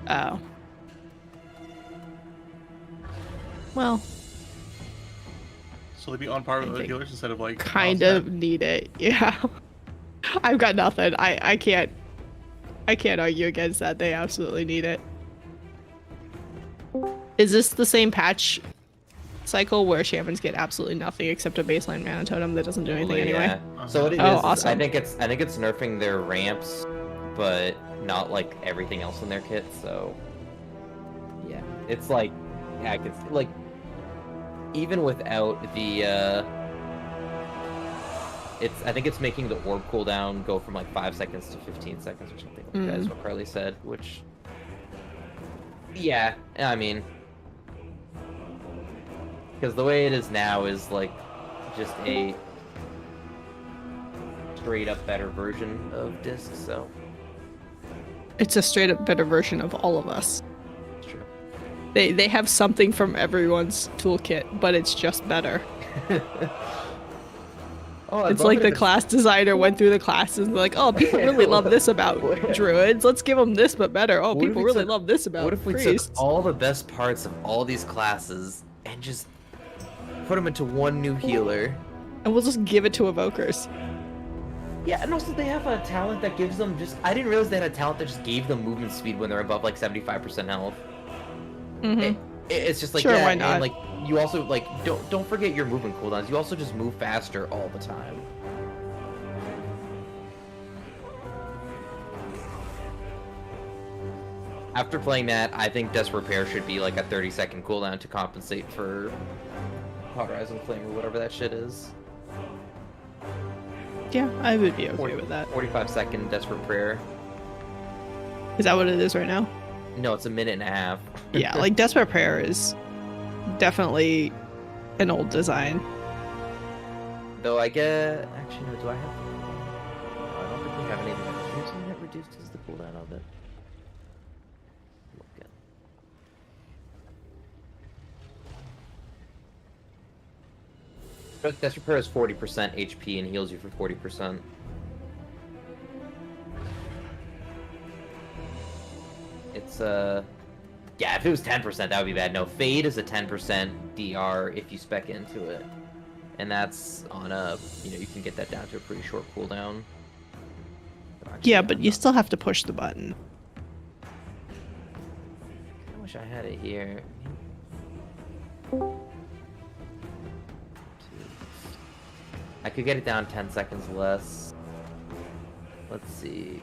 Oh. Well, So they'd be on par I with other think healers instead of like kind miles of ahead. need it. Yeah. I've got nothing. I can't argue against that. They absolutely need it. Is this the same patch cycle where shamans get absolutely nothing except a baseline mana totem that doesn't do anything Totally, anyway? yeah. So Uh-huh. what it Oh, is awesome. I think it's nerfing their ramps, but not like everything else in their kit. So yeah, it's like yeah, I could like even without the it's I think it's making the orb cooldown go from like 5 seconds to 15 seconds or something like that is what Carly said, which yeah, I mean because the way it is now is like just a straight up better version of disc, so It's a straight up better version of all of us. it's true. They have something from everyone's toolkit, but it's just better. Oh, I'd It's love like it the if class designer went through the classes and they're like, oh, people really love this about druids. Let's give them this, but better. Oh, What if people we really took- love this about What if we priests. took all the best parts of all these classes and just put them into one new healer? And we'll just give it to evokers. Yeah, and also they have a talent that gives them just... I didn't realize they had a talent that just gave them movement speed when they're above like 75% health. Mm-hmm. It's just like, Sure, yeah, why not? and like, you also, like, don't forget your movement cooldowns. You also just move faster all the time. After playing that, I think Death Repair should be like a 30-second cooldown to compensate for Cauterizing Flame or whatever that shit is. Yeah, I would be okay with that. 45-second Desperate Prayer. Is that what it is right now? No, it's a minute and a half. Yeah, like Desperate Prayer is definitely an old design. Though I get... Actually, no, do I have... No, I don't think we have anything. Do you have something that reduces the cooldown of it? Look at... Desperate Prayer is 40% HP and heals you for 40%. It's, yeah, if it was 10%, that would be bad. No, Fade is a 10% DR if you spec into it. And that's on a, you know, you can get that down to a pretty short cooldown. Yeah, but you still have to push the button. I wish I had it here. I could get it down 10 seconds less. Let's see.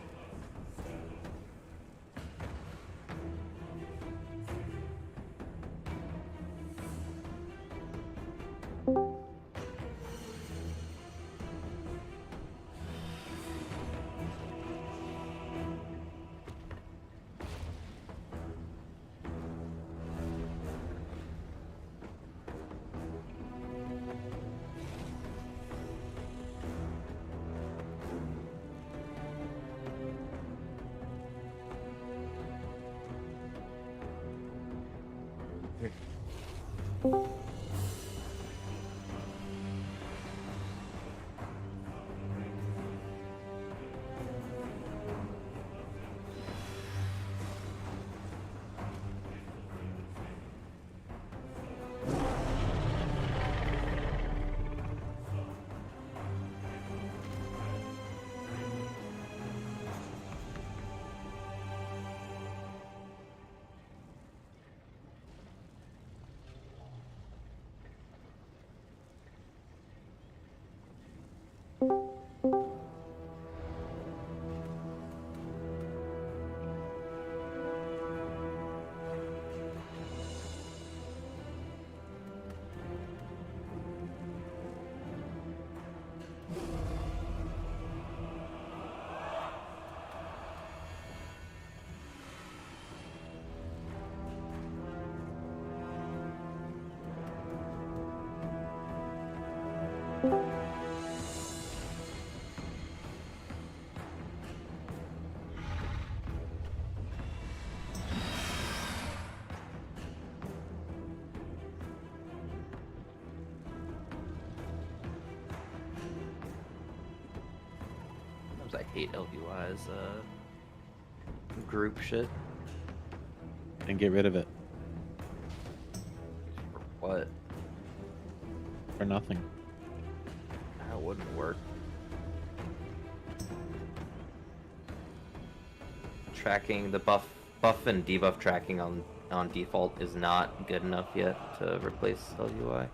I hate LBY's group shit. and get rid of it What? for nothing. That wouldn't work. Tracking the buff and debuff tracking on default is not good enough yet to replace LUI.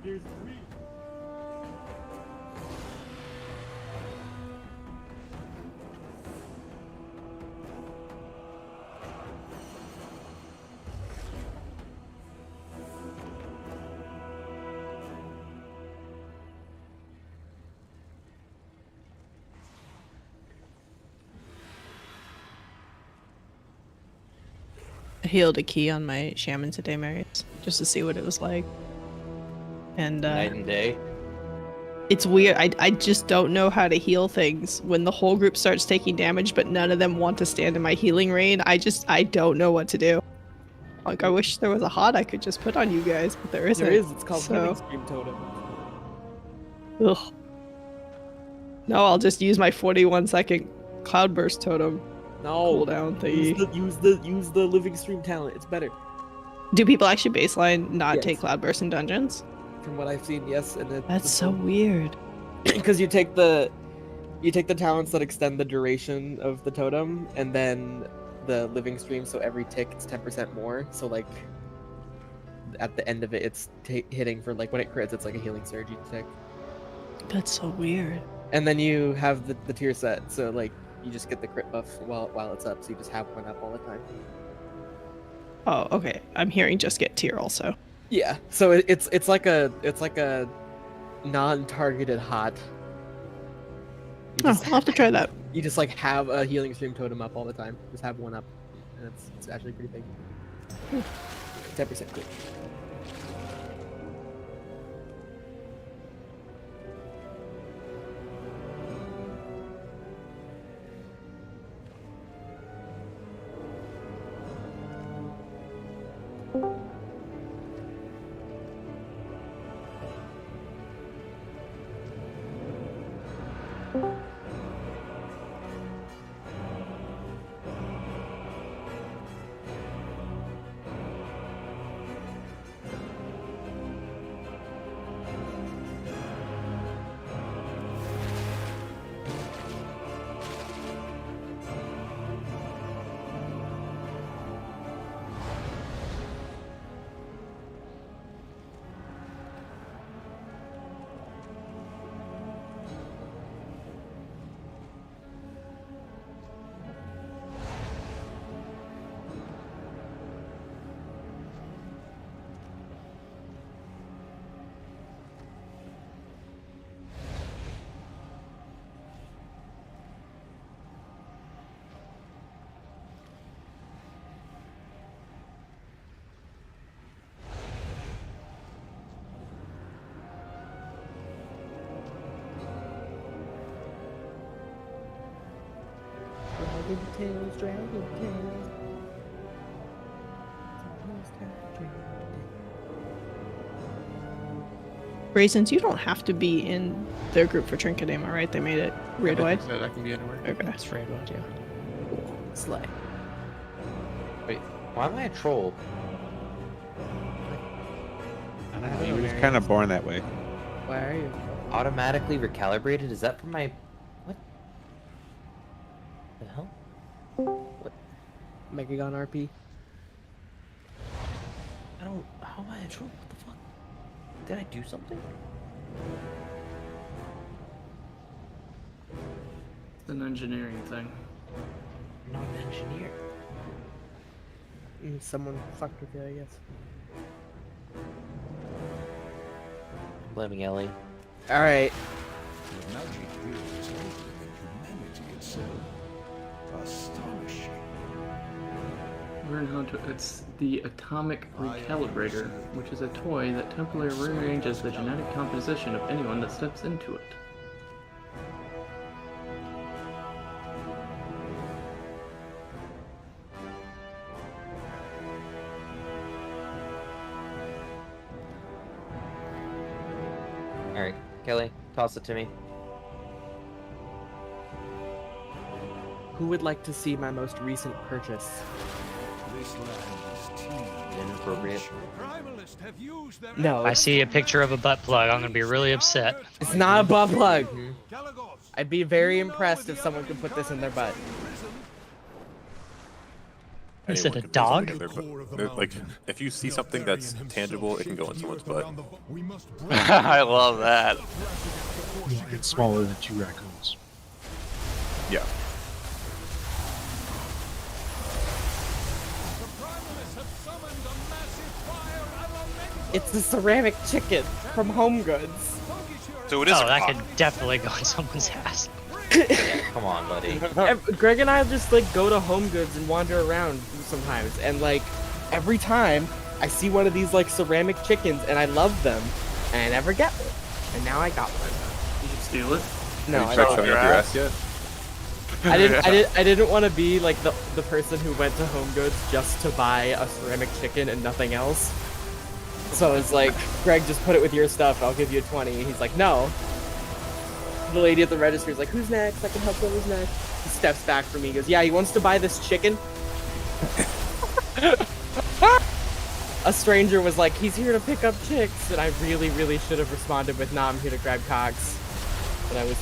Here's 3. I healed a key on my shaman today, Marius, just to see what it was like. And Night and day. it's weird. I just don't know how to heal things when the whole group starts taking damage, but none of them want to stand in my healing rain. I don't know what to do. Like, I wish there was a HOT I could just put on you guys, but there isn't. There is. It's called so... Healing Stream Totem. Ugh. No, I'll just use my 41-second Cloudburst Totem No. cooldown thingy. Use the Living Stream talent. It's better. Do people actually baseline not Yes. take Cloudburst in dungeons? From what I've seen, yes. And That's so weird. Because you take the talents that extend the duration of the totem, and then the living stream. So every tick, it's 10% more. So like, at the end of it, it's hitting for like when it crits, it's like a healing surge each tick. That's so weird. And then you have the tier set. So like, you just get the crit buff while it's up. So you just have one up all the time. Oh, okay. I'm hearing just get tier also. Yeah. So it's like a non-targeted HOT. Oh, I'll have to try that. You just like have a healing stream totem up all the time. Just have one up, and it's actually pretty big. 10% crit. Dragon Tales. Raisins, you don't have to be in their group for Trinket, am I right? They made it raid wide. That can be anywhere. Okay. It's raid wide, yeah. Slay. Wait, why am I a troll? I don't know. You were just kind of born that way. Why are you? Automatically recalibrated? Is that from my... What? The hell? Megagon RP. I don't... How am I a troll? What the fuck? Did I do something? It's an engineering thing. I'm not an engineer. Someone fucked with you, I guess. I'm blaming Ellie. Alright. Your magic is older than humanity itself. Astonishing. Learn how to. It's the Atomic Recalibrator, which is a toy that temporarily rearranges the genetic composition of anyone that steps into it. Alright, Kelly, toss it to me. Who would like to see my most recent purchase? This land is teeming. Inappropriate. Primalists have used their No, If I see a picture of a butt plug, I'm gonna be really upset. it's not a butt plug. Galagos. I'd be very impressed if someone could put this in their butt. Is it Anyone a can dog? put it in their butt. Like, if you see something that's tangible, it can go in someone's butt. I love that. Yeah, it's smaller than 2 raccoons. Yeah. It's the ceramic chicken from Home Goods. So it is Oh, a that cock. could definitely go in someone's ass. Yeah, come on, buddy. Greg and I just like go to Home Goods and wander around sometimes, and like every time I see one of these like ceramic chickens, and I love them, and I never get one. And now I got one. You should steal it. No, Have I you tried don't. showing up your ass yet? I didn't want to be like the person who went to Home Goods just to buy a ceramic chicken and nothing else. So it's like, Greg, just put it with your stuff. I'll give you a 20. He's like, no. The lady at the register is like, who's next? I can help you. Who's next? He steps back from me. He goes, yeah, he wants to buy this chicken. A stranger was like, he's here to pick up chicks, and I really, really should have responded with, nah, I'm here to grab cocks. But I was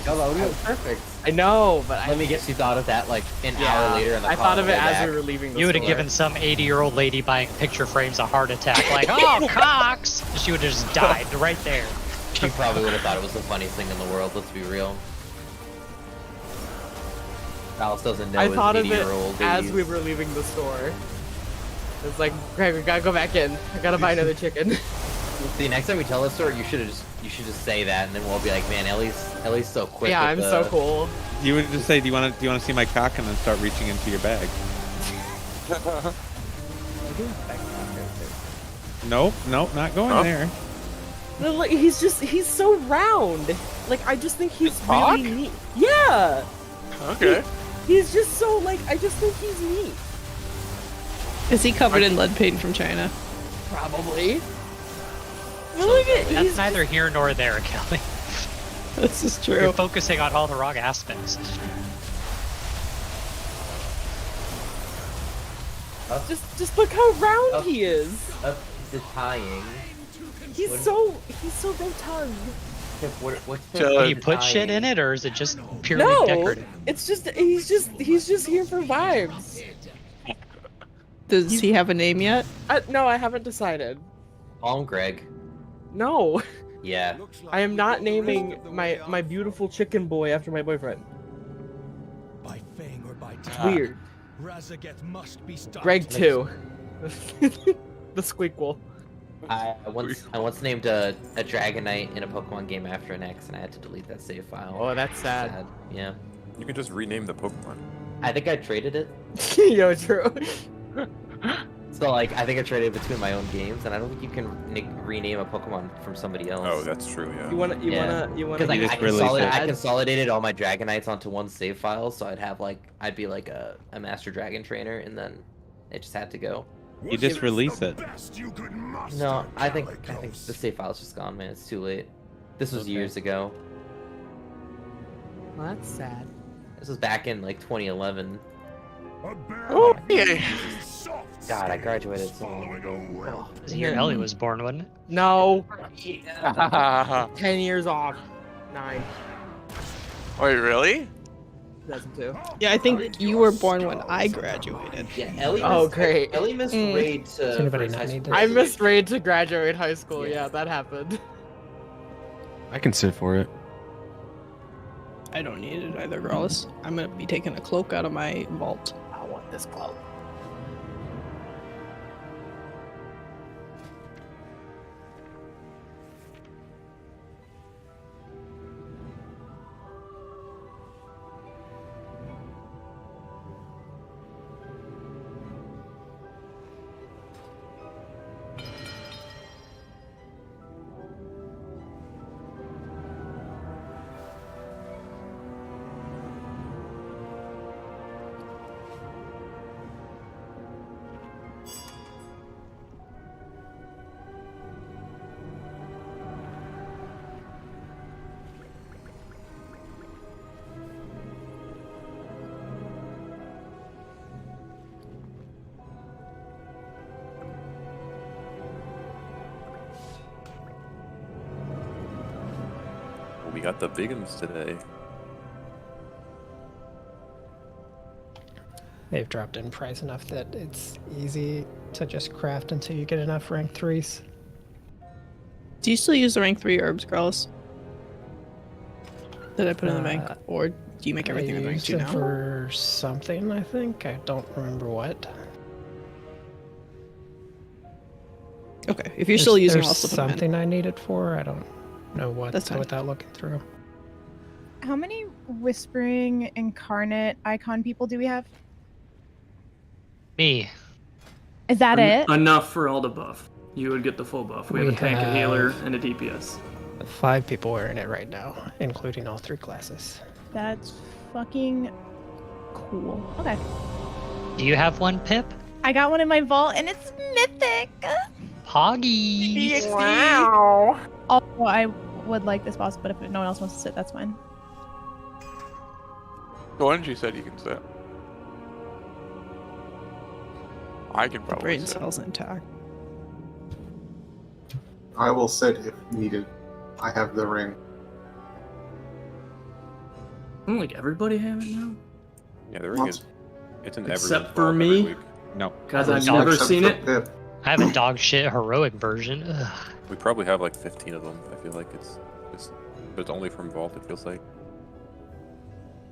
Perfect. I know, but Let me guess, you thought of that like an hour later in the I car thought on of the it way as back. we were leaving the You would have store. given some 80-year-old lady buying picture frames a heart attack, like, oh, cocks! She would have just died right there. She probably would have thought it was the funniest thing in the world, let's be real. Alice doesn't know I his thought of it 80-year-old as ladies. we were leaving the store. It's like, Greg, we gotta go back in. I gotta buy another chicken. See, next time we tell this story, you should just say that, and then we'll be like, man, Ellie's so quick. Yeah, I'm with so the- cool. You would just say, do you want to see my cock, and then start reaching into your bag. Nope, not going Huh? there. No, like, he's so round. Like, I just think he's Cock? really neat. Yeah! Okay. He's just so, like, I just think he's neat. Is he covered in lead paint from China? Probably. But look at, That's he's neither here nor there, Kelly. This is You're true. focusing on all the wrong aspects. just look how round he is. Up the tying. He's What- so rotund. What's Do you put shit in it, or is it just purely No, decorative? it's just he's just here for vibes. Does he have a name yet? No, I haven't decided. Call him Greg. No, Yeah. I am not naming my beautiful chicken boy after my boyfriend. By fang or by It's tongue, weird. Razageth must be stopped. Greg too. The squeakquel. I once named a Dragonite in a Pokemon game after an X, and I had to delete that save file. Oh, that's sad. Yeah. You can just rename the Pokemon. I think I traded it. Yo, true. So like, I think I traded between my own games, and I don't think you can rename a Pokemon from somebody else. Oh, that's true, yeah. You wanna Because like, You just I release it. consolidated all my Dragonites onto one save file, so I'd be like a Master Dragon trainer, and then it just had to go. You just release it. No, I think the save file's just gone, man. It's too late. This was Okay. years ago. Well, that's sad. This was back in like 2011. Oh, yeah. God, I graduated so long ago. Oh. It was the year Ellie was born, wasn't it? No. 10 years off. 9. Wait, really? 2002. Yeah, I think you were born when I graduated. Yeah, Ellie. Oh, missed- great. Ellie missed raid to. anybody first not high need school to- I missed graduation. raid to graduate high school. Yeah. Yeah, that happened. I can sit for it. I don't need it either, girls. I'm gonna be taking a cloak out of my vault. I want this cloak. We got the big ones today. They've dropped in price enough that it's easy to just craft until you get enough rank 3s. Do you still use the rank 3 herbs, girls? That I put in the bank? Or do you make everything in I rank used 2 it now? for something, I think. I don't remember what. Okay, if you're still using, there's I'll slip them in. something I need it for. I don't know what That's fine. without looking through. How many Whispering Incarnate icon people do we have? Me. Is that it? Enough for all the buff. You would get the full buff. We have a tank, a healer, and a DPS. 5 people wearing it right now, including all 3 classes. That's fucking cool. Okay. Do you have one, Pip? I got one in my vault and it's mythic. Poggy. Wow. Also, I would like this boss, but if no one else wants to sit, that's fine. Orange, you said you can sit. I can The probably brain sit. cell's intact. I will sit if needed. I have the ring. Doesn't like everybody have it now? Yeah, the ring is. It's in Except everyone's for vault me? every week. No. Because I've never Except seen for it. Pip. I have a dog shit heroic version. Ugh. We probably have like 15 of them. I feel like it's but it's only from vault. It feels like.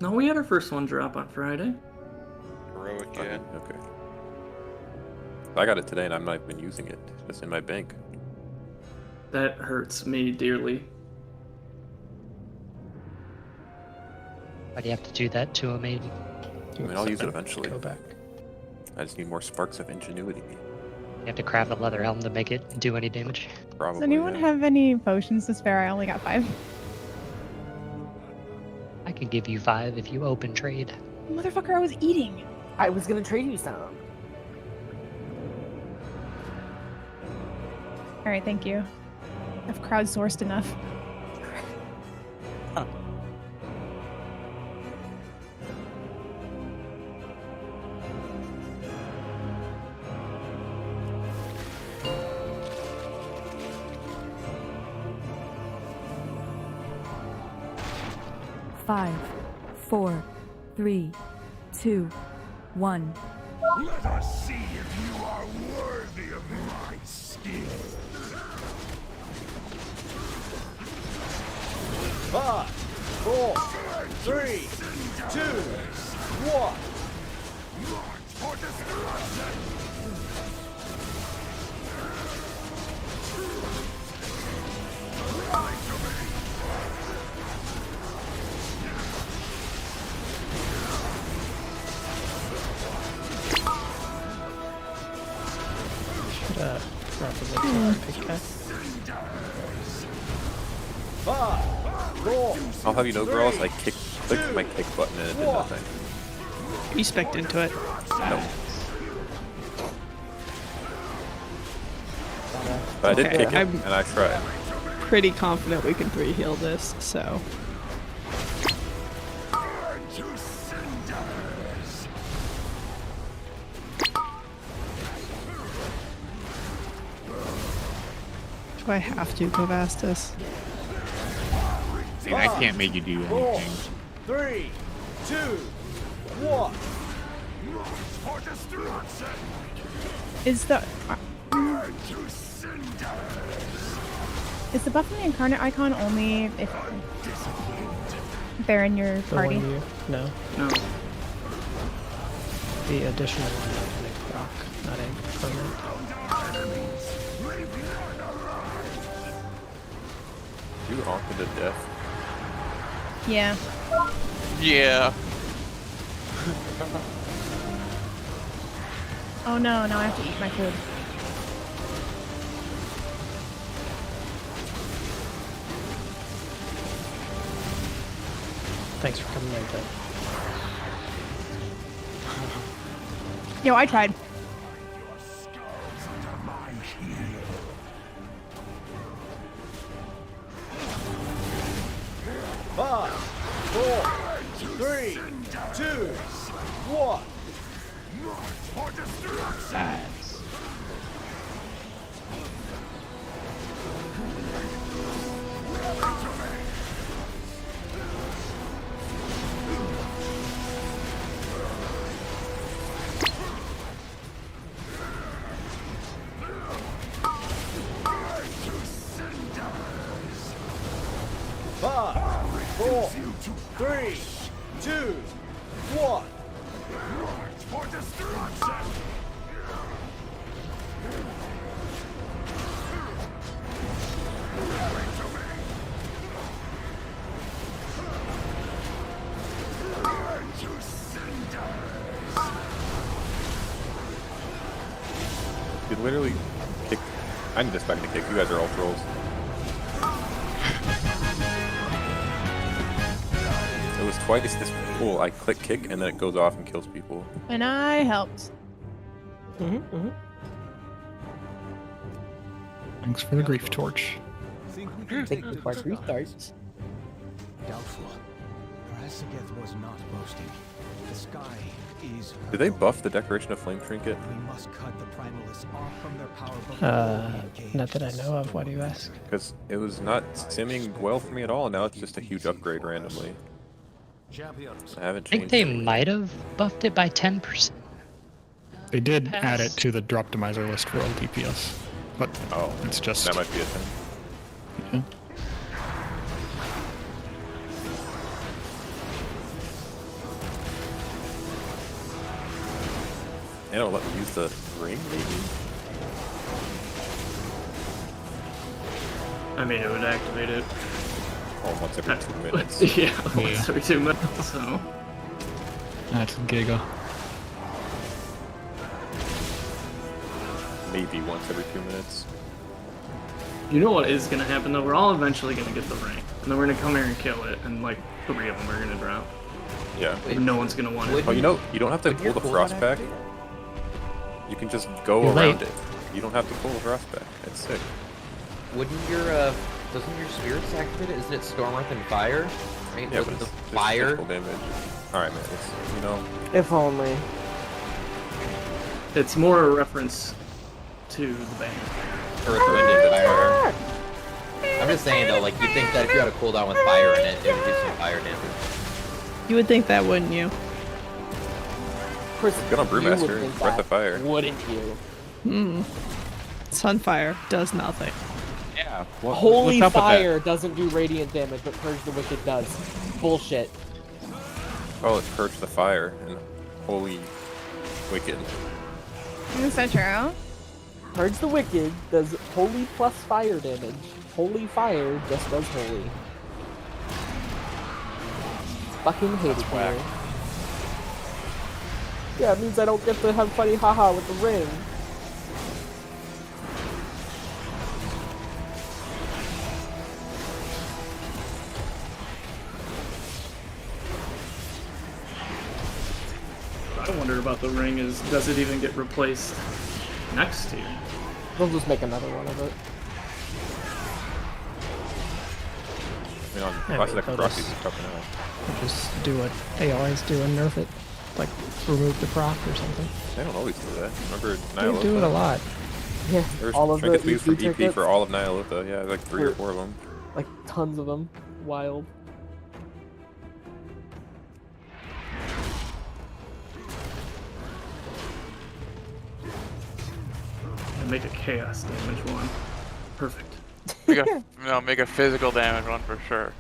No, we had our first one drop on Friday. Heroic, Okay, yeah. okay. I got it today and I'm not even using it. It's in my bank. That hurts me dearly. Why do you have to do that to a maiden? I mean, I'll use it eventually. Go back. I just need more sparks of ingenuity. You have to craft a leather helm to make it do any damage. Probably. Does anyone yeah. have any potions to spare? I only got 5. I can give you 5 if you open trade. Motherfucker, I was eating. I was gonna trade you some. Alright, thank you. I've crowdsourced enough. Five, 4, 3, 2, 1. Let us see if you are worthy of my skill. 5, 4, 3, 2, 1. For destruction! Probably pickaxe. 5, 4. I'll have you know, girls, I clicked my kick button and it did nothing. You spec'd into it. No. But I did Okay, kick it, I'm- and I tried. Pretty confident we can 3 heal this, so. Do I have to go Vastus? See, I can't make you do anything. 3, 2, 1. For destruction! Is the buff from the Incarnate icon only if they're in your The party? one you? No. No. The additional one is a proc, not a permanent. You honked to death. Yeah. Yeah. Oh no, now I have to eat my food. Thanks for coming in, Ted. Yo, I tried. Five, 4, 3, 2, 1. For destruction! 5, 4, 3, 2, 1. For destruction! You literally kick. I need to spec to kick. You guys are all trolls. It was twice this cool. I click kick and then it goes off and kills people. And I helped. Thanks for the grief torch. Take the part restarts. Doubtful. Rasageth was not boasting. The sky is. Did they buff the Decoration of Flame trinket? We must cut the primalists off from their power. Not that I know of. Why do you ask? Because it was not simming well for me at all. Now it's just a huge upgrade randomly. I haven't I think changed they it. might have buffed it by 10%. They did add it to the drop optimizer list for LTPS, but it's just that might be a thing. Yeah. And it'll let me use the ring, maybe? I mean, it would activate it. Oh, once every 2 minutes. Yeah, once every 2 minutes, so. That's Giga. Maybe once every 2 minutes. You know what is gonna happen though? We're all eventually gonna get the ring. And then we're gonna come here and kill it, and like 3 of them are gonna drop. Yeah. And no one's gonna want it. Oh, you know, you don't have to pull the frost back. You can just go around it. You don't have to pull the frost back. It's sick. Wouldn't your doesn't your spirits activate it? Isn't it Storm Earth and Fire? Right? Yeah, Wasn't but the it's fire? physical damage. Alright, man. It's, you know. If only. It's more a reference to the band. Earth, Wind, and Fire. I'm just saying though, like you think that if you had a cooldown with fire in it, it would do some fire damage. You would think that, wouldn't you? Of course, Good on Brewmaster. Breath of Fire. Wouldn't you? Sunfire does nothing. Yeah. Holy what's up with that? Fire doesn't do radiant damage, but Purge the Wicked does. Bullshit. Oh, it's Purge the Fire and Holy Wicked. Is that true? Purge the Wicked does Holy plus Fire damage. Holy Fire just does Holy. Fucking hate it here. Yeah, it means I don't get to have funny haha with the ring. I wonder about the ring is, does it even get replaced next to? They'll just make another one of it. I mean, on Yeah, Classic but Proxies those- is tough enough. Just do what they always do and nerf it. Like, remove the proc or something. They don't always do that. Remember They Nyalotha? do it a lot. Yeah, There's all of the trinkets we used for EP EP tickets. for all of Nyalotha. Yeah, like 3 or 4 of them. Like, tons of them. Wild. And make a chaos damage one. Perfect. Make a physical damage one for sure.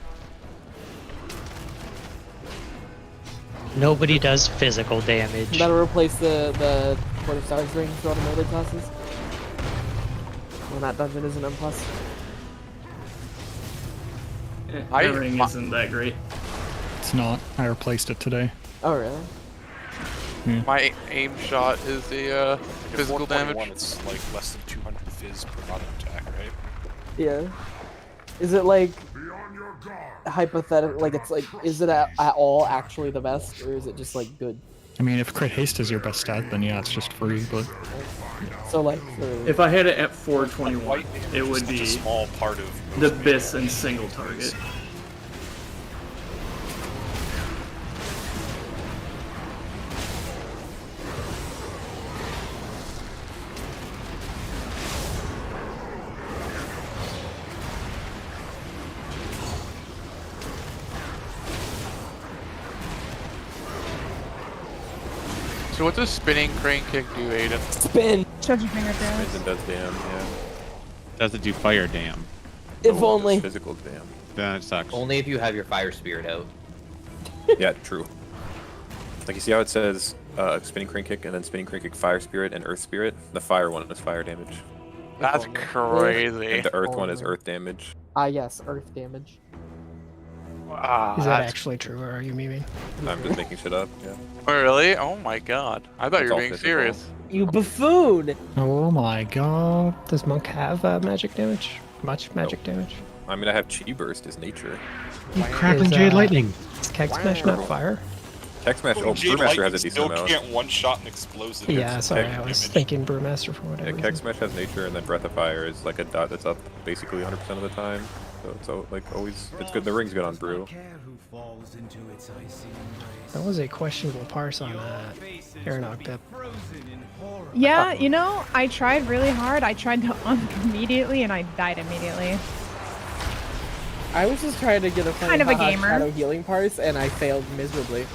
Nobody does physical damage. That'll replace the Court of Stars ring for all the melee classes. When that dungeon is an M+. That ring isn't that great. It's not. I replaced it today. Oh, really? My aim shot is the physical damage. It's like less than 200 fizz per auto attack, right? Yeah. Is it like hypothetical? Like it's like, is it at all actually the best, or is it just like good? I mean, if crit haste is your best stat, then yeah, it's just free. But So like, If I had it at 421, it would be a small part of the Biss and single target. So what's a spinning crane kick do, Aiden? Spin! Shut your finger down. Spins and does damn, yeah. Does it do fire dam? If only. Physical damn. That sucks. Only if you have your fire spirit out. Yeah, true. Like you see how it says spinning crane kick and then spinning crane kick fire spirit and earth spirit? The fire one is fire damage. That's crazy. And the earth one is earth damage. Yes, earth damage. Is that actually true, or are you memeing? I'm just making shit up, yeah. Oh, really? Oh my god. I thought It's you were all being physical. serious. You buffoon! Oh my god. Does Monk have magic damage? Much magic damage? I mean, I have Chi Burst is nature. You crackling Jade Lightning. Is Keg Smash not fire? Tech Smash, Brewmaster has a decent still amount. can't one-shot an explosive. Yeah, sorry, I was thinking Brewmaster for whatever Yeah, reason. Keg Smash has nature, and then Breath of Fire is like a dot that's up basically 100% of the time. So it's like always, it's good. The ring's good on Brew. That was a questionable parse on Aeronog Pip. Yeah, you know, I tried really hard. I tried to immediately and I died immediately. I was just trying to get a Kind of a gamer. shadow healing parse, and I failed miserably.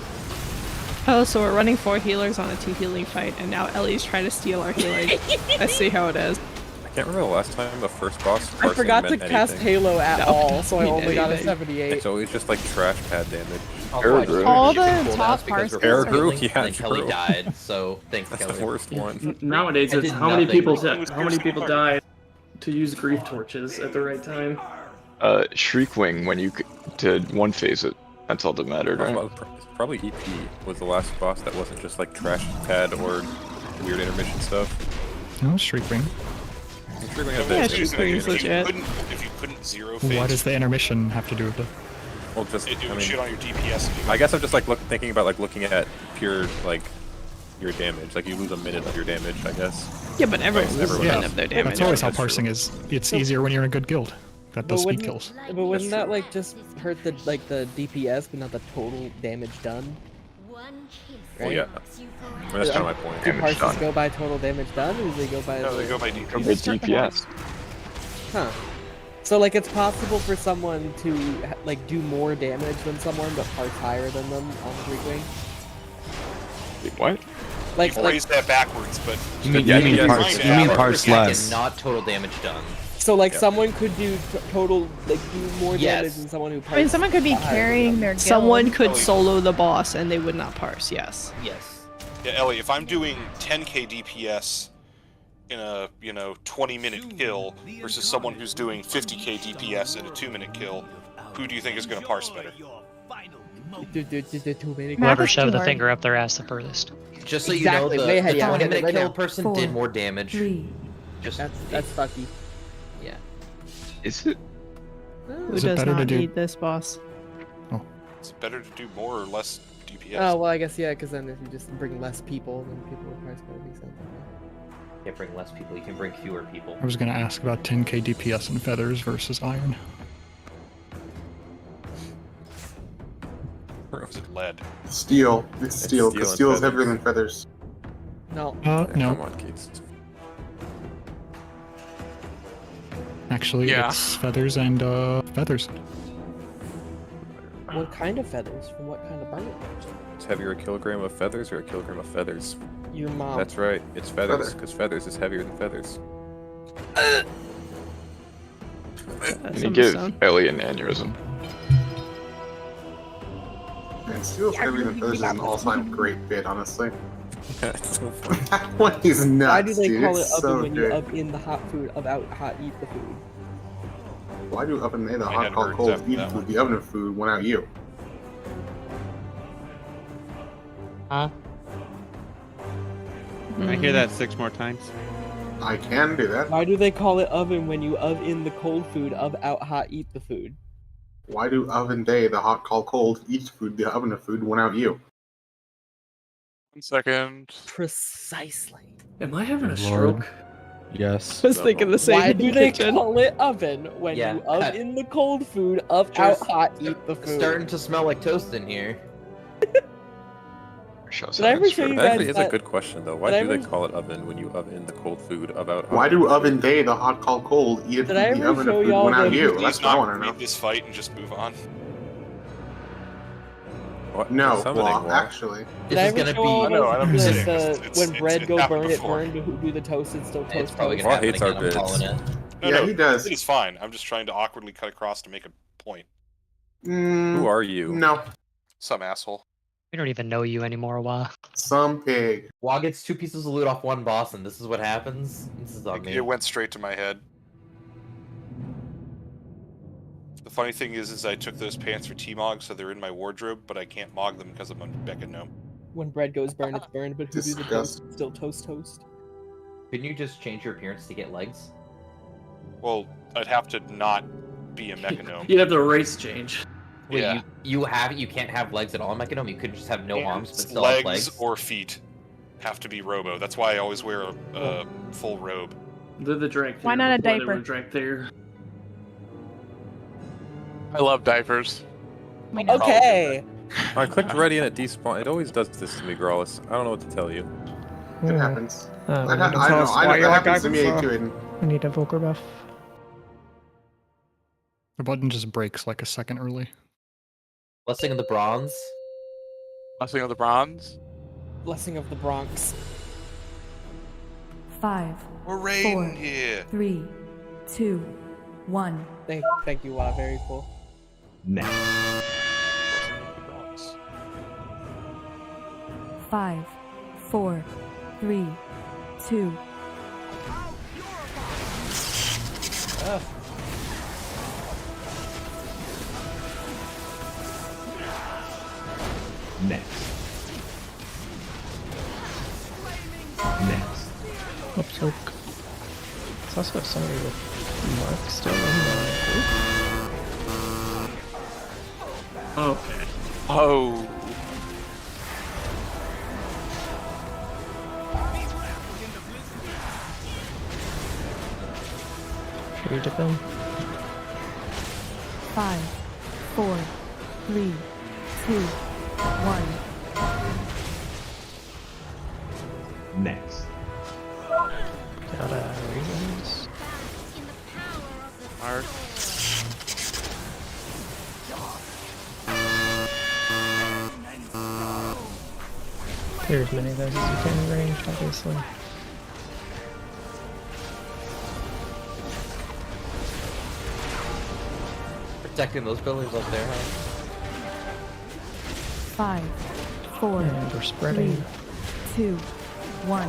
Oh, so we're running 4 healers on a 2 healing fight, and now Ellie's trying to steal our healing. I see how it is. I can't remember the last time the first boss I forgot to meant cast anything. Halo at all, so I me only got a neither. 78. It's always just like trash pad damage. All the top parts. Air Brew? Yeah, And Kelly true. died, so thanks, That's Kelly. the worst one. Nowadays, I it's did how many nothing. people died to use grief torches at the right time. Shriekwing when you to one phase it. That's all that mattered, right? Probably EP was the last boss that wasn't just like trash pad or weird intermission stuff. No, Shriekwing. Shriekwing has Yeah, that Shriekwing is legit. If you couldn't zero phase, What does the intermission have to do with it? Well, just it I would mean, shit on your DPS. If you I guess I'm just like thinking about like looking at pure like your damage. Like you lose a minute of your damage, I guess. Yeah, but everyone loses a Yeah, minute of their damage. That's always how That's true. parsing is. It's easier when you're in a good guild. That does speed wouldn't- kills. But wouldn't that like just hurt the DPS, but not the total damage done? Well, yeah. I mean, that's kind of my point. Do parses go by total damage done, or do they go by? No, they the- go by Go with DPS. Huh. So like it's possible for someone to like do more damage than someone, but parse higher than them on Shriekwing. Wait, what? Like You've raised that backwards, but You mean parse less? Not total damage done. So like someone could do total like do more Yes. damage than someone who. I mean, someone could be carrying their guild. Someone could solo the boss and they would not parse, yes. Yes. yeah, Ellie, if I'm doing 10k DPS in a 20-minute kill versus someone who's doing 50k DPS in a 2-minute kill, who do you think is going to parse better? Whoever shoved the finger up their ass the furthest. Just so Exactly, you know, way the ahead, yeah, 20-minute right kill now. person did more damage. Just That's fucky. yeah. Is it? Who Is it does better to not do- need this boss? Is it better to do more or less DPS? Oh well, I guess yeah, because then if you just bring less people, then people would parse better. Makes sense. You can't bring less people, you can bring fewer people. I was going to ask about 10k DPS and feathers versus iron. Or was it lead? Steel. It's steel, because steel is heavier than feathers. No. No. Come on, Keats. Actually, Yeah. it's feathers and feathers. What kind of feathers? From what kind of bird? It's heavier a kilogram of feathers or a kilogram of feathers? Your mom. That's right. It's feathers, Feather. because feathers is heavier than feathers. Can you give Ellie an aneurysm? And steel is heavier than feathers is an all-time great bit, honestly. That's so funny. That one is nuts, Why do they dude. call it It's oven so when good. you up in the hot food, of out hot eat the food? Why do oven they the I hot hadn't called heard cold exactly eat that food? The oven of food went out you. Huh? Can I hear that 6 more times? I can do that. Why do they call it oven when you of in the cold food, of out hot eat the food? Why do oven they the hot called cold eat food? The oven of food went out you. 1 second. Precisely. Am I having a Lord. stroke? Yes. I was thinking the same Why in do the they kitchen. call it oven when Yeah. you of in the cold food, of out hot eat the It's food? starting to smell like toast in here. Did I ever show you That guys actually is a that? good question, though. Why Did I do they ever- call it oven when you oven the cold food about? Why do oven they the hot called cold eat Did I the ever oven of show food y'all went out the- you? Please That's what I not want to know. read this fight and just move on. What? No, Summoning well, war. actually. Did I ever show all I know, I don't those, understand. when bread go happened burn it, before. burn, who do the toasted still toast? It's probably toast? gonna Paul happen hates our again, I'm calling bits. it. No, Yeah, no, he does. It is fine. I'm just trying to awkwardly cut across to make a point. Who are you? No. Some asshole. We don't even know you anymore, Wah. Some pig. Wah gets 2 pieces of loot off 1 boss, and this is what happens. This is on me. It went straight to my head. The funny thing is I took those pants for T-Mog, so they're in my wardrobe, but I can't mog them because I'm on Becca Gnome. When bread goes burned, it's burned, but who do the toast? Still toast. Couldn't you just change your appearance to get legs? Well, I'd have to not be a Mecha Gnome. You'd have the race change. Wait, Yeah. you can't have legs at all in Mecha Gnome? You couldn't just have no arms, but still legs have legs? or feet have to be Robo. That's why I always wear a full robe. They're the Drake. Why not a before they diaper? were Drake there. I love diapers. Okay. I clicked ready and it despawned. It always does this to me, Grawless. I don't know what to tell you. It happens. We I need to know. tell us why It you like happens to me Ivan too. for. Aiden. We need a Volker buff. The button just breaks like a second early. Blessing of the Bronze. Blessing of the Bronze. Blessing of the Bronx. 5, We're 4, raiding here. 3, 2, 1. Thank you, Wah. Very cool. Next. 5, 4, 3, 2. Next. Next. Oops, look. There's also somebody with Mark still in the group. Okay. Oh. Should we dip in? 5, 4, 3, 2, 1. Next. Got reasons. Mark. Clear as many of those as you can in ranged, obviously. Protecting those buildings up there, huh? 5, 4, And we're spreading. 3, 2, 1.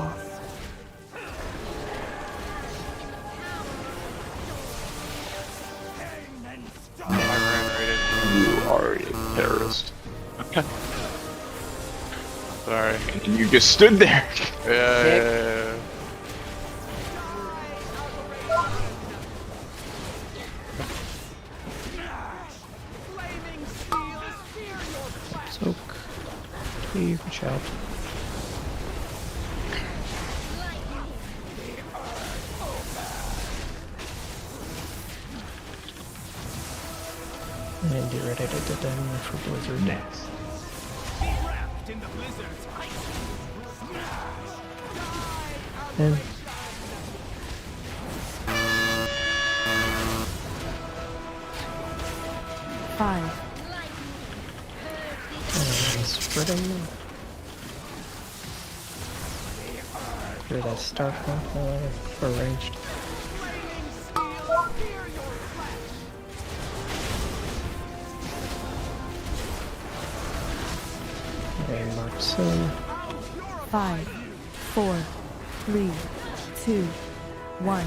You are a terrorist. Sorry. And you just stood there. Yeah. Soak. Cleave, watch out. And get ready to dip in for Blizzard. Next. And 5, and spreading. Clear that Stark one for ranged. And mark soon. 5, 4, 3, 2, 1.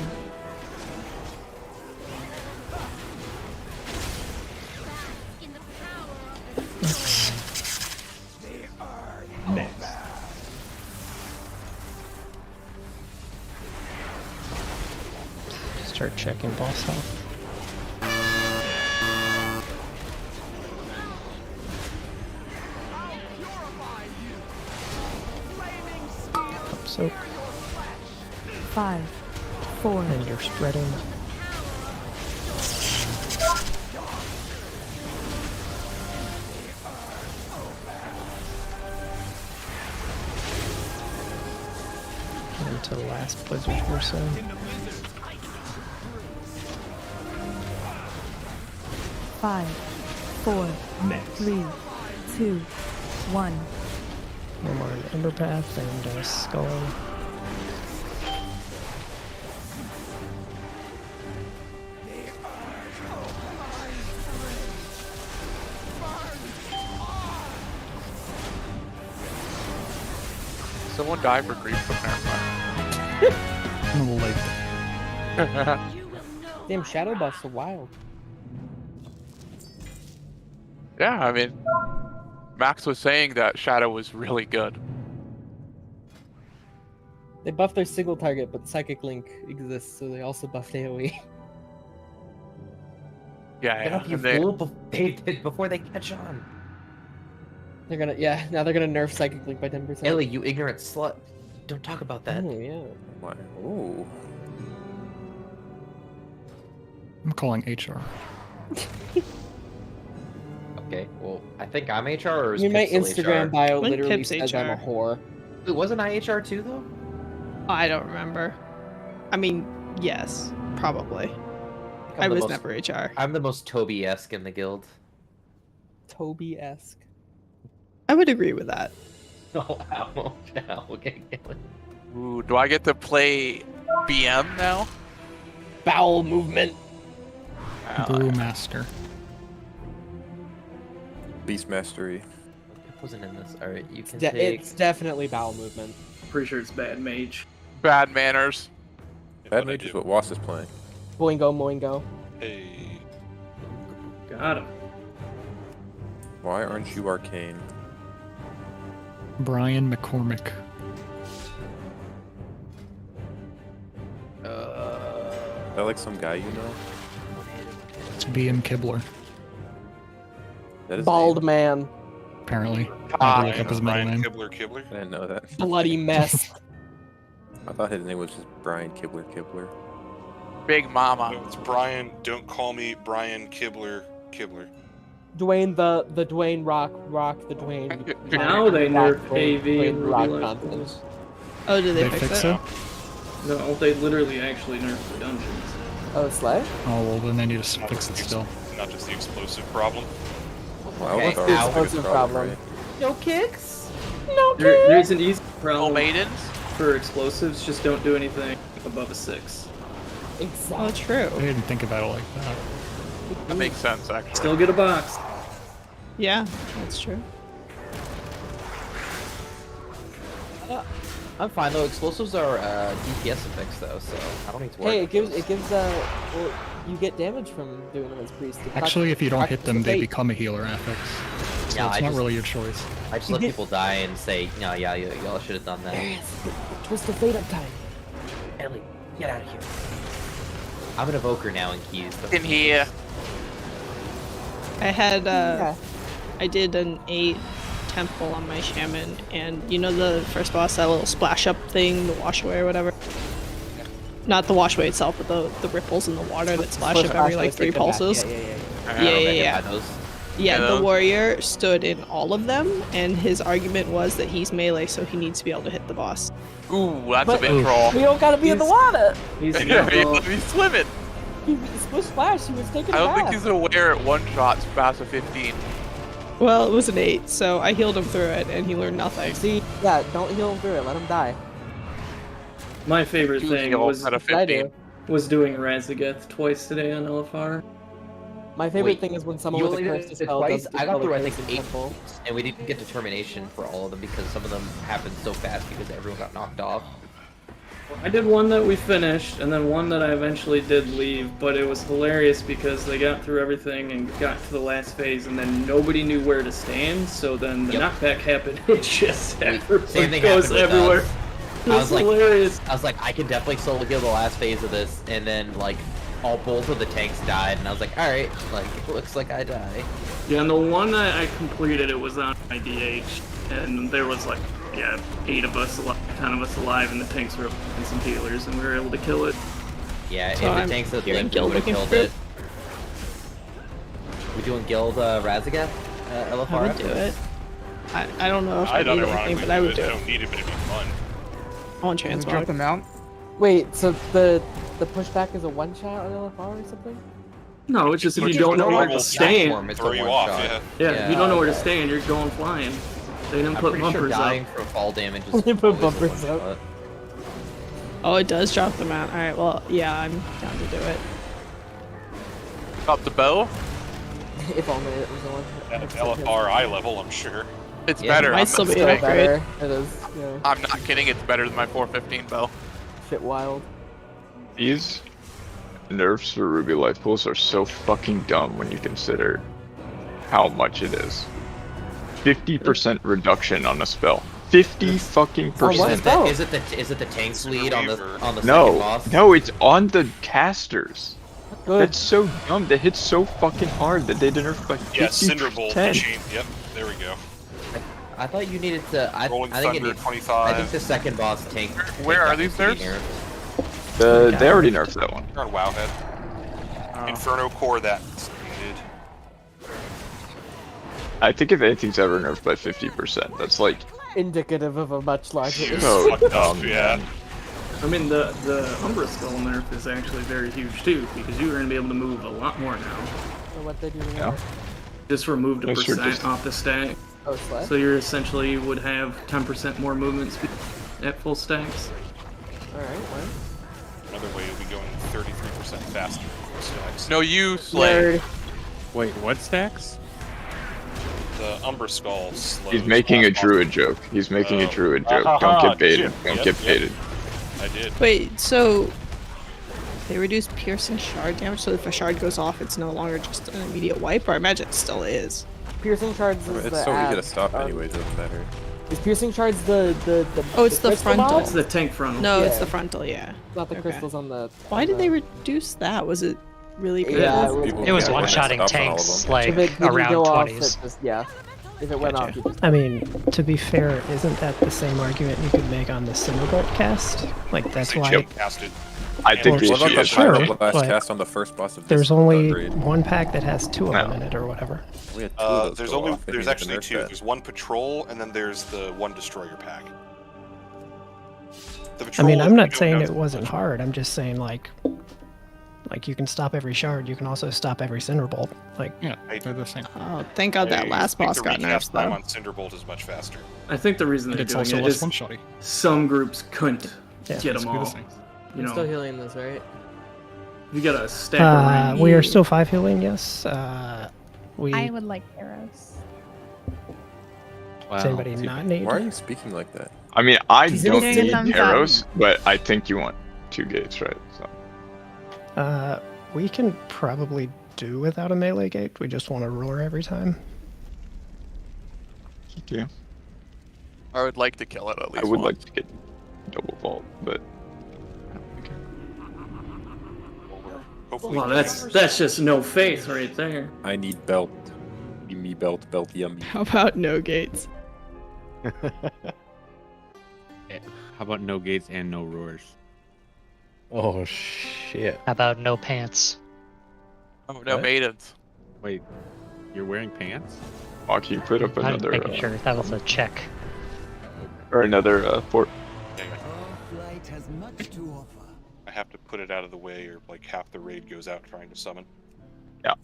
Next. Start checking boss health. Cup soak. 5, 4, And you're spreading. Into the last blizzard or so. 5, 4, Next. 3, 2, 1. No more Emberpath and Skull. someone die for grief? But I'm a little late. never mind. Damn, shadow buffs are wild. Yeah, I mean, Max was saying that Shadow was really good. They buffed their single target, but Psychic Link exists, so they also buffed AoE. Yeah, Get yeah. up, you and they- fool, before they catch on. They're gonna, yeah, now they're gonna nerf Psychic Link by 10%. Ellie, you ignorant slut. Don't talk about that. Oh, yeah. What? Ooh. I'm calling HR. Okay, well, I think I'm HR or is I mean, my Pip still Instagram HR? bio When literally Pip's says I'm a HR. whore. Wait, wasn't I HR too, though? I don't remember. I mean, yes, probably. I I'm the was most- never HR. I'm the most Toby-esque in the guild. Toby-esque. I would agree with that. Oh, ow, ow, okay. Ooh, do I get to play BM now? Bowel movement. Brewmaster. Beast Mastery. Pip wasn't in this. Alright, you can De- take... It's definitely bowel movement. Pretty sure it's bad mage. Bad manners. Bad Mage is what Was is playing. Boingo, moingo. Hey. Got him. Why aren't you Arcane? Brian McCormick. Is that like some guy you know? It's BM Kibler, That is Bald man. apparently. I had to look up his middle Brian name. Kibler. I didn't know that. Bloody mess. I thought his name was just Brian Kibler. Big Mama. No, it's Brian. Don't call me Brian Kibler. Dwayne the Dwayne Rock the Dwayne. Now they nerf AV Dwayne and Rock Ruby content. Oh, did they They fix fix it? it? No, they literally actually nerfed the dungeons. Oh, Slay? Oh, well, then they need to fix it still. Not just the explosive problem. Wow, Okay, that's our ow. biggest Explosive problem, problem. right? No kicks? No There's an easy No problem maidens? for explosives, just don't do anything above a 6. Oh, Exactly. true. I didn't think about it like that. That makes sense, actually. Still get a box. Yeah, that's true. I'm fine though. Explosives are DPS effects though, so I don't need to worry. Hey, about those. it gives well, you get damage from doing them as priest. It Actually, if you don't hit them, they fate. become a healer affix. So Yeah, it's I not just- really your choice. I just let people die and say, no, yeah, y'all should have done that. Twist of fate up time. Ellie, get out of here. I'm an evoker now in keys. But In here. I had Yeah. I did an 8 temple on my shaman, and you know the first boss, that little splash up thing, the wash away or whatever. Not the wash away itself, but the ripples in the water that splash up every like 3 pulses. Yeah. Yeah, the warrior stood in all of them, and his argument was that he's melee, so he needs to be able to hit the boss. Ooh, that's But- a bit troll. We don't gotta be in the water. He's He's swimming. Splish splash. He was taking I a don't think bath. he's aware at one shots past a 15. Well, it was an 8, so I healed him through it, and he learned nothing. See, yeah, don't heal him through it. Let him die. My favorite Two thing heals was at a I do. 15. doing Razageth twice today on LFR. My favorite Wait, thing is when someone you with a only curse did to it spell twice? does I got through I think dispel 8, temple. and we didn't get determination for all of them because some of them happened so fast because everyone got knocked off. I did one that we finished, and then one that I eventually did leave, but it was hilarious because they got through everything and got to the last phase, and then nobody knew where to stand, so then the knockback happened, and just Same everyone thing goes happened with everywhere. us. It was hilarious. I was like, I can definitely solo kill the last phase of this, and then like both of the tanks died, and I was like, all right, like it looks like I die. Yeah, and the one that I completed, it was on my DH, and there was like, 8 of us, 10 of us alive, and the tanks were and some healers, and we were able to kill it. Yeah, So if I'm the tanks that doing lived guild would have looking killed for it. We doing guild Razageth? LFR? I would do it. I don't know if I I'd need anything, but I would do I it. don't need it, but it'd be fun. On chance, Drop them out. Wait, so the pushback is a one shot on LFR or something? No, it's just if you It's don't know where normal to stand. platform, it's a Throw you off, one-shot. Yeah, if you don't know where to Yeah. stand, you're going flying. They didn't I'm put pretty sure bumpers dying up. from fall damage is They put always a bumpers up. one-shot. Oh, it does drop them out. Alright, well, yeah, I'm down to do it. Up the bow? If only it was a one. At LFR eye level, I'm sure. It's Yeah, better. might I'm still not be an kidding. upgrade. It is. Yeah. I'm not kidding. It's better than my 415 bow. Shit wild. These nerfs for Ruby life pools are so fucking dumb when you consider how much it is. 50% reduction on a spell. 50 fucking percent. Is it the tank lead on the second No, boss? no, it's on the casters. Good. That's so dumb. That hits so fucking hard that they nerfed by 50%. Yeah, Cinderbolt chain. Yep, there we go. I thought you needed to. I Rolling think it Thunder, needs, 25. I think the second boss tank. Where are needs these to be nerfs? nerfed. They already nerfed that one. You're on Wowhead. Inferno Core, that's needed. I think if anything's ever nerfed by 50%, that's like Indicative of a much larger issue. so dumb. Yeah. I mean, the Umbra Skull nerf is actually very huge too, because you're going to be able to move a lot more now. So what they do now? Yeah. Just removed a Yes, sir, percent just- off the stack. Oh, slash? So you essentially would have 10% more movement speed at full stacks. Alright, well. Another way you'll be going 33% faster. Stacks. No, you Slay. Wait, what stacks? The Umbra Skull slows. He's making a druid joke. He's making a druid joke. Don't get baited. Don't get baited. I did. Wait, so they reduce piercing shard damage, so if a shard goes off, it's no longer just an immediate wipe, or I imagine it still is. Piercing shards is It's the so easy to add, stop anyway, it doesn't matter. Is piercing shards the Oh, it's the crystal frontal. bomb? It's the tank frontal. No, it's Yeah. the frontal, yeah. It's not the Okay. crystals on the. Why did they reduce that? Was it really good? Yeah, It was one-shotting tanks like if it didn't around go off, 20s. it just, yeah. If it went off, you just. I mean, to be fair, isn't that the same argument you could make on the Cinderbolt cast? Like, that's why Casted. I think the What about issue the is Sure, Pyroblast but cast on the first boss of this there's only upgrade? one pack that has two of them in it or whatever. We had two of those There's go only off. They there's didn't actually even nerf two. that. There's one patrol, and then there's the one destroyer pack. The I patrol mean, is- I'm not you don't saying have it to- wasn't hard. I'm just saying, like you can stop every shard. You can also stop every Cinderbolt. Like, Yeah, they're the same. Oh, thank God that I last think boss the got recast nerfed, time though. on Cinderbolt is much faster. I think the reason And they're it's doing also it less is one-shotty. some groups couldn't Yeah, get it's them the all. same. You I'm still know, healing this, right? you got a stack of range. we are still 5 healing, yes. We I would like arrows. does anybody not need? Why are you speaking like that? I mean, I He's don't gonna say need thumbs up. arrows, but I think you want 2 gates, right? So. We can probably do without a melee gate. We just want to roar every time. Yeah. I would like to kill it at least I would once. like to get double vault, but Hopefully, Well, that's just no faith right there. I need belt. Give me belt, yummy. How about no gates? How about no gates and no roars? Oh shit! How about no pants? Oh, no What? maidens. Wait, you're wearing pants? oh, can you put up I'm another making sure that was a check. or another fort? Flight has much to offer. I have to put it out of the way, or like half the raid goes out trying to summon. Yeah.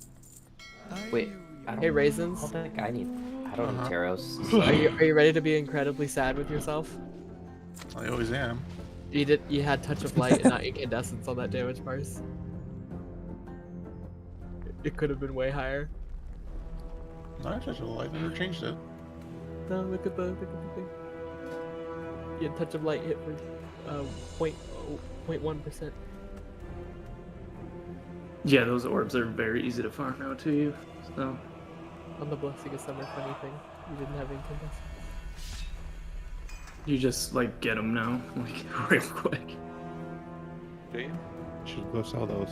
Wait. I don't, Hey, Raisins. I don't think I need. I don't need Taros. Are you ready to be incredibly sad with yourself? I always am. You had touch of light and not incandescence on that damage bars. It could have been way higher. Not touch of light. Never changed it. No, look at the thing. You had touch of light hit for 0.1%. Yeah, those orbs are very easy to farm out to you. So On the Blessing of Summer funny thing, you didn't have incandescence. you just like get them now, like real quick. Okay. Should go sell those.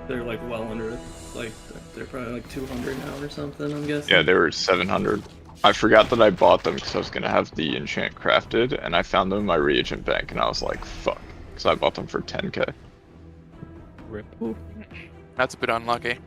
They're like well under, like they're probably like 200 now or something. I'm guessing. Yeah, they were 700. I forgot that I bought them because I was gonna have the enchant crafted, and I found them in my reagent bank, and I was like, fuck, because I bought them for 10k. Rip. That's a bit unlucky.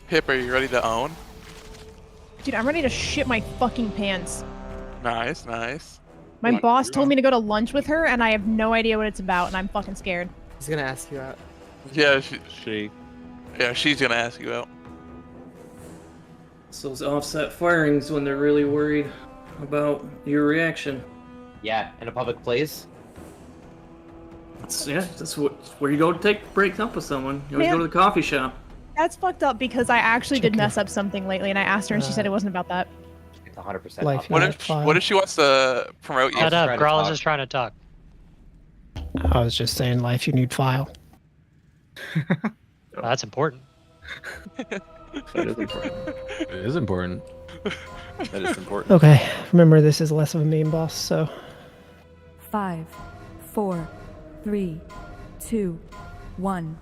Pip, are you ready to own? Dude, I'm ready to shit my fucking pants. Nice, nice. My boss told me to go to lunch with her, and I have no idea what it's about, and I'm fucking scared. He's gonna ask you out. Yeah, She. Yeah, she's gonna ask you out. It's those offset firings when they're really worried about your reaction. Yeah, in a public place. That's where you go to take breaks up with someone. You always Man. go to the coffee shop. That's fucked up because I actually did mess up something lately, and I asked her, and she said it wasn't about that. It's 100%. Life What unit if file. what if she wants to promote you? Shut up, trying to Grawl is talk. just trying to talk. I was just saying life you need file. Well, that's important. That is important. It is important. That is important. Okay, remember this is less of a main boss, so 5, 4, 3, 2, 1.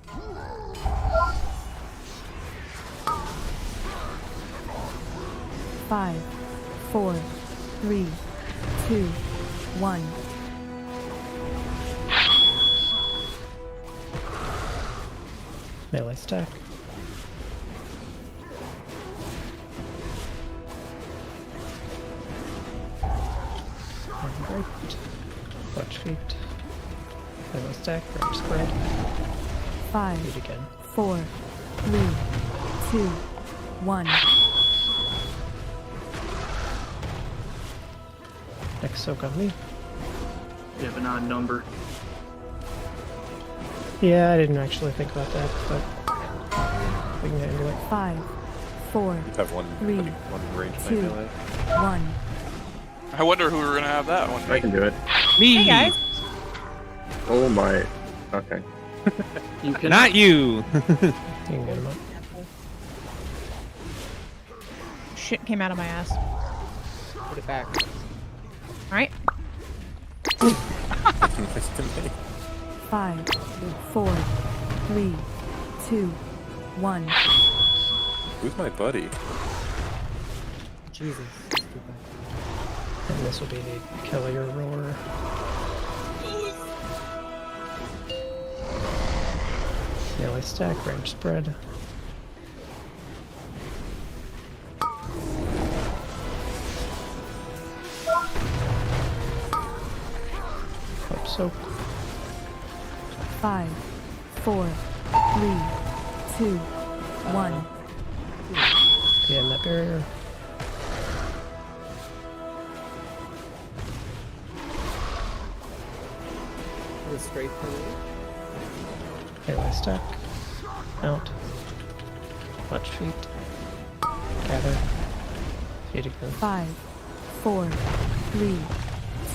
Five, 4, 3, 2, 1. melee stack. Right. Watch feet. Melee stack, right spread. 5, Feet again. 4, 3, 2, 1. Next soak on me. You have an odd number. Yeah, I didn't actually think about that, but we can get into it. 5, 4, You have one 3, one range 2, melee. 1. I wonder who we're gonna have that one. I can do it. Me. Hey guys. Oh my. Okay. You can Not you. You can get him up. Shit came out of my ass. Put it back. Alright. 5, 4, 3, 2, 1. Who's my buddy? Jesus. And this will be the Kellier roar. Melee stack, range spread. Up soak. 5, 4, 3, 2, 1. Get in that barrier. The straight for me. Melee stack. Out. Watch feet. Gather. Feet again. 5, 4, 3,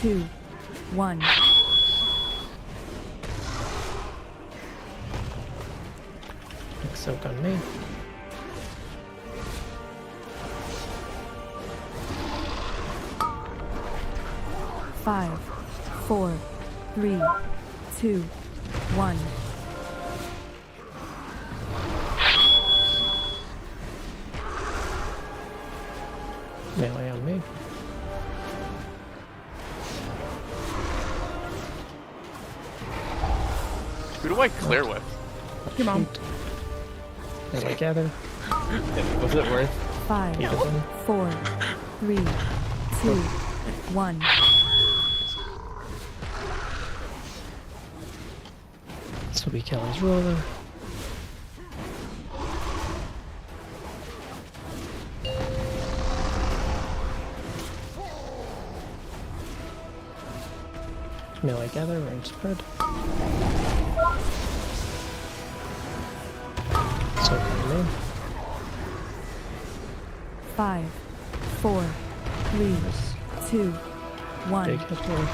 2, 1. Next soak on me. Five, 4, 3, 2, 1. Melee on me. Who do I clear with? Your mom. Melee gather. Was it worth? 5, Either one. 4, 3, 2, 1. This will be Kelly's roller. Melee gather, range spread. So coming in. 5, 4, 3, 2, 1. Big hit roll.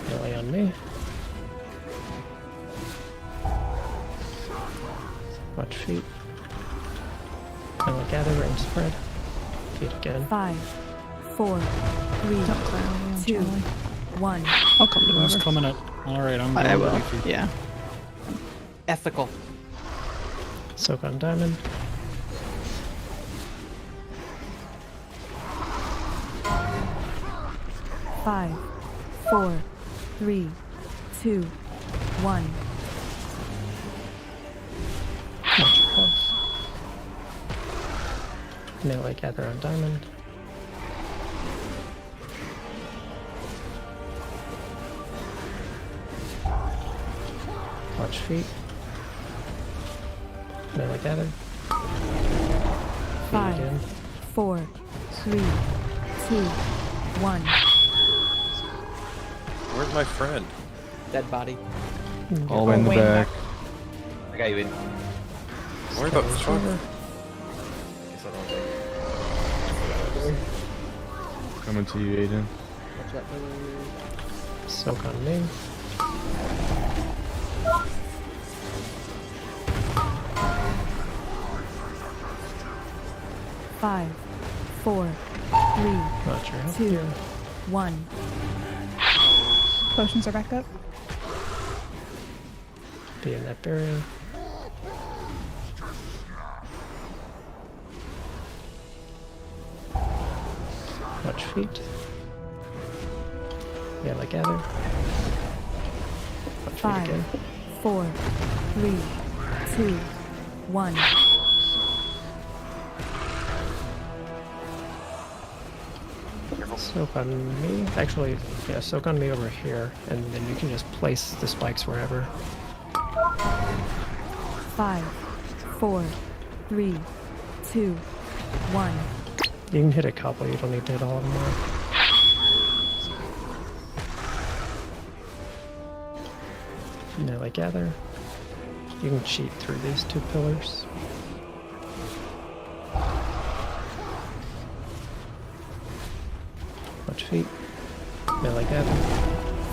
Melee on me. Watch feet. Melee gather, range spread. Feet again. 5, 4, 3, 2, 1. I'll come to Who's whoever. coming at? Alright, I'm I going will. Leafy. Yeah. Ethical. Soak on diamond. Five, 4, 3, 2, 1. Watch close. Melee gather on diamond. Watch feet. Melee gather. 5, 4, 3, 2, 1. Where's my friend? Dead body. All the way in the back. I got you in. Where the fuck? Coming to you, Aiden. Soak on me. Five, 4, 3, 2, 1. Potions are back up. Be in that barrier. Watch feet. Melee gather. Watch feet 5, again. 4, 3, 2, 1. Soak on me. Actually, yeah, soak on me over here, and then you can just place the spikes wherever. 5, 4, 3, 2, 1. You can hit a couple, you don't need to hit all of them all. Melee gather. You can cheat through these 2 pillars. Watch feet. Melee gather.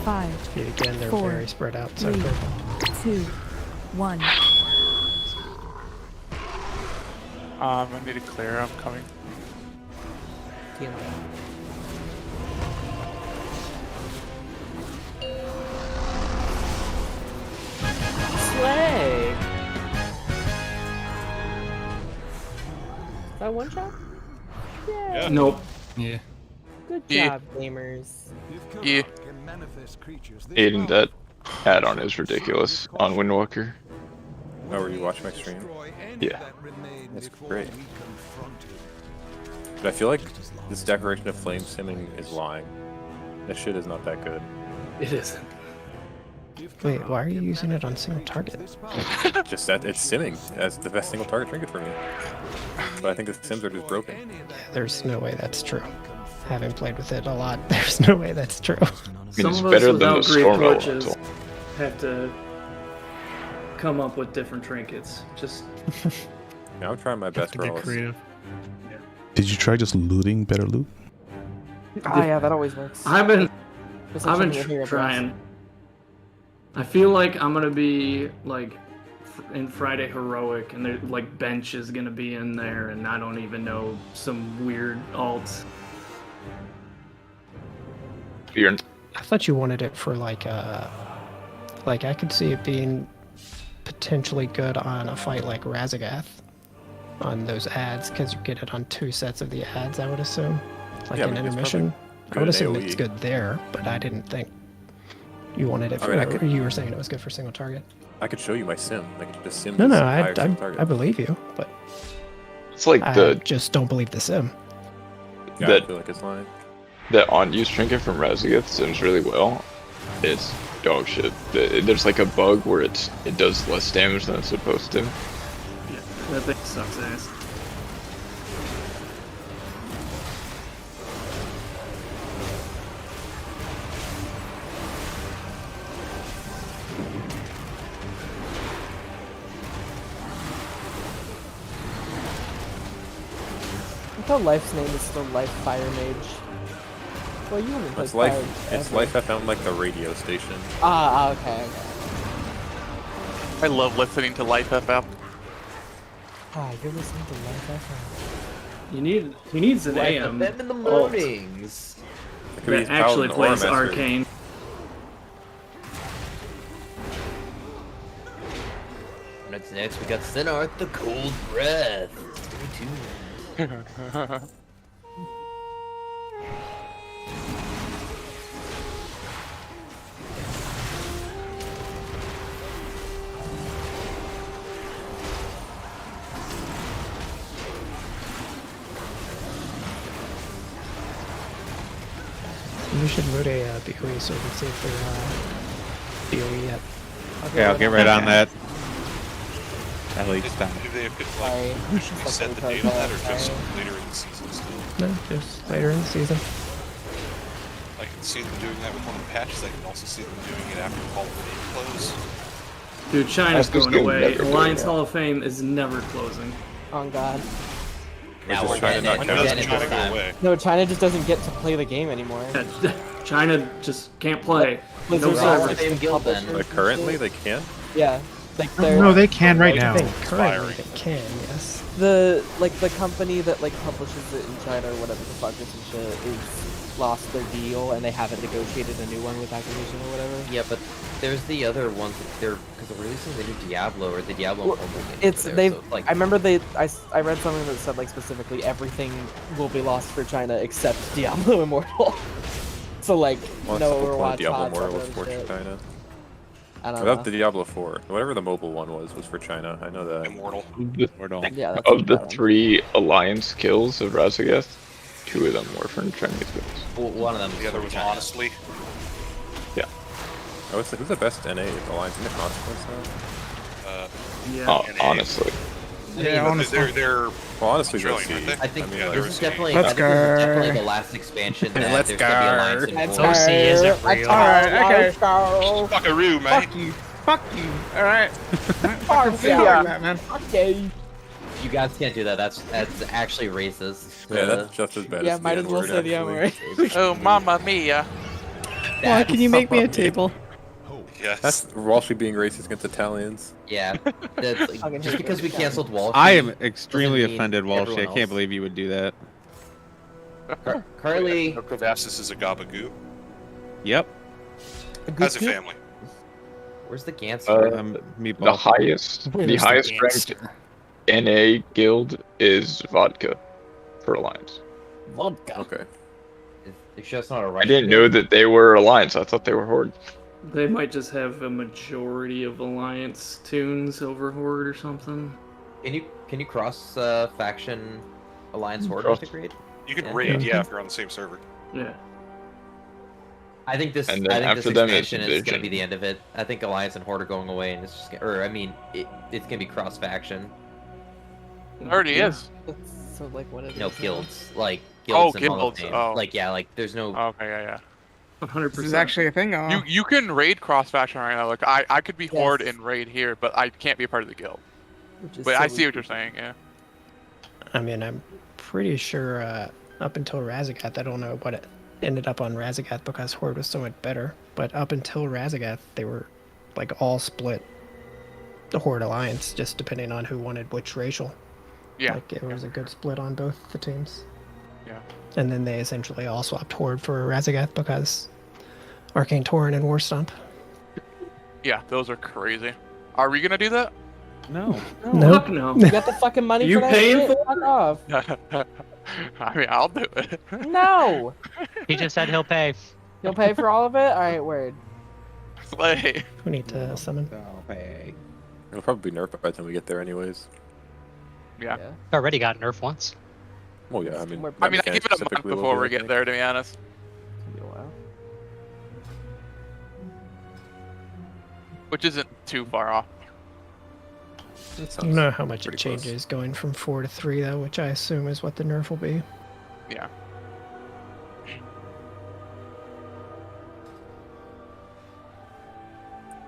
5, Feet again, they're 4, very spread out, so 3, purple. 2, 1. I need to clear. I'm coming. Slay! That one shot? Yeah. Nope. Yeah. Good Yeah. job, gamers. Yeah. Aiden, that add-on is ridiculous on Windwalker. Oh, were you watching my stream? Yeah. That's great. But I feel like this Declaration of Flame simming is lying. This shit is not that good. It isn't. Wait, why are you using it on single target? Just that it's simming as the best single target trinket for me. But I think the sims are just broken. There's no way that's true. Having played with it a lot, there's no way that's true. Some it's of us better than without the Greek Storm torches Elemental. have to come up with different trinkets. Just Yeah, I'm trying my best, to get bro. creative. Did you try just looting better loot? Ah, yeah, that always works. I've been Especially when you're hero trying. I feel like I'm gonna be like in Friday Heroic, and there like bench is gonna be in there, and I don't even know some weird alts. I thought you wanted it for like I could see it being potentially good on a fight like Razagath on those ads, because you get it on 2 sets of the ads, I would assume. Like Yeah, an I mean, it's intermission. probably I good would in assume AoE. it's good there, but I didn't think you wanted it for, I mean, I could- or you were saying it was good for single target. I could show you my sim. Like the sim. No, is no, higher single target. I believe you, but It's like I the just don't believe the sim. Yeah, that I feel like it's lying. that on-use trinket from Razagath sims really well. It's dog shit. There's like a bug where it does less damage than it's supposed to. Yeah, that thing sucks ass. I thought Life's name is still Life Fire Mage. Well, you haven't played It's life. Fire It's ever. life. I found like the radio station. Okay. I love listening to Life FM. Ah, you're listening to Life FM. He needs an Life AM FM in the alt mornings. It could be his that actually Paladin or plays Master. Arcane. Next we got Sinarth, the Cold Breath. Stay tuned. You should root a BOE so we can see if they're BOE yet. Okay, I'll get right on that. At least time. Do they could set the date on that, or just later in the season still? No, just later in the season. I can see them doing that with one of the patches. I can also see them doing it after Call of Duty close. Dude, China's That's going away. never Alliance doing Hall of Fame is never closing. Oh God. Now Just we're trying to getting not it. We're count. getting it China this go time. away. No, China just doesn't get to play the game anymore. China just can't play. Blizzard's No We're all servers. the same guild then. Like currently, they can. Yeah, like they're No, they can right I now. think currently they can, yes. the company that like publishes it in China or whatever the fuck or some shit is lost their deal and they haven't negotiated a new one with Activision or whatever. Yeah, but there's the other ones that they're because they're releasing the new Diablo or the Diablo mobile game. It's over there, they've. so it's like I remember I read something that said like specifically everything will be lost for China except Diablo Immortal. So like Well, no that's the point Overwatch. of Diablo HOTS, Immortal all was that for shit. China. I don't Without know. the Diablo 4, whatever the mobile one was for China. I know that. Immortal. Yeah, that's Of the that one. 3 alliance kills of Razagath, 2 of them were from Chinese guilds. well, one of them. The other was honestly. Oh, who's the best NA alliance? Isn't it Consequence now? Yeah. NA. Honestly. Yeah, honestly. They're Well, honestly, Australian, let's see. aren't they? I think mean, Yeah, like, there this was is definitely. Let's I think this is go. definitely the last expansion that Let's there's gonna be Alliance go. and OC isn't real. Alright, okay. fuckaroo, man. Fuck you. Fuck you. Alright. Fuck Yeah. That, man. Okay. You guys can't do that. That's actually racist. Yeah, that's just as bad Yeah, as might the as well N-word, say the actually. N-word. Oh, mamma mia. Why can you make me a table? Yes. That's Walshy being racist against Italians. Yeah. That's, like, just because we canceled Wall I am Street extremely doesn't mean offended, Walshy. I everyone can't else. believe you would do that. Carly. Crevassus is a gabagoo. Yep. Has a family. Where's the Gans? Meatball. The highest ranked NA guild is Vodka for Alliance. Vodka. Okay. It's just not a I Russian didn't guild. know that they were Alliance. I thought they were Horde. They might just have a majority of Alliance tunes over Horde or something. Can you cross faction Alliance Horde Cross. integrate? You can Yeah. raid, yeah, if you're on the same server. Yeah. I think this. I And think then this after them, it's expansion is going to Division. be the end of it. I think Alliance and Horde are going away, and it's just. Or I mean, it's going to be cross faction. It already is. So like what is No it? guilds, like Oh, guilds and Hall of guilds, Fame. oh. Like yeah, like there's no. Okay, yeah. 100%. This is actually a thing. You can raid cross faction right now. Like I could be Horde Yes. and raid here, but I can't be a part of the guild. Which is But I so see what you're weird. saying. Yeah. I mean, I'm pretty sure up until Razagath, I don't know what it ended up on Razagath because Horde was so much better. But up until Razagath, they were like all split the Horde Alliance, just depending on who wanted which racial. Yeah. Like it was a good split on both the teams. Yeah. And then they essentially all swapped Horde for Razagath because Arcane Torrent and Warstomp. Yeah, those are crazy. Are we gonna do that? No. Nope. Fuck no. You got the fucking money You for that paying shit? for Fuck off. I mean, I'll do it. No. He just said he'll pay. You'll pay for all of it? Alright, word. Slay. We need to summon. It'll probably be nerfed by the time we get there, anyways. Yeah. Already got nerfed once. Well, yeah, I mean. I mean, I give it a month before we get there, to be honest. Be a while. Which isn't too far off. I don't know how much it changes going from 4 to 3 though, which I assume is what the nerf will be. Yeah.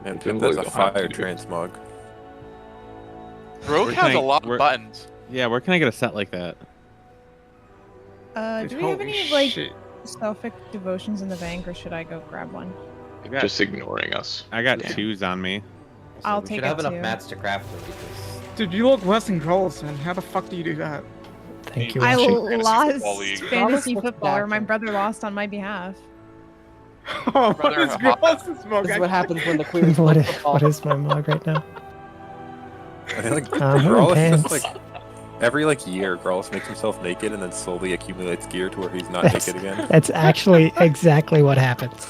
Man, Presumably that's a they'll have fire to do transmog. Rogue Where has can a I- lot where- of buttons. Yeah, where can I get a set like that? Do we have any like Selfic devotions in the bank, or should I go grab one? I got, Just ignoring us. I got shoes on me. I'll we take should it have enough too. mats to craft them because Dude, you look less than Grolls, man. How the fuck do you do that? Thank you. I Walshy. lost fantasy football, or my brother lost on my behalf. Oh, what Brother, is Grolls' smoke? This is what happens when the queers what, play is, football. what is my mug right now? I think like I'm wearing Growlithe pants. just like every like year, Growlithe makes himself naked and then slowly accumulates gear to where he's not That's, naked again. that's actually exactly what happens.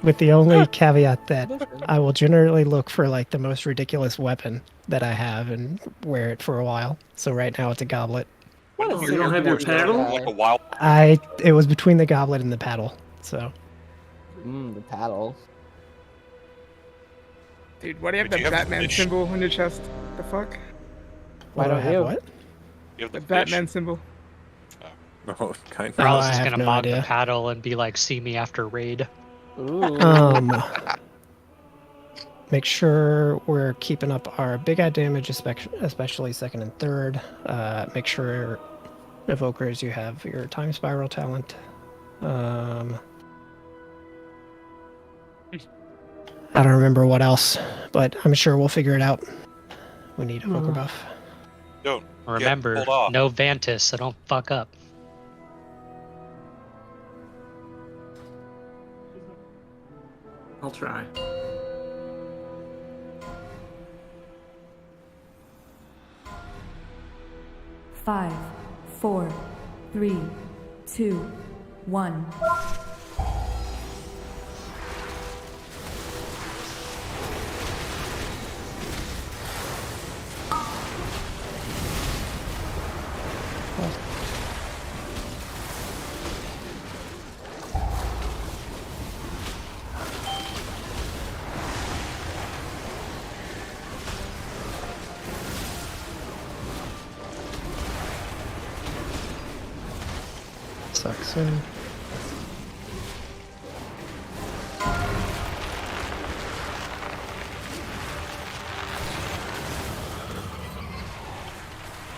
With the only caveat that I will generally look for like the most ridiculous weapon that I have and wear it for a while. So right now it's a goblet. Oh, you don't have your paddle? Like a wild. It was between the goblet and the paddle. So The paddle. Dude, why do you have Wait, that Batman symbol on your chest? The fuck? Why do I have what? You have The the Batman symbol. Oh, kind of. Rawls I is have gonna no mod the idea. paddle and be like, "See me after raid." Make sure we're keeping up our big eye damage, especially second and third. Make sure, Evokers, you have your time spiral talent. I don't remember what else, but I'm sure we'll figure it out. We need Evoker buff. Don't Remember, hold off. no Vantis, so don't fuck up. I'll try. Five, 4, 3, 2, 1. Sucks in.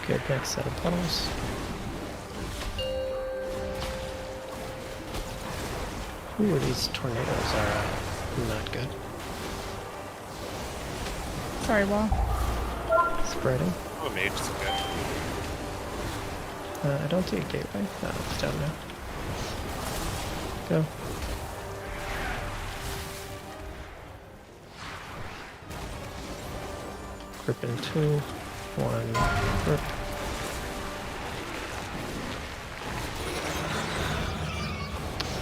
Good next set of puddles. Ooh, these tornadoes are not good. Sorry, Wall. Spreading. Oh, mage is okay. I don't see a gateway. No, it's down now. Go. Grip in 2, 1, grip.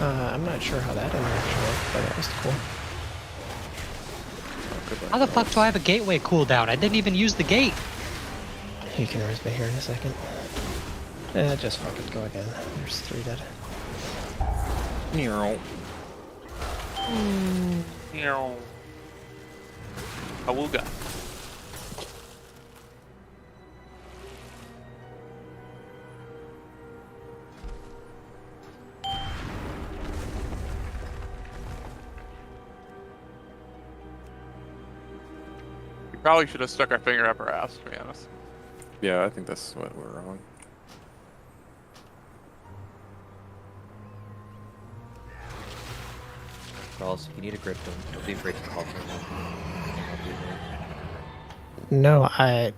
I'm not sure how that interaction worked, but that was cool. How the fuck do I have a gateway cooldown? I didn't even use the gate. You can res me here in a second. Just fucking go again. There's 3 dead. Awooga. We probably should have stuck our finger up our ass, to be honest. Yeah, I think that's what we're wrong. Rawls, if you need a grip, don't be afraid to call for him. No, I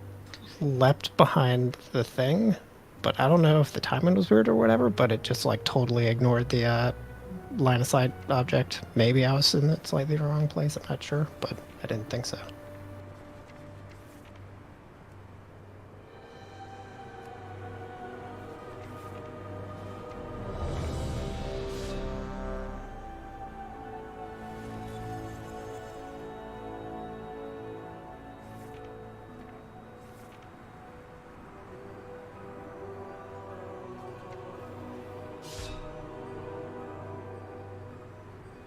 leapt behind the thing, but I don't know if the timing was weird or whatever, but it just like totally ignored the line of sight object. Maybe I was in the slightly wrong place, I'm not sure, but I didn't think so.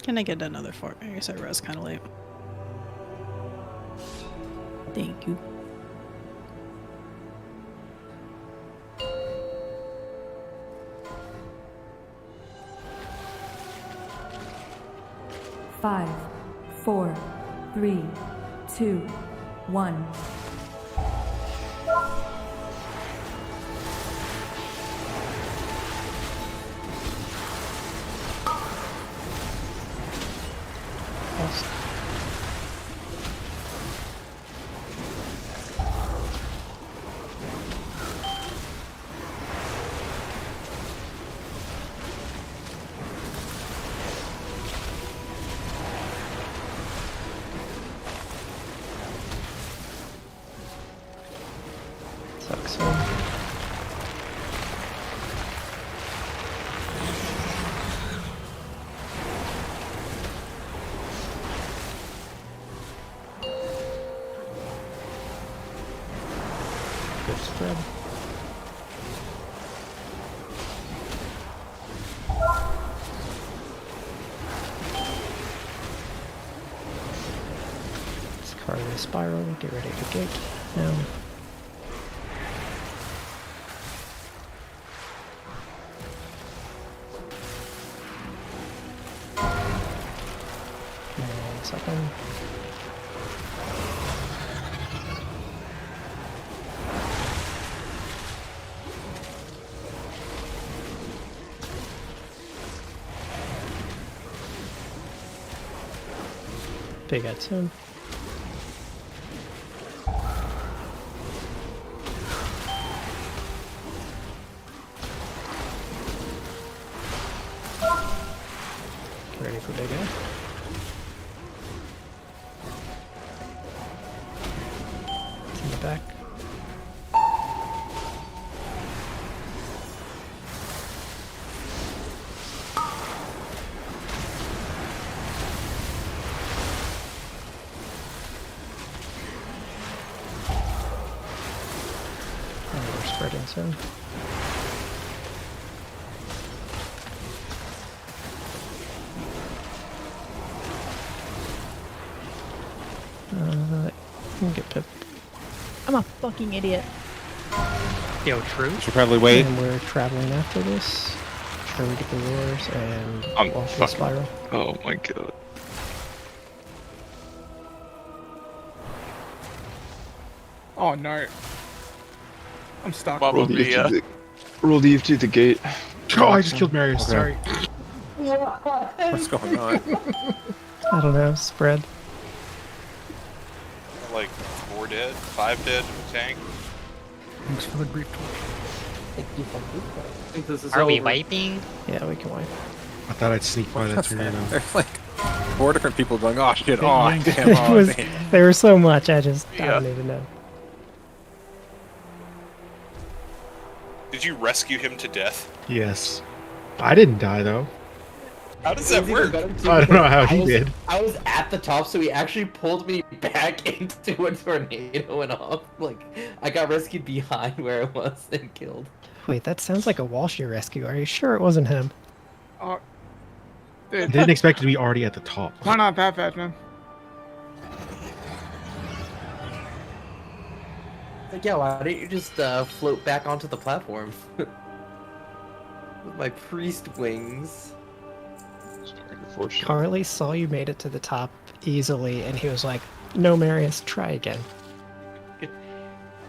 Can I get another fort? I guess I res kind of late. Thank you. Five, 4, 3, 2, 1. Sucks. Good spread. Carly Spiral, get ready to gate now. And second. Big at soon. Get ready for big Ed. It's in the back. Spreading soon. You can get Pip. I'm a fucking idiot. Yo, true. Should probably wait. And we're traveling after this. Sure, we get the lures and I'm walk the fucking. spiral. Oh my god. Oh no. I'm stuck. Roll the EF to the gate. Oh, I just killed Marius. Okay. Sorry. What's going on? I don't know. Spread. Like 4 dead, 5 dead in the tank. Thanks for the grief torch. I think this is Are we over. wiping? Yeah, we can wipe. I thought I'd sneak by that tornado. There's like 4 different people going, oh shit, oh damn, It oh was, damn. there was so much. I don't Yeah. even know. Did you rescue him to death? Yes. I didn't die though. How does that work? I don't know how he did. I was at the top, so he actually pulled me back into a tornado and off. Like, I got rescued behind where I was and killed. Wait, that sounds like a Walshy rescue. Are you sure it wasn't him? Oh, I dude. didn't expect it to be already at the top. Why not that fast, man? Like, yeah, why didn't you just float back onto the platform? With my priest wings. Carly saw you made it to the top easily, and he was like, "No, Marius, try again."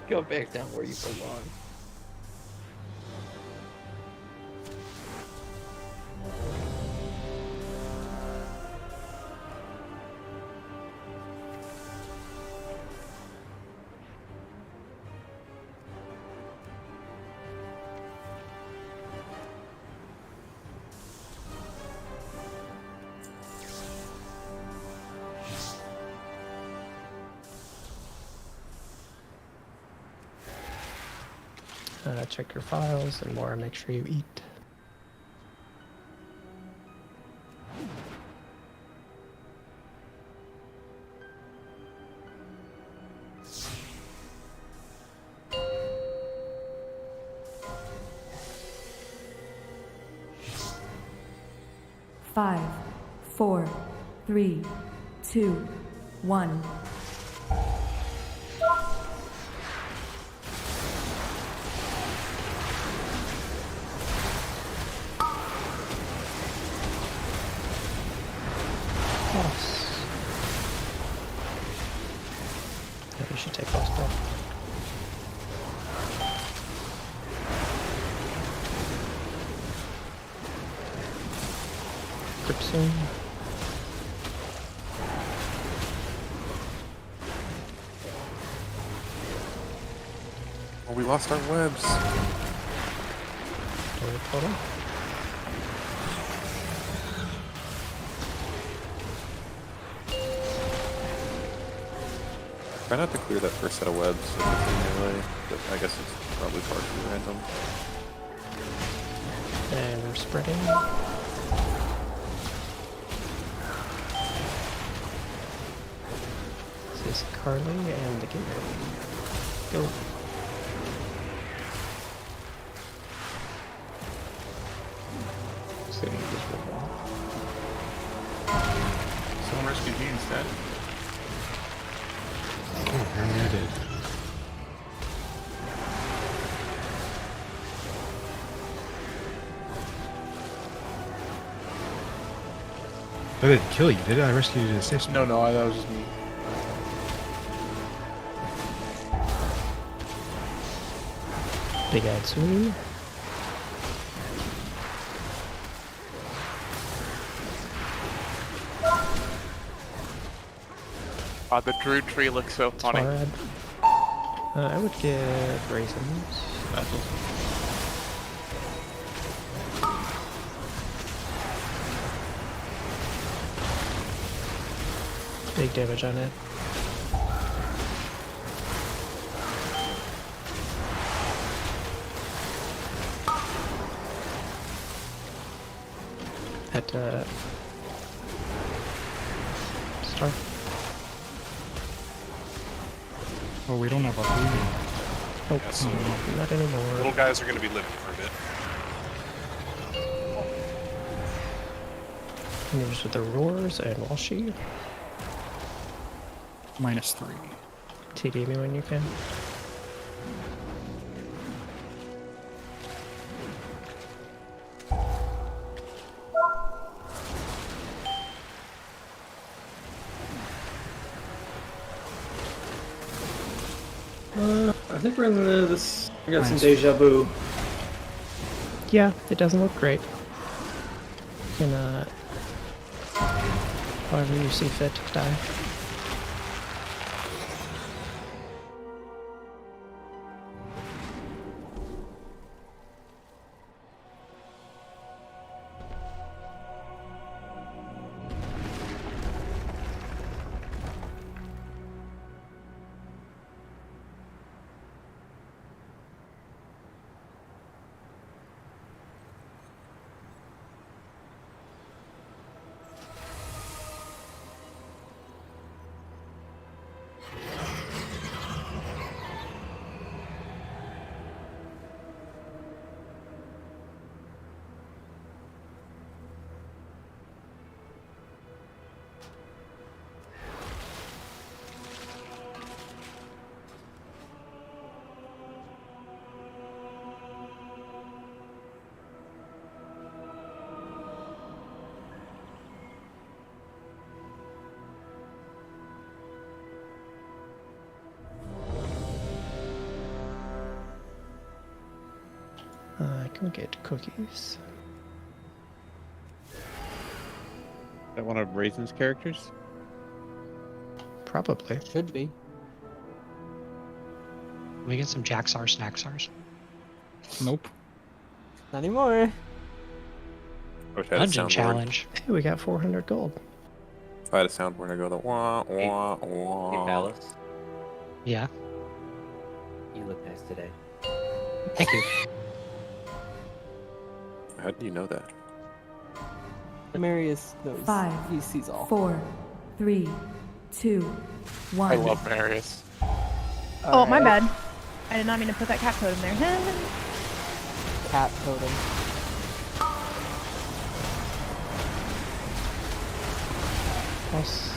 Go back down where you belong. Check your files and more. Make sure you eat. Five, 4, 3, 2, 1. Yeah, you should take those back. Grip soon. Oh, we lost our webs. Total. Try not to clear that first set of webs if it's in melee, but I guess it's probably partially random. And we're spreading. This is Carly and the gateway. Go. Someone rescued me instead. Apparently I did. I didn't kill you, did I? I rescued you to save No, that was just me. Big ad swing. The Druid tree looks so funny. I would get raisins. Big damage on it. At star. Oh, we don't have a blue. Oh, Yeah, so not anymore. little guys are going to be living for a bit. Here's with the roars and Walshy. -3. TD me when you can. I think we're in this. I got some deja vu. Yeah, it doesn't look great. You can, however you see fit, die. Can we get cookies? Is that one of Raisin's characters? Probably. Should be. Can we get some Jaxar Snacksars? Nope. Not anymore. Dungeon challenge. Hey, we got 400 gold. If I had a soundboard, I'd go the wah wah wah. Hey, Palace. Yeah. You look nice today. Thank you. How do you know that? Marius knows. 5, He sees all. 4, 3, 2, 1. I love Marius. Oh, my bad. I did not mean to put that cat code in there. Cat totem. Plus.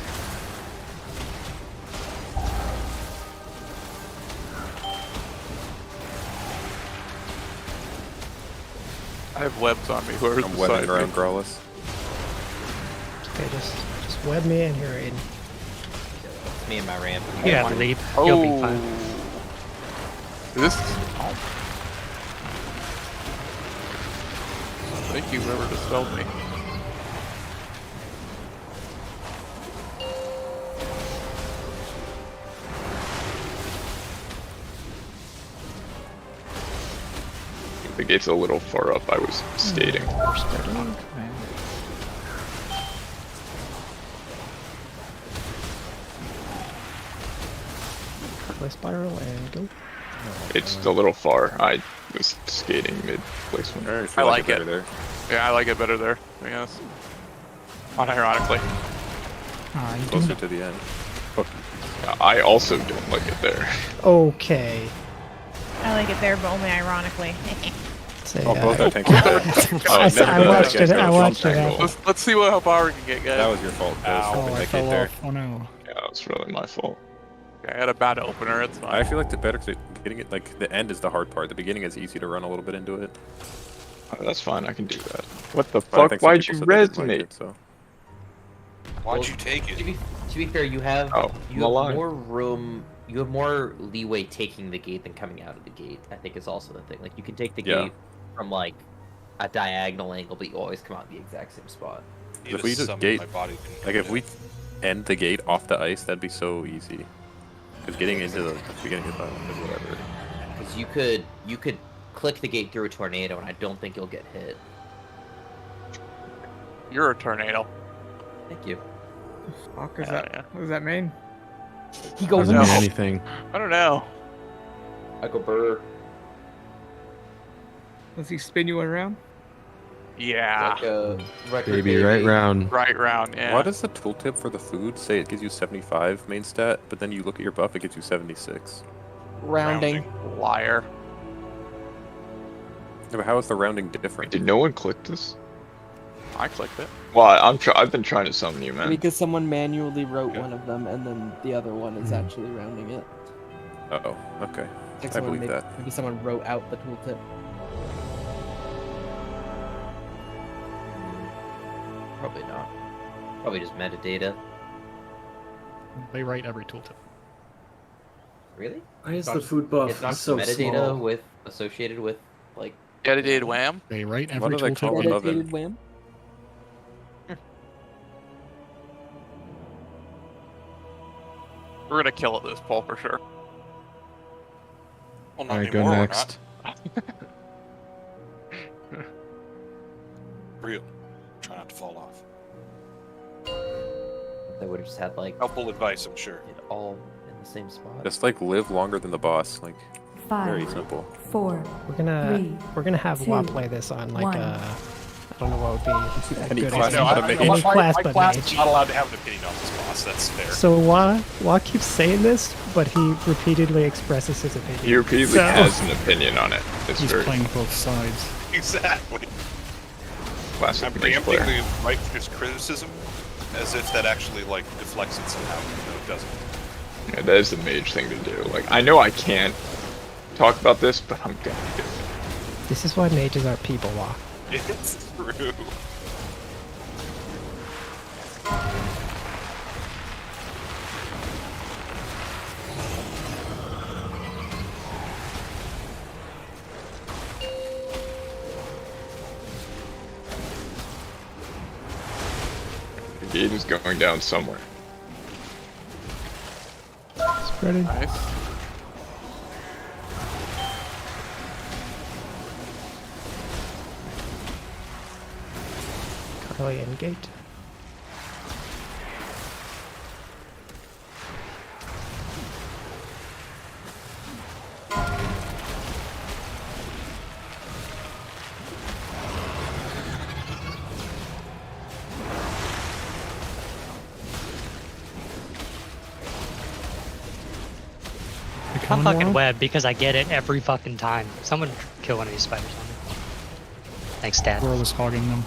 I have webs on me. Whoever's I'm webbing around Growlithe. Okay, just web me in here, Aiden. It's me and my ramp. Yeah, leap. Oh. You'll be fine. Is this? Oh. Thank you, whoever dispelled me. The gate's a little far up. I was skating. Play spiral and go. It's a little far. I was skating mid placement. I like it. There. Yeah, I like it better there, I guess. Unironically. Closer to the end. I also don't like it there. Okay. I like it there, but only ironically. Both are tanks. I watched it. I watched it. Let's see how far we can get, guys. That was your fault. I fell off. Oh no. Yeah, it was really my fault. I had a bad opener. It's fine. I feel like the better getting it, like the end is the hard part. The beginning is easy to run a little bit into it. Oh, that's fine. I can do that. What the But I fuck? think some Why'd people you said they didn't like resonate? it, so. Why'd you take it? To be fair, you have Oh, you have more room. You have more leeway taking the gate than coming out of the gate. I think is also the thing. Like you can take the gate from like a diagonal angle, but you always come out in the exact same spot. If we just gate, like if we end the gate off the ice, that'd be so easy. Because getting into the beginning of the is whatever. Because you could click the gate through a tornado, and I don't think you'll get hit. You're a tornado. Thank you. Fuck is that? What does that mean? He goes Doesn't mean anything. I don't know. I go burr. Does he spin you around? Yeah. Like a record Baby, right round. Right round, yeah. Why does the tooltip for the food say it gives you 75 main stat, but then you look at your buff, it gives you 76? Rounding. Liar. Yeah, but how is the rounding different? Did no one click this? I clicked it. Well, I've been trying to summon you, man. Because someone manually wrote one of them, and then the other one is actually rounding it. Uh-oh, okay. Like I someone believe that. Maybe someone wrote out the tooltip. Probably not. Probably just metadata. They write every tooltip. Really? Why is It's the not- food buff It's not so metadata small? with associated with like. Dedicated wham. They write What every do they tooltip. call an Dedicated oven? wham? We're gonna kill it this poll for sure. Well, not Alright, go anymore, we're next. not. Real. Try not to fall off. They would have just had like Helpful advice, I'm sure. it all in the same spot. Just like live longer than the boss, like very 5, simple. 4, We're gonna have 2, WA play this on like 1. I don't know what would be a Any good class example. but a mage. Any class my but class mage. is not allowed to have an opinion on this boss. That's fair. So WA keeps saying this, but he repeatedly expresses his opinion. He repeatedly has an opinion on it. It's He's very playing both sides. Exactly. classic I'm mage preempting player. the right his criticism as if that actually like deflects it somehow. No, it doesn't. Yeah, that is the mage thing to do. Like, I know I can't talk about this, but I'm gonna do it. This is why mages are people, WA. It's true. The gate is going down somewhere. Spreading. Nice. Carly and gate. I'm fucking web because I get it every fucking time. Someone kill one of these spiders on me. Thanks, Dad. Squirrel was hogging them.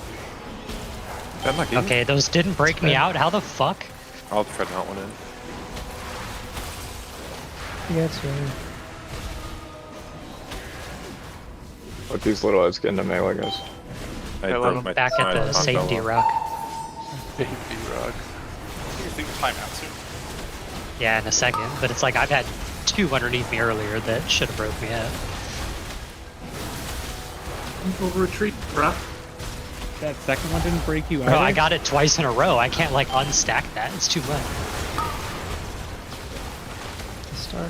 Okay, those didn't break me out. How the fuck? I'll try to mount one in. Yeah, it's really... Let these little heads get into melee, guys. I broke my Back at the my safety fell rock. Safety rock. You think timeout soon? Yeah, in a second. But it's like I've had two underneath me earlier that should have broke me out. We'll retreat, bruh. That second one didn't break you out. Bro, I got it twice in a row. I can't like unstack that. It's too much. Star.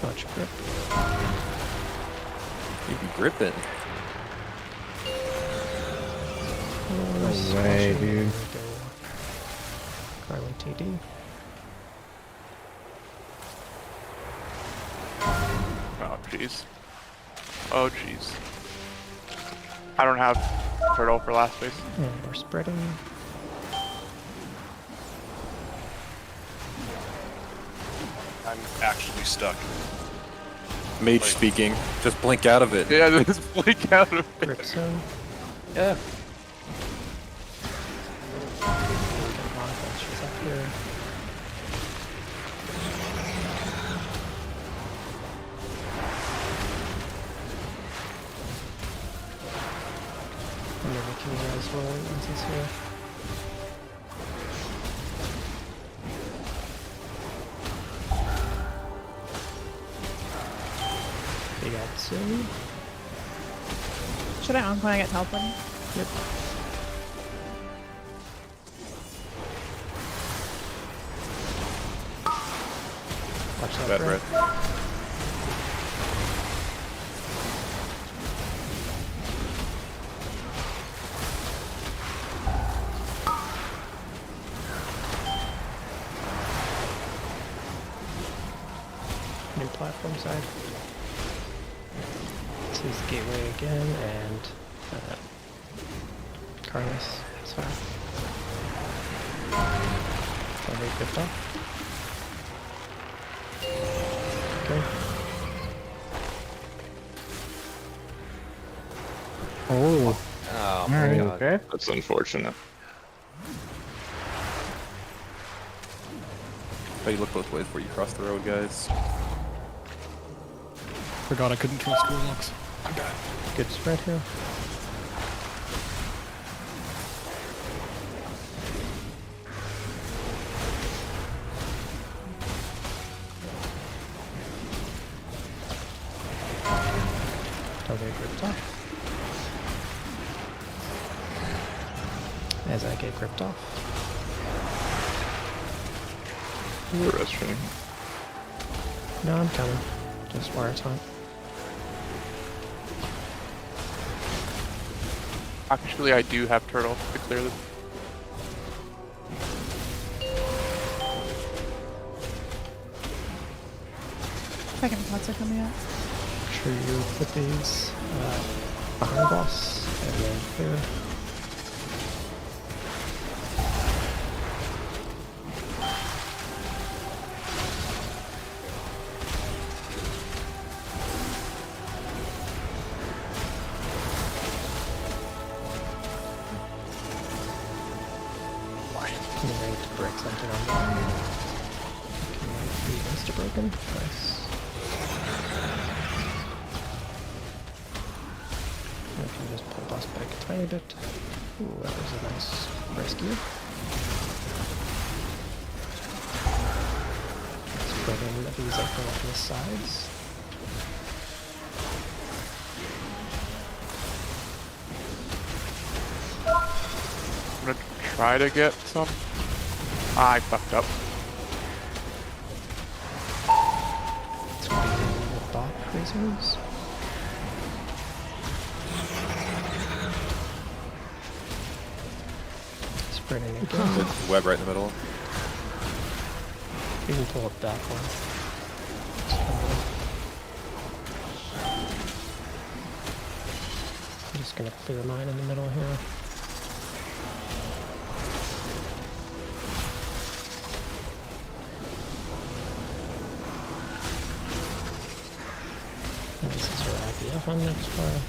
Much grip. You be gripping. No way, dude. Carly TD. Oh jeez. Oh jeez. I don't have turtle for last phase. And we're spreading. I'm actually stuck. Mage speaking. Just blink out of it. Yeah, just blink out of it. Grip zone. Yeah. She's up here. And then we can res roll once he's here. They got silly. Should I on when I get teleported? Yep. Watch that, Bad Brett. breath. New platform side. This is gateway again, and Carlos. That's fine. Already picked off. Okay. Oh. Oh my Alright. god. Okay. That's unfortunate. But you look both ways before you cross the road, guys. Forgot I couldn't trust warlocks. Good spread here. Till they gripped off. As I get gripped off. Rest training. No, I'm coming. Just where it's on. Actually, I do have turtle to clear them. Second pots are coming out. Sure you put these behind boss and then clear. Can you ready to break something on that? Can you be insta-broken? Nice. I can just pull boss back a tiny bit. Ooh, that was a nice rescue. Spreading these up on the sides. I'm gonna try to get some. I fucked up. Bot prisoners. Spreading again. Good web right in the middle. You can pull up that one. I'm just gonna clear mine in the middle here. And this is your IPF on next file.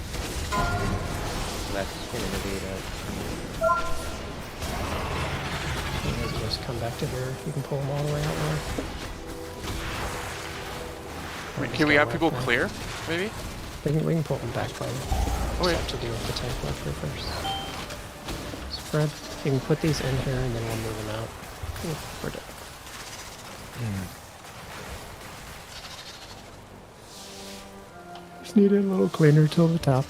That's just gonna innovate it. You guys just come back to here. You can pull them all the way out there. Wait, can we have people clear, maybe? We can pull them back by Oh, yeah. have to deal with the tank left here first. Spread. You can put these in here and then we'll move them out. Ooh, we're dead. Just need it a little cleaner till the top.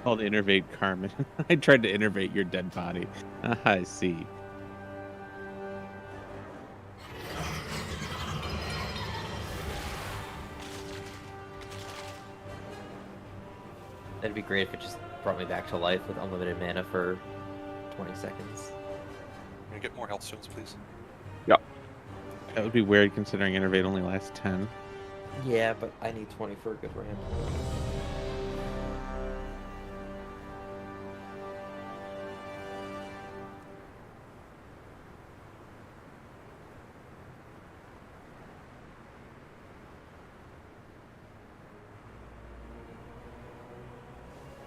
Called innervate Carmen. I tried to innervate your dead body. I see. That'd be great if it just brought me back to life with unlimited mana for 20 seconds. Can I get more health stones, please? Yeah. That would be weird considering innervate only lasts 10. Yeah, but I need 20 for a good ramp.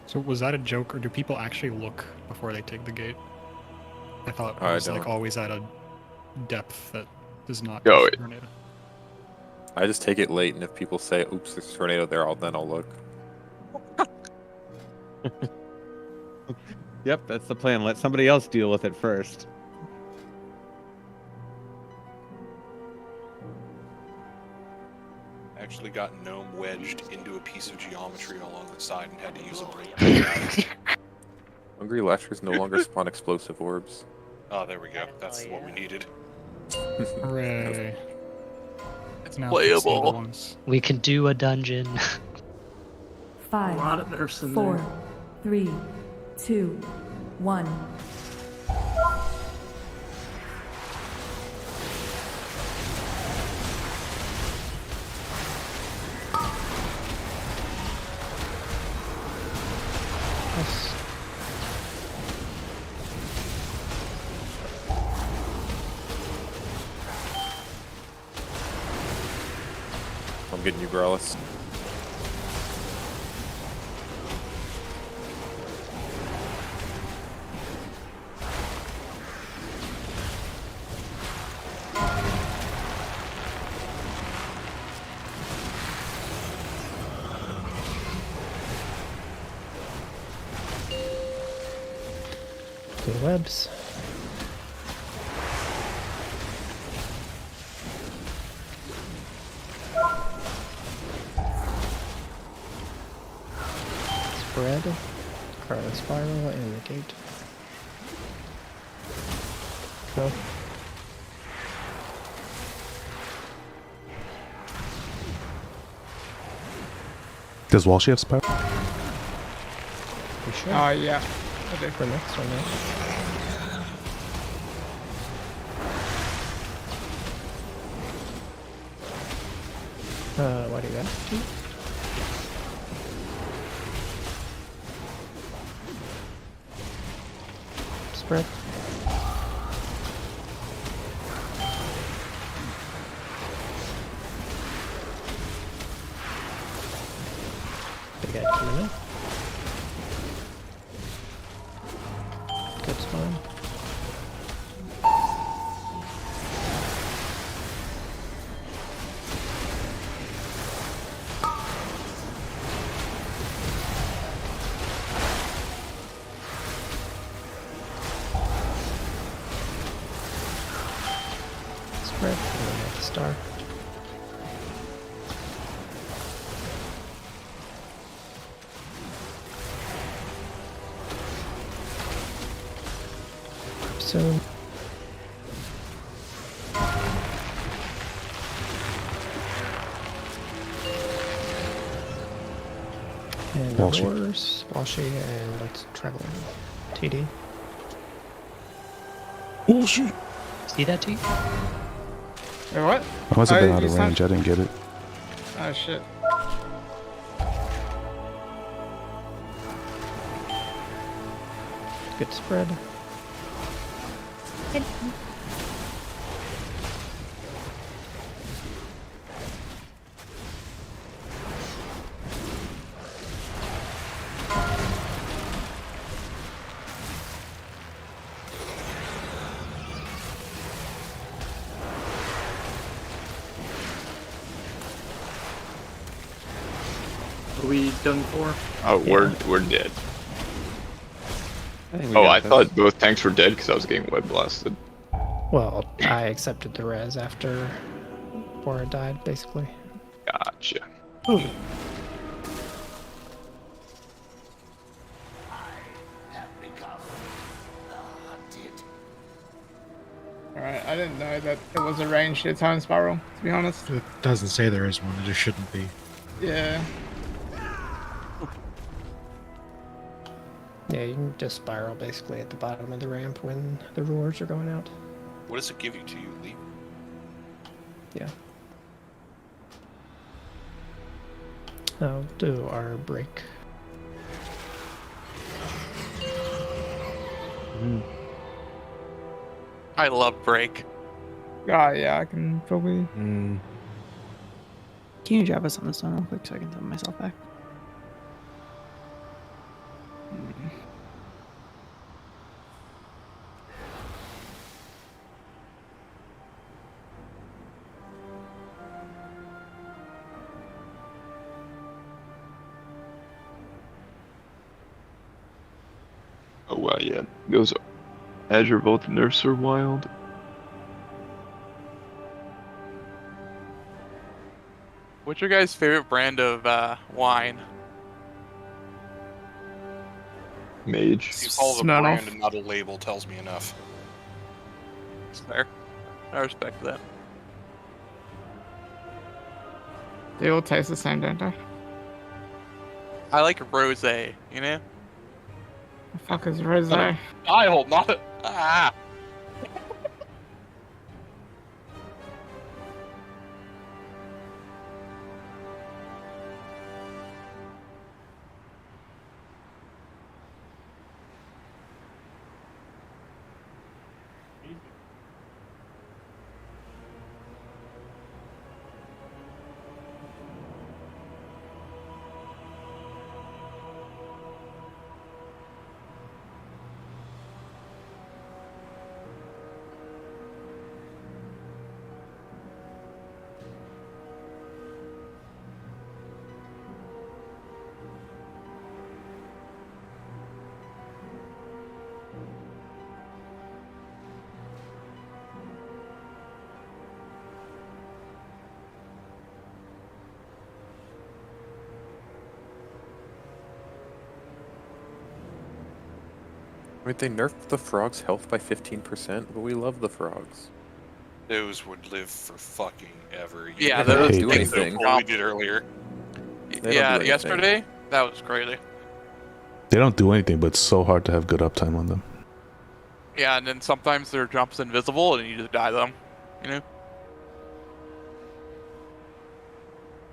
So was that a joke, or do people actually look before they take the gate? I thought it I was like don't. always at a depth that does not Yo, push the tornado. I just take it late, and if people say, "Oops, there's a tornado there," then I'll look. Yep, that's the plan. Let somebody else deal with it first. Actually got gnome wedged into a piece of geometry along the side and had to use a break. Hungry Lashers no longer spawn explosive orbs. Oh, there we go. That's what we needed. Hooray. It's Now playable. ones. We can do a dungeon. 5, A lot of nerfs in 4, there. 3, 2, 1. Nice. I'm getting you, Growlithe. Good webs. Spread, Carla Spiral, and the gate. No. Does Walshy have spiral? We should. Oh, yeah. Okay. For next one, yeah. Why do that? Spread. Big guy coming in. Good spawn. Spread, and then at the star. Soon. And Walshy. Wars, Walshy, and let's travel TD. Walshy. See that, T? Wait, what? I must have been out you of sound- range. I didn't get it. Oh, shit. Good spread. Are we done for? Oh, we're dead. I think we Oh, got I this. thought both tanks were dead because I was getting web blasted. Well, I accepted the res after Bora died, basically. Gotcha. Alright, I didn't know that there was a ranged time spiral, to be honest. It doesn't say there is one. There shouldn't be. Yeah. Yeah, you can just spiral basically at the bottom of the ramp when the roars are going out. What does it give you? Do you leave? Yeah. I'll do our break. I love break. Oh, yeah, I can probably. Can you drop us on the stone real quick so I can throw myself back? Oh wow, yeah. Those Azure Vault nerfs are wild. What's your guys' favorite brand of wine? Mage. If you follow the Smirnoff. brand and not a label tells me enough. It's fair. I respect that. They all taste the same, don't they? I like rosé, you know? The fuck is rosé? I hold not it. Ah. Wait, they nerfed the frog's health by 15%, but we love the frogs. Those would live for fucking ever. Yeah, They don't those do things anything. What we did earlier. They don't do Yeah, anything. yesterday, that was crazy. They don't do anything, but it's so hard to have good uptime on them. Yeah, and then sometimes their jump's invisible and you just die them, you know?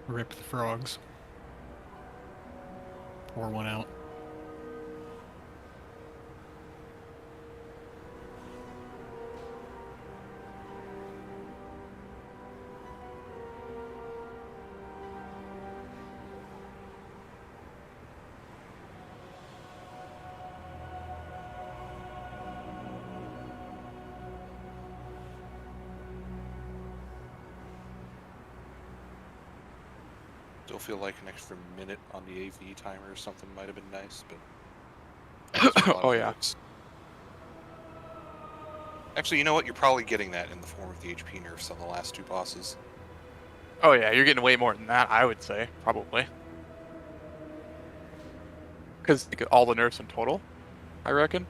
Rip the frogs. Pour one out. Still feel like an extra minute on the AV timer or something might have been nice, but. Oh, yeah. Actually, you know what? You're probably getting that in the form of the HP nerfs on the last two bosses. Oh yeah, you're getting way more than that, I would say, probably. Because all the nerfs in total, I reckon.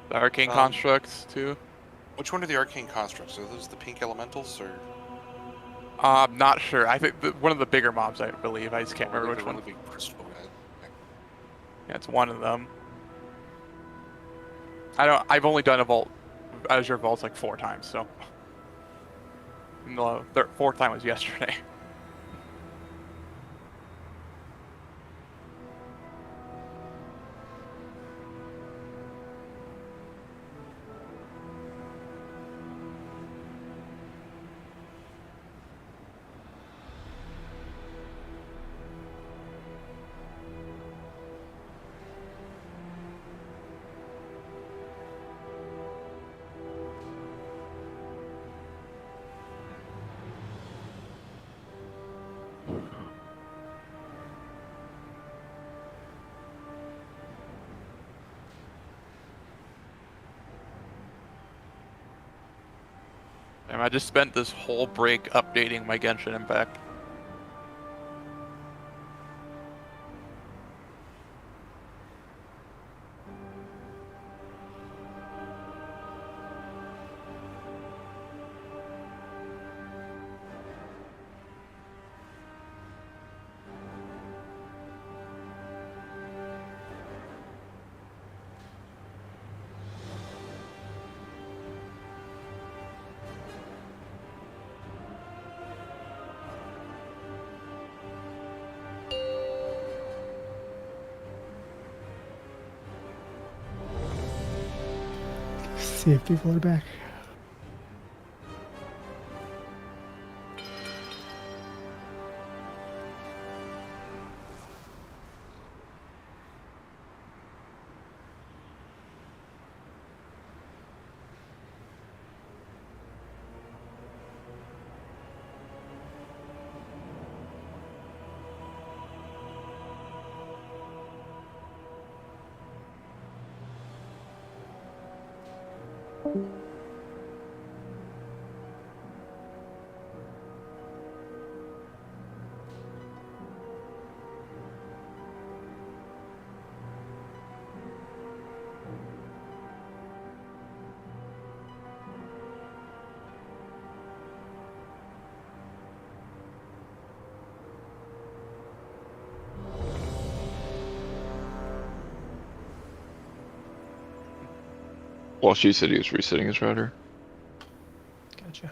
The arcane constructs, too. Which one are the arcane constructs? Are those the pink elementals, or...? I'm not sure. I think one of the bigger mobs, I believe. I just can't remember which one. One of the big crystal guys. Yeah, it's one of them. I've only done a vault, Azure Vaults like 4 times, so. No, fourth time was yesterday. And I just spent this whole break updating my Genshin Impact. See if people are back. Well, she said he was resetting his router. Gotcha.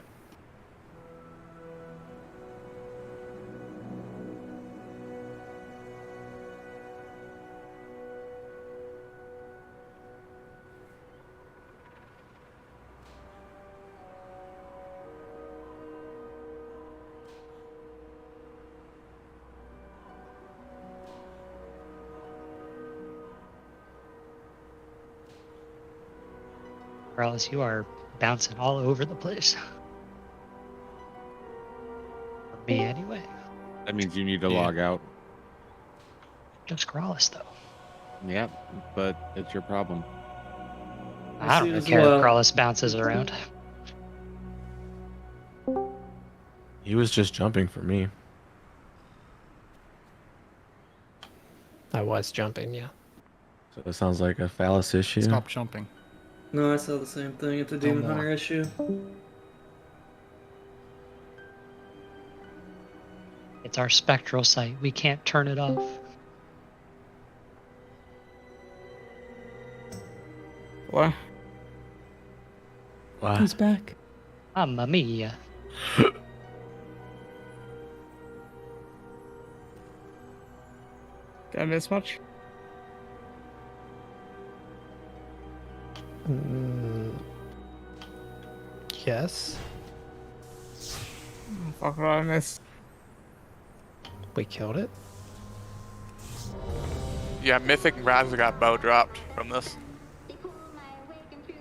Morales, you are bouncing all over the place. For me, anyway. That means you need to log out. Just Corrales, though. Yep, but it's your problem. I don't really care if Corrales bounces around. He was just jumping for me. I was jumping, yeah. So it sounds like a phallus issue. Stop jumping. No, I saw the same thing. It's a Demon Hunter issue. It's our spectral sight. We can't turn it off. What? What? Who's back? Mamma mia. Did I miss much? Yes. Fuck what I missed. We killed it. Yeah, Mythic and Raz got bow dropped from this.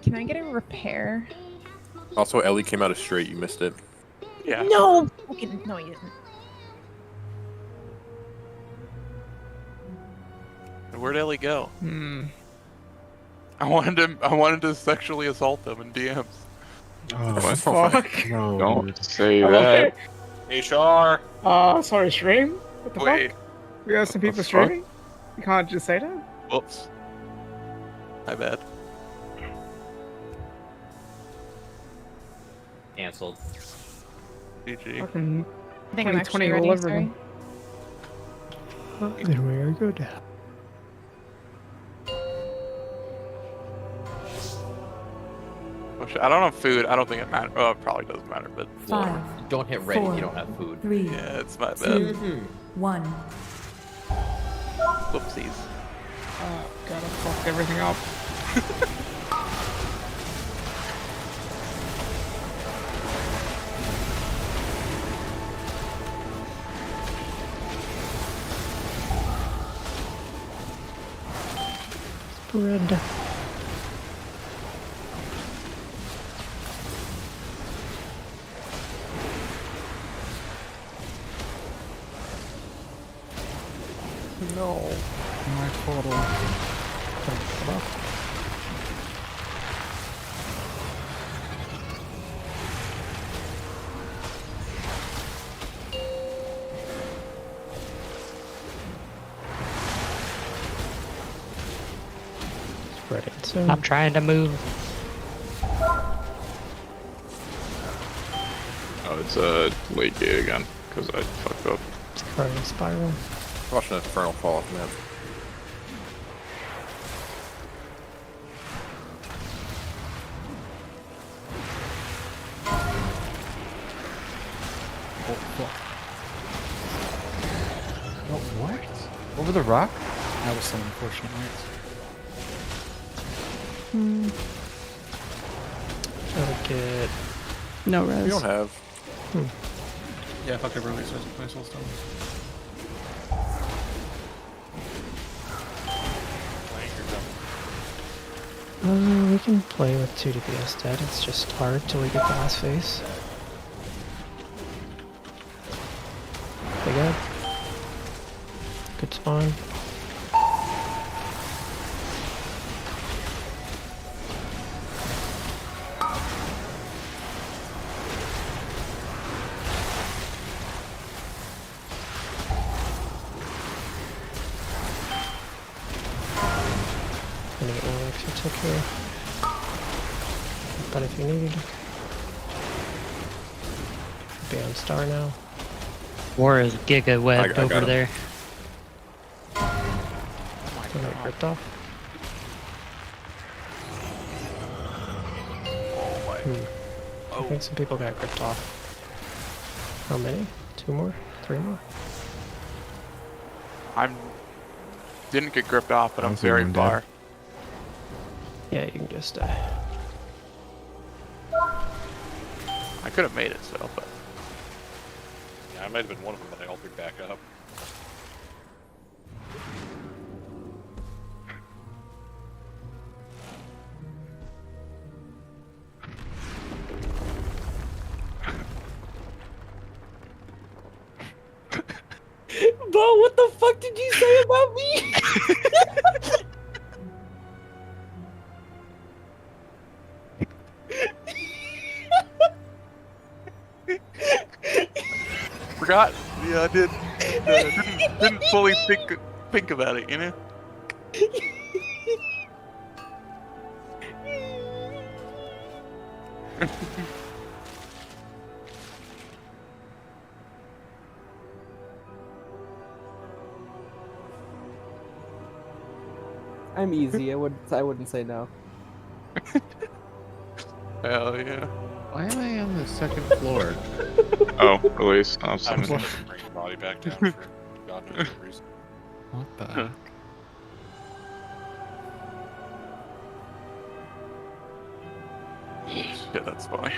Can I get a repair? Also, Ellie came out of straight. You missed it. Yeah. No! Okay, no, you didn't. Where'd Ellie go? Hmm. I wanted to sexually assault them in DMs. Oh, fuck. No. Don't say that. HR. Sorry, stream? What the Wait. fuck? We have some people fuck? streaming? You can't just say that? Whoops. My bad. Cancelled. GG. Fucking I think I'm 2020 actually all ready, over sorry. again. Then we are good. Oh, shit. I don't have food. I don't think it matters. Oh, it probably doesn't matter, but... Well, don't hit ready if you don't have food. 3, Yeah, it's my bad. 2, 1. Whoopsies. God, I fucked everything up. Spread. No. My total. Spread it soon. I'm trying to move. Oh, it's a late gate again, because I fucked up. It's Cardiac Spiral. Watching an Infernal fall off, man. Oh, fuck. Oh, what? Over the rock? That was so unfortunate, right? I would get. No res. We don't have. Yeah, fuck everybody says my soul stone. We can play with 2 DPS dead. It's just hard till we get the last phase. They good. Good spawn. tick here. But if you need, be on star now. War is Giga Web I over got him. there. Don't get ripped off. I think some people got ripped off. How many? 2 more? 3 more? Didn't get gripped off, but I'm see very one far. Yeah, you can just I could have made it still, but Yeah, I might have been one of them, but I altered back up. Bo, what the fuck did you say about me? forgot. Yeah, I did. Didn't fully think about it, you know. I'm easy. I wouldn't say no. Hell yeah. Why am I on the second floor? Oh, release. Oh, I'm something. just gonna bring the body back down for God knows what reason. What the heck? Yeah, that's funny.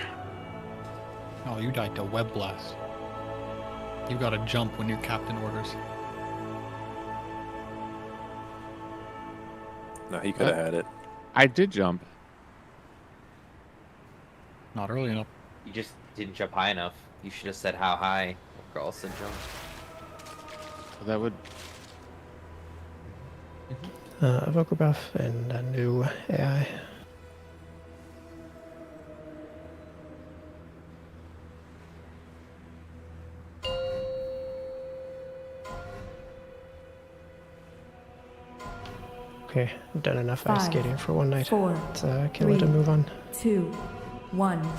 Oh, you died to web blast. You gotta jump when your captain orders. No, he could have had it. I did jump. Not early enough. You just didn't jump high enough. You should have said how high. Or else jump. So that would. Evoker buff and a new AI. Okay, I've done enough ice 5, skating for one night. 4, Let's kill it 3, and move on. 2, 1.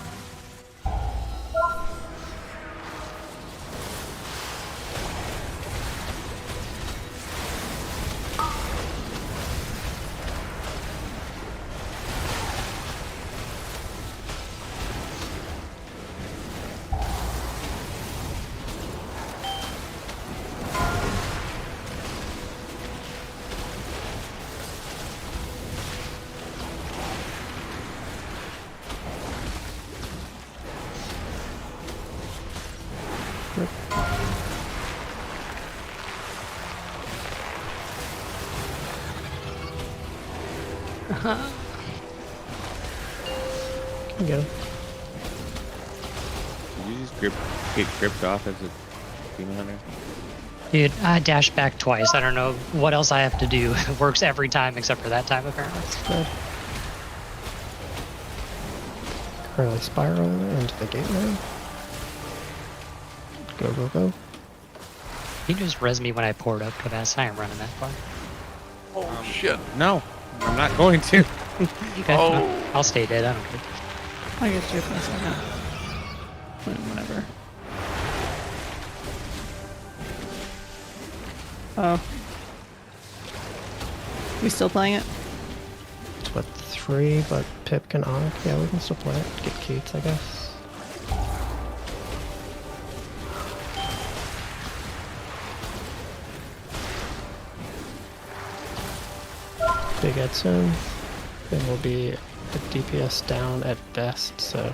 Can get him. Did you just get gripped off as a demon hunter? Dude, I dashed back twice. I don't know what else I have to do. It works every time except for that time, apparently. Good. Currently spiraling into the gateway. Go, go, go. He just res me when I poured up capacity. I am running that far. Oh shit. No, I'm not going to. Okay, I'll stay dead. I don't care. I get you for a second. Whatever. Oh. We still playing it? It's what, 3, but Pip can Ankh. Yeah, we can still play it. Get Keats, I guess. Big Ed soon. Then we'll be a DPS down at best, so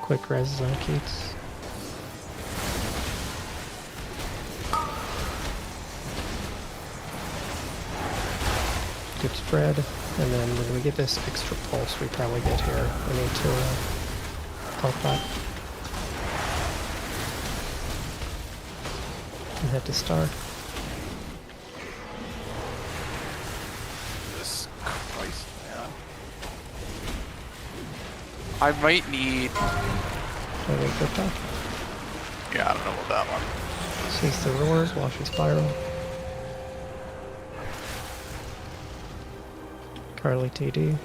quick res on Keats. Good spread, and then when we get this extra pulse we probably get here, we need to pulp back and head to star. Christ, man. I might need. Yeah, I don't know about that one. Sees the roars while she spiral. Harley TD.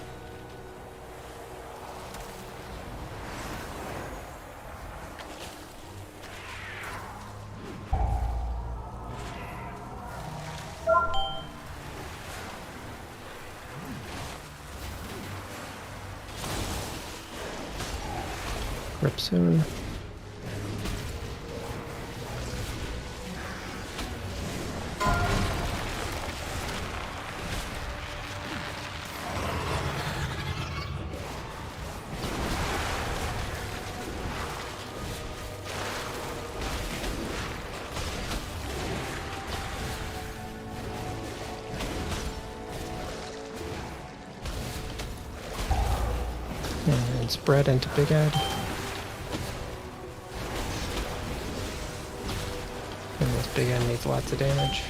Grip soon. And spread into Big Ed. And this Big Ed needs lots of damage.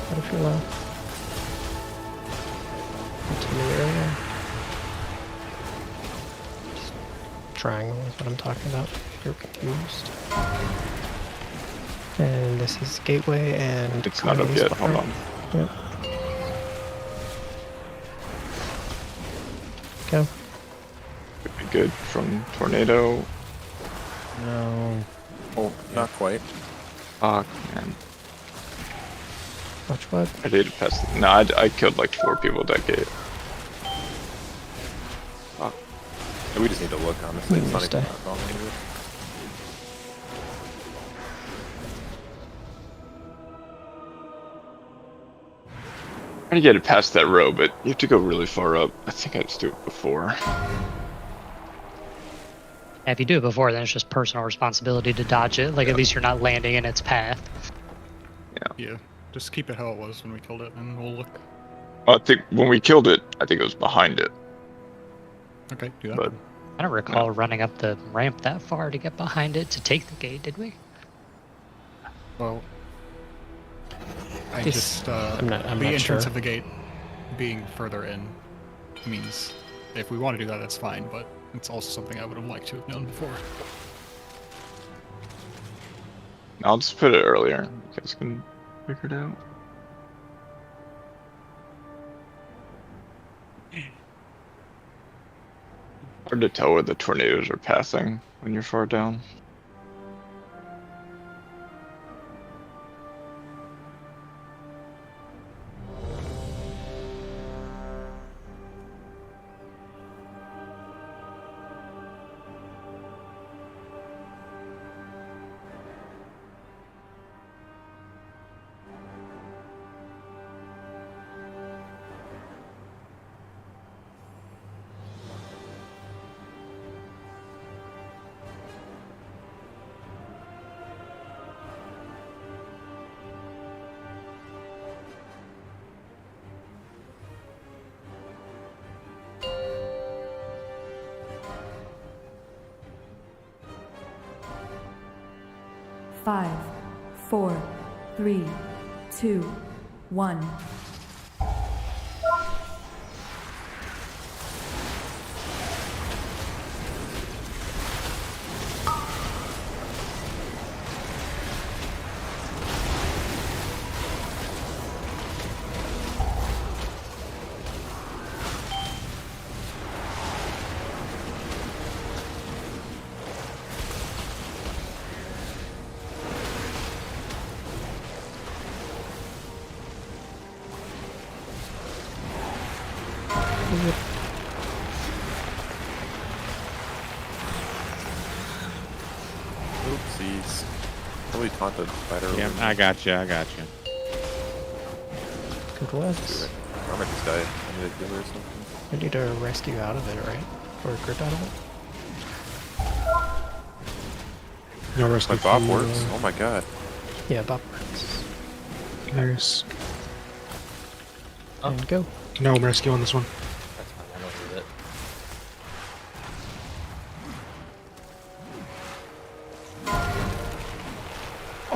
If you're low. Continue area. Just triangle is what I'm talking about. If you're confused. And this is gateway and it's not up yet. Hold on. Yep. Go. Could be good from tornado. No. Oh, not quite. Fuck, man. Watch what? I did pass. No, I killed like 4 people that gate. Oh. Yeah, we just need to look, honestly. It's not even that long. Trying to get it past that row, but you have to go really far up. I think I just do it before. If you do it before, then it's just personal responsibility to dodge it. Like, at least you're not landing in its path. Yeah. Just keep it how it was when we killed it, and we'll look. I think when we killed it, I think it was behind it. Okay, do that. But I don't recall running up the ramp that far to get behind it to take the gate, did we? Well, I This- just I'm not the sure. entrance of the gate being further in means if we want to do that, that's fine. But it's also something I would have liked to have known before. I'll just put it earlier. You guys can figure it out. Hard to tell where the tornadoes are passing when you're far down. Five, 4, 3, 2, 1. Oopsies. Probably taunted spider. Yeah, I got you. I got you. Good was. I might just die. I need a healer or something. We need to rescue out of it, right? Or grip out of it? No rescue. My bop works. Oh my god. Yeah, bop works. Nice. And go. No rescue on this one. That's fine. I don't need it.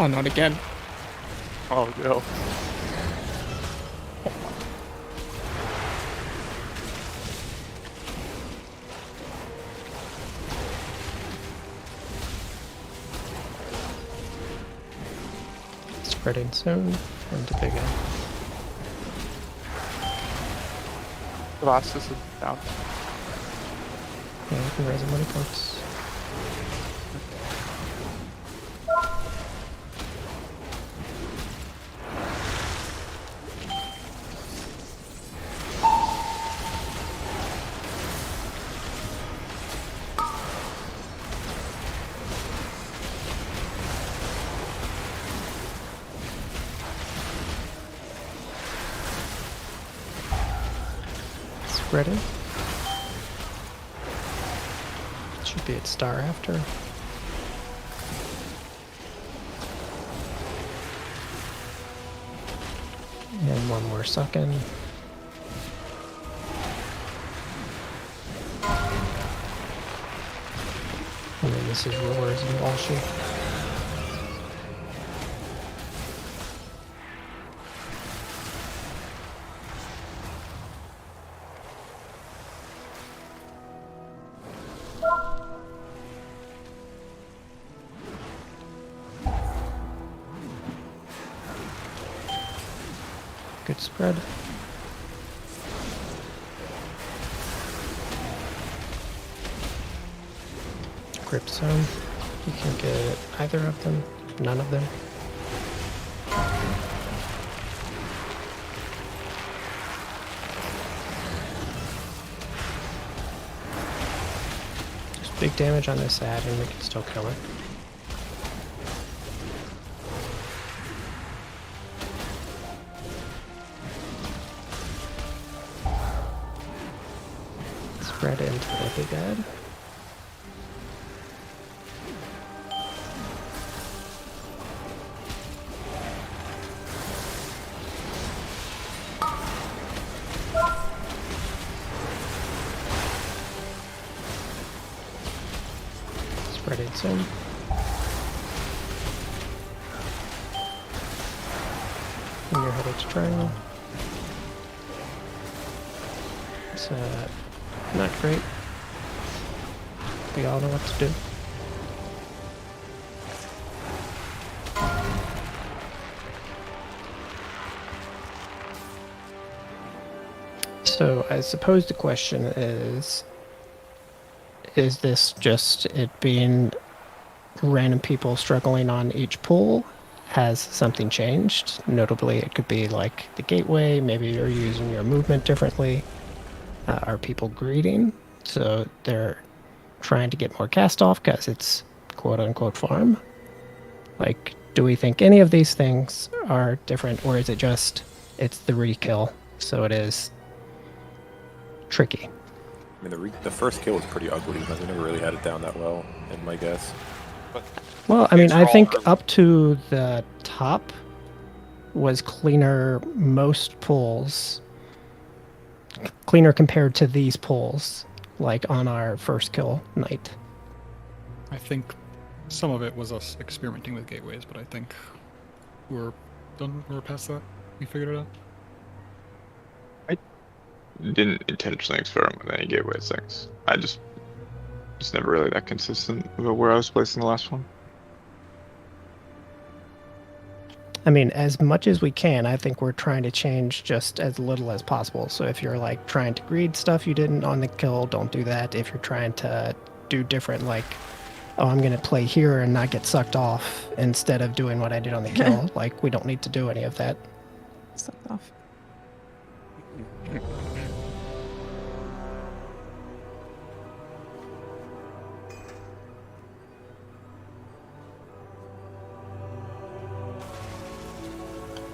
Oh, not again. Oh no. Spreading soon into big end. Colossus is down. Yeah, you can raise him when he comes. Ready? Should be at star after. And one more second. And then this is Roars and Walshy. Good spread. Grip zone. You can get either of them, none of them. Just big damage on this ad and we can still kill it. Spread into the big ad. Spread it soon. And you're headed to triangle. It's not great. We all know what to do. So I suppose the question is this just it being random people struggling on each pool? Has something changed? Notably, it could be like the gateway, maybe you're using your movement differently. Are people greeding? So they're trying to get more cast off because it's quote-unquote farm? Like, do we think any of these things are different, or is it just it's the re-kill, so it is tricky? I mean, the first kill was pretty ugly, but we never really had it down that well, in my guess. Well, I mean, I think up to the top was cleaner most pulls. Cleaner compared to these pulls, like on our first kill night. I think some of it was us experimenting with gateways, but I think we're done. We're past that. We figured it out. Didn't intentionally experiment with any gateway things. I just never really that consistent about where I was placed in the last one. I mean, as much as we can, I think we're trying to change just as little as possible. So if you're like trying to greed stuff you didn't on the kill, don't do that. If you're trying to do different, like, oh, I'm going to play here and not get sucked off instead of doing what I did on the kill, like, we don't need to do any of that. Sucked off.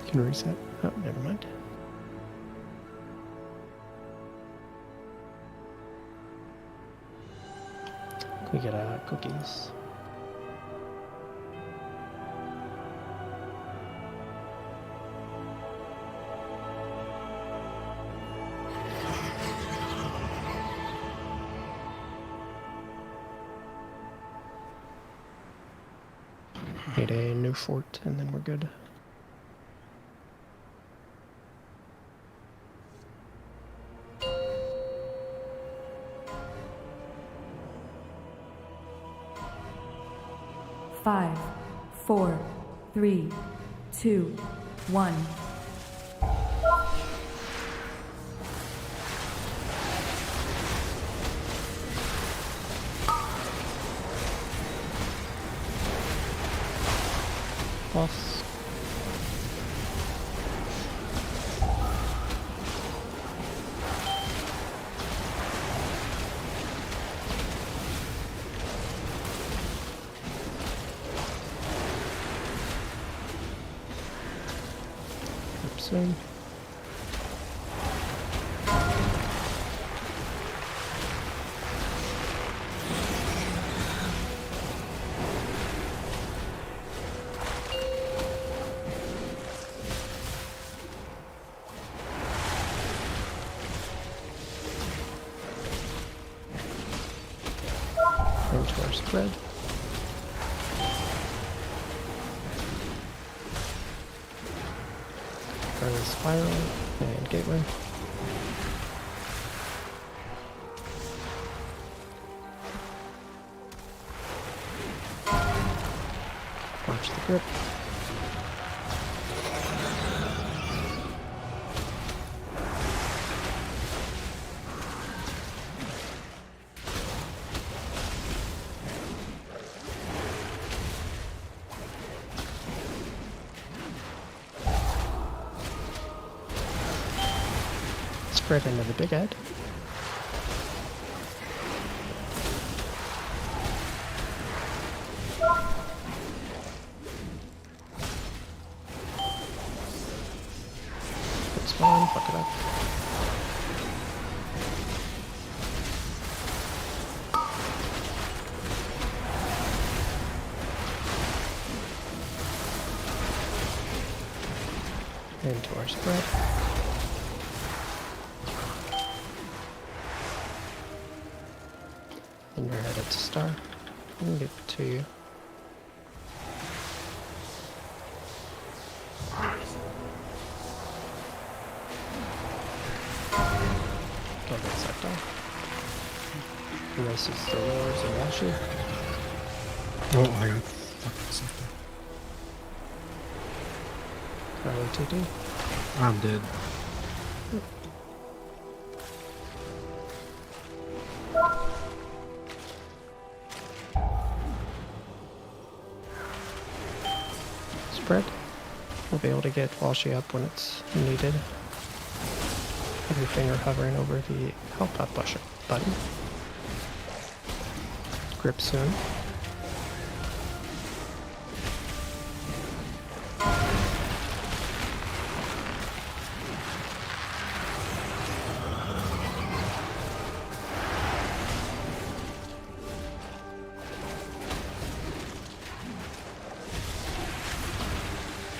Can reset. Oh, never mind. We get cookies. Need a new fort, and then we're good. Five, 4, 3, 2, 1. Boss. Soon. Into our spread. Garden Spiral and Gateway. Watch the grip. Spread into the big head. Put spawn, fuck it up. Into our spread. And you're headed to star. I'm gonna give it to you. Get that sector. This is the Wars of Washi. Oh, I got fucking something. Probably TD. I'm dead. Spread. We'll be able to get Walshy up when it's needed. Have your finger hovering over the help up button. Grip soon.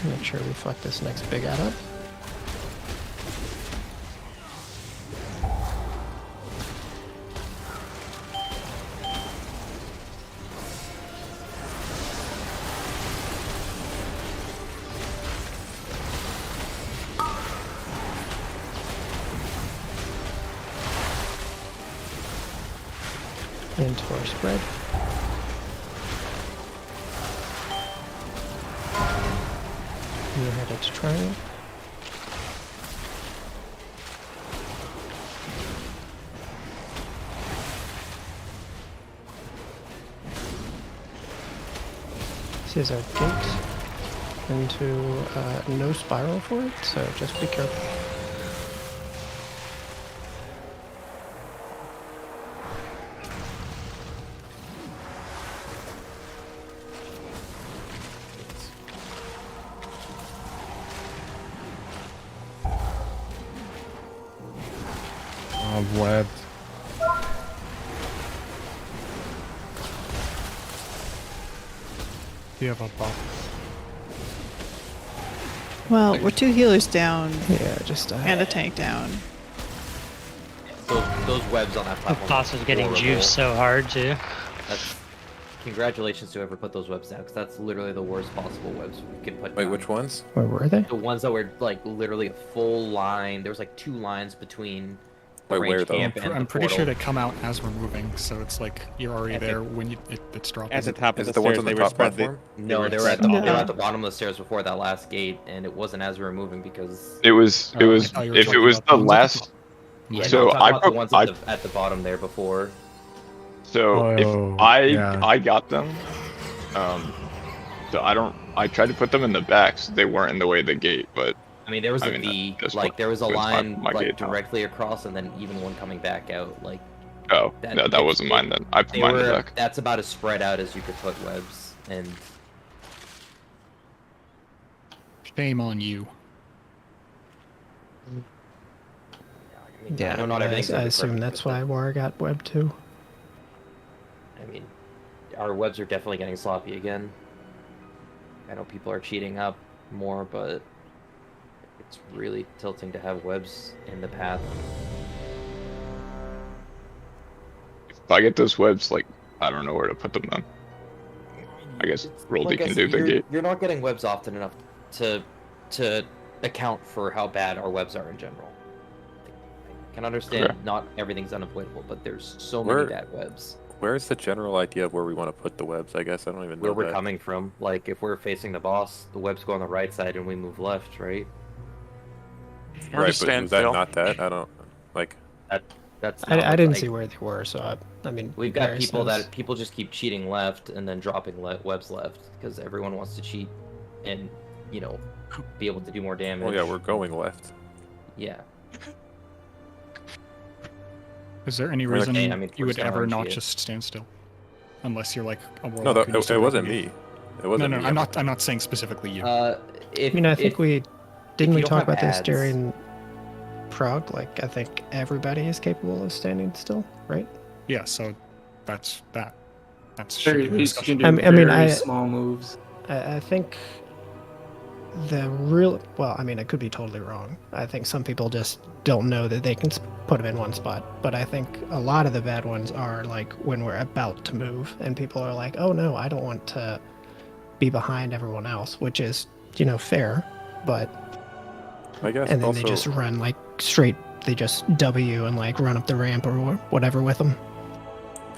Make sure we fuck this next big ad up. Into our spread. You're headed to triangle. This is our gate into no spiral for it, so just be careful. I've webbed. Do you have a buff? Well, we're 2 healers down. Yeah, just and a tank down. Those webs on that The platform. boss is getting horrible. juiced so hard too. That's congratulations to whoever put those webs down, because that's literally the worst possible webs we could put Wait, down. which ones? Where were they? The ones that were like literally a full line. There was like 2 lines between the Wait, where, range though? camp and I'm the pretty portal. sure they come out as we're moving, so it's like you're already At the- there when it's dropping. At the top of Is the it the ones stairs, on the they were top spread. platform? No, they were at spread the, all they were over. at the bottom of the stairs before that last gate, and it wasn't as we were moving because. It was. Oh, It I was. thought you were If it talking was about the the ones at the last. top. Yeah, So no, I'm talking I about the pro- ones I- at the bottom there before. So if Oh, I yeah. I got them, so I tried to put them in the back so they weren't in the way of the gate, but I mean, there was I a mean, V, that's like there was a that's line my like gate now. directly across, and then even one coming back out. Like Oh, That- no, that it- wasn't mine then. I put they mine in the were. back. That's about as spread out as you could put webs, and Shame on you. I mean, Yeah, I know not everything's I gonna be assume perfect, that's but why War got web too. I mean, our webs are definitely getting sloppy again. I know people are cheating up more, but it's really tilting to have webs in the path. If I get those webs, like I don't know where to put them then. I guess Roldy Like I can said, do the gate. You're not getting webs often enough to account for how bad our webs are in general. I can understand Okay. not everything's unavoidable, but there's so Where- many bad webs. Where's the general idea of where we want to put the webs? I guess I don't even know Where we're that. coming from, like if we're facing the boss, the webs go on the right side and we move left, right? We're Right, just but was that standstill. not that? I don't like. That's not I what, didn't like, see where they were, so I mean. We've got comparisons- people just keep cheating left and then dropping webs left because everyone wants to cheat and be able to do more damage. Well, yeah, we're going left. Yeah. Is there any I mean, like- reason Hey, I mean, you would we're ever still not RNG. just stand still? Unless you're like a warlock. No, who that, needs to it wasn't propagate. me. It wasn't No, me. I'm not saying specifically you. If, I mean, I think if- we didn't you we don't talk have about this ads- during Proud? Like, I think everybody is capable of standing still, right? Yeah, so that's that. That's Very shitty least you discussion. can do I mean, very small moves. I think the real well, I mean, I could be totally wrong. I think some people just don't know that they can put them in one spot. But I think a lot of the bad ones are like when we're about to move, and people are like, "Oh no, I don't want to be behind everyone else," which is fair. But I guess and then also they just run like straight. They just W and like run up the ramp or whatever with them.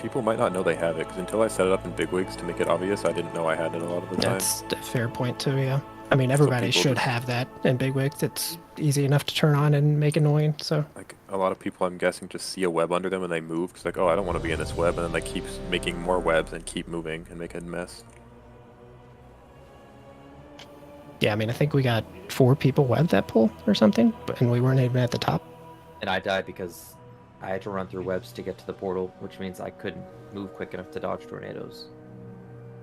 people might not know they have it because until I set it up in bigwigs to make it obvious, I didn't know I had it a lot of the time. That's a fair point too. Yeah. I mean, everybody people should just- have that in bigwigs. It's easy enough to turn on and make annoying. So Like a lot of people, I'm guessing, just see a web under them and they move because like, oh, I don't want to be in this web, and then they keep making more webs and keep moving and make a mess. yeah, I mean, I think we got 4 people webbed that pull or something, and we weren't even at the top. And I died because I had to run through webs to get to the portal, which means I couldn't move quick enough to dodge tornadoes.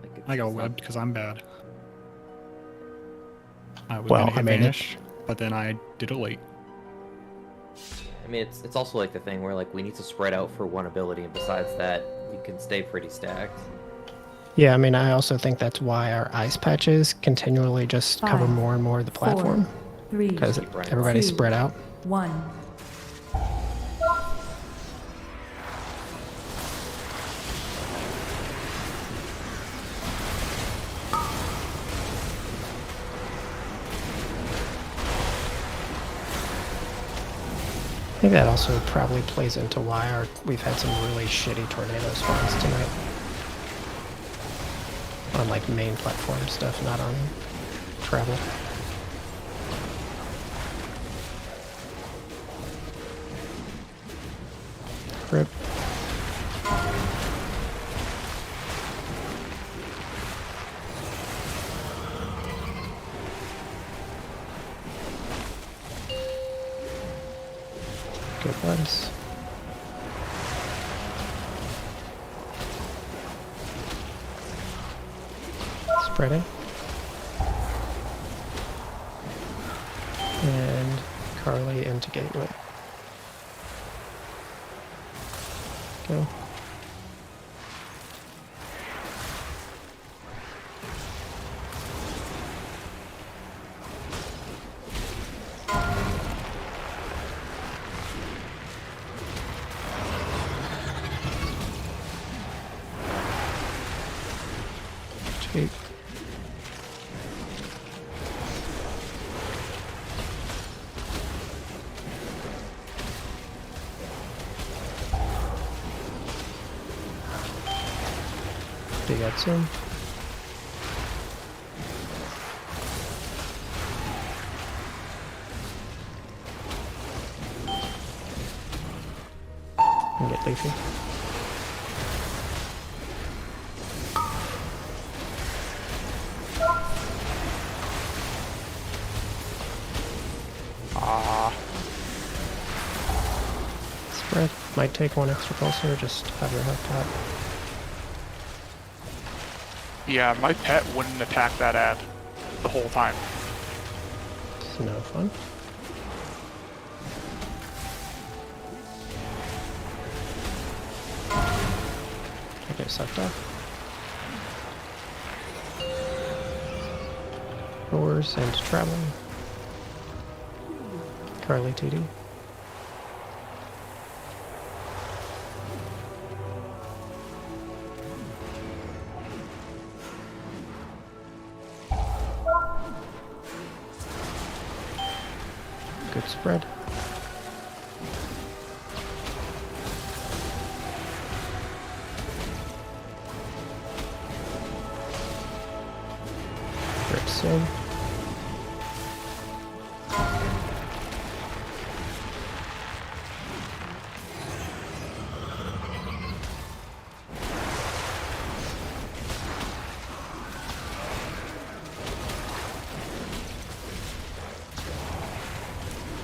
Like, I got it's not- webbed because I'm bad. I was Well, gonna hit I mean, vanish, but then I did it late. I mean, it's also like the thing where like we need to spread out for one ability, and besides that, you can stay pretty stacked. Yeah, I mean, I also think that's why our ice patches continually just cover 5, more and more of the 4, platform 3, because everybody's 2, spread out. 1. I think that also probably plays into why we've had some really shitty tornado spawns tonight. On like main platform stuff, not on travel. Rip. Good ones. Spreading. And Carly into gateway. Go. feet. Big Ed soon. And get Leafy. Spread. Might take one extra pulsar, just have your health tap. Yeah, my pet wouldn't attack that ad the whole time. It's no fun. I get sucked off. Roars and travel. Carly TD. Good spread. Rip soon.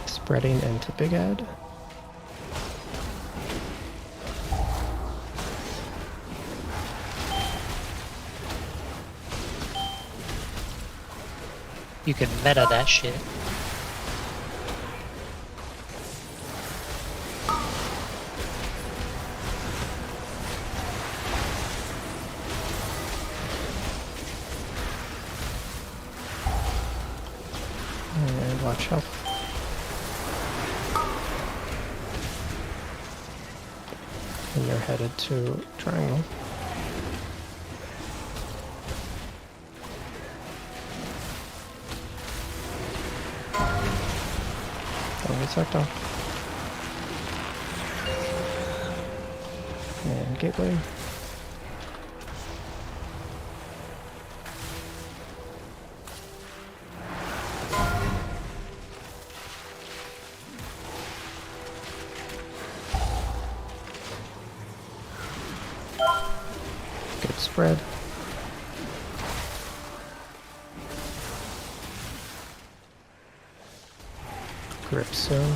Spreading into Big Ed. You can meta that shit. And watch out. And you're headed to Triangle. Don't get sucked off. And Gateway. Good spread. Grip soon.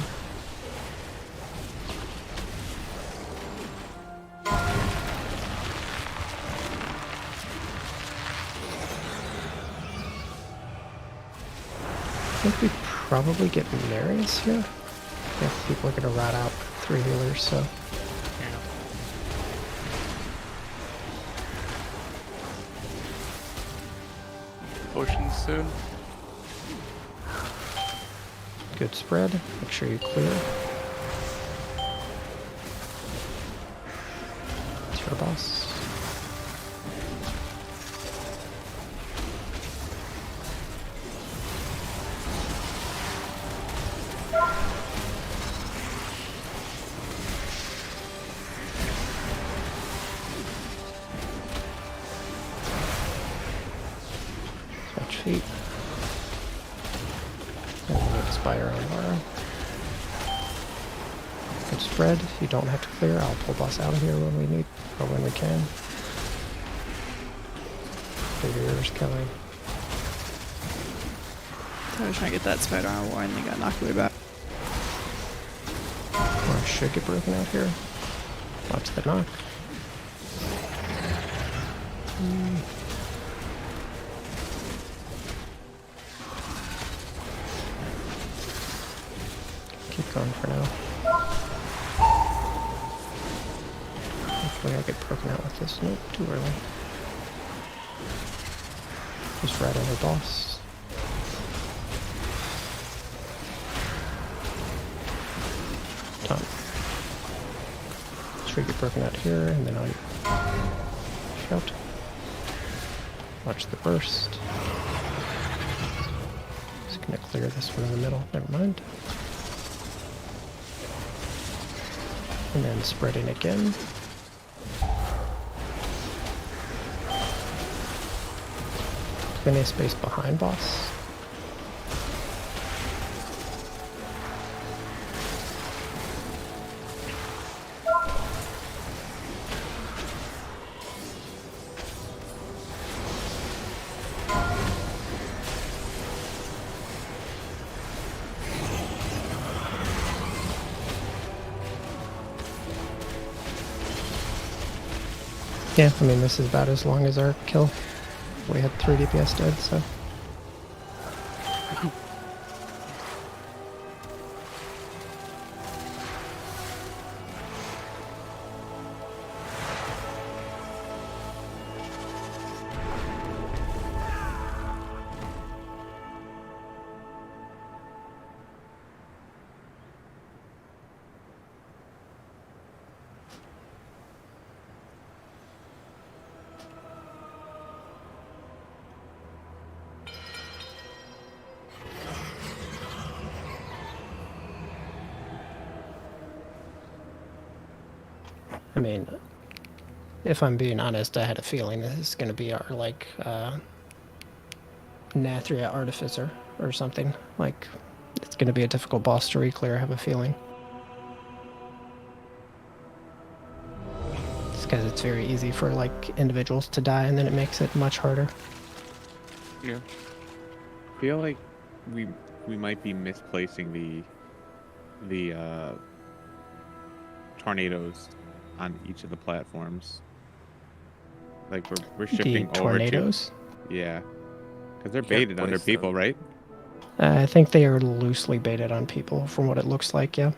I think we probably get Marius here. If people are going to rat out 3 healers, so. Potions soon. Good spread. Make sure you clear. It's your boss. Touch feet. And we get Spider on Vara. Good spread. You don't have to clear. I'll pull boss out of here when we need, or when we can. Figures killing. I was trying to get that spider on war and they got knocked way back. Or should get broken out here. Watch the knock. Keep going for now. Hopefully I get broken out with this. Nope, too early. Just right over boss. Done. Should we get broken out here and then I'll shout. Watch the burst. Just gonna clear this one in the middle. Never mind. And then spreading again. Plenty of space behind boss. Yeah, I mean, this is about as long as our kill. We had 3 DPS dead, so. I mean, if I'm being honest, I had a feeling this is going to be our, like, Nathria Artificer or something. Like, it's going to be a difficult boss to re-clear, I have a feeling. It's because it's very easy for, like, individuals to die, and then it makes it much harder. Yeah. I feel like we might be misplacing the tornadoes on each of the platforms. Like we're shifting The over to tornadoes? yeah, because they're baited under people, right? I think they are loosely baited on people, from what it looks like, yeah.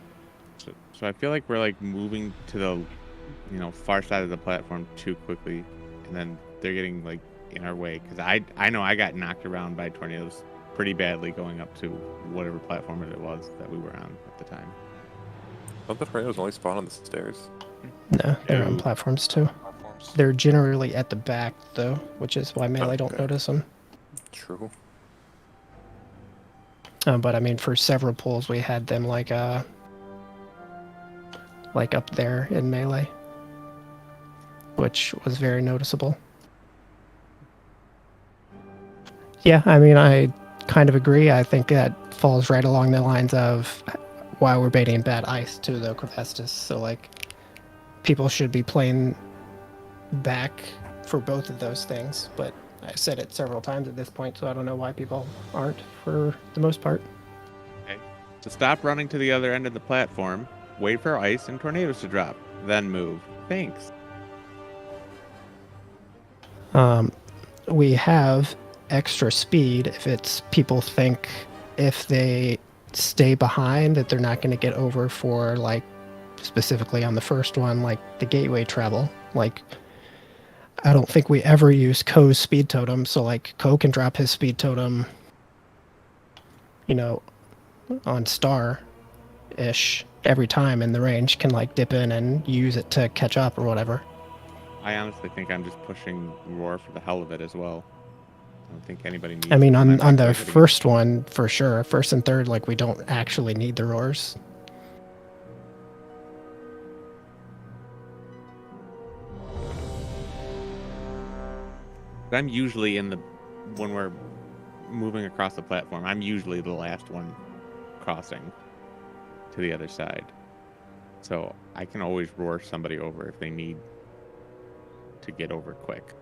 So I feel like we're like moving to the far side of the platform too quickly, and then they're getting like in our way. Because I know I got knocked around by tornadoes pretty badly going up to whatever platform it was that we were on at the time. I thought the tornadoes only spawn on the stairs. No, they're on platforms too. They're generally at the back though, which is why Melee don't notice them. True. But I mean, for several pulls, we had them like up there in Melee, which was very noticeable. Yeah, I mean, I kind of agree. I think that falls right along the lines of why we're baiting bad ice too, though, Crevestus. So like, people should be playing back for both of those things, but I said it several times at this point, so I don't know why people aren't for the most part. Okay. So stop running to the other end of the platform, wait for ice and tornadoes to drop, then move. Thanks. We have extra speed if it's people think if they stay behind that they're not going to get over for, like, specifically on the first one, like the gateway travel. Like, I don't think we ever use Ko's speed totem, so like Ko can drop his speed totem, on star-ish every time, and the range can like dip in and use it to catch up or whatever. I honestly think I'm just pushing Roar for the hell of it as well. I don't think anybody needs. I mean, on the first one, for sure. First and third, like, we don't actually need the roars. I'm usually when we're moving across the platform, I'm usually the last one crossing to the other side. So I can always roar somebody over if they need to get over quick.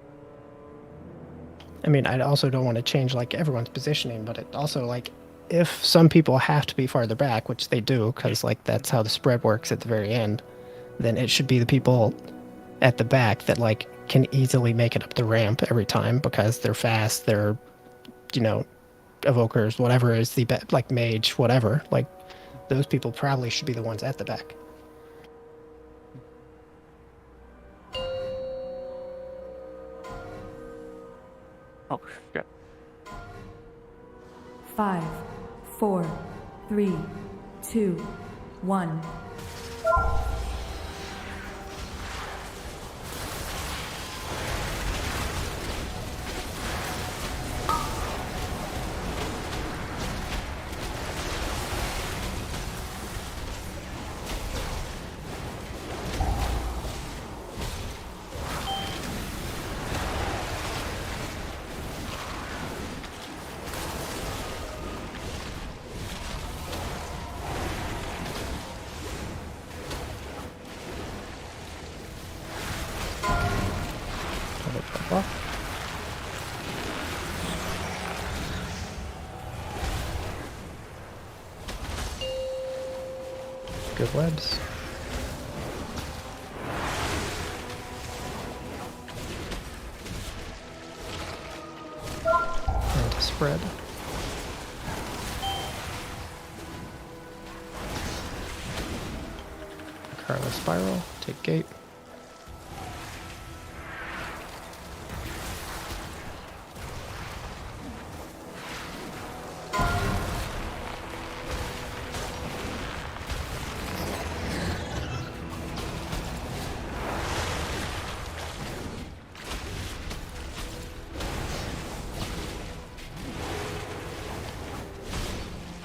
I mean, I also don't want to change, like, everyone's positioning, but it also, like, if some people have to be farther back, which they do, because, like, that's how the spread works at the very end, then it should be the people at the back that, like, can easily make it up the ramp every time because they're fast, they're, evokers, whatever is the like mage, whatever. Like, those people probably should be the ones at the back. Oh shit. 5, 4, 3, 2, 1. Good webs. And to spread. Carla spiral, take gate.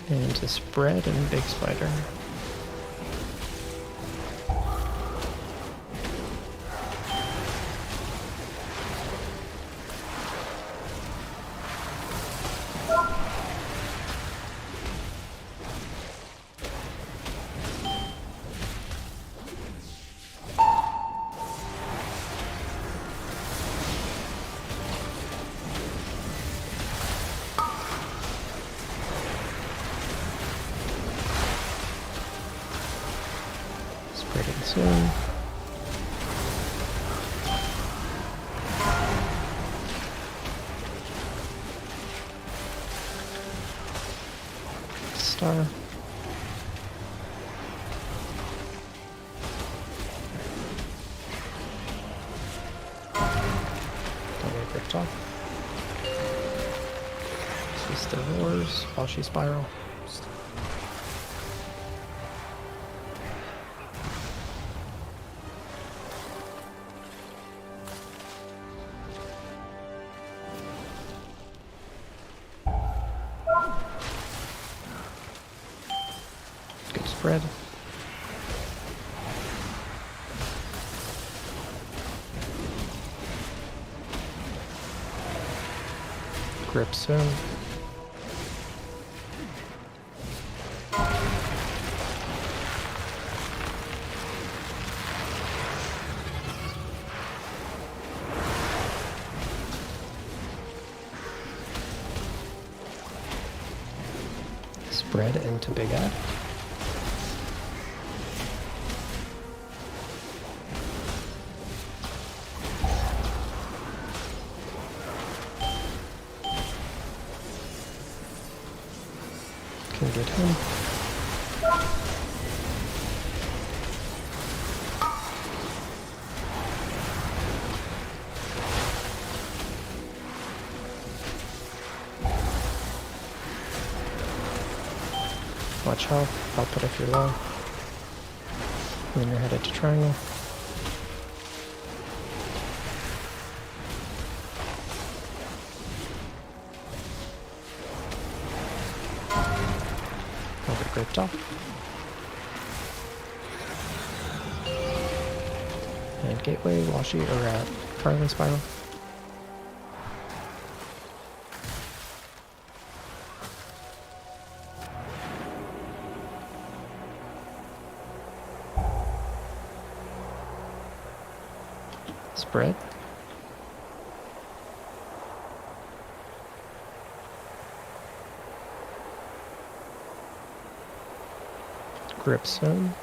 And to spread and big spider. Spreading soon. Star. Don't get ripped off. She still roars while she spiral. Good spread. Grip soon. Spread into big ad. Can get him. Watch health, output if you're low. And then you're headed to triangle. I'll get gripped off. And gateway, Washi, or Carly spiral. Spread. Grip soon.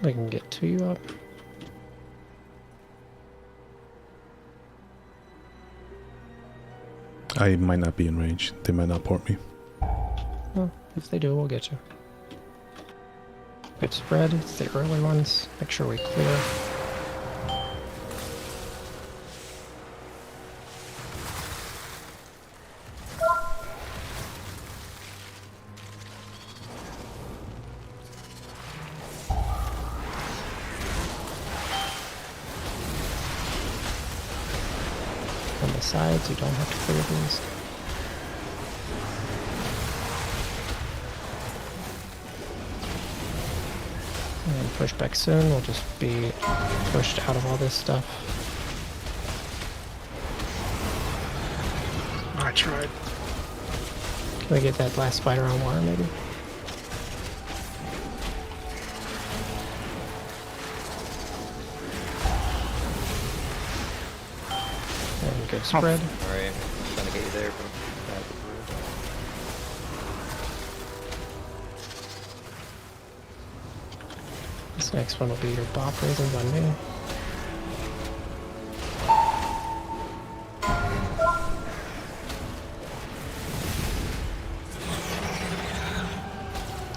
I can get to you up. I might not be in range. They might not port me. Well, if they do, we'll get you. Good spread. It's the early ones. Make sure we clear. On the sides, you don't have to clear these. And push back soon, we'll just be pushed out of all this stuff. I tried. Can we get that last spider on water, maybe? good spread. Alright, I'm trying to get you there. This next one will be your bop raisins on me.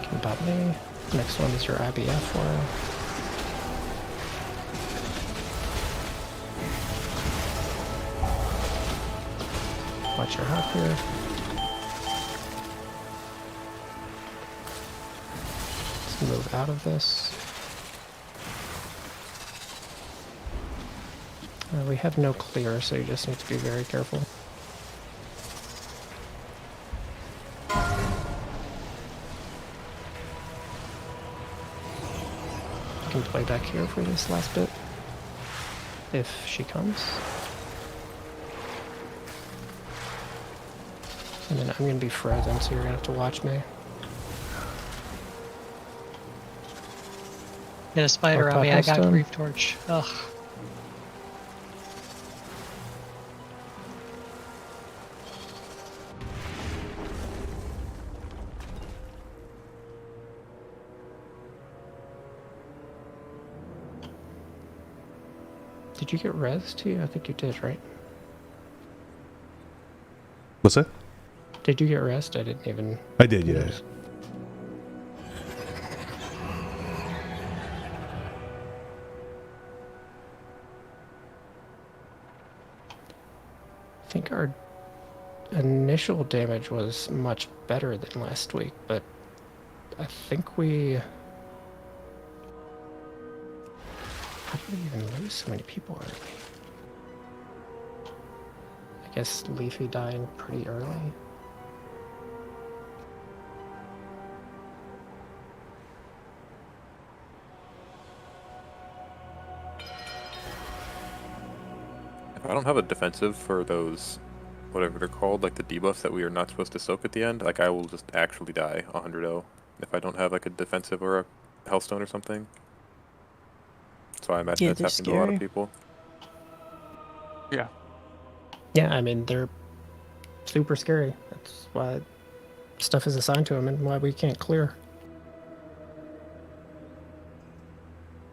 Can bop me. Next one is your IBF foil. Watch your hop here. Let's move out of this. We have no clear, so you just need to be very careful. You can play back here for this last bit, if she comes. And then I'm going to be frozen, so you're going to have to watch me. Get a spider on me, I got Grief Torch. Ugh. Did you get res too? I think you did, right? What's that? Did you get rest? I didn't even... I did, yeah. I think our initial damage was much better than last week, but I think we... How did we even lose so many people early? I guess Leafy dying pretty early. If I don't have a defensive for those, whatever they're called, like the debuffs that we are not supposed to soak at the end, like I will just actually die 100-0 if I don't have like a defensive or a Hellstone or something. So I imagine that's happening to a lot of people. Yeah. Yeah, I mean, they're super scary. That's why stuff is assigned to them and why we can't clear.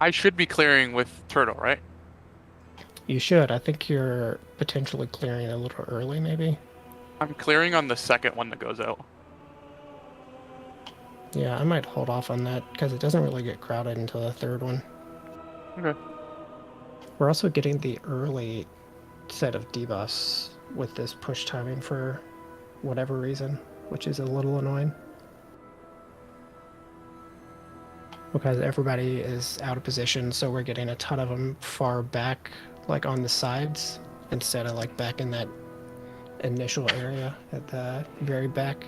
I should be clearing with Turtle, right? You should. I think you're potentially clearing a little early, maybe. I'm clearing on the second one that goes out. Yeah, I might hold off on that because it doesn't really get crowded until the third one. Okay. We're also getting the early set of debuffs with this push timing for whatever reason, which is a little annoying. Because everybody is out of position, so we're getting a ton of them far back, like on the sides, instead of like back in that initial area at the very back.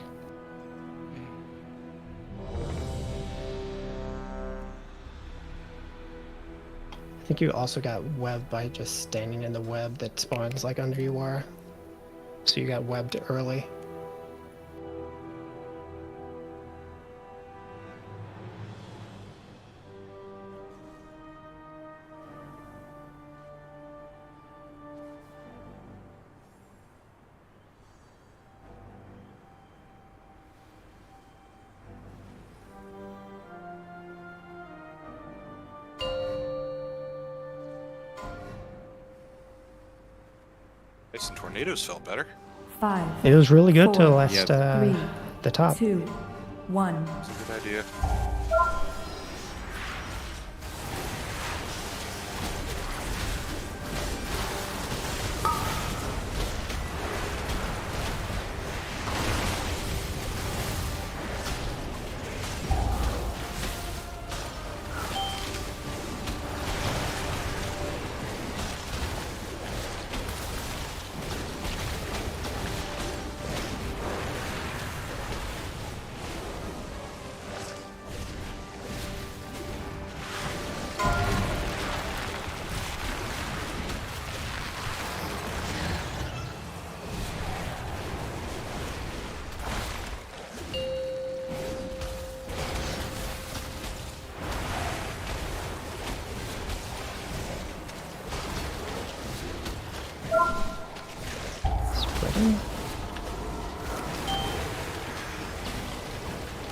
I think you also got webbed by just standing in the web that spawns like under you are. So you got webbed early. Ice and tornadoes felt better. 5. It was really good 4, till the last 3, the top. 2, 1. That's a good idea.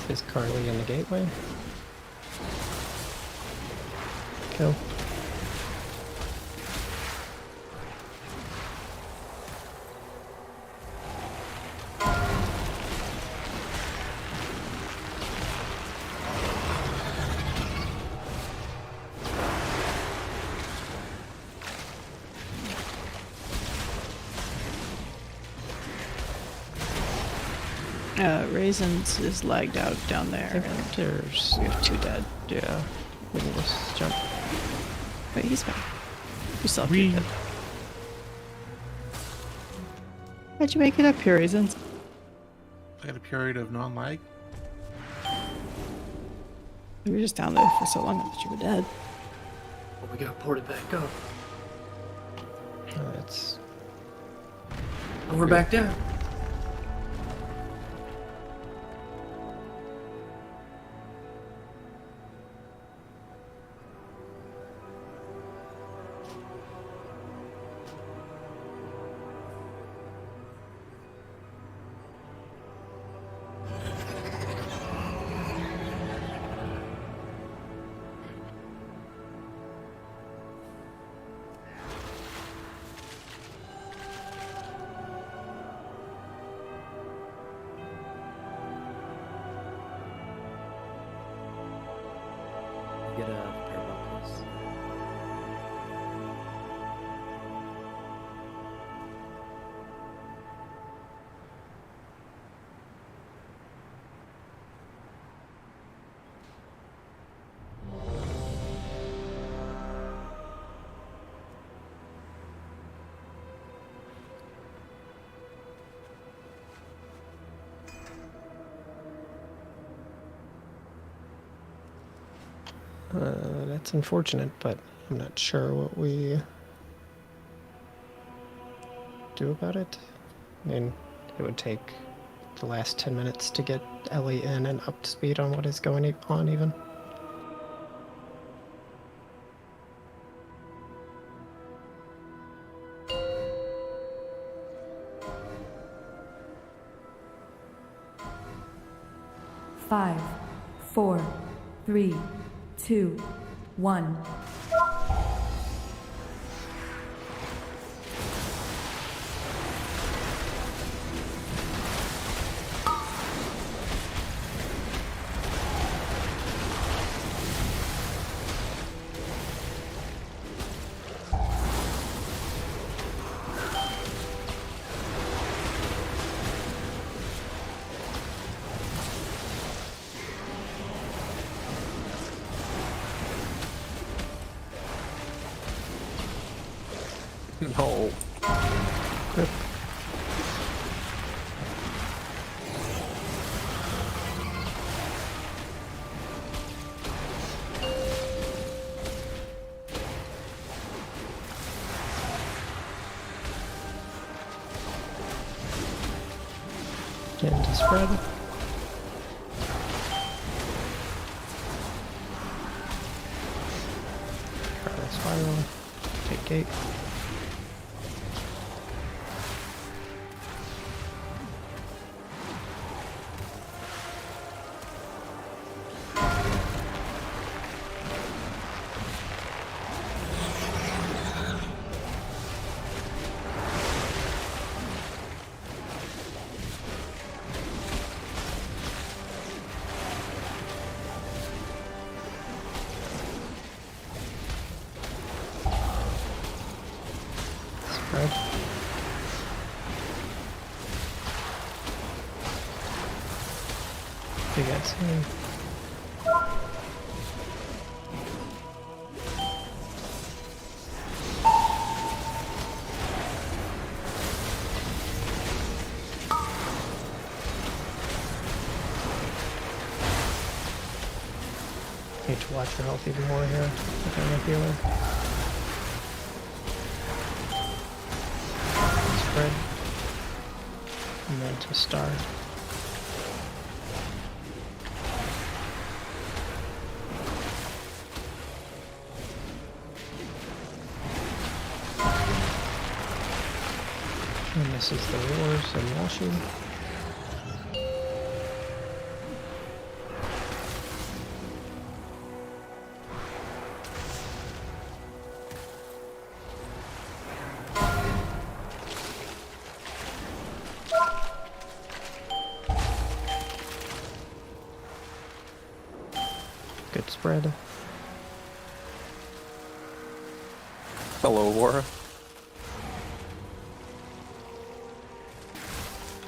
Is Carly in the gateway? Kill. Raisins is lagged out down there. I think there's we have 2 dead. Yeah. We can just jump. Wait, he's fine. We still have 2 dead. How'd you make it up here, Raisins? I had a period of non-lag. You were just down there for so long I thought you were dead. Well, we gotta port it back up. It's. And we're back down. Get a pair of buckles. That's unfortunate, but I'm not sure what we do about it. I mean, it would take the last 10 minutes to get Ellie in and up to speed on what is going on even. Five, 4, 3, 2, 1. No. Rip. Getting to spread. Try spiral. Take gate. Spread. Big ass hand. Need to watch your health even more here. If I'm a healer. Spread. And then to start. And this is the Wars and Walshy. Good spread. Hello, Laura.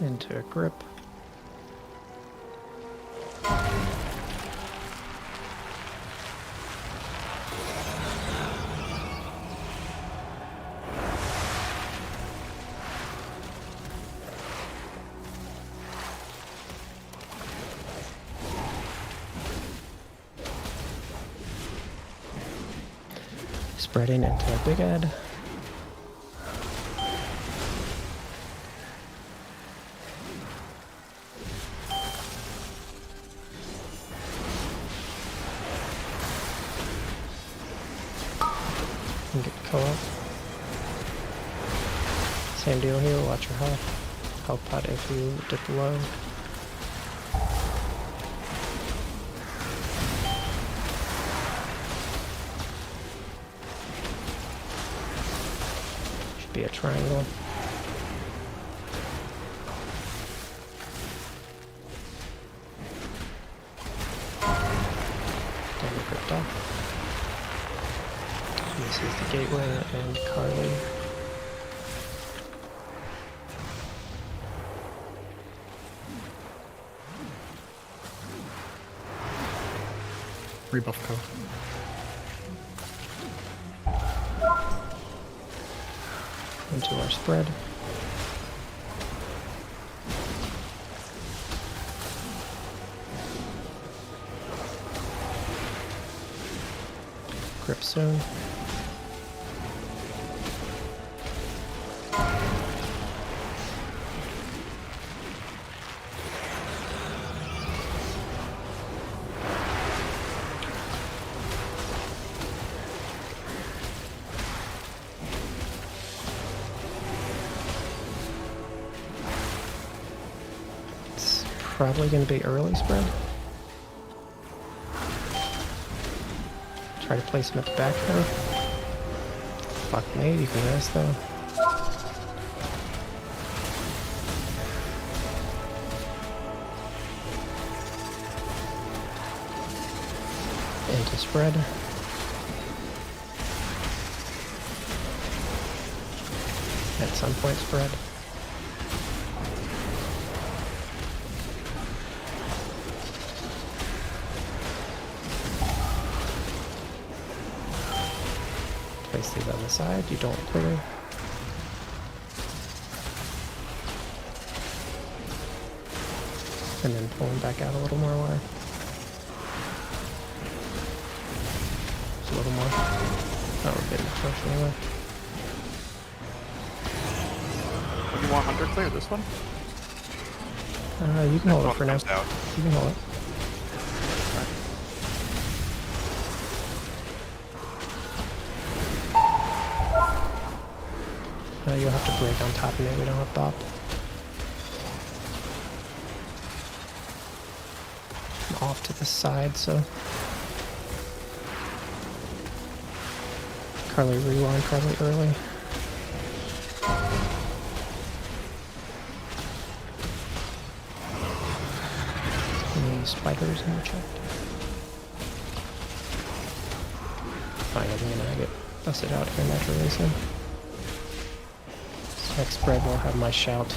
Into a grip. Spreading into a big head. And get co-op. Same deal here, watch your health. Help out if you dip low. Be a triangle. Double crypt off. This is the gateway and Carly. Rebuff co. Into our spread. Grip zone. Probably going to be early spread. Try to place him at the back there. Fuck me, you can rest though. Into spread. At some point spread. Place these on the side, you don't clear. And then pull them back out a little more wide. Just a little more. Oh, we're getting close anyway. Do you want Hunter clear this one? You can hold it for now. You can hold it. You'll have to break on top of it, we don't have top. I'm off to the side, so... Carly rewind probably early. Any spiders in the check? Fine, I think I'm gonna get busted out here naturally soon. Next spread will have my shout.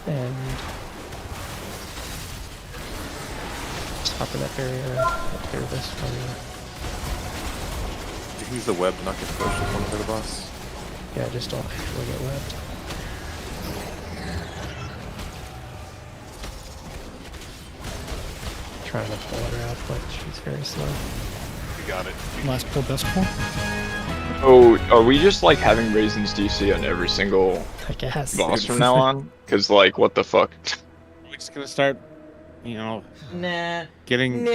And top of that barrier, clear this from You can use the web to not get pushed with one for the boss. Yeah, just don't actually get webbed. Trying to pull her out, but she's very slow. You got it. Last pull, best pull. Oh, are we just like having Raisin's DC on every single I guess boss from now on? Because like, what the fuck? We're just gonna start you know, Nah. getting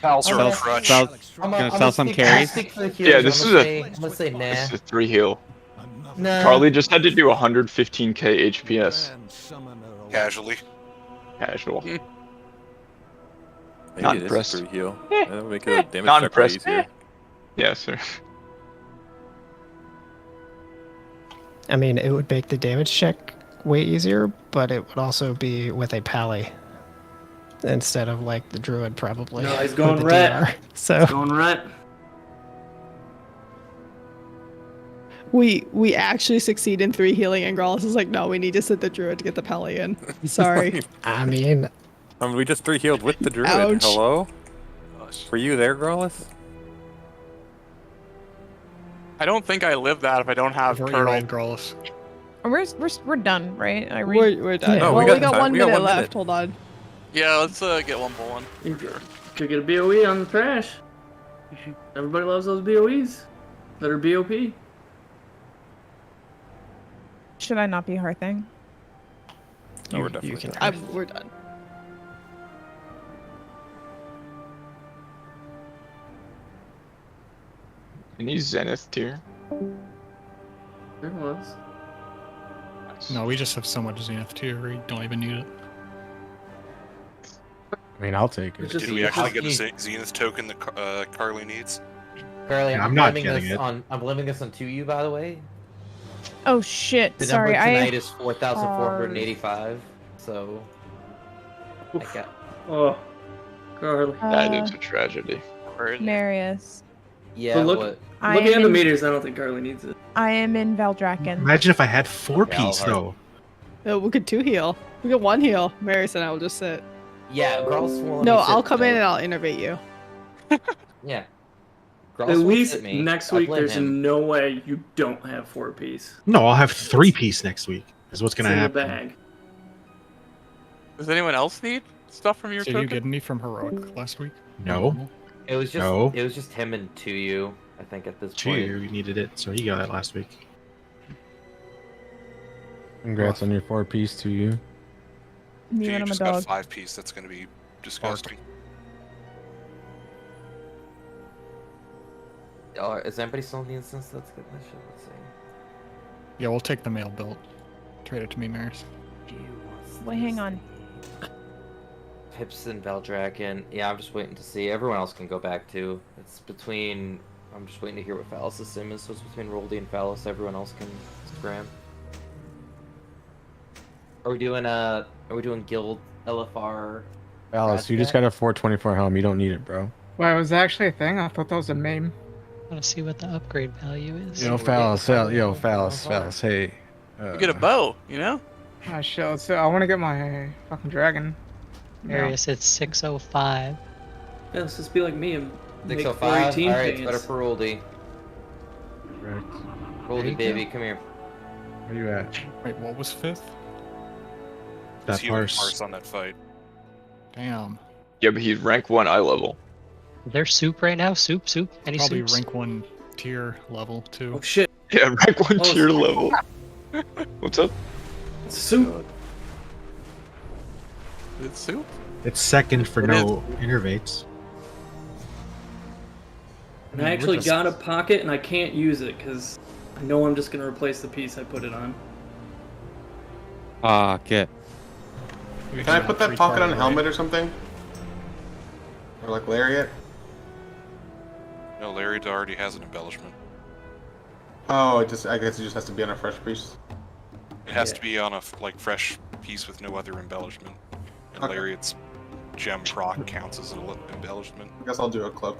Pals are a I'm crutch. gonna sell some carries. Yeah, this is I'm gonna say nah. this is a 3 heal. Nah. Carly just had to do 115k HPS. Casually. Casual. Maybe Not it is impressed. a free heal. That'll make a damage Not check way impressed. easier. Yeah, sir. I mean, it would make the damage check way easier, but it would also be with a pally instead of like the druid probably. No, he's with going the ret. DR. So He's going ret. We actually succeed in 3 healing, and Grawlus is like, no, we need to sit the druid to get the pally in. Sorry. I mean, we just 3 healed with the druid. Ouch. Hello? For you there, Grawlus? I don't think I live that if I don't have Before you turtle. raid Grawlus. We're done, right? We're done. No, well, we we got got time. 1 We got minute 1 left. minute. Hold on. Yeah, let's get one pulling. Could get a BOE on the trash. Everybody loves those BOEs that are BOP. Should I not be hearthing? No, we're definitely We're done. Any Zenith tier? There was. No, we just have so much Zenith too, we don't even need it. I mean, I'll take it. Did we actually get the Zenith token that Carly needs? Carly, Yeah, I'm I'm not blaming getting this it. on. I'm blaming this on 2U, by the way. Oh shit! The Sorry, number tonight is 4,485. So. I got. Oh, Carly. That is a tragedy. Marius. Yeah. But look, what? looking at the meters, I don't think Carly needs it. I am in Veldraken. Imagine if I had 4-piece though. We could 2 heal. We get 1 heal. Marius and I will just sit. Yeah, Grawlus won't let No, me sit, I'll come in though. and I'll innervate you. Yeah. At Grawlus won't least sit me. next I week, blame there's him. no way you don't have 4-piece. No, I'll have 3-piece next week. Is what's gonna It's in happen. the bag. Does anyone else need stuff from your Did token? you get any from Heroic last week? No. It was just. No. It was just him and 2U. I think at this point. You needed it, so he got it last week. Congrats on your 4-piece to you. Me Gee, when you I'm a just got dog. 5-piece. That's going to be disgusting. Is anybody still in the instance? That's good. Let's see. Yeah, we'll take the mail built. Trade it to me, Maris. Wait, hang on. Pips and Veldraken. Yeah, I'm just waiting to see. Everyone else can go back too. It's between. I'm just waiting to hear what Phallus' sim is. So it's between Roldy and Phallus. Everyone else can scram. Are we doing guild LFR? Alice, you just got a 424 helm. You don't need it, bro. Well, it was actually a thing. I thought that was a meme. I want to see what the upgrade value is. Yo, Phallus, Phallus, hey. You get a bow, you know? Oh shit, so I want to get my fucking dragon. Marius, it's 605. Yeah, let's just be like me and make 605. 418 Alright, it's pants. better for Roldy. Roldy, baby, come here. Where you at? Wait, what was 5th? He's healing parts on that fight. Damn. Yeah, but he's rank 1 eye level. There's soup right now? Soup? Any Probably soups? rank 1 tier level too. Oh shit. Yeah, rank 1 Oh, tier it's- level. What's up? Soup. Is it soup? It's second for It no innervates. And I actually got a pocket and I can't use it because I know I'm just gonna replace the piece I put it on. Get. Can I put that pocket on a helmet or something? Or like lariat? No, Larry already has an embellishment. Oh, I guess it just has to be on a fresh piece. It has to be on a fresh piece with no other embellishment. And Okay. Lariat's gem proc counts as an embellishment. I guess I'll do a cloak.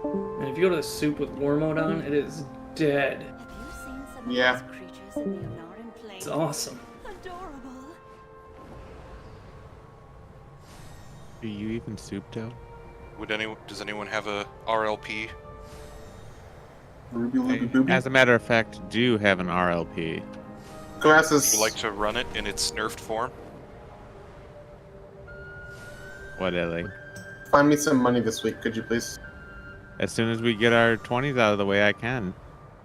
And if you go to the soup with war mode on, it is dead. Yeah. It's awesome. Do you even soup dough? Does anyone have a RLP? Ruby Looby Booby. As a matter of fact, do have an RLP. Grass Would you like to run it in its nerfed form? What, Ellie? Find me some money this week, could you please? As soon as we get our 20s out of the way, I can.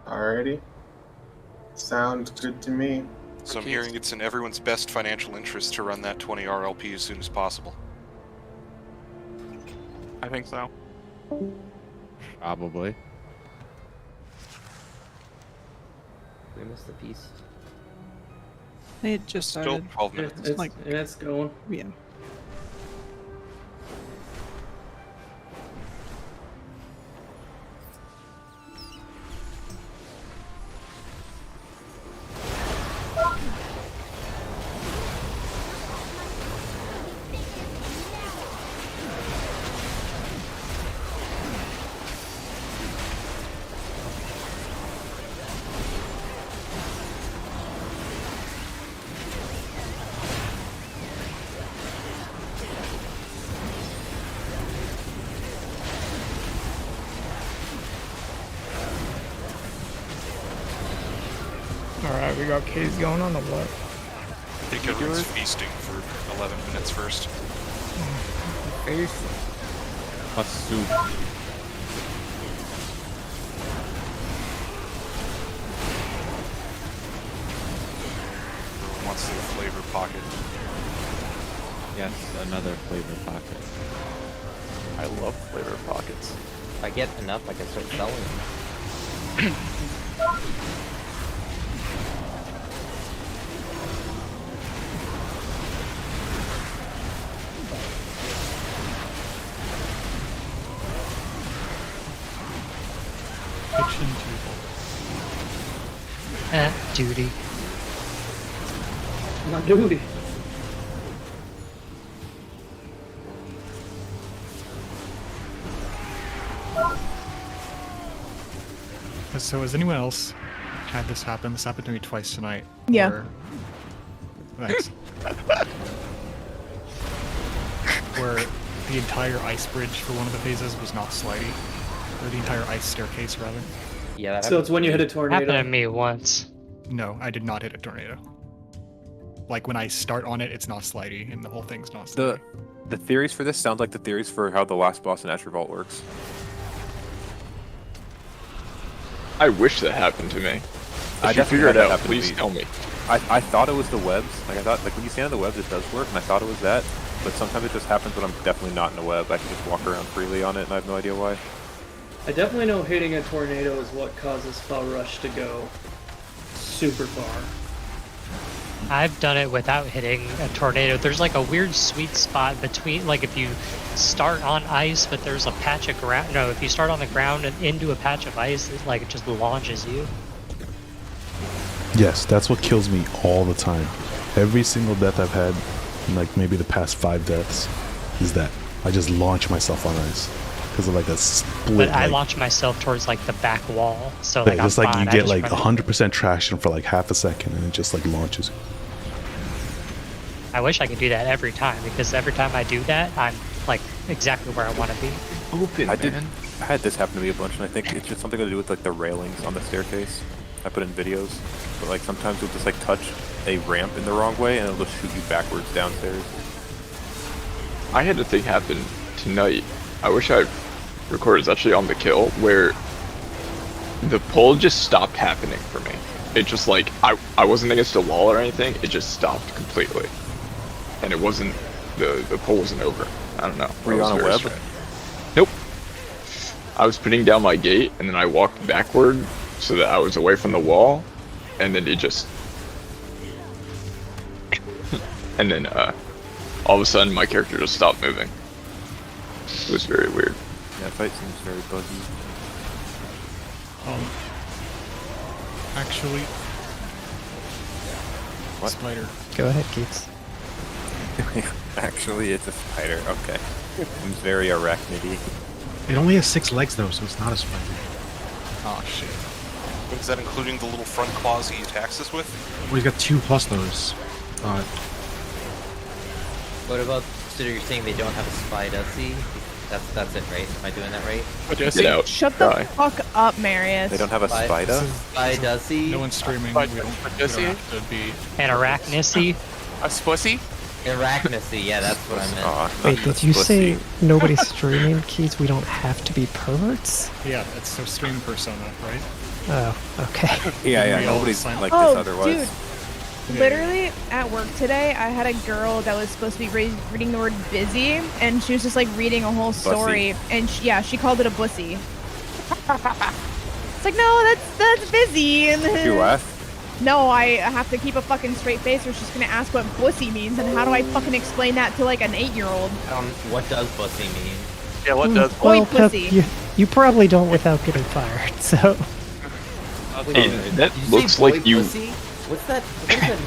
Alrighty. Sounds good to me. So I'm hearing it's in everyone's best financial interest to run that 20 RLP as soon as possible. I think so. Probably. We missed the piece. It just Still started. 12 minutes. It's going. Yeah. Alright, we got K's going on the left. I think everyone's feasting for 11 minutes first. Face. Plus soup. Everyone wants their flavor pocket. Yes, another flavor pocket. I love flavor pockets. If I get enough, I can start selling them. Kitchen table. Duty. Not duty. So has anyone else had this happen? This happened to me twice tonight. Yeah. Where... Thanks. Where the entire ice bridge for one of the phases was not slidey. Or the entire ice staircase, rather. Yeah, that So it's when you hit a tornado. Happened to me once. No, I did not hit a tornado. Like, when I start on it, it's not slidey, and the whole thing's not slidey. The theories for this sound like the theories for how the last boss in Azure Vault works. I wish that happened to me. I If you definitely figure had it that out, happen to please me. tell me. I thought it was the webs. Like, I thought, like, when you stand on the webs, it does work, and I thought it was that. But sometimes it just happens when I'm definitely not in a web. I can just walk around freely on it, and I have no idea why. I definitely know hitting a tornado is what causes Fall Rush to go super far. I've done it without hitting a tornado. There's like a weird sweet spot between, like if you start on ice, but there's a patch of ground. No, if you start on the ground and into a patch of ice, it like it just launches you. Yes, that's what kills me all the time. Every single death I've had, like maybe the past 5 deaths, is that I just launch myself on ice because of like a split. But I like, launch myself towards like the back wall, so yeah, like I'm just like fine. you I get just like run- 100% traction for like half a second, and it just like launches. I wish I could do that every time, because every time I do that, I'm like exactly where I want to be. Open, I had this happen to me a bunch, and I think it's just something to do with like the railings on the staircase. I put in videos, but like sometimes you'll just like touch a ramp in the wrong way, and it'll just shoot you backwards downstairs. I had a thing happen tonight. I wish I recorded. It's actually on the kill where the pull just stopped happening for me. It just like I wasn't against a wall or anything. It just stopped completely, and it wasn't the pull wasn't over. I don't know. Were you on a web? Nope. I was putting down my gate, and then I walked backward so that I was away from the wall, and then it just and then all of a sudden my character just stopped moving. It was very weird. Yeah, fight seems very buggy. Actually... What? Spider. Go ahead, Keats. Actually, it's a spider. Okay. Seems very arachnidy. It only has 6 legs though, so it's not a spider. Oh shit. Is that including the little front claws he attacks us with? Well, he's got 2 plus those. What about, so you're saying they don't have a spider? See? That's it, right? Am I doing that right? Get out. Shut the fuck up, Marius. They don't have a spider? No one's streaming. But We don't does he? have to be... An arachnicy? A spussy? Arachnacy, yeah, that's what I meant. Wait, did you say nobody's streaming, Keith? We don't have to be perverts? Yeah, it's so stream persona, right? Oh, okay. Yeah, We all nobody's sign- like Oh, this otherwise. dude. Literally at work today, I had a girl that was supposed to be reading the word busy, and she was just like reading a whole story, and she called it a bussy. It's like, no, that's busy. And then, You laugh? no, I have to keep a fucking straight face, or she's gonna ask what bussy means, and how do I fucking explain that to like an 8-year-old? What does bussy mean? Yeah, what does Well, Oi, pussy. Pep, you probably don't without getting fired, so... That looks like you... Pussy? What's that? What does that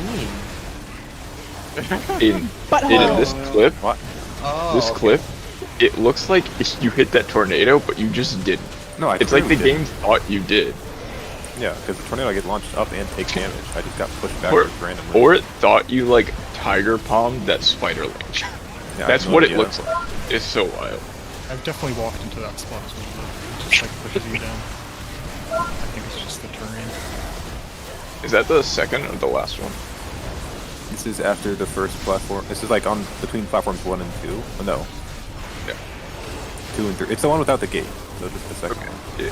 mean? In this clip, clip, it looks like you hit that tornado, but you just didn't. No, I It's like the clearly game thought you did. Yeah, because the tornado I get launched up and take damage. I just got pushed Or, backwards randomly. or it thought you like tiger palmed that spider link. Yeah, That's I have no what idea. it looks like. It's so wild. I've definitely walked into that spot as well. It just like pushes you down. I think it's just the terrain. Is that the second or the last one? This is after the first platform. This is like on between platforms 1 and 2. Oh, no. Yeah. 2 and 3. It's the one without the gate. So just the second one. Yeah.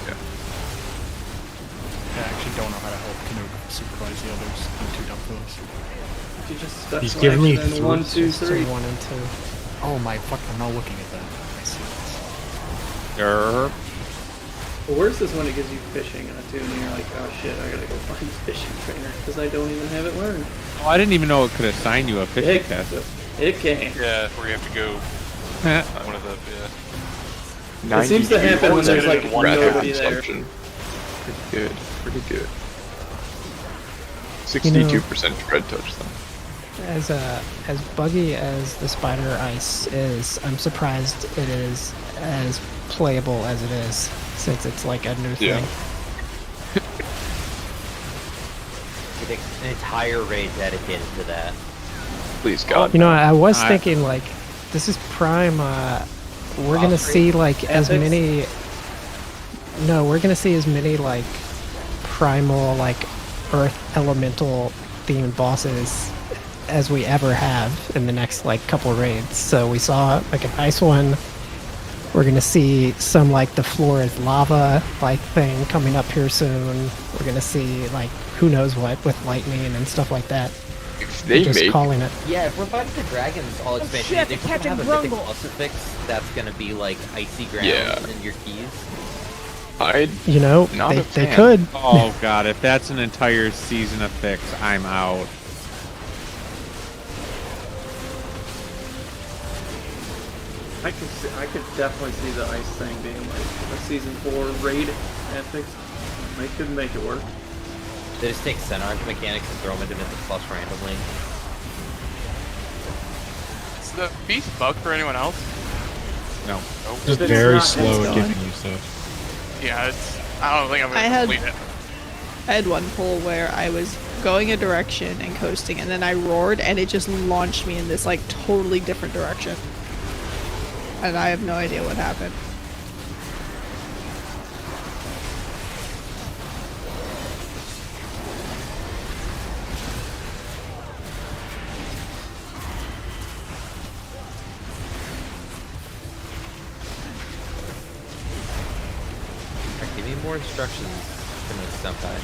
I actually don't know how to help Canuck supervise the others. I'm too dumb for this. You just He's giving me and 1, 2, 3. 1 and 2. Oh my fuck, I'm not looking at that. I see this. Grr. The worst is when it gives you fishing on a tune and you're like, oh shit, I gotta go find a fishing trainer because I don't even have it learned. Oh, I didn't even know it could assign you a fishing It- test. It can. Yeah, where you have to go. One of the It seems to happen when there's like Rat nobody there. consumption. Pretty good. Pretty good. 62% tread touch though. As buggy as the spider ice is, I'm surprised it is as playable as it is, since it's like a new Yeah. thing. An entire raid dedicated to that. Please God. You know, I was I- thinking like, this is prime. We're gonna see like as Ethics? many. No, we're gonna see as many like primal like earth elemental themed bosses as we ever have in the next like couple raids. So we saw like an ice one. We're gonna see some like the floor is lava like thing coming up here soon. We're gonna see like who knows what with lightning and stuff like that. If they just make calling it. Yeah, if we're fighting the dragons all expansion, shit, they the have Captain a mythic Grumble. suffix that's gonna be like icy ground Yeah. and your keys. I'd You know, Not a they fan. could. Oh god, if that's an entire season of fix, I'm out. I could definitely see the ice thing being like a season 4 raid ethics. They could make it work. They just take center mechanics and throw them into Mythic Plus randomly. Is the beast bug for anyone else? No. Nope. Just It's very not slow at installed. giving you stuff. Yeah, it's. I don't think I'm I gonna had- complete it. I had one pull where I was going a direction and coasting, and then I roared, and it just launched me in this like totally different direction. And I have no idea what happened. Alright, give me more instructions from this senpai.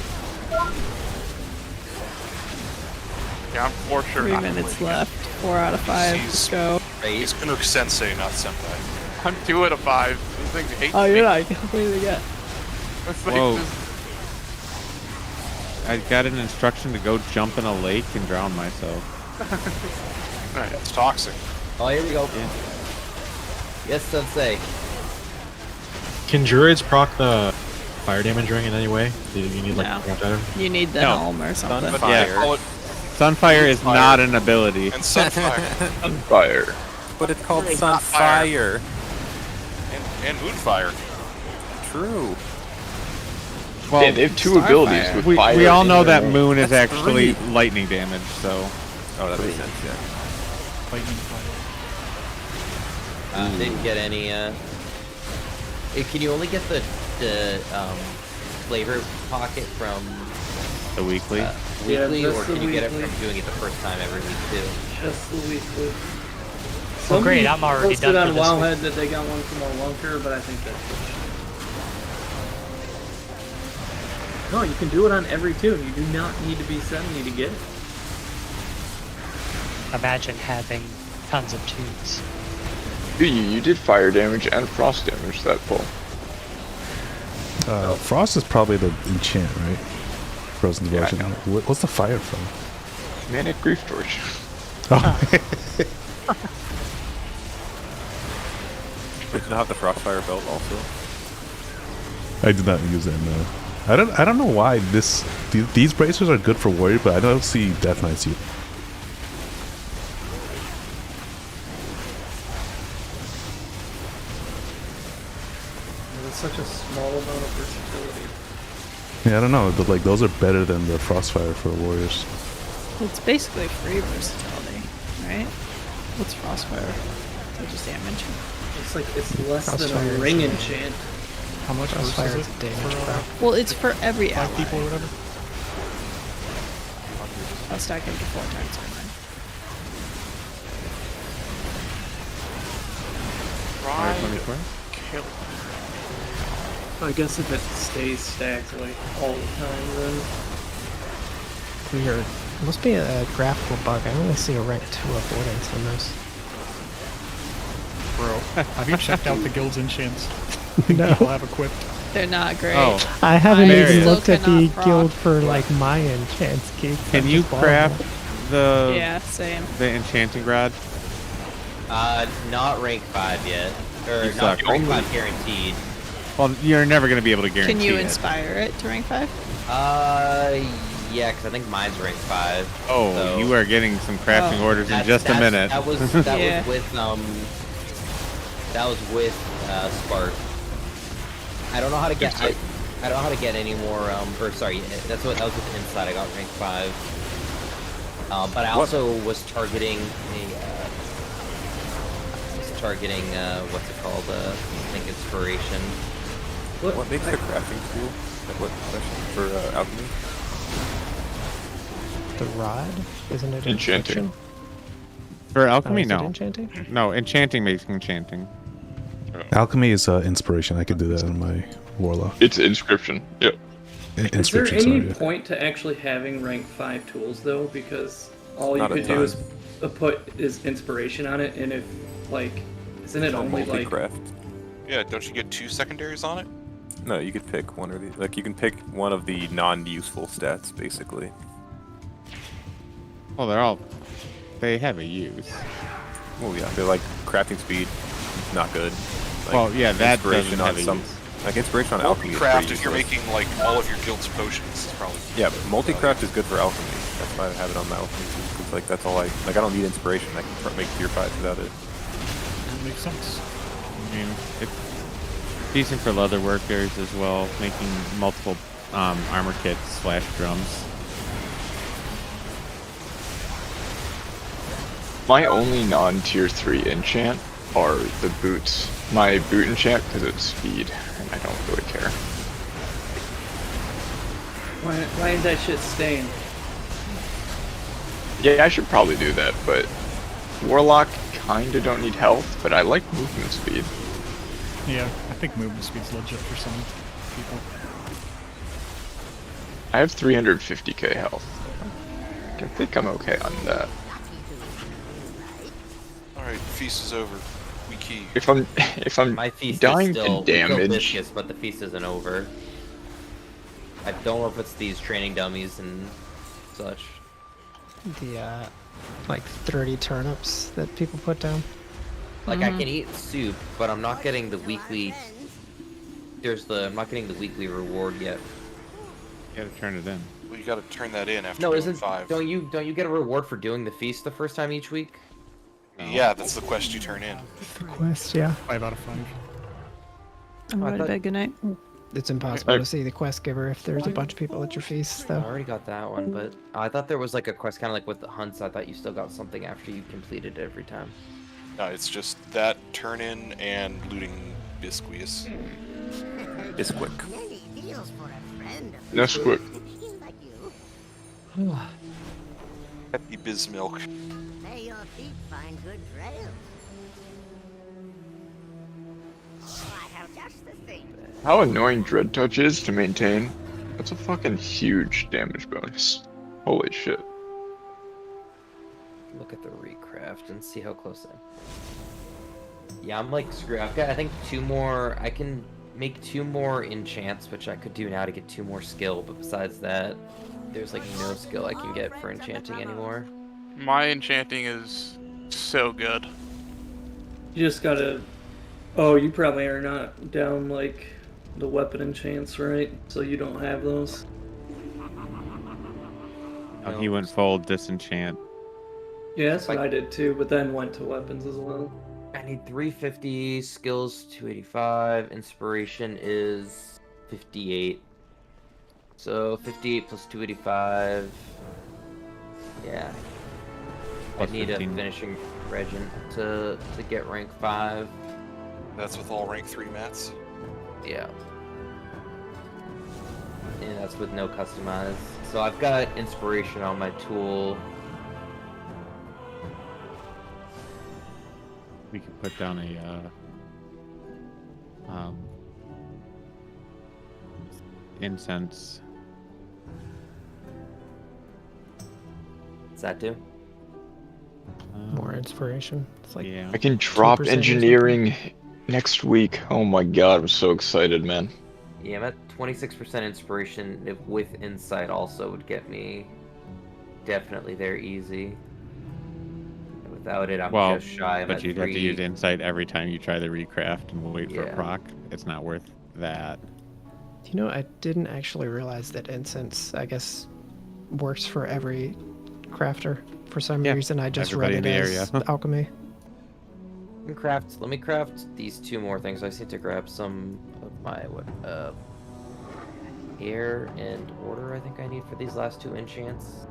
Yeah, I'm for sure 3 not minutes completing it. left. 4 out of 5. Let's go. He's Canuck Sensei, not Senpai. I'm 2 out of 5. This thing hates Oh, me. you're not completely yet. It's like Whoa. this- I got an instruction to go jump in a lake and drown myself. Right, it's toxic. Oh, here we go. Yes, Sensei. Can druids proc the fire damage ring in any way? Do you need like No. a craft item? You need the No. helm or something. But yeah, Yeah. call it Sunfire is Fire. not an ability. and Sunfire fire. But it's called It's not fire. Sunfire. and Moonfire. True. Well, they have 2 abilities with we fire. all know and that air. moon is That's actually 3. lightning damage, so. Oh, that makes sense, yeah. Lightning fire. Didn't get any, can you only get the flavor pocket from The weekly? Weekly, just or the can you get it weekly. from doing it the first time every week too? Just the weekly. Well, great, I'm already posted done on for this week. Wowhead that they got one from a lunker, but I think that's bullshit. No, you can do it on every tune. You do not need to be 70 to get it. Imagine having tons of tunes. You did fire damage and frost damage that pull. Frost is probably the enchant, right? Frozen Devotion. I know. What's the fire from? Manic Grief Torch. Did you not have the Frostfire belt also? I did not use that. No. I don't know why these bracers are good for warrior, but I don't see Death Knights use. It's such a small amount of versatility. Yeah, I don't know, but like those are better than the Frostfire for warriors. It's basically free versatility, right? What's Frostfire? Is that just damage? It's like it's less than Frostfire a is ring a- enchant. How much Frostfire is is it? damage proc. Well, it's for every 5 ally. people or whatever? I'll stack it to 4 times on mine. Ride, kill. I guess if it stays stacked like all the time, then Weird. It must be a graphical bug. I only see a rank 2 avoidance on those. Bro, have you checked out the guild's enchants? No. People have equipped. They're not great. Oh. I haven't There it even is. looked at the Cannot proc. guild for like my enchants, Keith. Can I'm you just borrowing craft the Yeah, same. enchanting rod? Not rank 5 yet. Or You not suck. rank 5 guaranteed. Well, you're never going to be able to guarantee Can you it. inspire it to rank 5? Yeah, because I think mine's rank 5. Oh, so you are getting some crafting Oh. orders in just a minute. That was Yeah. that was with Spark. I don't know how to get. I don't know how to get any more. Or sorry, that was with Inside. I got rank 5. But I also was targeting what's it called? I think Inspiration. What makes the crafting tool? What for alchemy? The rod? Isn't it Enchanting. infliction? For alchemy, is it no. enchanting? No, enchanting makes enchanting. Alchemy is inspiration. I could do that on my warlock. It's inscription. Yep. is there Inscription, any sorry. Yeah. point to actually having rank 5 tools though? Because all you Not a could do ton. is put inspiration on it, and if like, isn't it only like? Multi-craft. Yeah, don't you get 2 secondaries on it? No, you could pick one or the like. You can pick one of the non-useful stats, basically. Well, they have a use. Well, yeah, they're like crafting speed, not good. Like, Well, yeah, that inspiration doesn't on have a some, use. like inspiration on alchemy. is Multi-craft, pretty if you're useless. making like all of your guild's potions, is probably. Yeah, but multi-craft is good for alchemy. That's why I have it on my alchemy because like that's all I like. I don't need inspiration. I can make tier 5 without it. That makes sense. I mean, it's decent for leather workers as well, making multiple armor kits / drums. My only non-tier 3 enchant are the boots. My boot enchant because it's speed, and I don't really care. Why is that shit staying? Yeah, I should probably do that, but Warlock kinda don't need health, but I like movement speed. Yeah, I think movement speed's legit for some people. I have 350k health. I think I'm okay on that. Alright, feast is over. We key. If I'm My feast dying is still, to we kill damage, Viscous, but the feast isn't over. I don't know if it's these training dummies and such. The like 30 turnips that people put down. Like I can eat soup, but I'm not getting the weekly. I'm not getting the weekly reward yet. You gotta turn it in. Well, you gotta turn that in after No, doing isn't 5. don't you get a reward for doing the feast the first time each week? Yeah, that's the quest you turn in. The quest, yeah. 5 out of 5. I'm going to bed. Good night. It's impossible to see the quest giver if there's a bunch of people at your feast, I though. already got that one, but I thought there was like a quest kind of like with the hunts. I thought you still got something after you completed it every time. No, it's just that turn in and looting biscuits. It's quick. no squick. Happy Bismilk. May your feet find good trails. Oh, I have just the thing. How annoying Dread Touch is to maintain. That's a fucking huge damage bonus. Holy shit. Look at the recraft and see how close I am. Yeah, I'm like screw. I've got I think 2 more. I can make 2 more enchants, which I could do now to get 2 more skill. But besides that, there's like no skill I can get for enchanting anymore. My enchanting is so good. You just gotta. Oh, you probably are not down like the weapon enchants, right? So you don't have those. Oh, he went full disenchant. Yeah, that's what I did too, but then went to weapons as well. I need 350, skills 285, inspiration is 58. So 58 plus 285. Yeah. Plus I need 15. a finishing regent to get rank 5. That's with all rank 3 mats. Yeah. And that's with no customize. So I've got inspiration on my tool. We could put down a incense. What's that do? More inspiration. It's like I can drop 2% or engineering next week. Oh my god, I'm so excited, man. Yeah, I'm at 26% inspiration. If with insight also would get me definitely there easy. Without it, I'm Well, just shy of but you'd have to use insight every time you try the recraft and wait for a Yeah. proc. It's not worth that. You know, I didn't actually realize that incense, I guess, works for every crafter. For some Yeah, reason, I just read everybody it in the as area. alchemy. Let me craft these 2 more things. I just need to grab some of my air and order. I think I need for these last 2 enchants.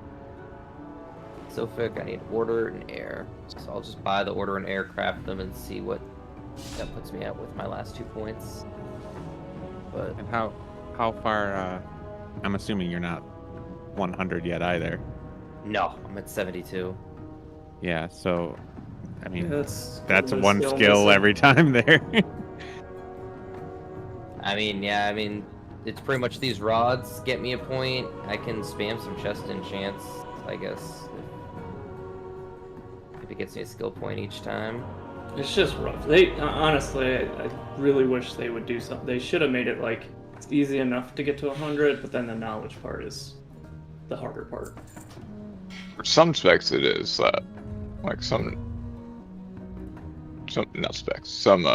Sophic, I need order and air. So I'll just buy the order and air, craft them, and see what that puts me at with my last 2 points. But And how far? I'm assuming you're not 100 yet either. no, I'm at 72. Yeah. So, I mean, That's that's the one skill skill missing. every time there. I mean, yeah, I mean, it's pretty much these rods get me a point. I can spam some chest enchants, I guess, if it gets me a skill point each time. It's just rough. They honestly, I really wish they would do something. They should have made it like it's easy enough to get to 100, but then the knowledge part is the harder part. For some specs it is that. Like some not specs. Some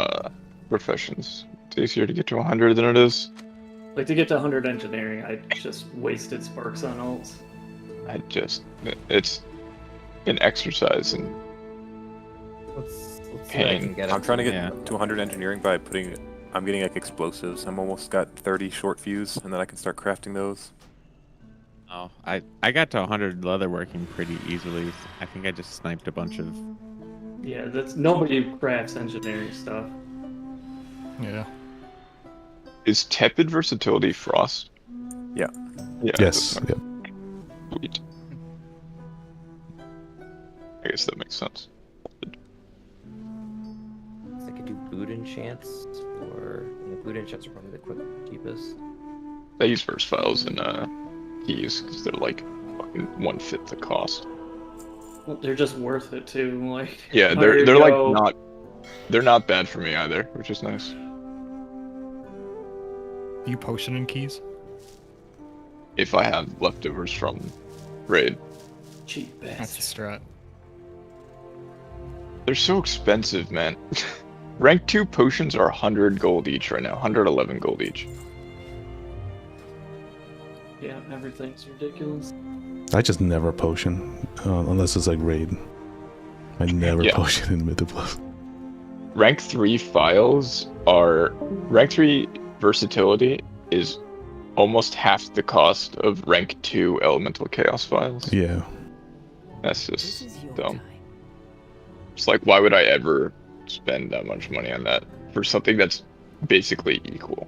professions. It's easier to get to 100 than it is. Like to get to 100 engineering, I just wasted sparks on ults. It's an exercise in Let's see what I pain. can get I'm up trying to get Yeah. to 100 engineering by I'm getting like explosives. I'm almost got 30 short fuse, and then I can start crafting those. Oh, I got to 100 leatherworking pretty easily. I think I just sniped a bunch of. Yeah, that's nobody crafts engineering stuff. Yeah. Is tepid versatility frost? Yeah. Yeah. Yes. that's Yep. Sweet. I guess that makes sense. I could do boot enchants, or boot enchants are probably the cheapest. I use verse files and keys because they're like fucking 1/5 the cost. Well, they're just worth it too. Like Yeah, higher they're like go- they're not bad for me either, which is nice. You potion in keys? If I have leftovers from raid. cheap That's bastard. the strat. They're so expensive, man. Rank 2 potions are 100 gold each right now, 111 gold each. Yeah, everything's ridiculous. I just never potion unless it's like raid. I never Yeah. potion in Mythic Plus. Rank 3 files are rank 3 versatility is almost half the cost of rank 2 elemental chaos files. Yeah. That's just dumb. It's like, why would I ever spend that much money on that for something that's basically equal?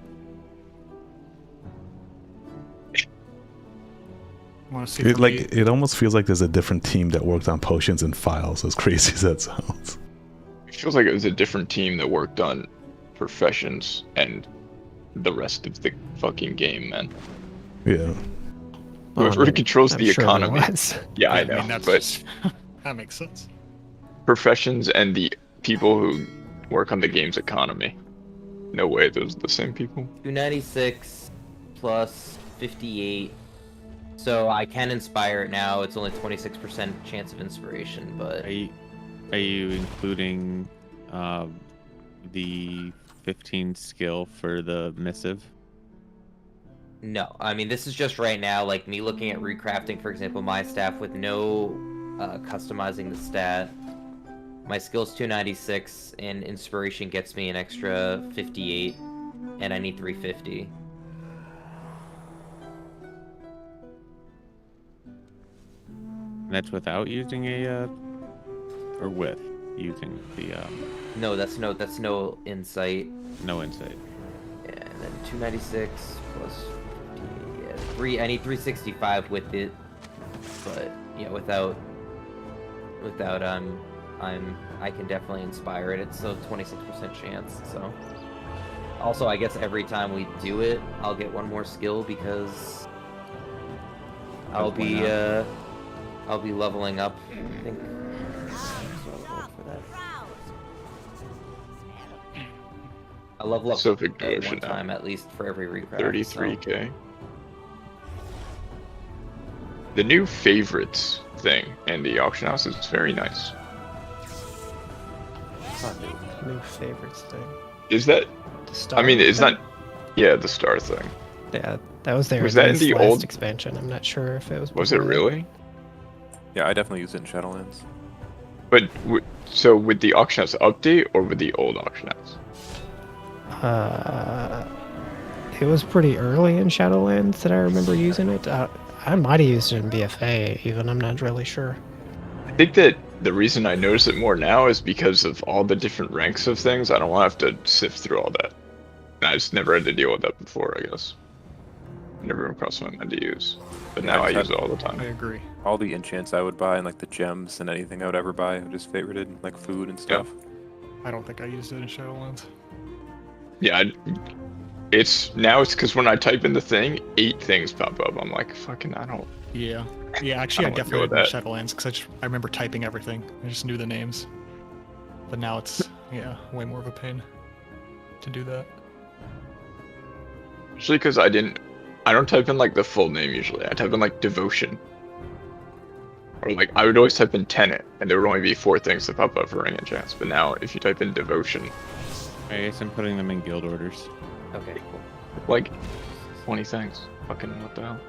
Want to see It, for like me? it almost feels like there's a different team that worked on potions and files, as crazy as that sounds. It feels like it was a different team that worked on professions and the rest of the fucking game, man. Yeah. Whoever controls I'm the sure economy. there was. Yeah, I I know, mean, that's but just, that makes sense. professions and the people who work on the game's economy. No way, those are the same people. 296 plus 58. So I can inspire it now. It's only 26% chance of inspiration, but Are you including the 15 skill for the missive? no. I mean, this is just right now, like me looking at recrafting, for example, my staff with no customizing the stat. My skill's 296, and inspiration gets me an extra 58, and I need 350. And that's without using a or with using the No, that's no insight. no insight. Yeah, and then 296 plus 50, yeah, I need 365 with it, but yeah, without I can definitely inspire it. It's a 26% chance. So also, I guess every time we do it, I'll get one more skill because I'll be leveling up. I think. I level up Pacific at Ocean one now. time at least for every recraft. 33k. The new favorites thing in the auction house is very nice. New favorites thing. Is that? The star I mean, it's thing? not. Yeah, the star thing. Yeah, that was there. Was that in this the last old expansion? I'm not sure if it was. Was it before that. really? Yeah, I definitely use it in Shadowlands. But so with the auction house update or with the old auction house? It was pretty early in Shadowlands that I remember using it. I might have used it in BFA even. I'm not really sure. I think that the reason I notice it more now is because of all the different ranks of things. I don't want to have to sift through all that. I just never had to deal with that before, I guess. Never crossed my mind to use. But now I use it all the time. I agree. All the enchants I would buy and like the gems and anything I would ever buy, I just favorited like food and stuff. I don't think I used it in Shadowlands. Yeah, it's because when I type in the thing, 8 things pop up. I'm like, fucking, I don't. Yeah. Yeah, actually, I I don't wanna definitely go did with in Shadowlands because I remember typing everything. I just knew the names. But now it's, yeah, way more of a pain to do that. Especially because I don't type in like the full name usually. I type in like devotion. Or like, I would always type in tenet, and there would only be 4 things that pop up for ring enchants. But now, if you type in devotion, I guess I'm putting them in guild orders. Okay, cool. like 20 things. Fucking what the hell?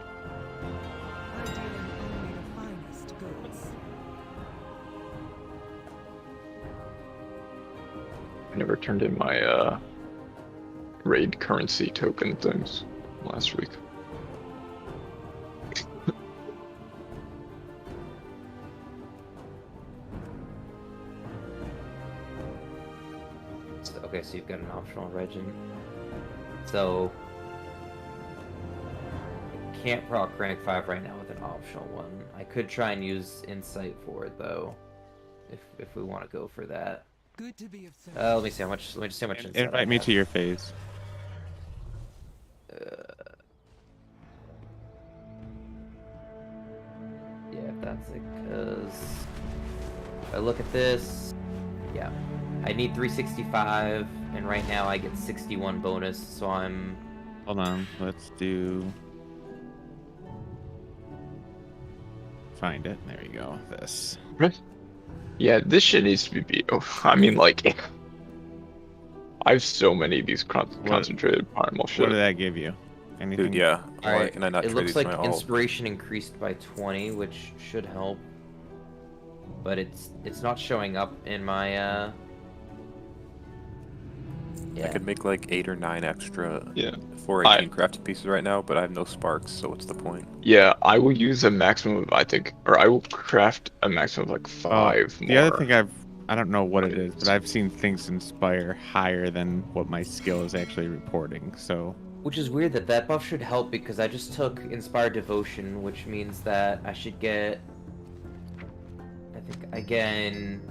I never turned in my raid currency token things last week. Okay, so you've got an optional regen. So I can't proc rank 5 right now with an optional one. I could try and use insight for it though, if we want to go for that. Good to be of service. Let me see how much. Let me just see how much insight. Invite me to your phase. Yeah, if that's it, because if I look at this, yeah, I need 365, and right now I get 61 bonus, so I'm. Hold on, let's do. Find it. There you go. This. Yeah, this shit needs to be beat. Oh, I mean, like, I have so many of these concentrated primal shit. What did that give you? Anything? Dude, yeah. All Why right. can I not It trade looks these like to my alt? inspiration increased by 20, which should help, but it's not showing up in my. I Yeah. could make like 8 or 9 extra 418 418 crafted pieces right now, but I have no sparks, so what's the point? Yeah, I will use a maximum of, I think, or I will craft a maximum of like 5 more. The other thing I don't know what it is, but I've seen things inspire higher than what my skill is actually reporting. So Which is weird that buff should help because I just took Inspired Devotion, which means that I should get... I think, again...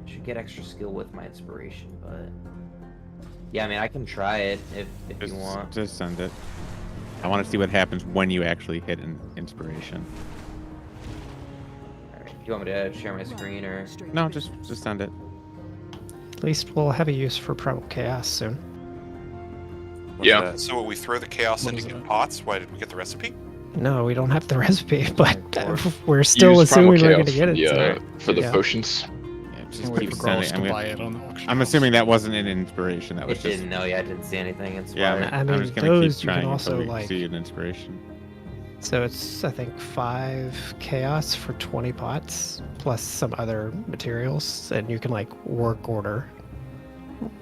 I should get extra skill with my Inspiration, but... Yeah, I mean, I can try it if you want. Just send it. I want to see what happens when you actually hit an Inspiration. Alright, do you want me to share my screen, or...? No, just send it. At least we'll have a use for Primal Chaos soon. Yeah. So we throw the chaos into pots? Why did we get the recipe? No, we don't have the recipe, but we're still Use assuming Primal we're going to Chaos get it. for the potions. Yeah, just Wait keep for sending. girls to buy it on the auction I'm house. assuming that wasn't an Inspiration. That was It just. didn't know, yeah, I didn't see anything. It's Yeah, I mean, I'm just gonna those keep you can trying also, until we like- see an Inspiration. So it's, I think, 5 chaos for 20 pots, plus some other materials, and you can, like, work order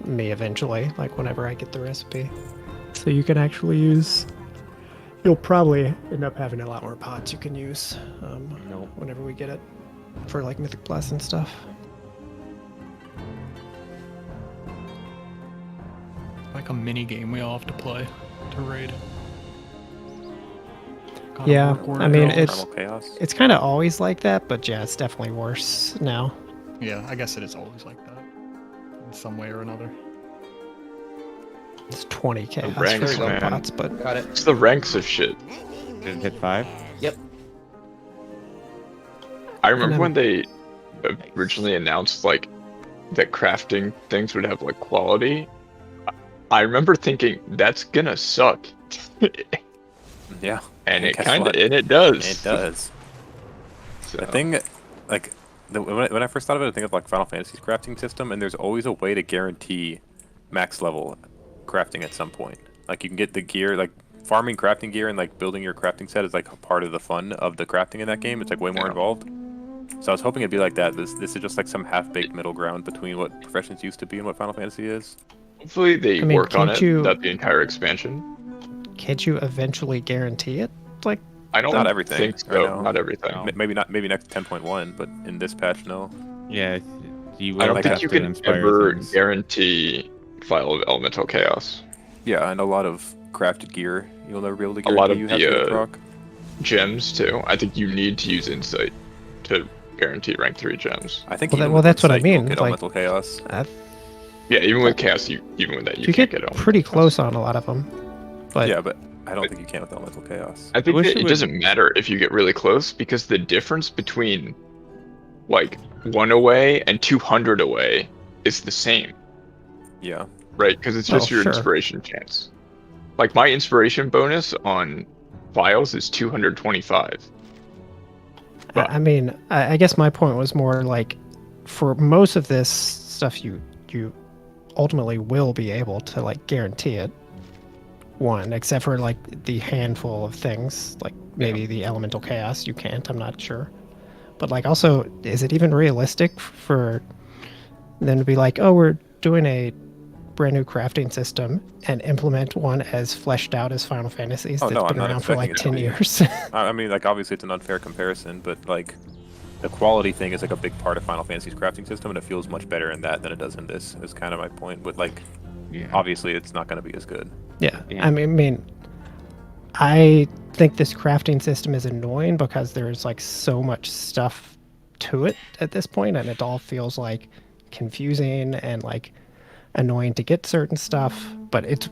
me eventually, like, whenever I get the recipe. So you can actually use... You'll probably end up having a lot more pots you can use whenever we get it for, like, Mythic Plus and stuff. Like a mini game we all have to play to raid. Yeah, I mean, Primal Chaos. it's kind of always like that, but yeah, it's definitely worse now. Yeah, I guess it is always like that. In some way or another. It's 20 chaos for ranks, some man. pots, but... Got it. It's the ranks of shit. Did it hit 5? Yep. I remember when they originally announced like that crafting things would have like quality. I remember thinking that's gonna suck. Yeah. And it guess kind of, what? and it does. It does. So, The thing, like, when I first thought of it, I think of like Final Fantasy's crafting system, and there's always a way to guarantee max level crafting at some point. Like, you can get the gear, like, farming crafting gear and like building your crafting set is like a part of the fun of the crafting in that game. It's like way more involved. So I was hoping it'd be like that. This is just like some half-baked middle ground between what Professions used to be and what Final Fantasy is. hopefully they I mean, work on can't it you- without the entire expansion. Can't you eventually guarantee it? Like, I don't Not everything. think I so. know. Not everything. Maybe not. Maybe next 10.1, but in this patch, no. Yeah, you will I don't have think you to can inspire ever things. guarantee Vial of Elemental Chaos. Yeah, and a lot of crafted gear you'll never be able to A guarantee lot of you have to the proc. gems too. I think you need to use Insight to guarantee rank 3 gems. I think Well, even well, with that's what I Insight, you'll mean, get like- Elemental Chaos. Yeah, even with Chaos, even with that, you you can't get get Elemental pretty Chaos. close on a lot of them. But Yeah, but I don't think you can with Elemental Chaos. I think wish that it it would- doesn't matter if you get really close because the difference between like 1 away and 200 away is the same, Yeah. right? Because it's just Oh, your sure. inspiration chance. Like my inspiration bonus on Vials is 225. I mean, I guess my point was more like, for most of this stuff, you ultimately will be able to like guarantee it. One, except for like the handful of things, like maybe the Elemental Chaos, you can't. I'm not sure. But like, also, is it even realistic for them to be like, oh, we're doing a brand new crafting system and implement one as fleshed out as Final Fantasies Oh, that's no, I'm been not around for like expecting 10 it to be. years? I mean, like, obviously it's an unfair comparison, but like, the quality thing is like a big part of Final Fantasy's crafting system, and it feels much better in that than it does in this. Is kind of my point. But like, obviously it's not going to be as good. Yeah. I mean, I think this crafting system is annoying because there's like so much stuff to it at this point, and it all feels like confusing and like annoying to get certain stuff. But it's,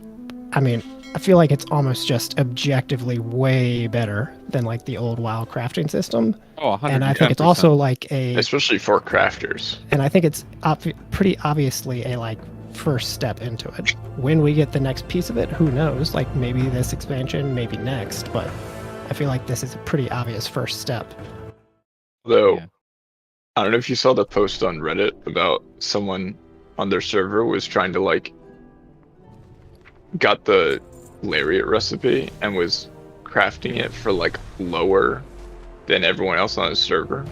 I mean, I feel like it's almost just objectively way better than like the old WoW crafting system. Oh, 110%. And I think it's also like especially for crafters. And I think it's pretty obviously a like first step into it. When we get the next piece of it, who knows? Like maybe this expansion, maybe next, but I feel like this is a pretty obvious first step. Though, I don't know if you saw the post on Reddit about someone on their server was trying to like got the lariat recipe and was crafting it for like lower than everyone else on his server.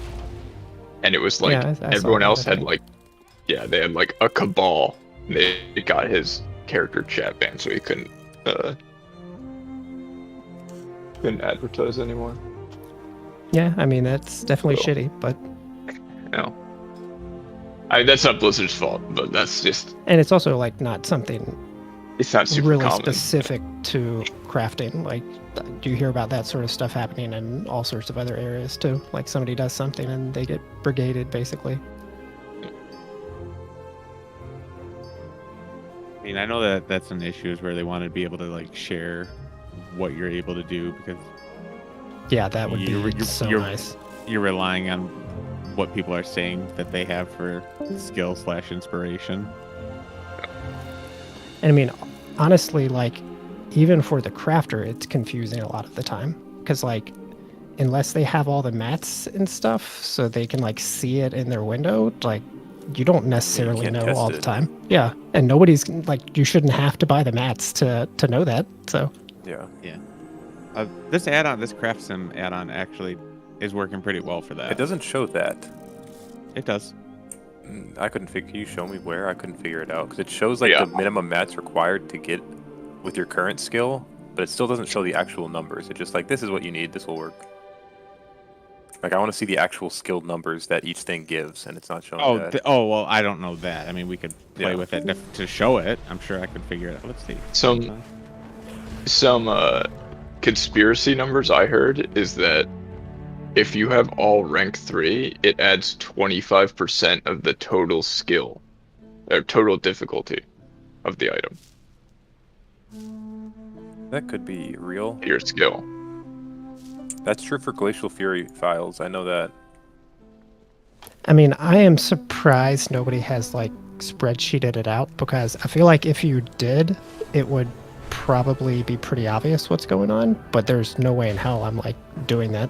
And it was like Yeah, I saw everyone that, else I had think. like, yeah, they had like a cabal. They got his character chat banned so he couldn't advertise anymore. Yeah, I mean that's definitely shitty, but No. I mean, that's not Blizzard's fault, but that's just and it's also like not something It's not super really common. specific to crafting. Like, do you hear about that sort of stuff happening in all sorts of other areas too? Like somebody does something and they get brigaded, basically. I mean, I know that that's an issue is where they want to be able to like share what you're able to do because Yeah, that would be so nice. You're relying on what people are saying that they have for skill / inspiration. And I mean, honestly, like, even for the crafter, it's confusing a lot of the time. Because, like, unless they have all the mats and stuff so they can, like, see it in their window, like, you don't necessarily can't know test all the it. time. Yeah. And nobody's, like, you shouldn't have to buy the mats to know that. So, Yeah. Yeah. This add-on, this craft sim add-on actually is working pretty well for that. It doesn't show that. It does. I couldn't figure. Can you show me where? I couldn't figure it out because it shows like the minimum mats required to get with your current skill, but it still doesn't show the actual numbers. It's just like this is what you need. This will work. Like I want to see the actual skill numbers that each thing gives, and it's not showing that. Oh well, I don't know that. I mean, we could play with it to show it. I'm sure I could figure it out. Let's see. Some conspiracy numbers I heard is that if you have all rank 3, it adds 25% of the total skill or total difficulty of the item. That could be real. Your skill. That's true for Glacial Fury files. I know that. I mean, I am surprised nobody has, like, spreadsheeted it out because I feel like if you did, it would probably be pretty obvious what's going on, but there's no way in hell I'm, like, doing that.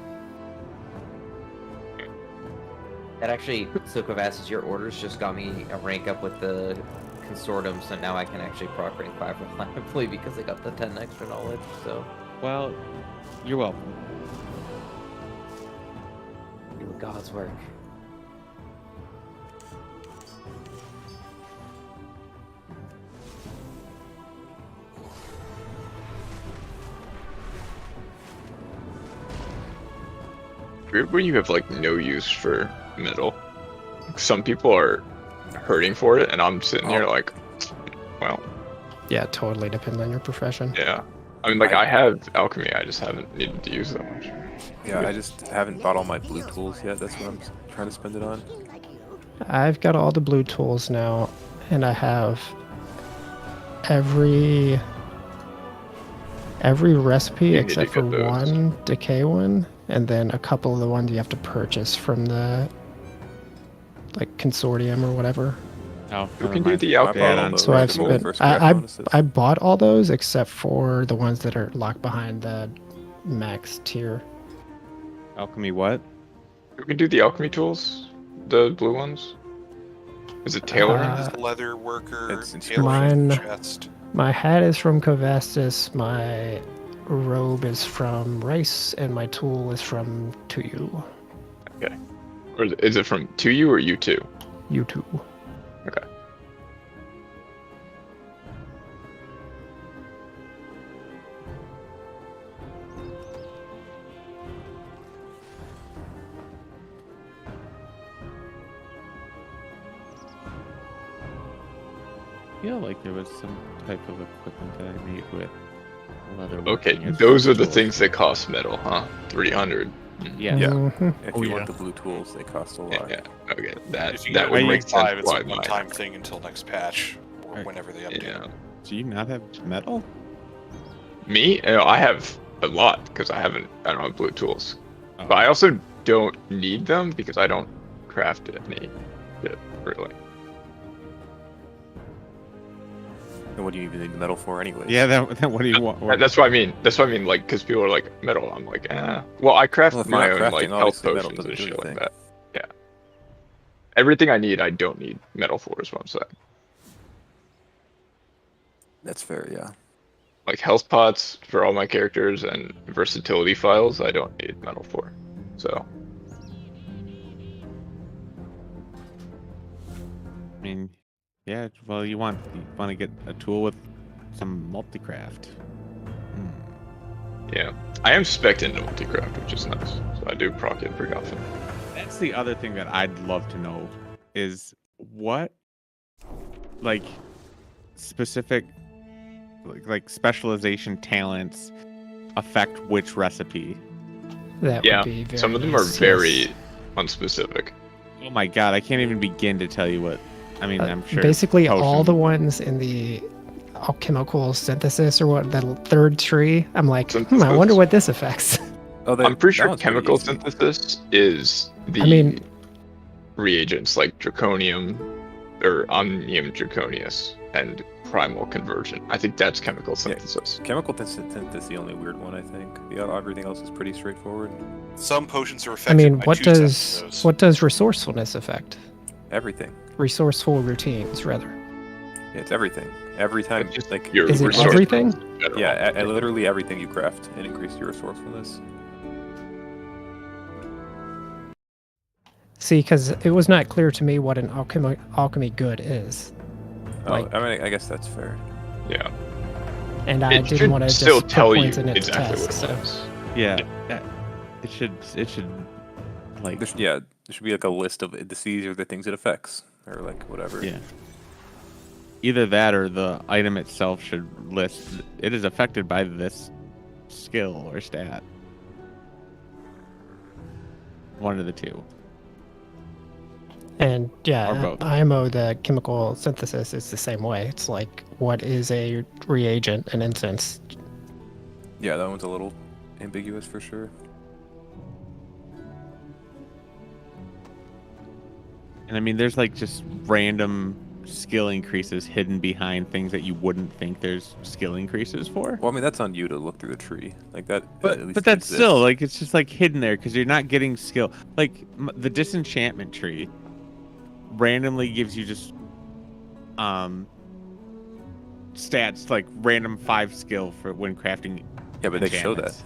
That actually, so Kvassis, your orders just got me a rank up with the consortium, so now I can actually proc rank 5 reliably because I got the 10 extra knowledge, so. Well, you're welcome. Do God's work. Weird when you have like no use for metal. Some people are hurting for it, and I'm sitting here like, well. Yeah, it totally depends on your profession. Yeah. I mean, like, I have alchemy, I just haven't needed to use that much. Yeah, I just haven't bought all my blue tools yet. That's what I'm trying to spend it on. I've got all the blue tools now, and I have every recipe except for one decay one, and then a couple of the ones you have to purchase from the like consortium or whatever. Oh, you can do the alcohol. So I've spent. I bought all those except for the ones that are locked behind the max tier. Alchemy what? You can do the alchemy tools, the blue ones. Is it tailoring? Leather worker, Mine. chest. My hat is from Kovastis, my robe is from Rice, and my tool is from Tuyu. Okay. Or is it from Tuyu or U2? U2. Okay. I feel like there was some type of equipment that I made with leather. Okay, those are the things that cost metal, huh? 300. Yeah. If you want the blue tools, they cost a lot. Yeah. Okay, If that you that get would rank make sense 5, it's why a mine. one-time thing until next patch, or whenever they update. Yeah. Do you not have metal? Me? I have a lot because I don't have blue tools. But I also don't need them because I don't craft any shit, really. And what do you even need the metal for anyway? Yeah, then what do you want? That's what I mean. That's what I mean. Like, because people are like metal. I'm like, eh. Well, I craft Well, if you're my not own like crafting, health obviously metal potions doesn't and do shit like anything. that. Yeah. Everything I need, I don't need metal for. Is what I'm saying. That's fair, yeah. Like health pots for all my characters and versatility files, I don't need metal for. So. I mean, yeah. Well, you want to get a tool with some multi-craft. Yeah, I am spec'd into multi-craft, which is nice. So I do proc it pretty often. That's the other thing that I'd love to know is what, like, specific like specialization talents affect which recipe. That Yeah, would be very some of them are nice, very yes. unspecific. Oh my god, I can't even begin to tell you what. I mean, I'm sure. Basically, all the potion- ones in the alchemical synthesis or what, the third tree, I'm like, I wonder what this affects. Oh, I'm pretty that sure one's pretty chemical easy. synthesis is the I mean- reagents like draconium or omnium draconius and primal conversion. I think that's chemical synthesis. Chemical synthesis is the only weird one, I think. Everything else is pretty straightforward. Some potions are I affected mean, by what 2 sets does of those. what does resourcefulness affect? Everything. Resourceful routines, rather. Yeah, it's everything. Every time, like your Is it everything? Yeah, literally everything you craft, it increases your resourcefulness. See, because it was not clear to me what an alchemy good is. Oh, Like- I mean, I guess that's fair. Yeah. And I It didn't should want to still just tell put you points in its exactly test, what it so. was. Yeah, it should like. There should be like a list of these are the things it affects, or like whatever. Yeah. Either that or the item itself should list it is affected by this skill or stat. One of the two. And yeah, Or both. IMO, the chemical synthesis, is the same way. It's like, what is a reagent, an instance? Yeah, that one's a little ambiguous for sure. And I mean, there's like just random skill increases hidden behind things that you wouldn't think there's skill increases for. Well, I mean, that's on you to look through the tree like that. at But least but that's exists. still like it's just like hidden there because you're not getting skill. Like the disenchantment tree randomly gives you just stats like random 5 skill for when crafting. Yeah, but they show that. enchantments.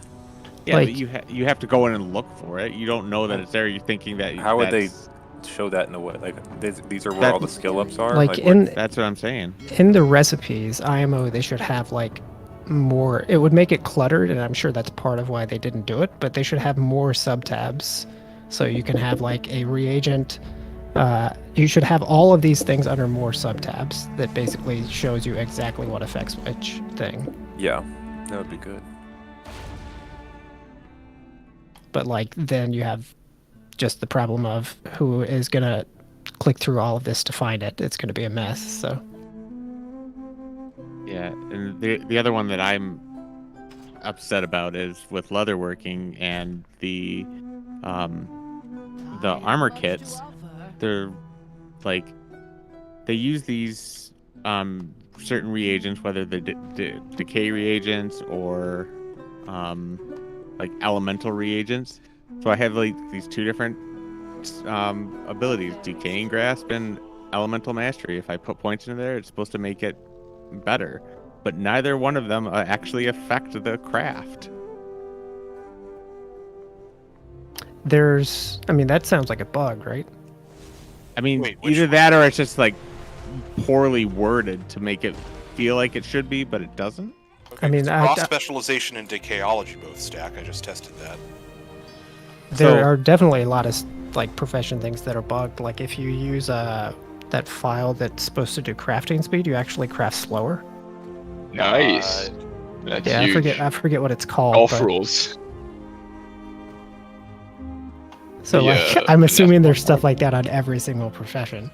Yeah, Like- but you have to go in and look for it. You don't know that it's there. You're thinking that. How would they that's- show that in a way? Like these are where all the skill ups are. Like, what- in That's what I'm saying. in the recipes, IMO, they should have like more. It would make it cluttered, and I'm sure that's part of why they didn't do it. But they should have more subtabs, so you can have like a reagent. You should have all of these things under more subtabs that basically shows you exactly what affects which thing. Yeah, that would be good. But like then you have just the problem of who is gonna click through all of this to find it. It's gonna be a mess. So Yeah, and the other one that I'm upset about is with leatherworking and the armor kits. They're like they use these certain reagents, whether they're decay reagents or like elemental reagents. So I have like these 2 different abilities: decaying grasp and elemental mastery. If I put points into there, it's supposed to make it better, but neither one of them actually affect the craft. I mean, that sounds like a bug, right? I mean, Wait, which either one? that or it's just like poorly worded to make it feel like it should be, but it doesn't. I mean, Cross specialization and decayology both stack. I just tested that. There are definitely a lot of like profession things that are bugged. Like if you use that file that's supposed to do crafting speed, you actually craft slower. Nice. That's Yeah, huge. I forget what it's called. Golf but- rules. So like, I'm assuming there's stuff like that on every single profession.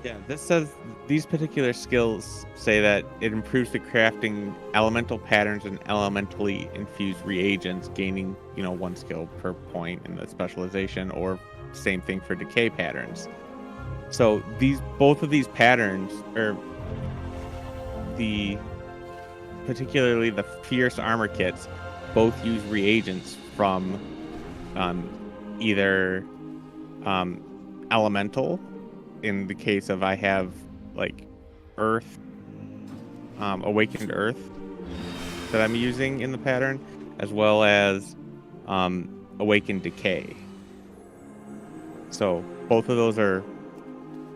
Yeah, this says these particular skills say that it improves the crafting elemental patterns and elementally infused reagents, gaining 1 skill per point in the specialization, or same thing for decay patterns. So both of these patterns, or particularly the fierce armor kits, both use reagents from either elemental. In the case of I have like earth, awakened earth that I'm using in the pattern, as well as awakened decay. So both of those are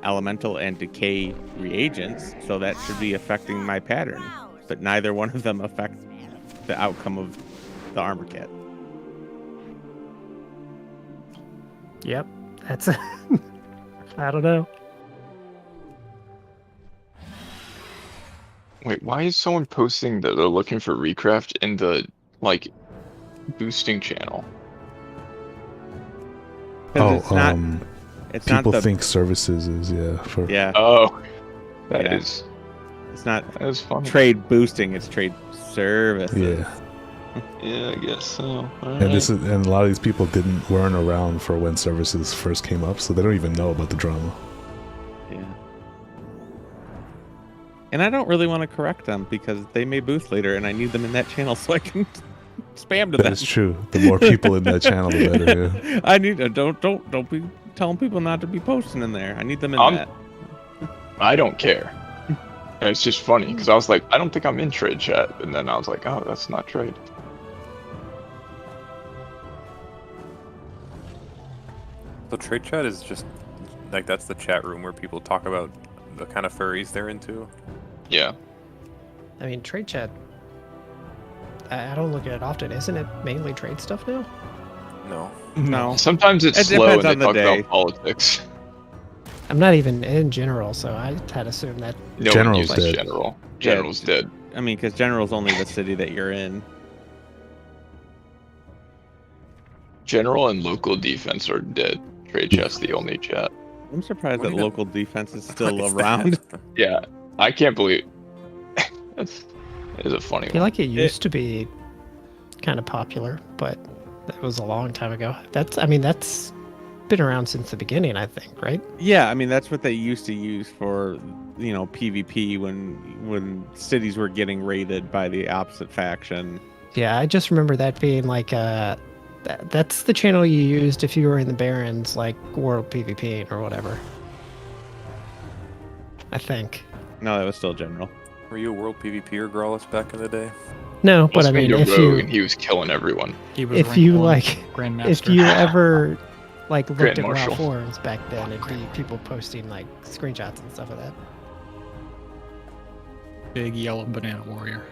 elemental and decay reagents, so that should be affecting my pattern, but neither one of them affect the outcome of the armor kit. Yep, that's. I don't know. Wait, why is someone posting that they're looking for Recraft in the, like, boosting channel? Oh, it's not people the- think services is for Yeah. Oh, that Yeah. is. It's not That is funny. trade boosting, it's trade services. yeah. Yeah, I guess so. And a lot of these people weren't around for when services first came up, so they don't even know about the drama. Yeah. And I don't really want to correct them because they may boost later, and I need them in that channel so I can spam to them. That is true. The more people in that channel, the better. Yeah. I need don't be telling people not to be posting in there. I need them in that. I don't care. And it's just funny because I was like, I don't think I'm in trade chat, and then I was like, oh, that's not trade. So trade chat is just like that's the chat room where people talk about the kind of furries they're into. Yeah. I mean, trade chat. I don't look at it often. Isn't it mainly trade stuff now? No. No. Sometimes it's It slow depends and on they the talk day. about politics. I'm not even in general, so I had assumed that. No one General's uses dead. general. General's dead. I mean, because General's only the city that you're in. General and local defense are dead. Trade chat's the only chat. I'm surprised What that do you local defense is still What is around. that? Yeah, I can't believe. It is a funny I feel one. like it used to be kind of popular, but that was a long time ago. That's been around since the beginning, I think, right? Yeah, I mean that's what they used to use for, PvP when cities were getting raided by the opposite faction. Yeah, I just remember that being like that's the channel you used if you were in the Barrens, like World PvP or whatever. I think. No, that was still General. Were you a world PvPer, Grawless, back in the day? No, but I He mean, was if a rogue you and he was killing everyone. He was if rank you one like Grandmaster. if you ever like looked Grand at WoW Marshal. forums back then, it'd be people posting like screenshots and stuff of that. Big yellow banana warrior.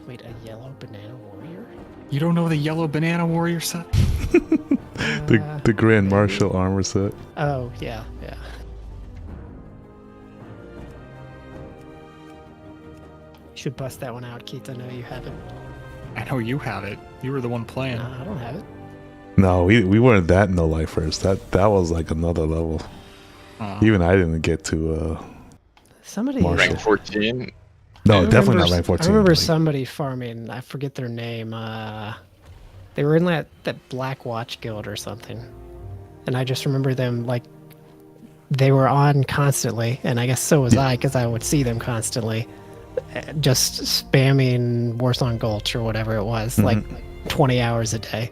Wait, a yellow banana warrior? You don't know the yellow banana warrior set? The Grand Marshal armor set. Oh yeah. You should bust that one out, Keith. I know you have it. I know you have it. You were the one playing. I don't have it. No, we weren't that no lifers. That was like another level. Even I didn't get to Somebody Marshall. Rank 14. No, I definitely remember not rank 14. I remember like- somebody farming. I forget their name. They were in that Black Watch Guild or something, and I just remember them like they were on constantly, and I guess so was I because I would see them constantly, just spamming Warsong Gulch or whatever it was, like 20 hours a day.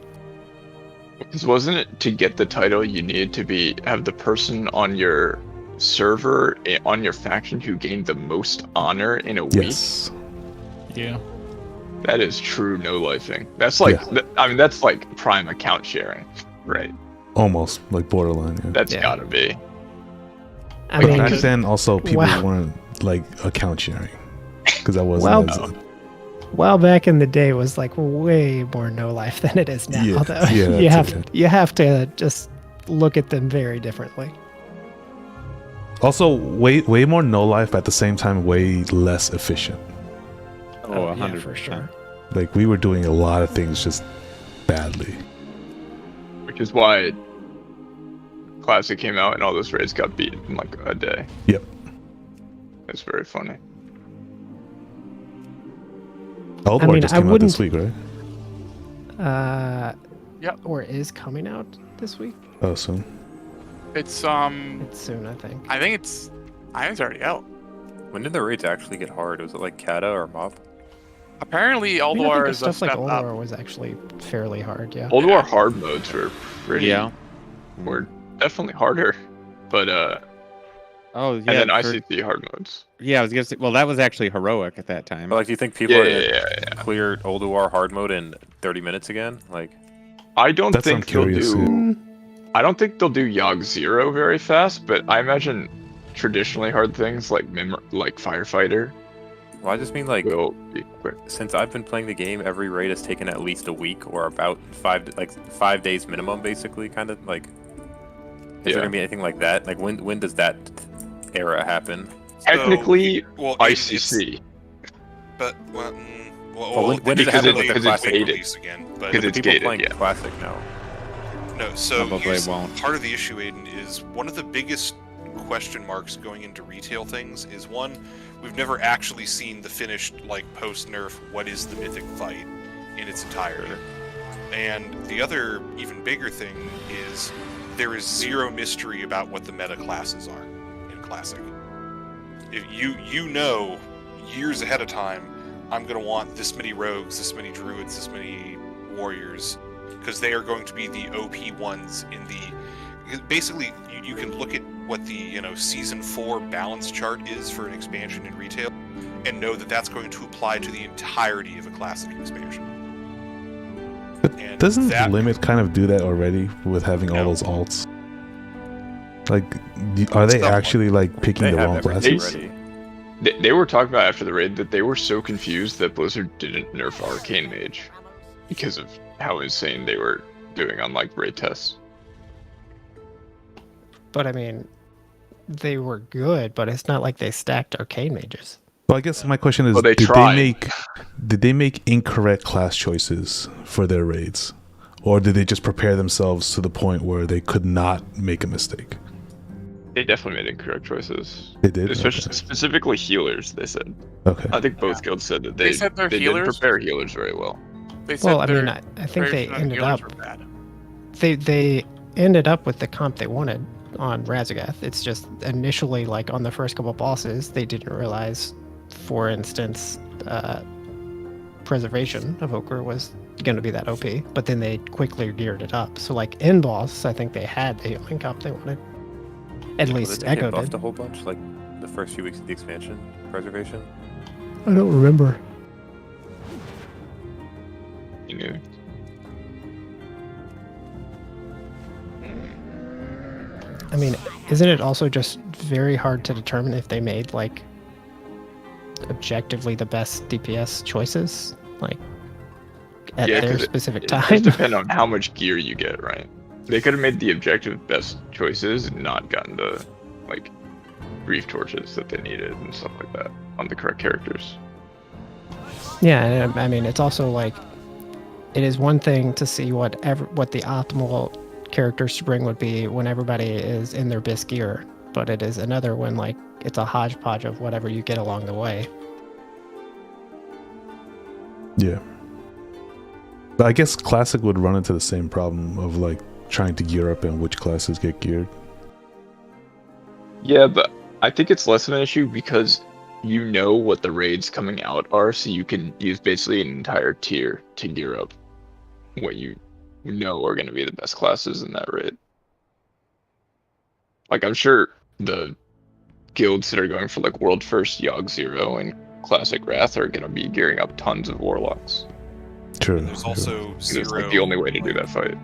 Because wasn't it to get the title you needed to have the person on your server on your faction who gained the most honor in a Yes. week? Yeah. That is true no lifing. That's like I mean that's like prime account sharing, right? Almost like borderline. Yeah. That's gotta be. I But mean, I understand also people wow. weren't like account sharing because that wasn't. Well, WoW back in the day was like way more no life than it is now. Yeah, Though yeah, that's it. you have to just look at them very differently. Also, way more no life, but at the same time, way less efficient. Oh, yeah, 100%. for sure. Like we were doing a lot of things just badly. Which is why Classic came out and all those raids got beat in like a day. Yep. It's very funny. Eldor just came out this week, right? Yep. Or is coming out this week. Oh, soon. It's It's soon, I think. I think it's already out. When did the raids actually get hard? Was it like Kata or Mob? Apparently, I mean, I Eldor think is a stuff like step up. Eldor was actually fairly hard. Yeah. Cold War hard modes were pretty. Yeah. Were definitely harder, but Oh yeah. and then for- ICT hard modes. Yeah, I was gonna say. Well, that was actually heroic at that time. But like, do you think people Yeah, are yeah, gonna yeah. clear Ulduar hard mode in 30 minutes again? Like, I don't That's think I'm they'll curious, do. I don't think they'll do Yogg 0 very fast, but I imagine traditionally hard things like like Firefighter. well, I just mean like, will be quick. since I've been playing the game, every raid has taken at least a week or about 5 days minimum, basically. Kind of like, is there Yeah. gonna be anything like that? Like, when does that era happen? technically well, ICC. But when does it happen with the classic release again? But Because it's people gated, playing yeah. classic now. No, so Probably here's won't. part of the issue, Aiden, is one of the biggest question marks going into retail things is one, we've never actually seen the finished, like, post-nerf, what is the Mythic fight in its entirety. And the other, even bigger thing is there is zero mystery about what the meta classes are in Classic. If you know years ahead of time, I'm going to want this many rogues, this many druids, this many warriors, because they are going to be the OP ones in the... Basically, you can look at what the Season 4 balance chart is for an expansion in retail, and know that that's going to apply to the entirety of a Classic expansion. But doesn't Limit kind of do that already with having all those alts? Like, are they actually like picking the wrong classes? They were talking about after the raid that they were so confused that Blizzard didn't nerf Arcane Mage because of how insane they were doing on like raid tests. But I mean, they were good, but it's not like they stacked Arcane Mages. Well, I guess my question is, Well, they did tried. they make incorrect class choices for their raids? Or did they just prepare themselves to the point where they could not make a mistake? They definitely made incorrect choices. They did? Especially Okay. specifically healers, they said. Okay. I think both guilds said that They said they're didn't healers? prepare healers very well. They said Well, I mean, their I think they version of ended healers up were bad. they ended up with the comp they wanted on Razagath. It's just initially, like on the first couple bosses, they didn't realize, for instance, Preservation of Ochre was going to be that OP, but then they quickly geared it up. So like in boss, I think they had the healing comp they wanted. At least Did they Echo get buffed did. a whole bunch, like the first few weeks of the expansion, Preservation? I don't remember. You knew. I mean, isn't it also just very hard to determine if they made like objectively the best DPS choices, like at Yeah, their 'cause specific it time? just depends on how much gear you get, right? They could have made the objective best choices and not gotten the like grief torches that they needed and stuff like that on the correct characters. Yeah, and I mean, it's also like it is one thing to see what the optimal character to bring would be when everybody is in their best gear, but it is another when like it's a hodgepodge of whatever you get along the way. Yeah. But I guess Classic would run into the same problem of like trying to gear up and which classes get geared. Yeah, but I think it's less of an issue because you know what the raids coming out are, so you can use basically an entire tier to gear up what you know are going to be the best classes in that raid. Like, I'm sure the guilds that are going for like World First, Yogg Zero, and Classic Wrath are going to be gearing up tons of Warlocks. True. There's also zero. It's like the only way to do that fight.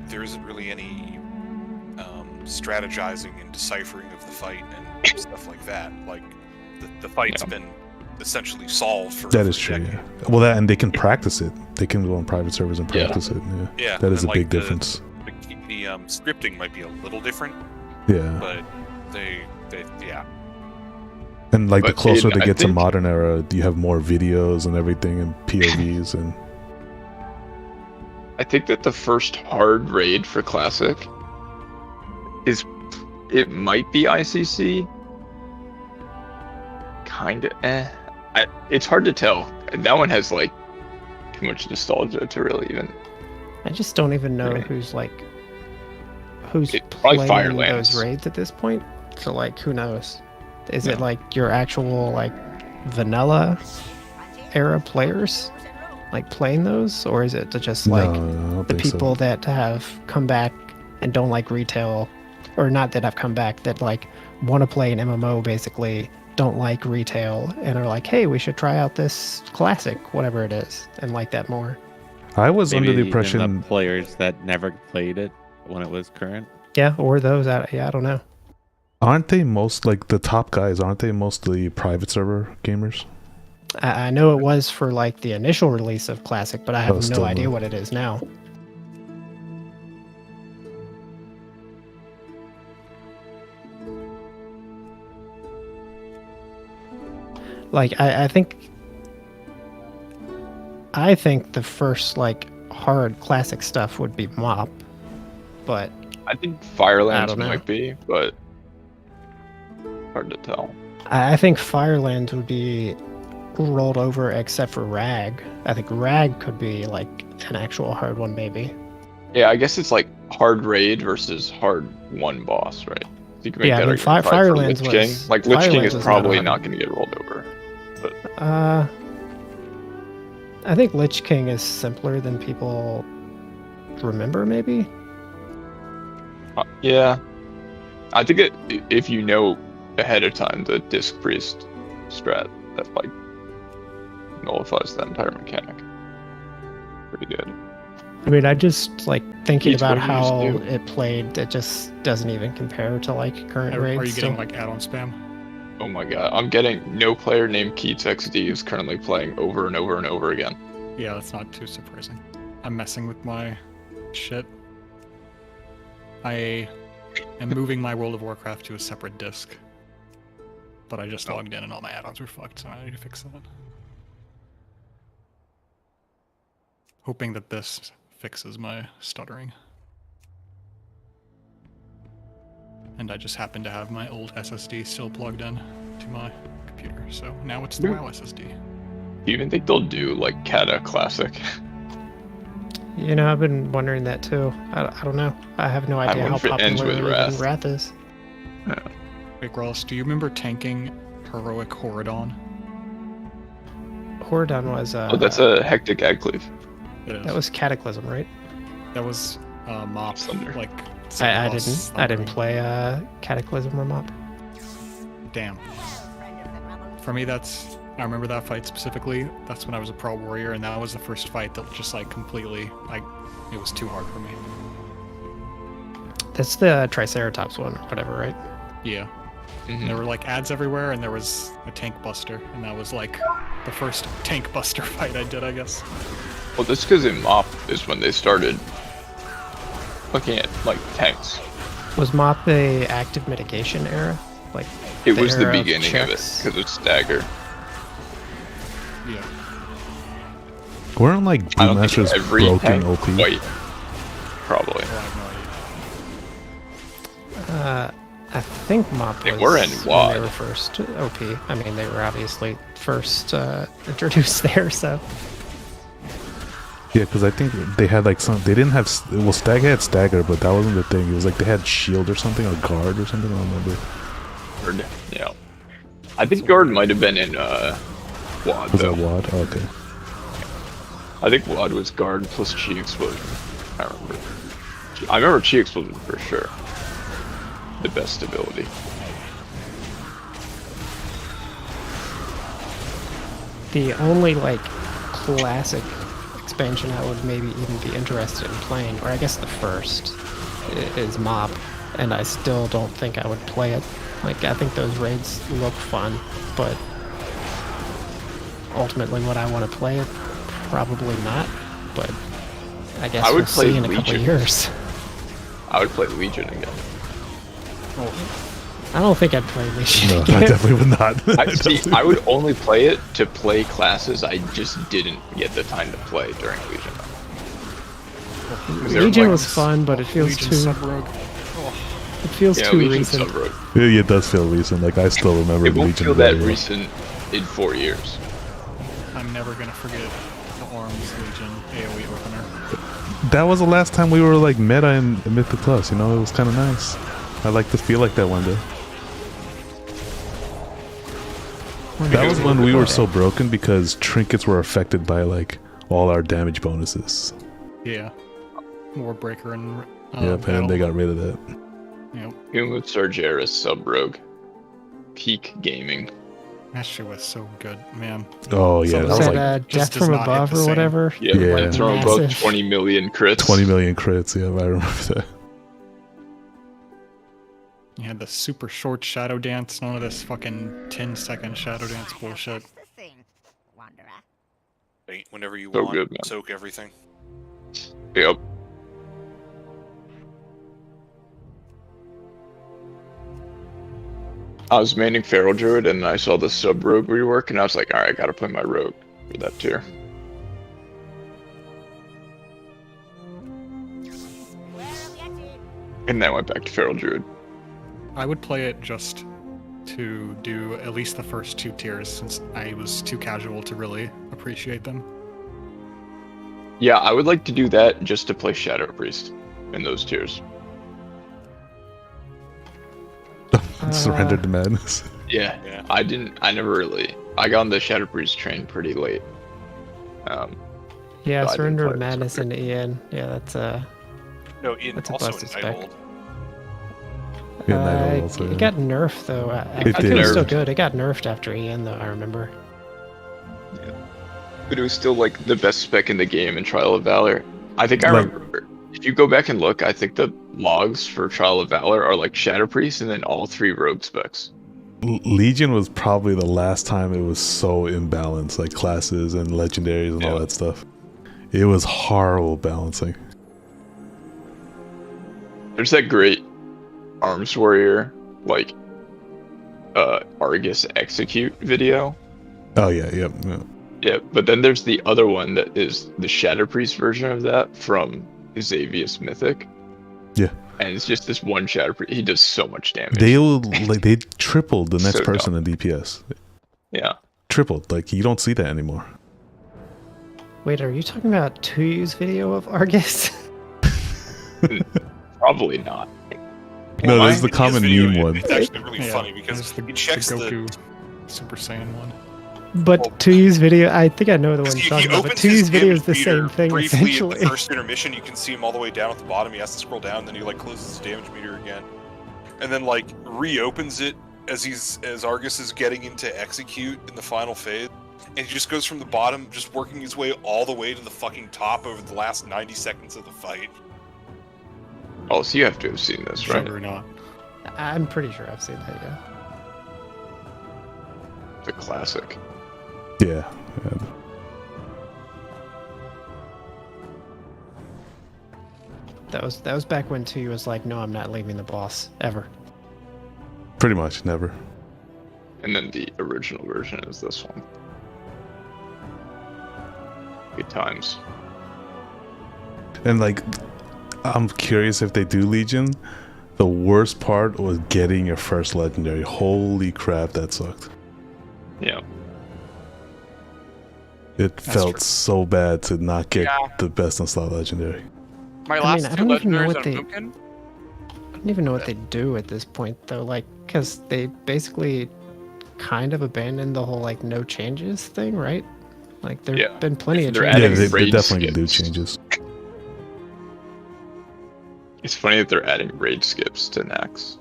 There isn't really any strategizing and deciphering of the fight and stuff like that. Like the fight's been essentially solved for. That is true. Yeah. Well, that and they can practice it. They can go on private servers and practice it. Yeah. Yeah, That is and a big the difference. Scripting might be a little different. Yeah. But they yeah. And like the But closer Aiden, they I get to think- modern era, you have more videos and everything and POVs and. I think that the first hard raid for Classic it might be ICC. Kinda it's hard to tell. That one has like too much nostalgia to really even. I just don't even know who's probably playing Firelands. those raids at this point. So like, who knows? Is it like your actual like vanilla era players like playing those, or is it just like No, I don't the think so. people that have come back and don't like retail, or not that have come back that like want to play an MMO basically, don't like retail and are like, hey, we should try out this classic, whatever it is, and like that more. I was Maybe under the even impression. the players that never played it when it was current. Yeah, or those I don't know. Aren't they most like the top guys? Aren't they mostly private server gamers? I know it was for like the initial release of Classic, but I have still no idea no. what it is now. Like I think the first like hard classic stuff would be Mop, but I think I Firelands don't know. might be, but hard to tell. I think Firelands would be rolled over except for Rag. I think Rag could be like an actual hard one maybe. Yeah, I guess it's like hard raid versus hard one boss, right? So you can make Yeah, I that mean, argument probably for Firelands Lich King. was- Like Lich King Firelands is was probably not not going to get rolled over. But I think Lich King is simpler than people remember maybe. yeah, I think if you know ahead of time the Disc Priest strat, that like nullifies that entire mechanic. Pretty good. I mean, I just like thinking Keith, about what do you how used to do? it played. It just doesn't even compare to like current raids. Are you getting so- like add-on spam? Oh my god, I'm getting no player named Keats XD is currently playing over and over and over again. Yeah, that's not too surprising. I'm messing with my shit. I am moving my World of Warcraft to a separate disk. But I just logged in and all my add-ons were fucked, so I need to fix that. Hoping that this fixes my stuttering. And I just happen to have my old SSD still plugged in to my computer, so now it's the WoW SSD. Do you even think they'll do like Kata Classic? You know, I've been wondering that too. I don't know. I have no I idea how wonder if it ends popular with even Wrath. Wrath is. Wait, Ross, do you remember tanking Heroic Horadon? Horadon was Oh, that's a Hectic Agcleave. It is. that was Cataclysm, right? That was Mop, like... I boss didn't play Cataclysm or Mop. Damn. For me, that's... I remember that fight specifically. That's when I was a pro warrior, and that was the first fight that just, like, completely... like, it was too hard for me. That's the Triceratops one, or whatever, right? Yeah. There were, like, ads everywhere, and there was a tank buster, and that was, like, the first tank buster fight I did, I guess. Well, that's because in MOP is when they started looking at like tanks. Was Mop the active mitigation era? Like It was the era beginning of it checks? because it's stagger. Yeah. Weren't like I don't think Brewmasters every broken tank OP? quite. Probably. I think Mop They was were in when WoD. they were first OP. I mean, they were obviously first introduced there, so... Yeah, because I think they had like some. They didn't have. Well, Stagger had Stagger, but that wasn't the thing. It was like they had Shield or something, or Guard or something. I don't remember. Guard, yeah. I think Guard might have been in WoD Was though. that WoD? Oh, okay. I think WoD was Guard plus Chi Explosion. I remember Chi Explosion for sure. The best ability. The only, like, classic expansion I would maybe even be interested in playing, or I guess the first, is Mop, and I still don't think I would play it. Like, I think those raids look fun, but ultimately would I want to play it? Probably not, but I guess I would we'll play see in a couple of Legion. years. I would play Legion again. I don't think I'd play Legion No, again. I definitely would not. I would only play it to play classes I just didn't get the time to play during Legion. 'Cause they're Legion like- was fun, but it feels Legion too... Sub-Rogue. It feels Yeah, too Legion recent. Sub-Rogue. Yeah, it does feel recent. Like I still remember It won't Legion feel very that well. recent in 4 years. I'm never gonna forget the Arms Legion AoE opener. That was the last time we were like meta in Mythic Plus. You know, it was kind of nice. I'd like to feel like that one day. That was when we were so broken because trinkets were affected by like all our damage bonuses. Yeah. Warbreaker and Yep, and they got rid of that. Yep. Humu Sargeras Sub-Rogue. Peak gaming. That shit was so good, man. Oh yeah, So that was that like just Death does from not hit Above the or same. whatever? Yeah, Yeah. from above Massive. 20 million crits. 20 million crits. Yeah, I remember that. You had the super short shadow dance, none of this fucking 10-second shadow dance bullshit. Wait, whenever you So want, good, man. soak everything. Yep. I was maining Feral Druid and I saw the sub rogue rework and I was like, alright, I gotta play my rogue for that tier. And then I went back to Feral Druid. I would play it just to do at least the first 2 tiers since I was too casual to really appreciate them. Yeah, I would like to do that just to play Shadow Priest in those tiers. Surrender to madness. Yeah, I got on the Shadow Priest train pretty late. Yeah, so I Surrender didn't of play it Madness into Ian. Yeah, that's No, in that's a also busted spec. entitled. Yeah, Night Owl also, It got nerfed though. I think it was still good. It got nerfed after Ian though, I remember. But it was still like the best spec in the game in Trial of Valor. I think I remember. If you go back and look, I think the logs for Trial of Valor are like Shadow Priest and then all 3 rogue specs. Legion was probably the last time it was so imbalanced, like classes and legendaries and all that stuff. It was horrible balancing. There's that great Arms Warrior, like, Argus Execute video. Oh yeah, yeah. Yeah, but then there's the other one that is the Shadow Priest version of that from Xavius Mythic. Yeah. And it's just this one Shadow Priest. He does so much damage. They tripled the next So person in DPS. Yeah. Tripled. Like you don't see that anymore. Wait, are you talking about Tuyu's video of Argus? Probably not. No, this is the common meme one. It's actually really funny because he checks the Goku Super Saiyan one. But Tuyu's video, I think I know the one He you're talking about, but opens his Tuyu's video is damage the meter same thing, briefly essentially. at the first intermission. You can see him all the way down at the bottom. He has to scroll down, then he like closes his damage meter again, and then like reopens it as Argus is getting into execute in the final phase, and he just goes from the bottom, just working his way all the way to the fucking top over the last 90 seconds of the fight. Oh, so you have to have seen this, right? Sure or not. I'm pretty sure I've seen that, yeah. The classic. Yeah. That was back when Tuyu was like, no, I'm not leaving the boss, ever. Pretty much never. And then the original version is this one. Good times. And like, I'm curious if they do Legion. The worst part was getting your first legendary. Holy crap, that sucked. Yeah. It felt so bad to not get the best in slot legendary. My I last mean, I 2 don't even know legendaries what on they- Boomkin. I don't even know what they do at this point, though, like, because they basically kind of abandoned the whole, like, no changes thing, right? Like, there've been plenty of They're changes. adding They raid definitely do skips. changes. It's funny that they're adding raid skips to Nax.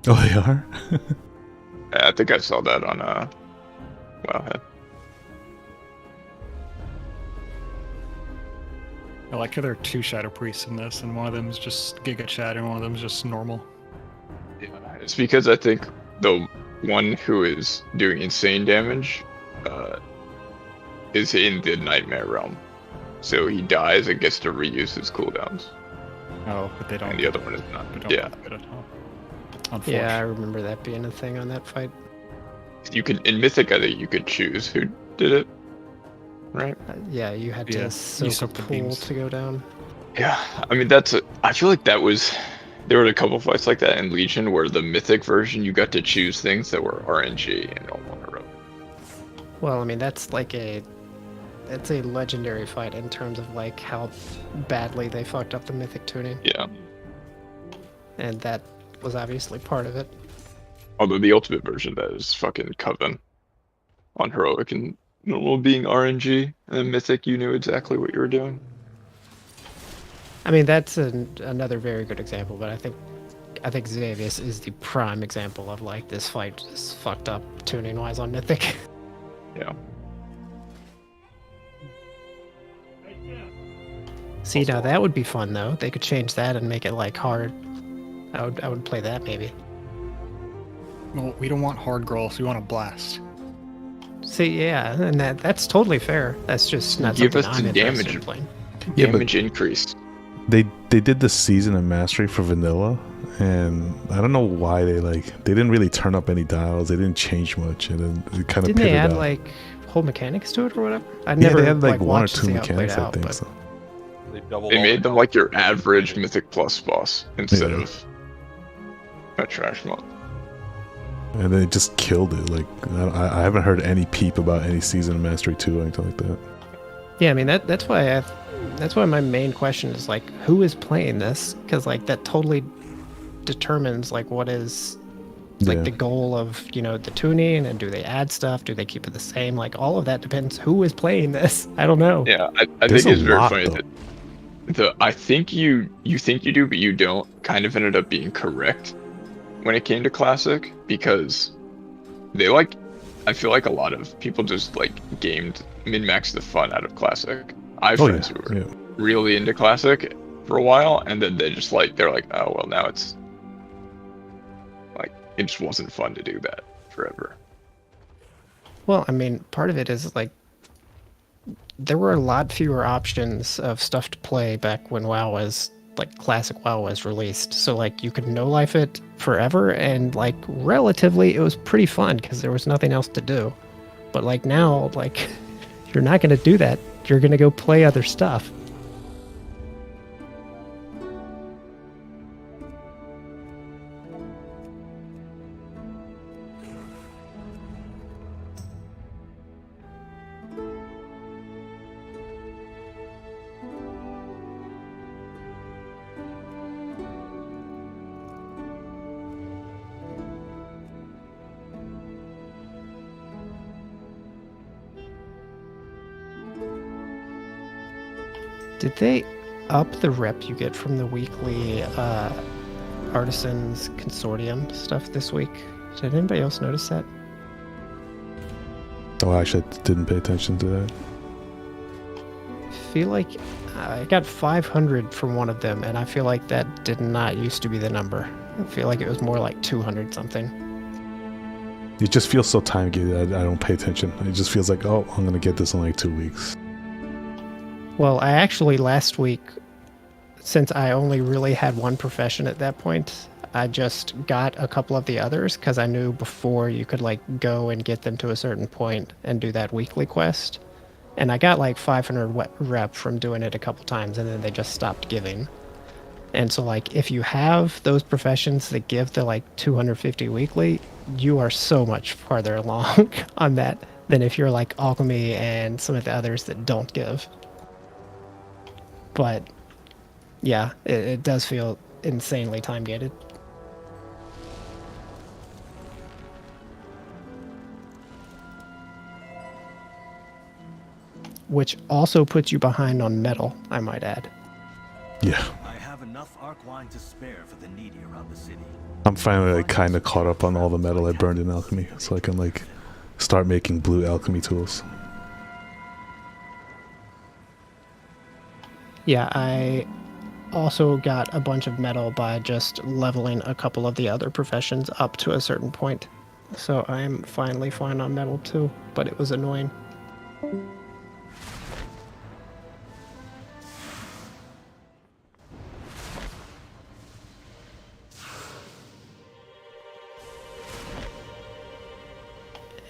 Oh, they are? I think I saw that on Wowhead. I like how there are 2 Shadow Priests in this, and one of them is just Giga Chad, and one of them is just normal. Yeah, it's because I think the one who is doing insane damage is in the Nightmare Realm. So he dies and gets to reuse his cooldowns. Oh, but they don't. And the other one is not. They don't Yeah. get it, huh? Yeah, I remember that being a thing on that fight. You could in Mythic, I think you could choose who did it. Right? Yeah, you had Yeah, to you soak a soak the pool beams. to go down. Yeah, I mean I feel like that was. There were a couple fights like that in Legion where the Mythic version you got to choose things that were RNG and normal in a row. Well, I mean, that's a legendary fight in terms of like how badly they fucked up the Mythic tuning. Yeah. And that was obviously part of it. Although the ultimate version that is fucking Coven on heroic and normal being RNG, and then Mythic you knew exactly what you were doing. I mean, that's another very good example, but I think Xavius is the prime example of like this fight is fucked up tuning wise on Mythic. Yeah. See, now that would be fun though. They could change that and make it like hard. I would play that maybe. Well, we don't want hard growls, we want a blast. See, yeah, and that's totally fair. That's just not Give something us I'm the interested damage. in playing. Yeah, but Damage increase. They they did the season of mastery for vanilla, and I don't know why they didn't really turn up any dials. They didn't change much, and then it kind of Didn't they pivoted add out. like whole mechanics to it or whatever? I Yeah, never they had like one or watched to two see how it played mechanics, I out, think. but- So. They made them like your average Mythic Plus boss instead of a trash mod. And then it just killed it. Like I haven't heard any peep about any season of Mastery 2 or anything like that. Yeah, I mean that's why my main question is like, who is playing this? Because like that totally determines like what is like the goal of the tuning, and do they add stuff? Do they keep it the same? Like all of that depends who is playing this. I don't know. Yeah, I think it's very funny that I think you think you do, but you don't. Kind of ended up being correct when it came to Classic, because they I feel like a lot of people just gamed min-maxed the fun out of Classic. I have friends who were really into Classic for a while, and then they just they're like, oh well, now it's it just wasn't fun to do that forever. Well, I mean, part of it is there were a lot fewer options of stuff to play back when WoW was classic WoW was released. So you could no life it forever, and relatively it was pretty fun because there was nothing else to do. But now you're not going to do that. You're going to go play other stuff. Did they up the rep you get from the weekly Artisans Consortium stuff this week? Did anybody else notice that? Oh, I actually didn't pay attention to that. I feel like I got 500 from one of them, and I feel like that did not used to be the number. I feel like it was more like 200 something. It just feels so time gated. I don't pay attention. It just feels like, oh, I'm gonna get this in 2 weeks. Well, I actually last week, since I only really had one profession at that point, I just got a couple of the others because I knew before you could go and get them to a certain point and do that weekly quest. And I got 500 rep from doing it a couple times, and then they just stopped giving. And so if you have those professions that give the 250 weekly, you are so much farther along on that than if you're Alchemy and some of the others that don't give. But yeah, it does feel insanely time gated. Which also puts you behind on metal, I might add. Yeah. I have enough arc wine to spare for the needy around the city. I'm finally kind of caught up on all the metal I burned in alchemy, so I can start making blue alchemy tools. Yeah, I also got a bunch of metal by just leveling a couple of the other professions up to a certain point. So I'm finally fine on metal too, but it was annoying.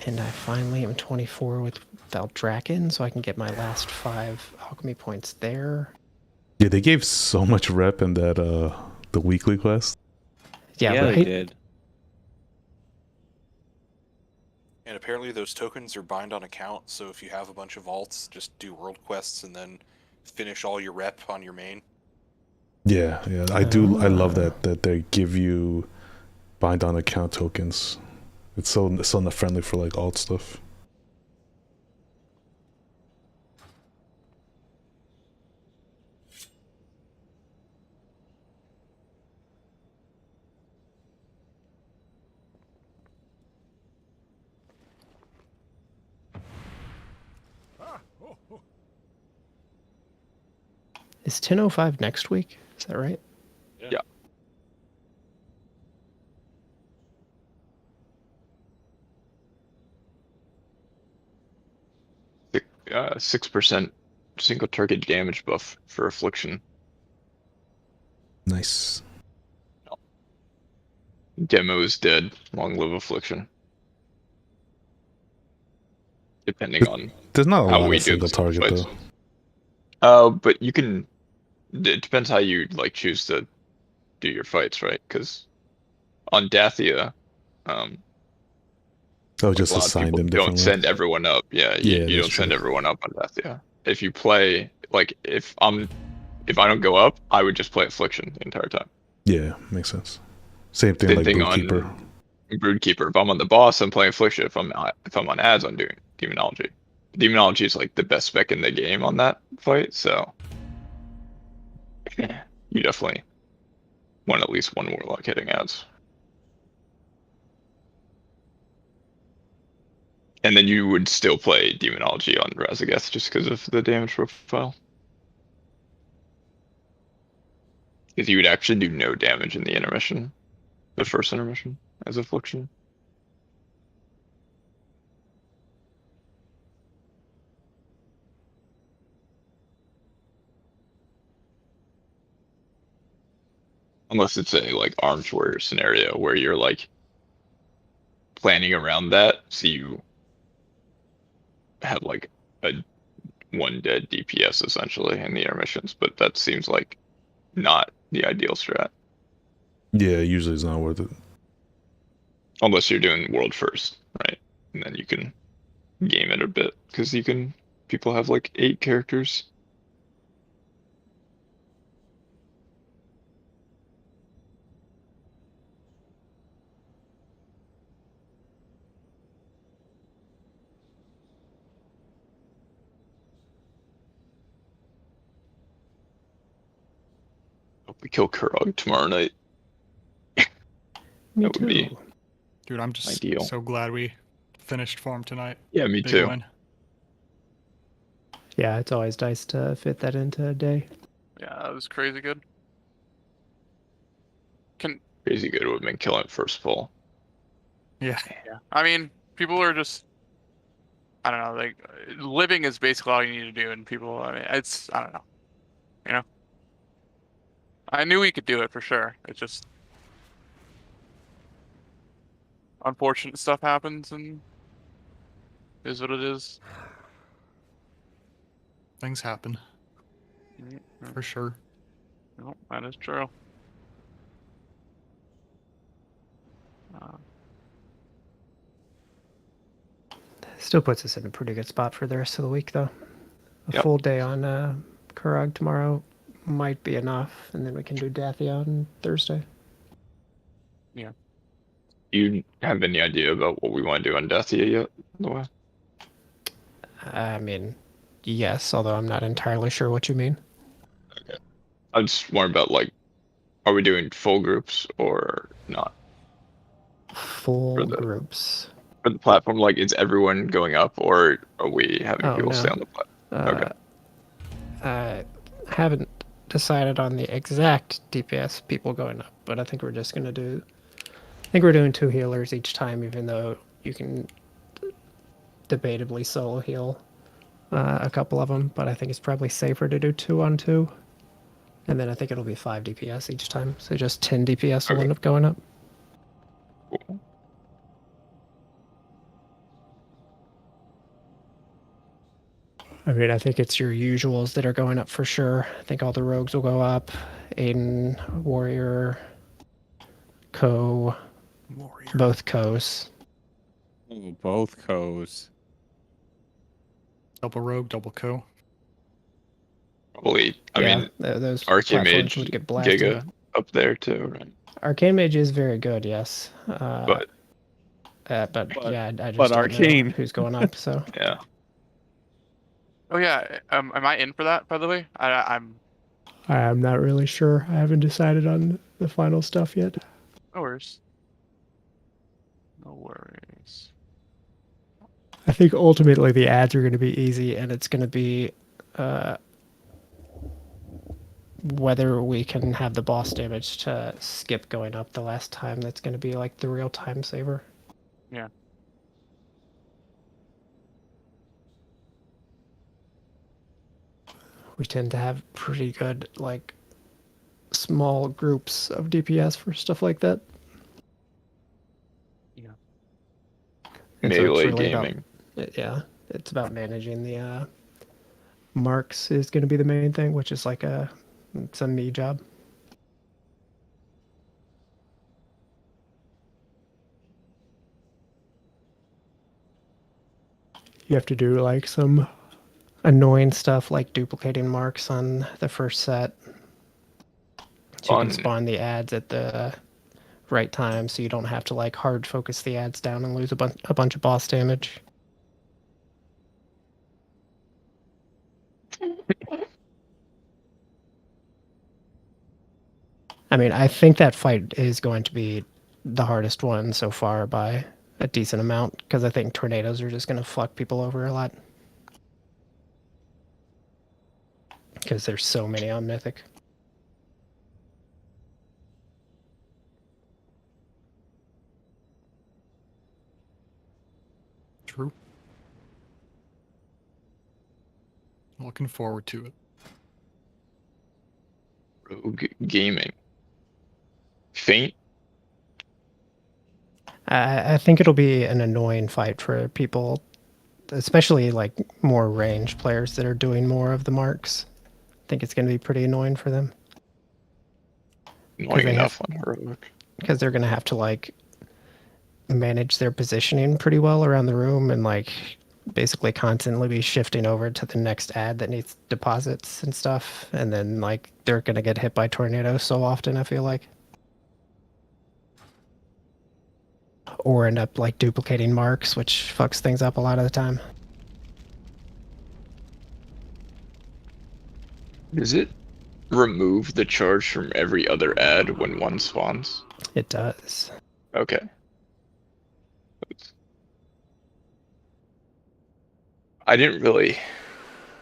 And I finally am 24 with Valdraken, so I can get my last 5 alchemy points there. Yeah, they gave so much rep in that the weekly quest. Yeah, right? They did. And apparently those tokens are bind on account, so if you have a bunch of alts, just do world quests and then finish all your rep on your main. Yeah, I love that they give you bind on account tokens. It's so not friendly for alt stuff. Is 10:05 next week? Is that right? Yeah. Yeah. 6% single target damage buff for affliction. Nice. Demo is dead. Long live Affliction. Depending on There's not a how lot we of do single the target fights. though. But you can. It depends how you like choose to do your fights, right? Because on Dathia, Oh, like just a lot of assign people them don't differently. send everyone up. Yeah, Yeah, you that's don't send true. everyone up on Dathia. If you play like if I don't go up, I would just play Affliction the entire time. Yeah, makes sense. Same thing Same like thing Broodkeeper. on Broodkeeper. If I'm on the boss, I'm playing Affliction. If I'm on ads, I'm doing Demonology. Demonology is like the best spec in the game on that fight, so you definitely want at least one Warlock hitting ads. And then you would still play Demonology on Razageth just because of the damage profile. Because you would actually do no damage in the intermission. The first intermission as Affliction. Unless it's a like Arms Warrior scenario where you're like planning around that, so you have like a one dead DPS essentially in the intermissions, but that seems like not the ideal strat. Yeah, usually it's not worth it. Unless you're doing world first, right? And then you can game it a bit because people have like 8 characters. Hope we kill Kurog tomorrow night. Me That would be too. Dude, I'm just ideal. so glad we finished farm tonight. Yeah, me Big too. Win. Yeah, it's always nice to fit that into a day. Yeah, that was crazy good. Crazy good would have been killing first pull. Yeah. I mean, people are just, I don't know, like living is basically all you need to do, and people, I mean, it's, I don't know, you know. I knew we could do it for sure. It's just unfortunate stuff happens, and it is what it is. Things happen. For sure. No, that is true. Still puts us in a pretty good spot for the rest of the week, though. A Yep. full day on Kurog tomorrow might be enough, and then we can do Dathia on Thursday. Yeah. You have any idea about what we want to do on Dathia yet, Noah? I mean, yes, although I'm not entirely sure what you mean. Okay. I'm just more about like, are we doing full groups or not? Full groups. For the platform, like, is everyone going up, or are we having Oh, people no. stay on the platform? Okay. I haven't decided on the exact DPS people going up, but I think we're just gonna do. I think we're doing 2 healers each time, even though you can debatably solo heal a couple of them. But I think it's probably safer to do 2 on 2, and then I think it'll be 5 DPS each time. So just 10 DPS will end up going up. Cool. I mean, I think it's your usuals that are going up for sure. I think all the rogues will go up. Aiden, Warrior, Co, both Co's. Oh, both Co's. Double Rogue, double Co. Probably, I Yeah, mean, those Arcane platforms Mage, would get blasted. Giga up there too, right? Arcane Mage is very good, yes. But yeah, I just don't Arcane. know who's going up. So yeah. Oh yeah, am I in for that, by the way? I'm. I'm not really sure. I haven't decided on the final stuff yet. No worries. No worries. I think ultimately the ads are going to be easy, and it's going to be whether we can have the boss damage to skip going up the last time. That's going to be like the real time saver. Yeah. We tend to have pretty good like small groups of DPS for stuff like that. Yeah. And so it's Melee really gaming. yeah, it's about managing the marks is going to be the main thing, which is like it's a me job. You have to do like some annoying stuff like duplicating marks on the first set. So you can spawn the ads at the right time so you don't have to like hard focus the ads down and lose a bunch of boss damage. I mean, I think that fight is going to be the hardest one so far by a decent amount, because I think tornadoes are just going to fuck people over a lot. Because there's so many on Mythic. True. Looking forward to it. Rogue gaming. Faint. I think it'll be an annoying fight for people, especially like more range players that are doing more of the marks. I think it's going to be pretty annoying for them. Annoying enough on heroic. Because they're going to have to like manage their positioning pretty well around the room and like basically constantly be shifting over to the next ad that needs deposits and stuff. And then like they're going to get hit by tornadoes so often, I feel like. Or end up like duplicating marks, which fucks things up a lot of the time. Does it remove the charge from every other ad when one spawns? It does. Okay. I didn't really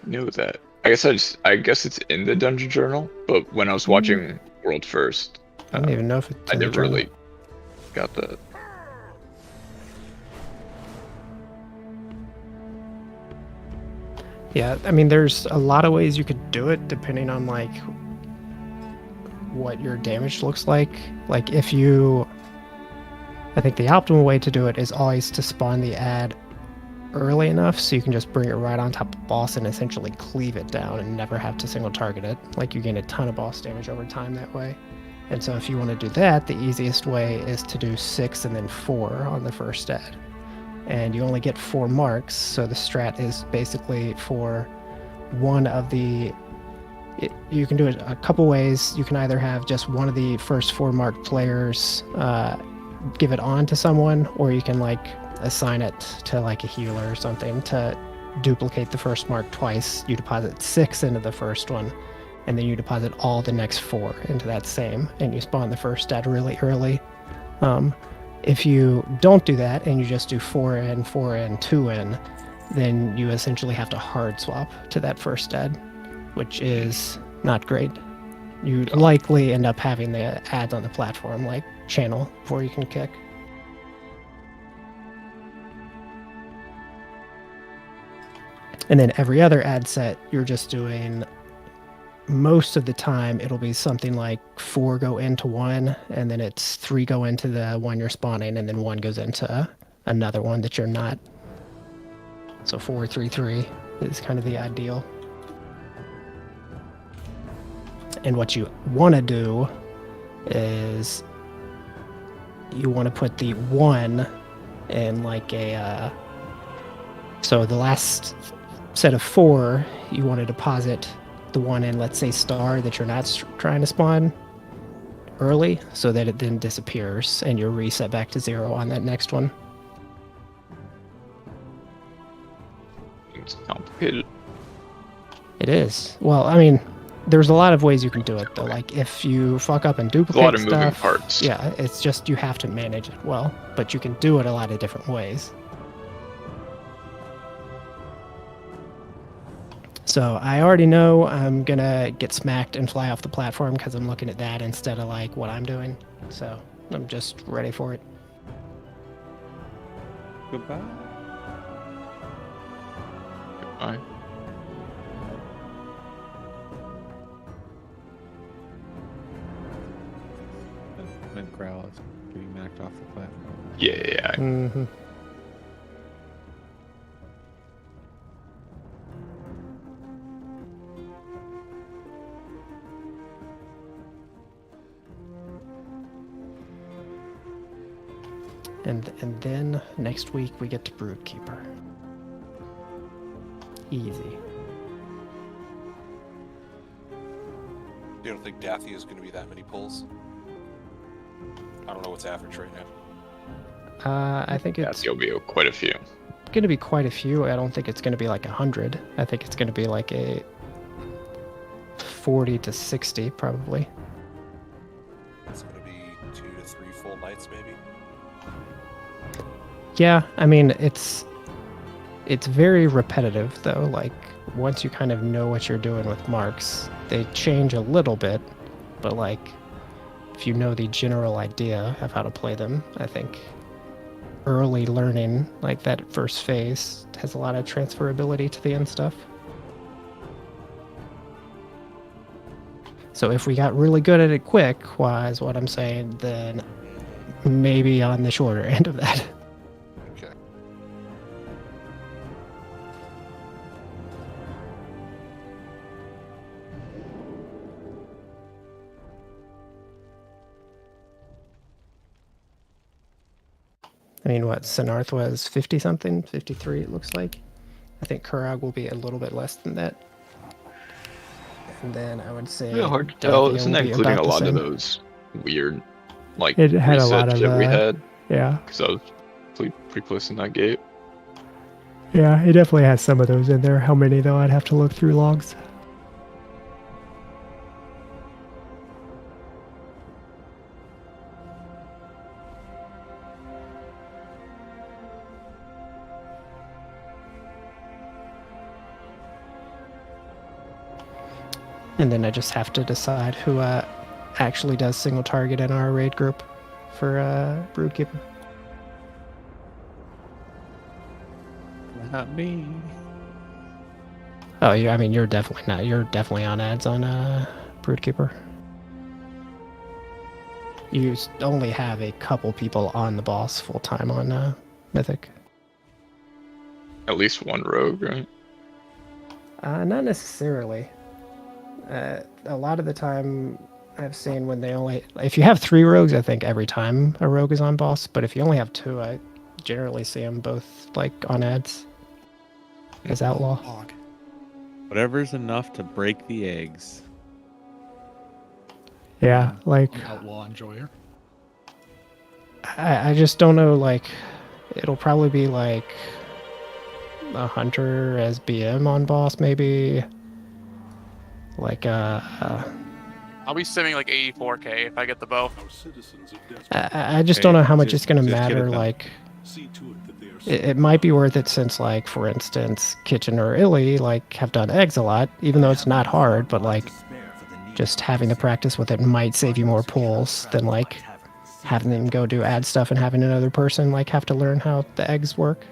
know that. I guess it's in the dungeon journal, but when I was watching World First, I don't even know if it's I in the never journal. really got that. Yeah, I mean, there's a lot of ways you could do it depending on like what your damage looks like. Like if you, I think the optimal way to do it is always to spawn the ad early enough so you can just bring it right on top of the boss and essentially cleave it down and never have to single target it. Like you gain a ton of boss damage over time that way. And so if you want to do that, the easiest way is to do 6 and then 4 on the first ad. And you only get 4 marks, so the strat is basically for one of the... you can do it a couple ways. You can either have just one of the first 4 marked players give it on to someone, or you can like assign it to like a healer or something to duplicate the first mark twice. You deposit 6 into the first one, and then you deposit all the next 4 into that same, and you spawn the first ad really early. If you don't do that and you just do 4 in, 4 in, 2 in, then you essentially have to hard swap to that first ad, which is not great. You likely end up having the ads on the platform like channel before you can kick. And then every other ad set, you're just doing, most of the time, it'll be something like 4 go into 1, and then it's 3 go into the one you're spawning, and then 1 goes into another one that you're not. So 4, 3, 3 is kind of the ideal. And what you want to do is you want to put the 1 in like a... so the last set of 4, you want to deposit the 1 in, let's say, star that you're not trying to spawn early, so that it then disappears and you're reset back to 0 on that next one. It's complicated. It is. Well, I mean, there's a lot of ways you can do it, though. Like, if you fuck up and duplicate a lot of stuff, moving parts. Yeah, it's just you have to manage it well, but you can do it a lot of different ways. So I already know I'm gonna get smacked and fly off the platform because I'm looking at that instead of like what I'm doing. So I'm just ready for it. Goodbye. Goodbye. basement growl is getting knocked off the platform. Yeah. Mm-hmm. And then next week we get to Broodkeeper. Easy. You don't think Dathia is going to be that many pulls? I don't know what's average right now. I think it's Dathia will be quite a few. going to be quite a few. I don't think it's going to be like 100. I think it's going to be like a 40 to 60 probably. It's going to be 2 to 3 full nights, maybe. Yeah, I mean it's very repetitive though. Like once you kind of know what you're doing with marks, they change a little bit, but like if you know the general idea of how to play them, I think early learning, like that first phase, has a lot of transferability to the end stuff. So if we got really good at it quick, wise what I'm saying, then maybe on the shorter end of that. Okay. I mean, what, Sinarth was 50 something, 53 it looks like. I think Kurag will be a little bit less than that. And then I would say Yeah, hard to tell. Delphia Isn't will that be including a about the lot of same. those weird, like, It had a lot resets of, that we had? yeah. Because I was pretty close in that gate. Yeah, it definitely has some of those in there. How many though? I'd have to look through logs. And then I just have to decide who actually does single target in our raid group for Broodkeeper. Not me. Oh, yeah. I mean, you're definitely not. You're definitely on ads on Broodkeeper. You only have a couple people on the boss full time on Mythic. At least one rogue, right? Not necessarily. A lot of the time, I've seen when they only... If you have 3 rogues, I think every time a rogue is on boss. But if you only have 2, I generally see them both like on ads as outlaw. Whatever's enough to break the eggs. Yeah, like... Outlaw enjoyer. I just don't know, like... It'll probably be like... a hunter as BM on boss, maybe... Like, I'll be simming like 84k if I get the bow. I just don't know how much it's going to matter, like... It might be worth it since, like, for instance, Kitchen or Illy, like, have done eggs a lot, even though it's not hard, but, like, just having the practice with it might save you more pulls than, like, having them go do ad stuff and having another person, like, have to learn how the eggs work.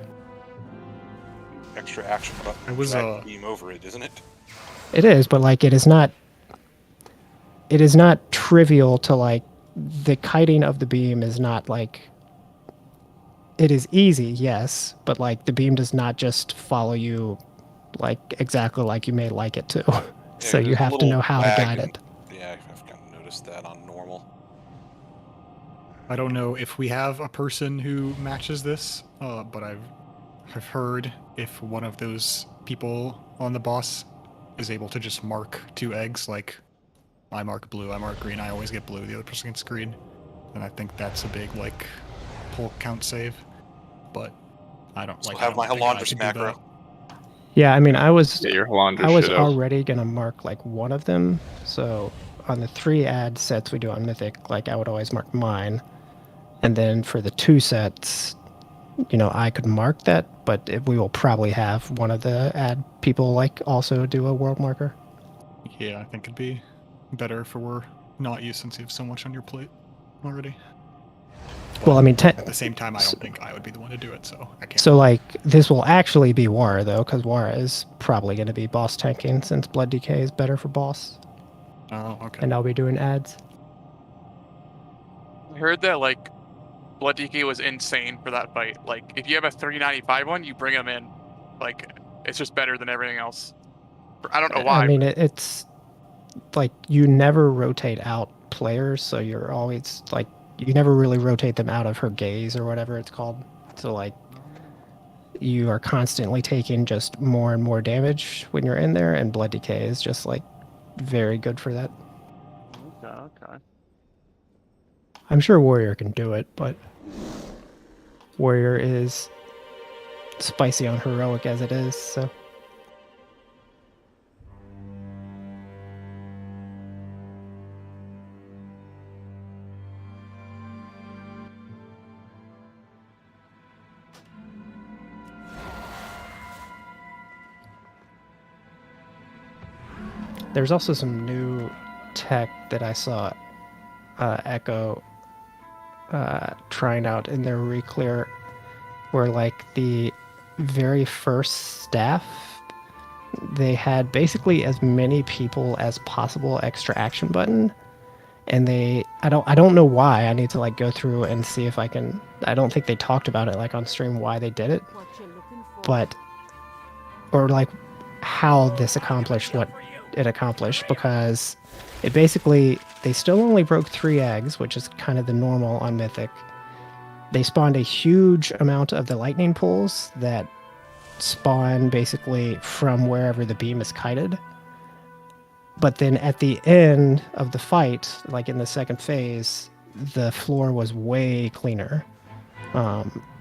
Extra action button. It was beam over it, isn't it? It is, but, like, it is not trivial to, like, the kiting of the beam is not, like... It is easy, yes, but, like, the beam does not just follow you, like, exactly like you may like it to. Yeah, So you there's a have to little know how to lag guide and- it. Yeah, I've kind of noticed that on normal. I don't know if we have a person who matches this, but I've heard if one of those people on the boss is able to just mark 2 eggs, like I mark blue, I mark green, I always get blue, the other person gets green, and I think that's a big, like, pull count save. But I don't Still like. have my I don't think I Halandris could do macro. that. Yeah, I mean, I was Yeah, your Halandra I was should've. already gonna mark like one of them. So on the 3 ad sets we do on Mythic, like I would always mark mine, and then for the 2 sets, you know, I could mark that, but we will probably have one of the ad people like also do a world marker. Yeah, I think it'd be better if it were not you since you have so much on your plate already. Well, I mean, At the same time, I don't think I would be the one to do it, so I can't. so like this will actually be Wara though, because Wara is probably going to be boss tanking since Blood Decay is better for boss. Oh, okay. And I'll be doing ads. I heard that like Blood DK was insane for that fight. Like if you have a 395 one, you bring him in. Like it's just better than everything else. I don't know why. I mean, it's like you never rotate out players, so you're always like you never really rotate them out of her gaze or whatever it's called. So like you are constantly taking just more and more damage when you're in there, and Blood Decay is just like very good for that. Okay. I'm sure Warrior can do it, but Warrior is spicy on heroic as it is, so. There's also some new tech that I saw Echo trying out in their Reclear, where like the very first staff, they had basically as many people as possible extra action button, and I don't know why. I need to like go through and see if I can. I don't think they talked about it like on stream why they did it, but or like how this accomplished what it accomplished, because it basically, they still only broke 3 eggs, which is kind of the normal on Mythic. They spawned a huge amount of the lightning pools that spawn basically from wherever the beam is kited. But then at the end of the fight, like in the second phase, the floor was way cleaner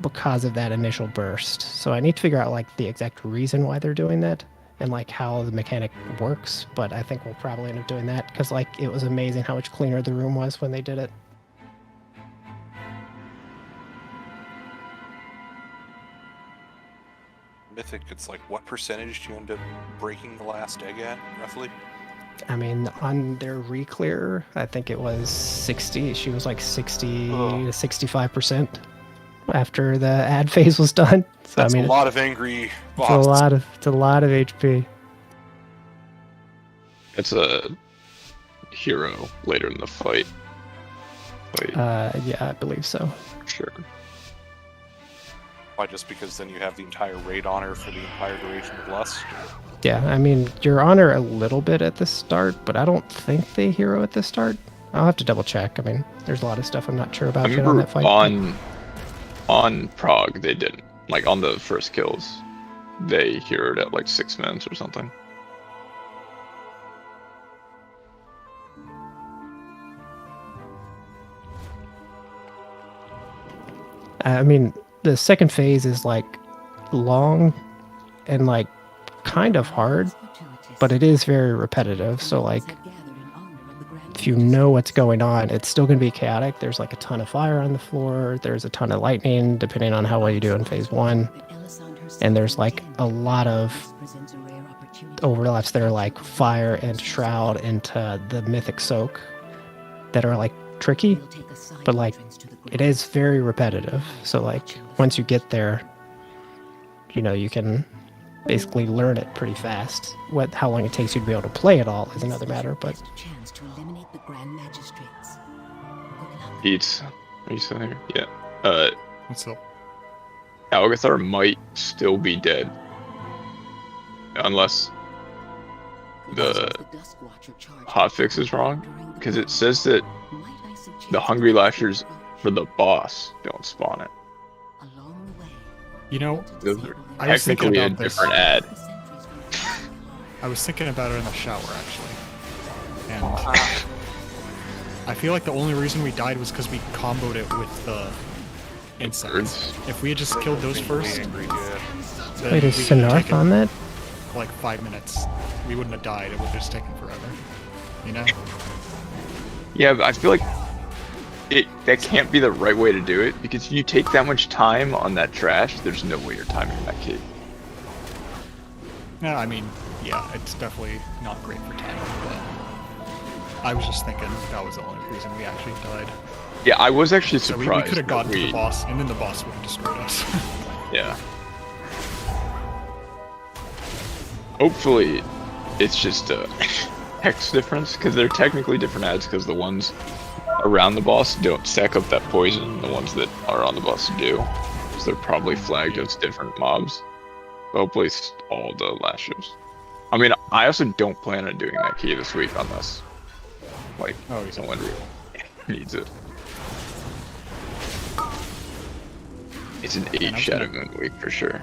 because of that initial burst. So I need to figure out like the exact reason why they're doing that and like how the mechanic works, but I think we'll probably end up doing that because like it was amazing how much cleaner the room was when they did it. Mythic, it's like what percentage do you end up breaking the last egg at, roughly? I mean, on their Reclear, I think it was 60. She was like 60 to 65% after the ad phase was done. So, That's I mean, a lot of angry bots. It's a lot of HP. It's a hero later in the fight. Yeah, I believe so. Sure. Why, just because then you have the entire raid on her for the entire duration of Lust? Yeah, I mean, you're on her a little bit at the start, but I don't think they hero at the start. I'll have to double check. I mean, there's a lot of stuff I'm not sure about I yet on remember that fight. on Prague, they didn't. Like, on the first kills, they heroed at like 6 minutes or something. I mean, the second phase is like long and like kind of hard, but it is very repetitive. So like, if you know what's going on, it's still going to be chaotic. There's like a ton of fire on the floor. There's a ton of lightning, depending on how well you do in phase 1. And there's like a lot of overlaps that are like fire and shroud into the Mythic Soak that are like tricky, but like it is very repetitive. So like once you get there, you know, you can basically learn it pretty fast. How long it takes you to be able to play it all is another matter, but Eats. Are you still here? Yeah. What's up? Algathar might still be dead. Unless the hotfix is wrong. Because it says that the Hungry Lashers for the boss don't spawn it. You know, Those are I was thinking technically a about this. different ad. I was thinking about it in the shower, actually. And I feel like the only reason we died was because we comboed it with the insects. If we had just killed those first, then wait, is we could have Sinarth taken, on that? like 5 minutes. We wouldn't have died. It would have just taken forever. You know? Yeah, but I feel like that can't be the right way to do it, because if you take that much time on that trash, there's no way you're timing that kid. Yeah, I mean, yeah, it's definitely not great for timing, but I was just thinking that was the only reason we actually died. Yeah, I was actually So surprised. we could have gotten that to the boss, and then the boss would have destroyed us. Yeah. Hopefully, it's just a hex difference, because they're technically different ads, because the ones around the boss don't stack up that poison. The ones that are on the boss do, because they're probably flagged as different mobs. But hopefully it's all the last ships. I mean, I also don't plan on doing that key this week unless, like, someone really needs it. It's an 8 Shadow Moon week for sure.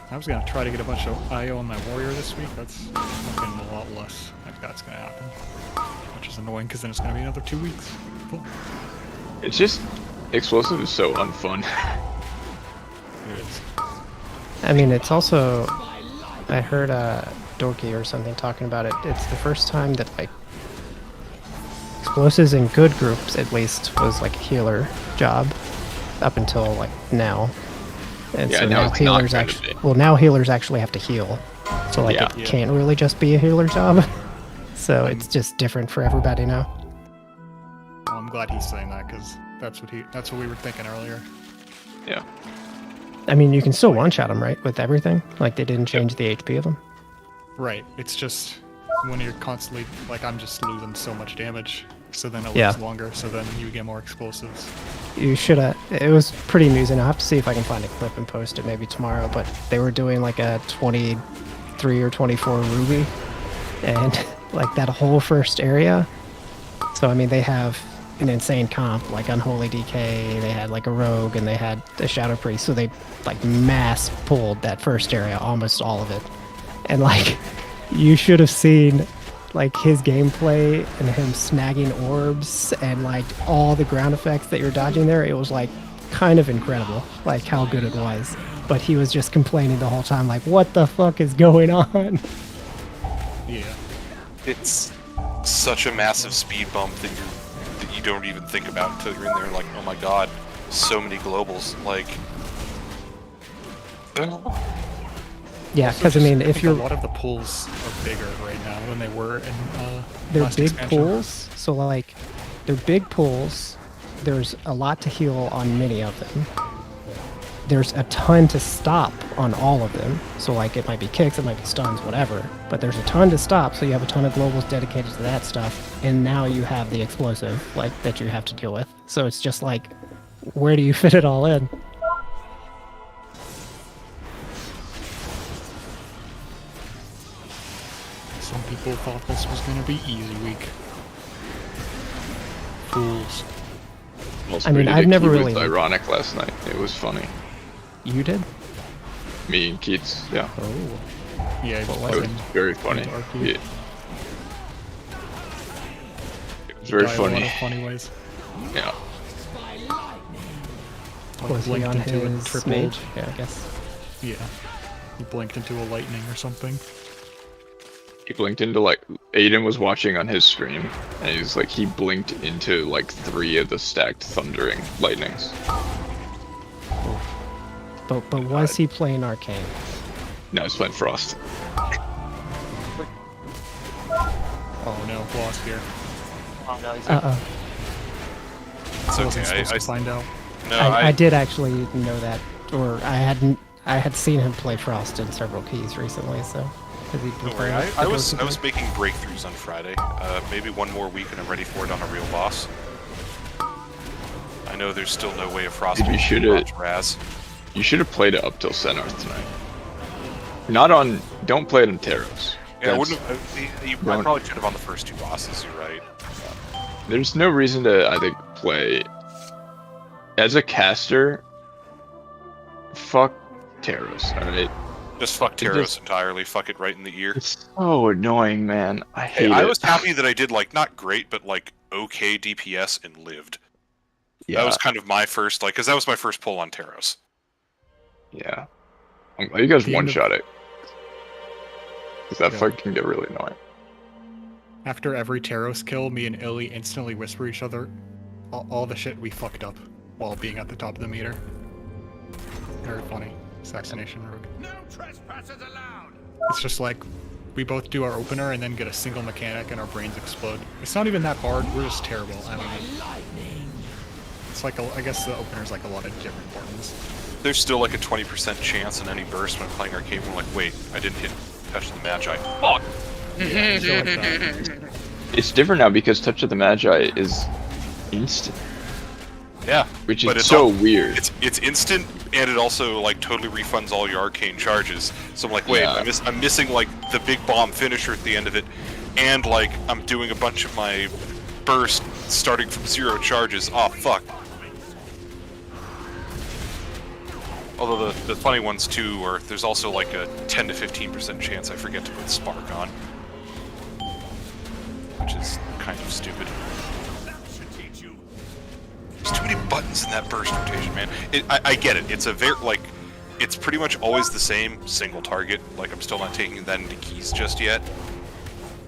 I was gonna try to get a bunch of IO on my warrior this week. That's fucking a lot less if that's gonna happen. Which is annoying because then it's gonna be another 2 weeks. Cool. It's just, explosive is so unfun. It is. I mean, it's also, I heard Dorky or something talking about it. It's the first time that like explosives in good groups at least was like a healer job up until like now. And Yeah, so now now it's healers not gonna actually, well, now healers actually have to heal. So like it can't really just be a healer job. So it's just different for everybody now. Well, I'm glad he's saying that because that's what we were thinking earlier. Yeah. I mean, you can still one-shot them, right, with everything? Like they didn't change the HP of them. Right. It's just when you're constantly like I'm just losing so much damage, so then it Yeah. lasts longer. So then you get more explosives. You should have. It was pretty amusing. I'll have to see if I can find a clip and post it maybe tomorrow. But they were doing like a 23 or 24 ruby, and like that whole first area. So I mean, they have an insane comp like Unholy DK. They had like a rogue, and they had a Shadow Priest. So they like mass pulled that first area, almost all of it. And like, you should have seen like his gameplay and him snagging orbs and like all the ground effects that you're dodging there. It was like kind of incredible, like how good it was. But he was just complaining the whole time, like, what the fuck is going on? Yeah. It's such a massive speed bump that you don't even think about until you're in there and like, oh my god, so many globals. Like, Yeah, because I mean, if you're a lot of the pools are bigger right now than they were in they're last big expansion. pools, so like they're big pools. There's a lot to heal on many of them. There's a ton to stop on all of them. So like it might be kicks, it might be stuns, whatever. But there's a ton to stop, so you have a ton of globals dedicated to that stuff. And now you have the explosive like that you have to deal with. So it's just like, where do you fit it all in? Some people thought this was gonna be easy week. Fools. I mean, I've never really was ironic last night. It was funny. You did? Me and Keats, yeah. Oh. Yeah, it was very funny. Yeah. It was very Die a lot funny. of funny ways. Yeah. Like Was he blinked on into a his triple. mage? Yeah, I guess. Yeah. He blinked into a lightning or something. He blinked into like Aiden was watching on his stream, and he's like he blinked into like 3 of the stacked thundering lightnings. But was he playing Arcane? No, he's playing Frost. Oh no, lost here. Oh no, he's Uh-oh. It's I wasn't okay. supposed to find out. No, I did actually know that, or I had seen him play Frost in several keys recently, so. Don't worry, I was making breakthroughs on Friday. Maybe one more week and I'm ready for it on a real boss. I know there's still no way of frosting Raz. You should have played it up till Senorth tonight. Not on. Don't play it on Taros. Yeah, I wouldn't have. I probably should have on the first 2 bosses. You're right. There's no reason to, I think, play as a caster. Fuck Taros, alright? Just fuck Taros entirely. Fuck it right in the ear. It's so annoying, man. I hate it. I was happy that I did like not great, but like okay DPS and lived. Yeah. That was kind of my first because that was my first pull on Taros. Yeah. I'm glad you guys one-shot it. Because that fight can get really annoying. After every Taros kill, me and Illy instantly whisper each other all the shit we fucked up while being at the top of the meter. Very funny. Assassination rogue. No trespassers allowed. It's just like we both do our opener and then get a single mechanic and our brains explode. It's not even that hard. We're just terrible. I don't know. It's like I guess the opener's like a lot of different buttons. There's still like a 20% chance in any burst when playing arcade. I'm like, wait, I didn't hit touch the Magi. Fuck. It's different now because Touch of the Magi is instant. Yeah, Which but is it's so all- weird. It's instant, and it also like totally refunds all your arcane charges. So I'm like, wait, Yeah. I'm missing like the big bomb finisher at the end of it, and like I'm doing a bunch of my burst starting from 0 charges. Oh fuck. Although the funny ones too are there's also like a 10 to 15% chance I forget to put spark on, which is kind of stupid. There's too many buttons in that burst rotation, man. I get it. It's a very, like, it's pretty much always the same single target. Like, I'm still not taking that into keys just yet.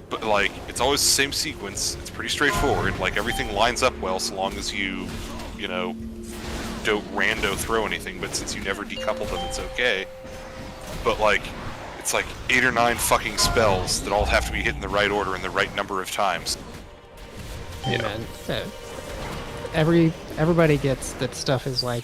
But, like, it's always the same sequence. It's pretty straightforward. Like, everything lines up well so long as you know, don't rando throw anything. But since you never decouple them, it's okay. But, like, it's like 8 or 9 fucking spells that all have to be hit in the right order in the right number of times. Hey, man. Everybody gets that stuff is like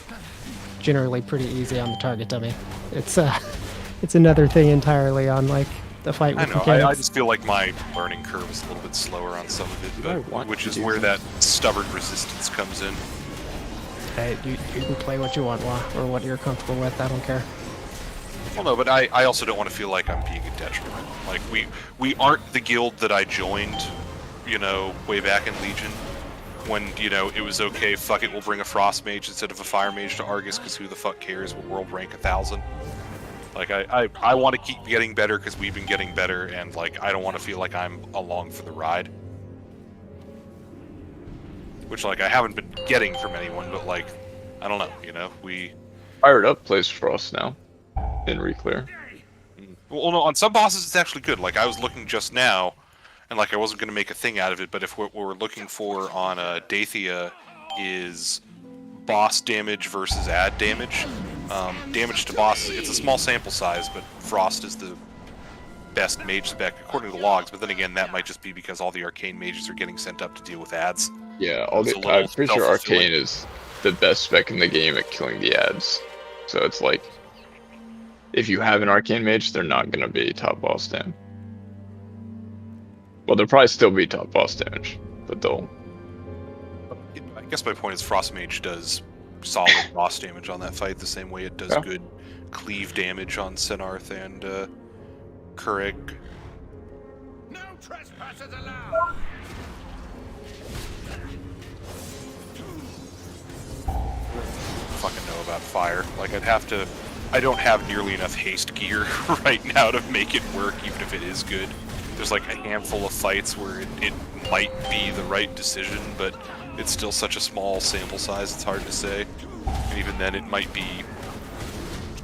generally pretty easy on the target dummy. It's another thing entirely on like the fight I with know, mechanics. I just feel like my learning curve is a little bit slower on some of it, but, which is where that stubborn resistance comes in. Hey, you can play what you want, or what you're comfortable with. I don't care. Well, no, but I also don't want to feel like I'm being a detriment. Like, we aren't the guild that I joined, you know, way back in Legion. When, you know, it was okay, fuck it, we'll bring a Frost Mage instead of a Fire Mage to Argus, because who the fuck cares, we'll world rank 1,000. Like, I want to keep getting better, because we've been getting better, and, like, I don't want to feel like I'm along for the ride. Which, like, I haven't been getting from anyone, but, like, I don't know, you know, we... Fired Up plays Frost now, in Reclear. Well, no, on some bosses it's actually good. Like, I was looking just now, and like I wasn't going to make a thing out of it, but if what we're looking for on Dathia is boss damage versus ad damage. Damage to bosses, it's a small sample size, but Frost is the best mage spec according to the logs, but then again, that might just be because all the arcane mages are getting sent up to deal with ads. Yeah, I'm pretty sure Arcane is the best spec in the game at killing the ads. So it's like, if you have an Arcane Mage, they're not going to be top boss damage. Well, they'll probably still be top boss damage, but they'll... I guess my point is Frost Mage does solid boss damage on that fight the same way it does good cleave damage on Senarth and Kureg. No trespassers allowed. Fucking know about fire. Like, I don't have nearly enough haste gear right now to make it work, even if it is good. There's like a handful of fights where it might be the right decision, but it's still such a small sample size, it's hard to say. And even then, it might be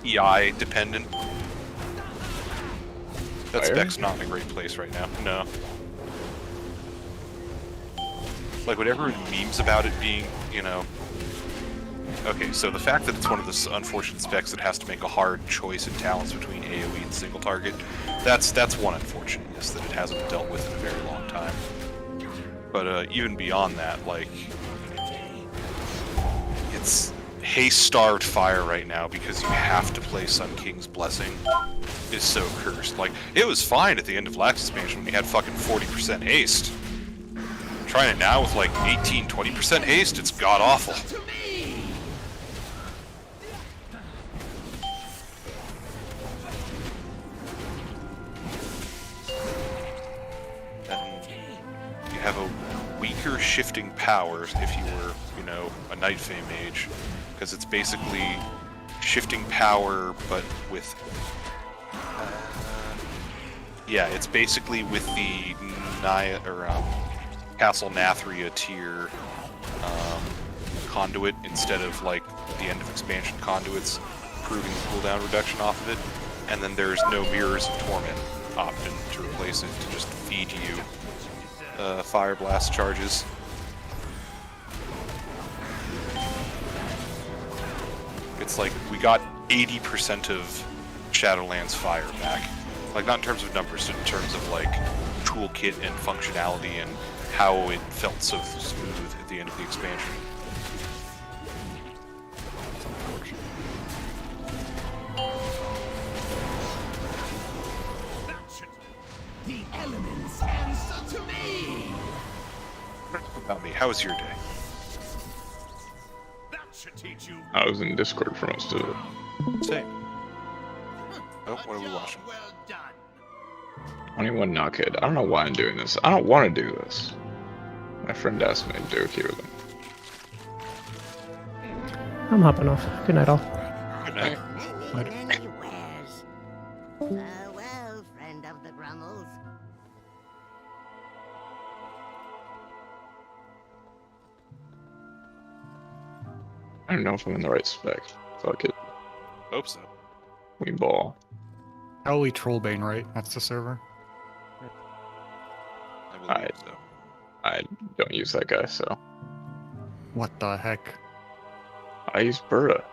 EI dependent. That spec's not in a great place right now. No. Like, whatever memes about it being, you know... Okay, so the fact that it's one of the unfortunate specs that has to make a hard choice in talents between AoE and single target, that's one unfortunateness that it hasn't been dealt with in a very long time. But even beyond that, like, it's haste-starved fire right now because you have to play Sun King's Blessing is so cursed. Like, it was fine at the end of last expansion when you had fucking 40% haste. Trying it now with like 18, 20% haste, it's god-awful. Have a weaker shifting powers if you were, you know, a Night Fae mage, because it's basically shifting power, but with yeah, it's basically with the Castle Nathria tier conduit instead of like the end of expansion conduits, improving the cooldown reduction off of it, and then there's no Mirrors of Torment option to replace it to just feed you Fire Blast charges. It's like we got 80% of Shadowlands fire back. Like, not in terms of numbers, but in terms of like toolkit and functionality and how it felt so smooth at the end of the expansion. The elements answer to me. About me, how was your day? I was in Discord for most of it. Same. Oh, what are we watching? 21 knockhead. I don't know why I'm doing this. I don't want to do this. My friend asked me to do it here with him. I'm hopping off. Good night, all. Good night. Many wares. Farewell, friend of the Grummels. I don't know if I'm in the right spec. Fuck it. Hope so. We ball. Probably Trollbane, right? That's the server. I believe so. I don't use that guy, so. What the heck? I use Burra.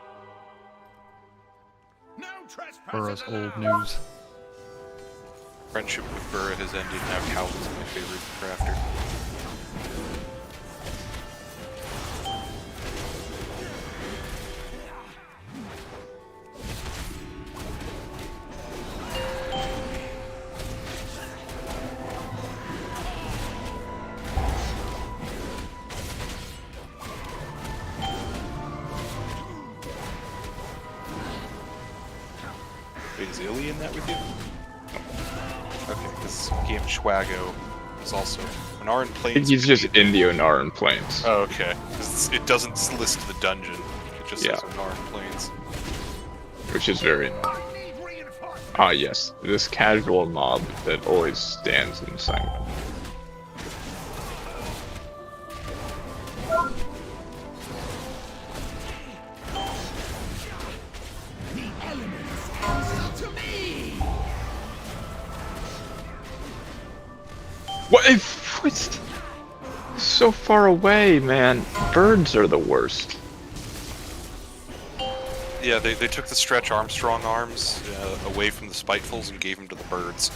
Burra's old news. Friendship with Burra has ended. Now Cal is my favorite crafter. Is Illy in that with you? Okay, because Game Schwago is also an Aran I think Plains. he's just Indio and Aran Plains. Oh, okay. 'Cause it doesn't list the dungeon. It just says Aran Plains. Which is very annoying. Ah, yes. This casual mob that always stands in silence. What? It's so far away, man. Birds are the worst. Yeah, they took the Stretch Armstrong arms away from the Spitefuls and gave them to the birds.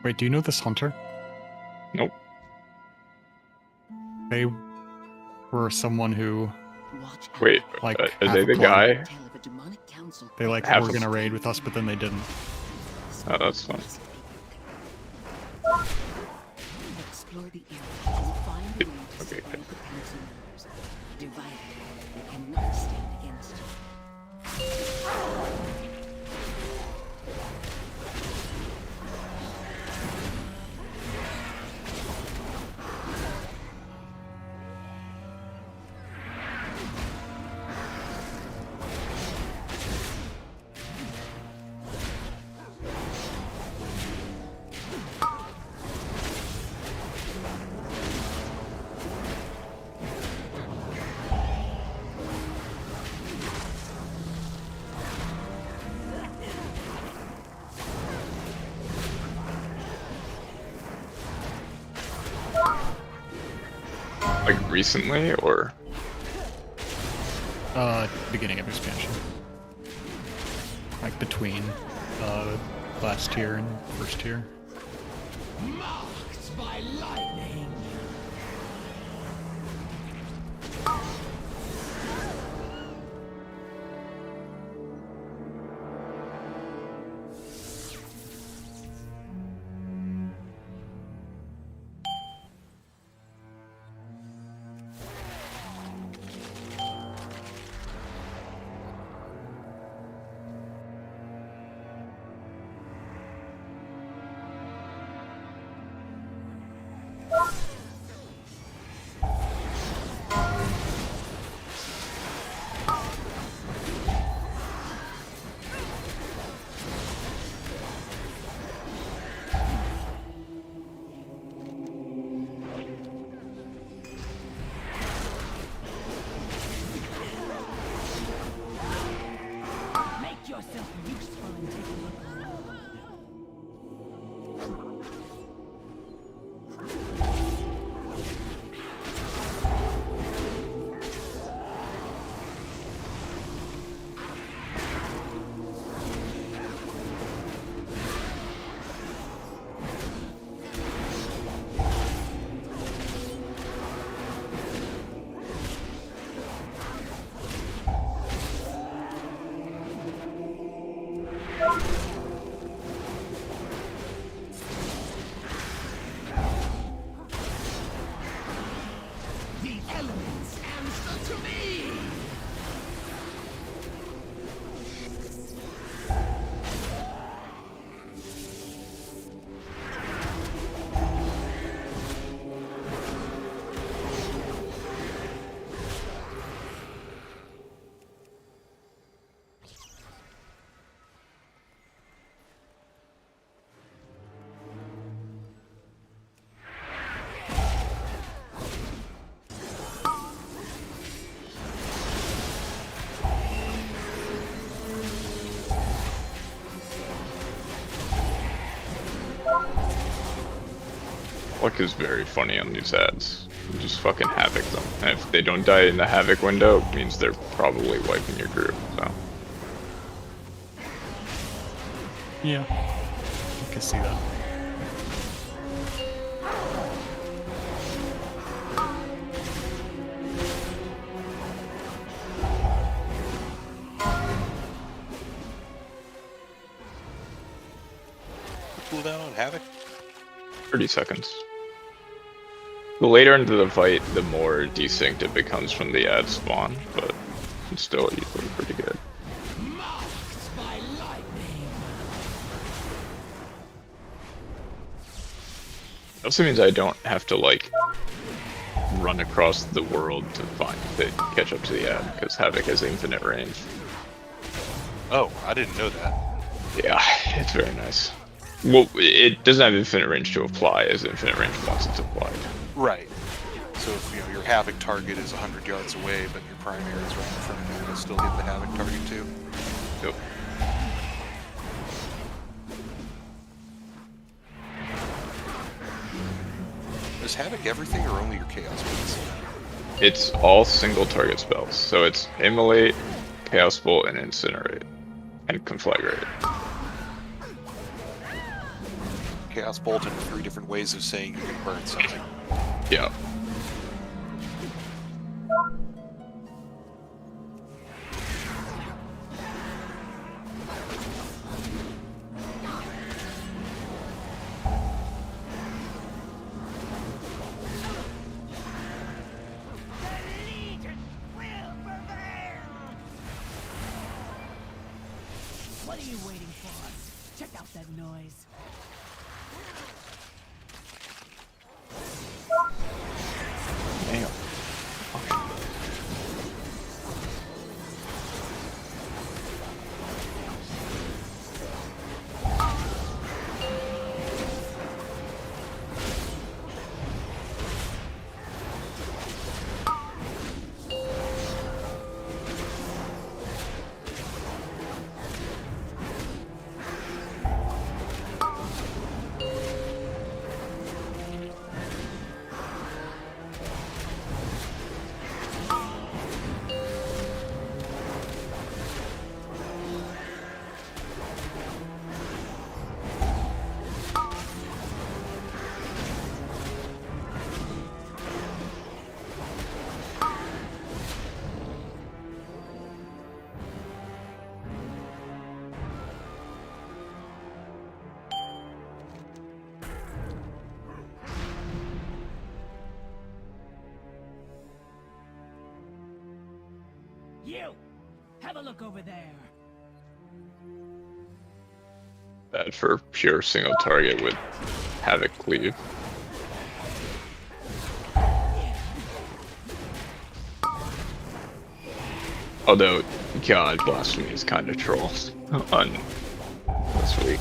Wait, do you know this hunter? Nope. They were someone who... Wait, like, are half they a the plan. guy? They like Half were a- gonna raid with us, but then they didn't. Oh, that's fun. Explore the area and find the way to Okay. survive the council members. Divided, we cannot stay recently, or? Beginning of expansion. Like between last tier and first tier. Marked by lightning. Luck is very funny on these ads. You just fucking havoc them. And if they don't die in the havoc window, it means they're probably wiping your group, so. Yeah, I can see that. Cooldown on Havoc? 30 seconds. The later into the fight, the more desynced it becomes from the ad spawn, but it's still usually pretty good. It also means I don't have to like run across the world to catch up to the ad, because Havoc has infinite range. Oh, I didn't know that. Yeah, it's very nice. Well, it doesn't have infinite range to apply, as infinite range once it's applied. Right. So if your Havoc target is 100 yards away, but your primary is right in front of you, it'll still hit the Havoc target too. Yep. Is Havoc everything or only your Chaos spells? It's all single target spells, so it's Immolate, Chaos Bolt, and Incinerate, and Conflagrate. Chaos Bolt in 3 different ways of saying you can burn something. Yeah. What are you waiting for? Check out that noise. Damn. You! Have a look over there. Bad for pure single target with Havoc cleave. Although, God, Blasphemy is kind of troll on this week.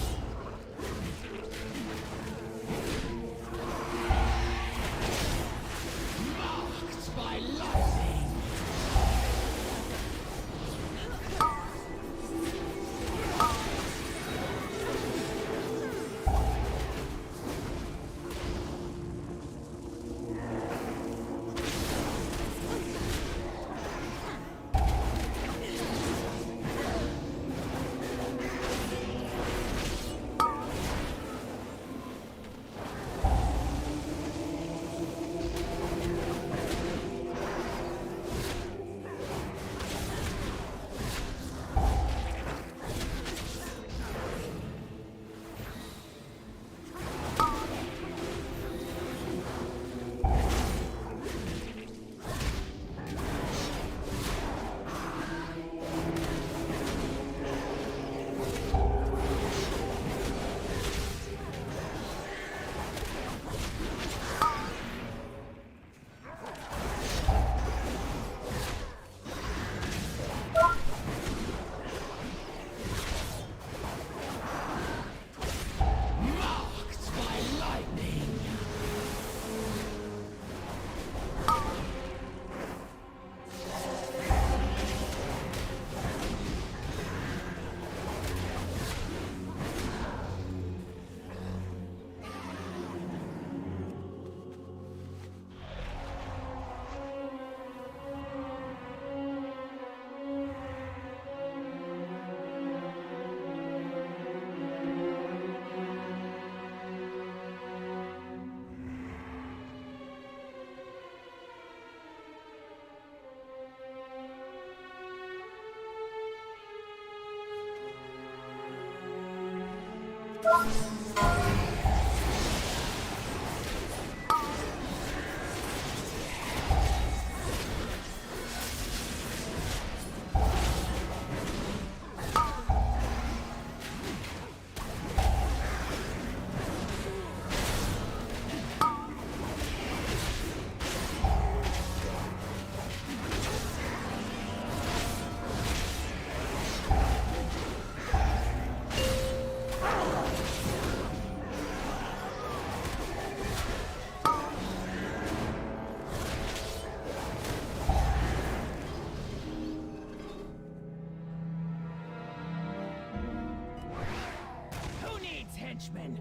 Henchman,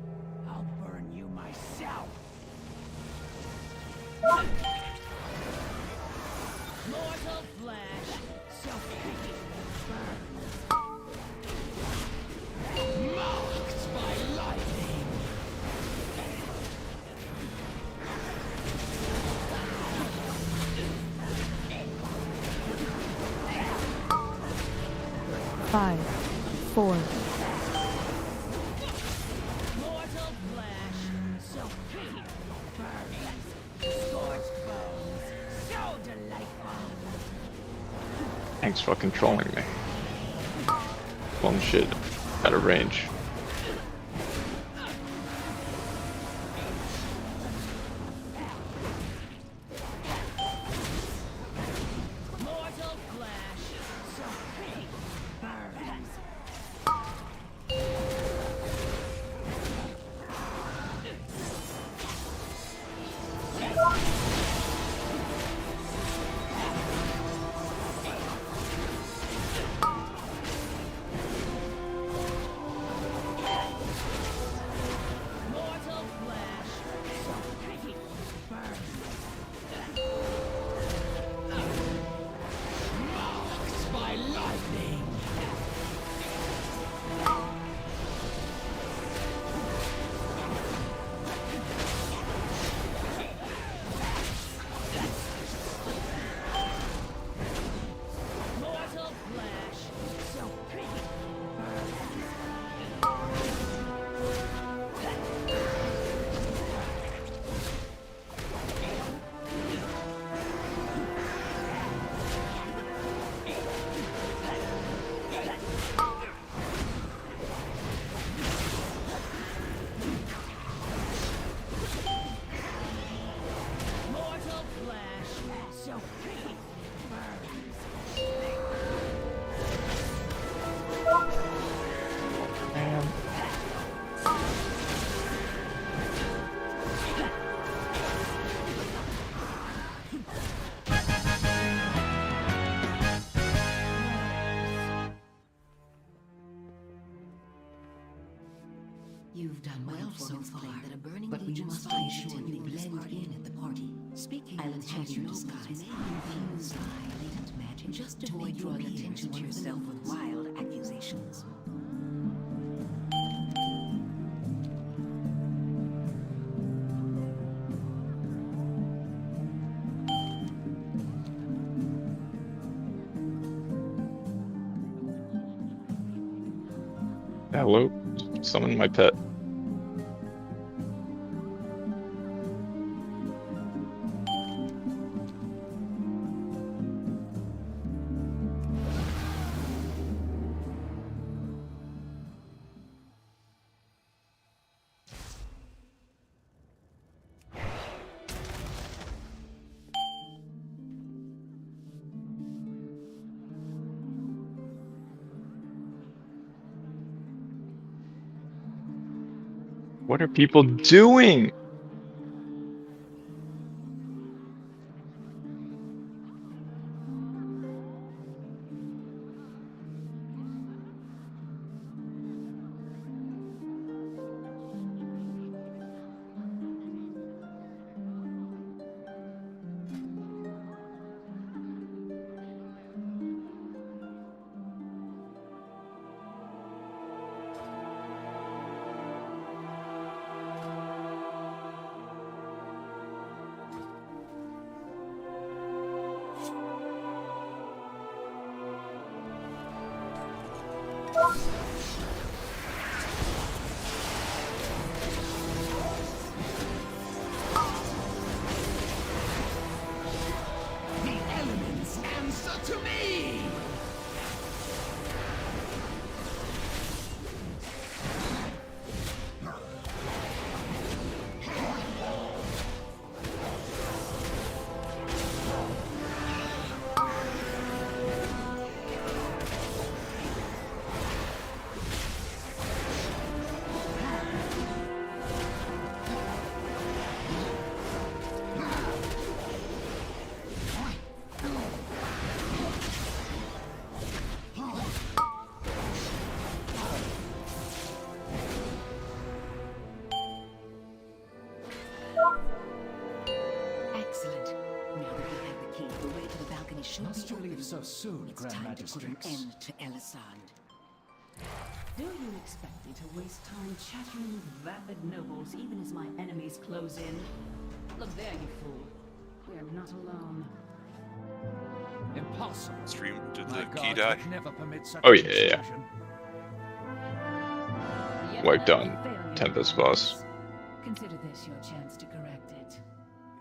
I'll burn you myself. Mortal flesh, suffocating burn. Mocked by lightning. Five, four. Thanks for controlling me. One shit out of range. You've done well so far, but we must ensure you blend in at the party. Speaking, I'll enchant your disguise. Infuse my latent magic just to avoid drawing attention to yourself with wild accusations. Hello, summon my pet. What are people doing? Must you leave so soon, Grand Magistrix? End to Elisand. Do you expect me to waste time chattering with vapid nobles even as my enemies close in? Look there, you fool. We are not alone. Impossible. Stream, did My the key gods die? would never permit such Oh an yeah, yeah. intrusion. Wiped on Tempest boss. Consider this your chance to correct it.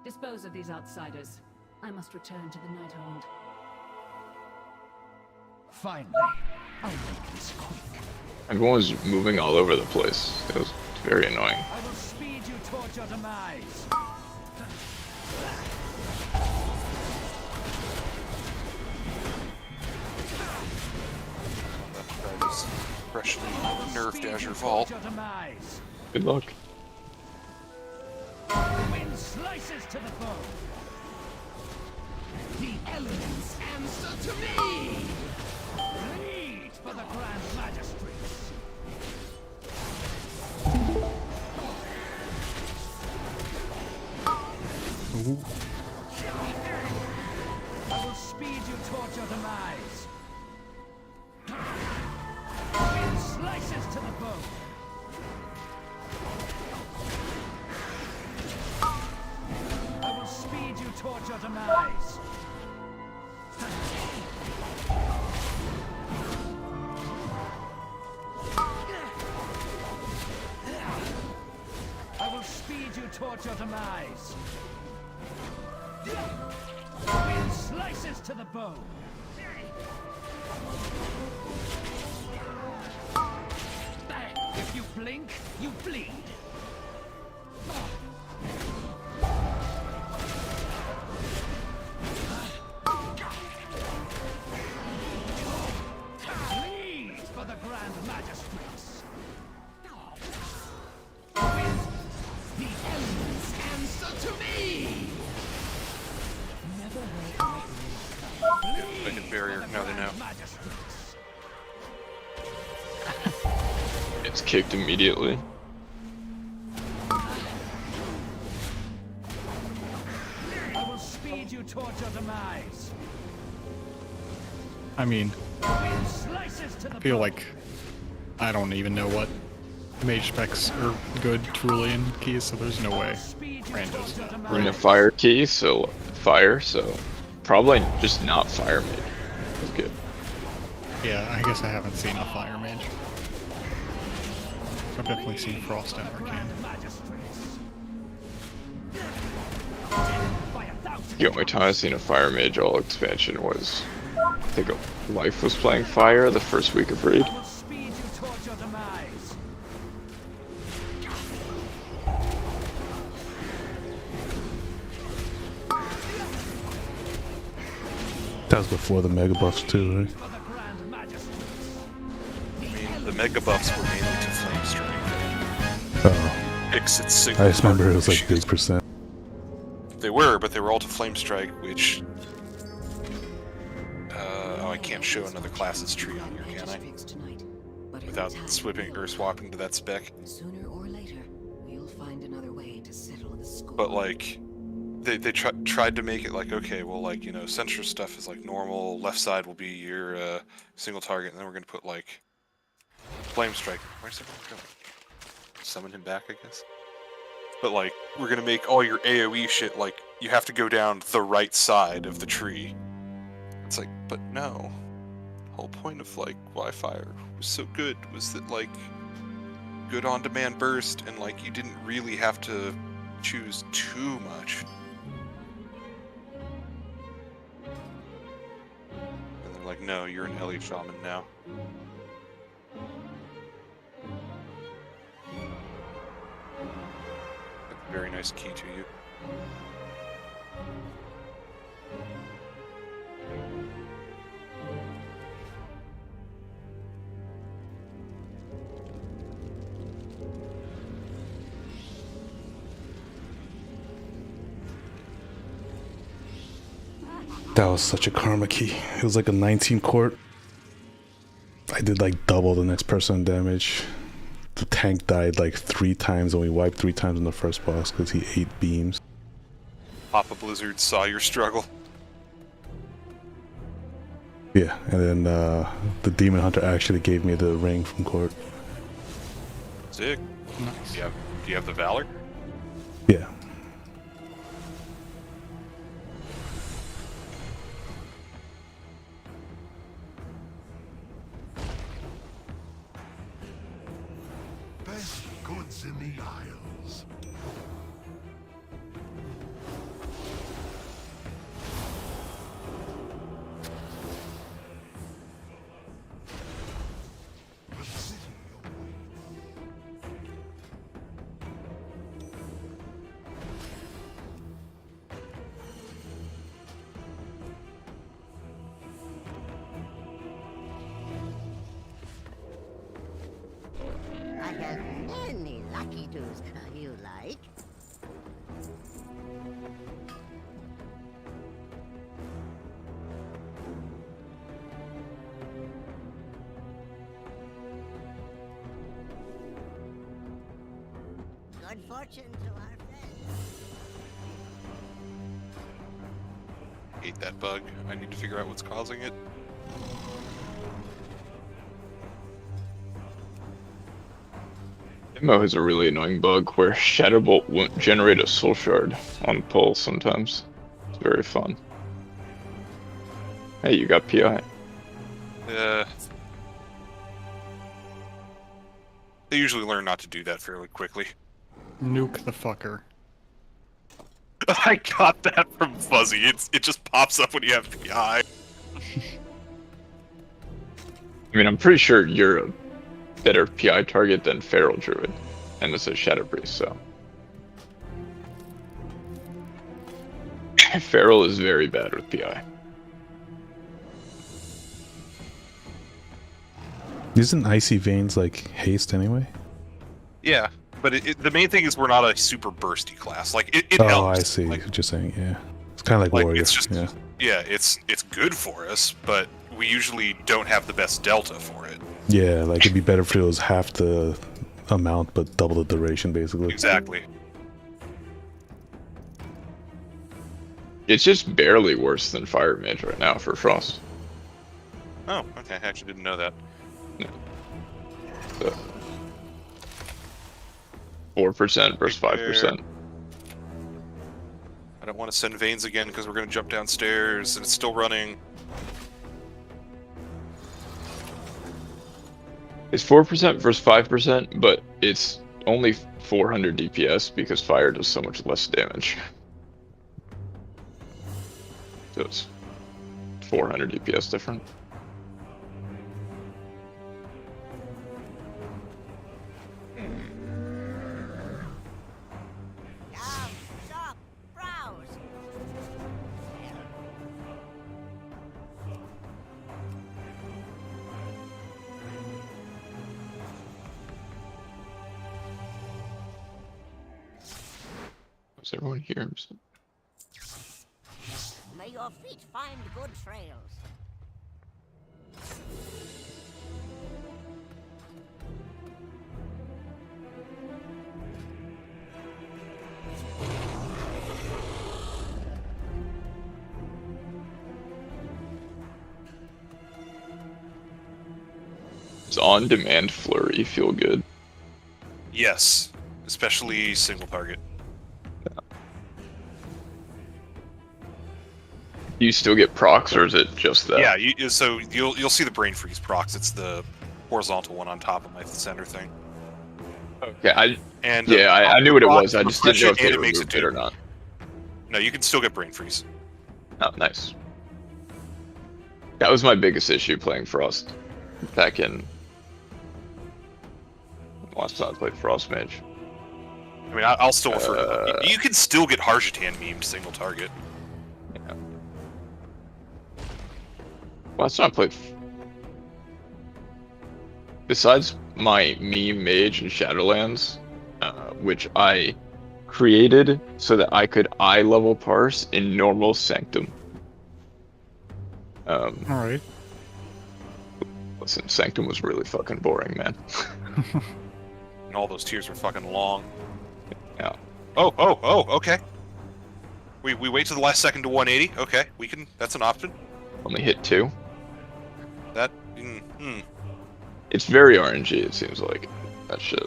Dispose of these outsiders. I must return to the Nighthold. Finally, I'll make this quick. Everyone was moving all over the place. It was very annoying. I will speed you towards your demise. That is freshly nerfed Azure Vault. Good luck. Wind slices to the bone. The elements answer to me. Bleed for the Grand Magistrates. I will speed you towards your demise. Wind slices to the bone. I will speed you towards your demise. I will speed you towards your demise. Wind slices to the bone. If you blink, you bleed. Bleed for the Grand Magistrates. The elements answer to me. Never Like a barrier, now they know. It's kicked immediately. demise. I mean, Slices to the I feel like I don't even know what mage specs are good truly in keys, so there's no way randos. We're in a fire key, so fire, so probably just not fire mage. That's good. Yeah, I guess I haven't seen a fire mage. I've definitely seen frost and arcane. The only time I've seen a fire mage all expansion was, I think Life was playing fire the first week of raid. That was before the mega buffs too, right? I mean, the mega buffs were mainly to flame strike. Oh. Picks its I single just remember it was target like big percent. They were, but they were all to flame strike, which oh, I can't show another class's tree on here, can I? Without swapping to that spec. Sooner or later, we'll find another way to settle the score. But like, they tried to make it like, okay, well, like, you know, center stuff is like normal. Left side will be your single target, and then we're gonna put like flame strike. Where's everyone going? Summon him back, I guess. But like, we're gonna make all your AoE shit like you have to go down the right side of the tree. It's like, but no. The whole point of like why fire was so good was that like good on-demand burst, and like you didn't really have to choose too much. And they're like, no, you're an Ellie shaman now. Very nice key to you. That was such a karma key. It was like a 19 court. I did like double the next person damage. The tank died like 3 times and we wiped 3 times in the first boss because he ate beams. Papa Blizzard saw your struggle. Yeah, and then the Demon Hunter actually gave me the ring from court. Sick. Nice. Do you have the Valor? Yeah. best goods in the Isles. I have many lucky tools you like. Good fortune to our friends. Hate that bug. I need to figure out what's causing it. Demo has a really annoying bug where Shadowbolt won't generate a soul shard on pull sometimes. It's very fun. Hey, you got PI. They usually learn not to do that fairly quickly. Nuke the fucker. I got that from Fuzzy. It just pops up when you have PI. I mean, I'm pretty sure you're a better PI target than Feral Druid, and this is Shadow Priest, so. Feral is very bad with PI. Isn't Icy Veins like haste anyway? Yeah, but the main thing is we're not a super bursty class. Like it oh, helps. I see what you're saying. Yeah, it's kind of like Warrior. It's just yeah, it's good for us, but we usually don't have the best delta for it. Yeah, like it'd be better if it was half the amount but double the duration, basically. Exactly. It's just barely worse than Fire Mage right now for Frost. Oh, okay. I actually didn't know that. 4% versus 5%. I don't want to send Veins again because we're going to jump downstairs and it's still running. It's 4% versus 5%, but it's only 400 DPS because fire does so much less damage. So it's 400 DPS different. Does everyone hear him? May your feet find good trails. Does on-demand flurry feel good? Yes, especially single target. Do you still get procs, or is it just that? Yeah, so you'll see the brain freeze procs. It's the horizontal one on top of my center thing. Okay, I I knew what it was. I just didn't know if they removed it or not. No, you can still get brain freeze. Oh, nice. That was my biggest issue playing Frost back in last time I played Frost Mage. I mean, I'll still refer to that. You can still get Harjatan memed single target. Yeah. Last time I played, besides my meme mage in Shadowlands, which I created so that I could eye level parse in normal Sanctum. Alright. Listen, Sanctum was really fucking boring, man. And all those tiers were fucking long. Yeah. Oh, okay. We wait to the last second to 180. Okay, we can. That's an option. Only hit 2. That. It's very RNG. It seems like that shit.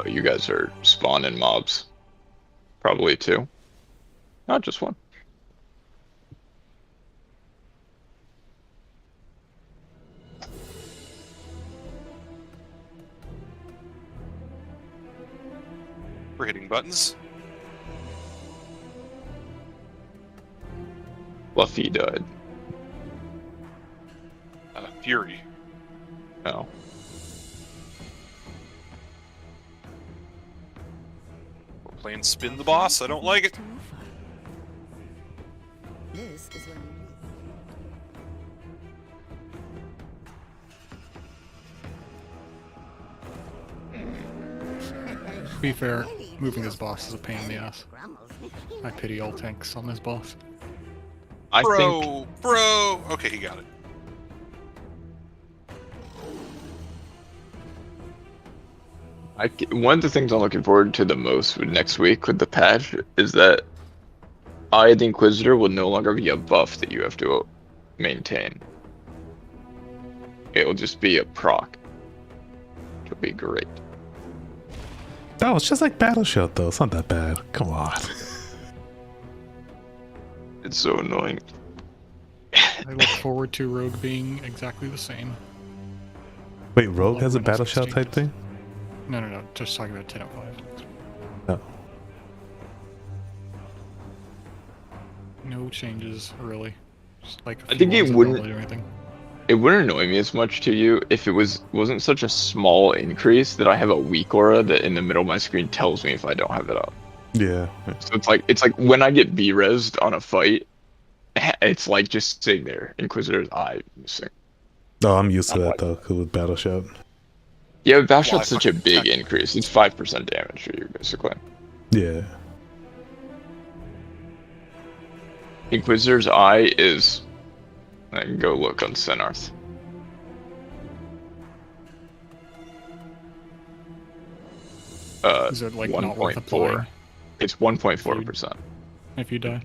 Oh, you guys are spawning mobs. Probably 2. Not just 1. We're hitting buttons. Fluffy died. Fury. Oh. We're playing spin the boss. I don't like it. This is when To be fair, moving this boss is a pain in the ass. I pity all tanks on this boss. Bro. Okay, he got it. One of the things I'm looking forward to the most with next week with the patch is that Eye of the Inquisitor will no longer be a buff that you have to maintain. It will just be a proc. It'll be great. Oh, it's just like Battle Shout though. It's not that bad. Come on. It's so annoying. I look forward to Rogue being exactly the same. Wait, Rogue has a Battle Shout type thing? No. Just talking about 10.05. Oh. No changes, really. Just like I think it do wouldn't. anything. It wouldn't annoy me as much to you if it wasn't such a small increase that I have a weak aura that in the middle of my screen tells me if I don't have it up. Yeah. So it's like when I get B-resed on a fight, it's like just sitting there, Inquisitor's Eye missing. Oh, I'm used to that though, cause with Battle Shout. Yeah, but Battle Shout's such a big increase. It's 5% damage for you, basically. Yeah. Inquisitor's Eye is... I can go look on Senarth. Is it like not worth a play? It's 1.4%. If you die.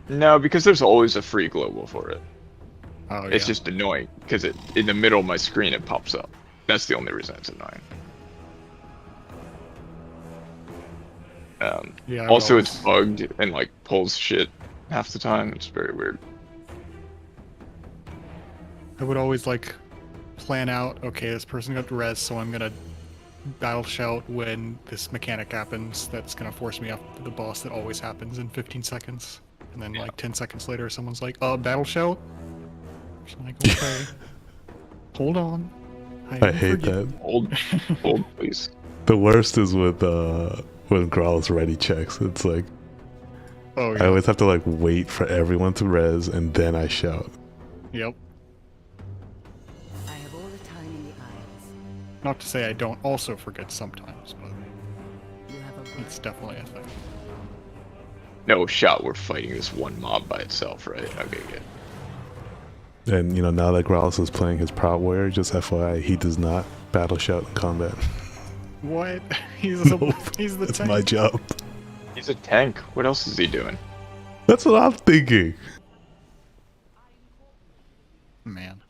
No, because there's always a free global for it. Oh, It's yeah. just annoying because it in the middle of my screen it pops up. That's the only reason it's annoying. Yeah, I Also, would it's bugged and like pulls shit half the time. It's very weird. I would always like plan out, okay, this person got res, so I'm gonna battle shout when this mechanic happens that's gonna force me up to the boss that always happens in 15 seconds. And then like 10 seconds later someone's like, battle shout? I'm like, okay. Hold on. I hate that. Hold, please. The worst is with when Growl's ready checks. It's like Oh, I yeah. always have to like wait for everyone to res and then I shout. Yep. I have all the time in the Isles. Not to say I don't also forget sometimes, but You have a it's definitely a thing. No shot. We're fighting this one mob by itself, right? Okay, good. And you know, now that Growl's is playing his Proud Warrior, just FYI, he does not battle shout in combat. What? He's he's the That's tank. my job. He's a tank. What else is he doing? That's what I'm thinking. Man.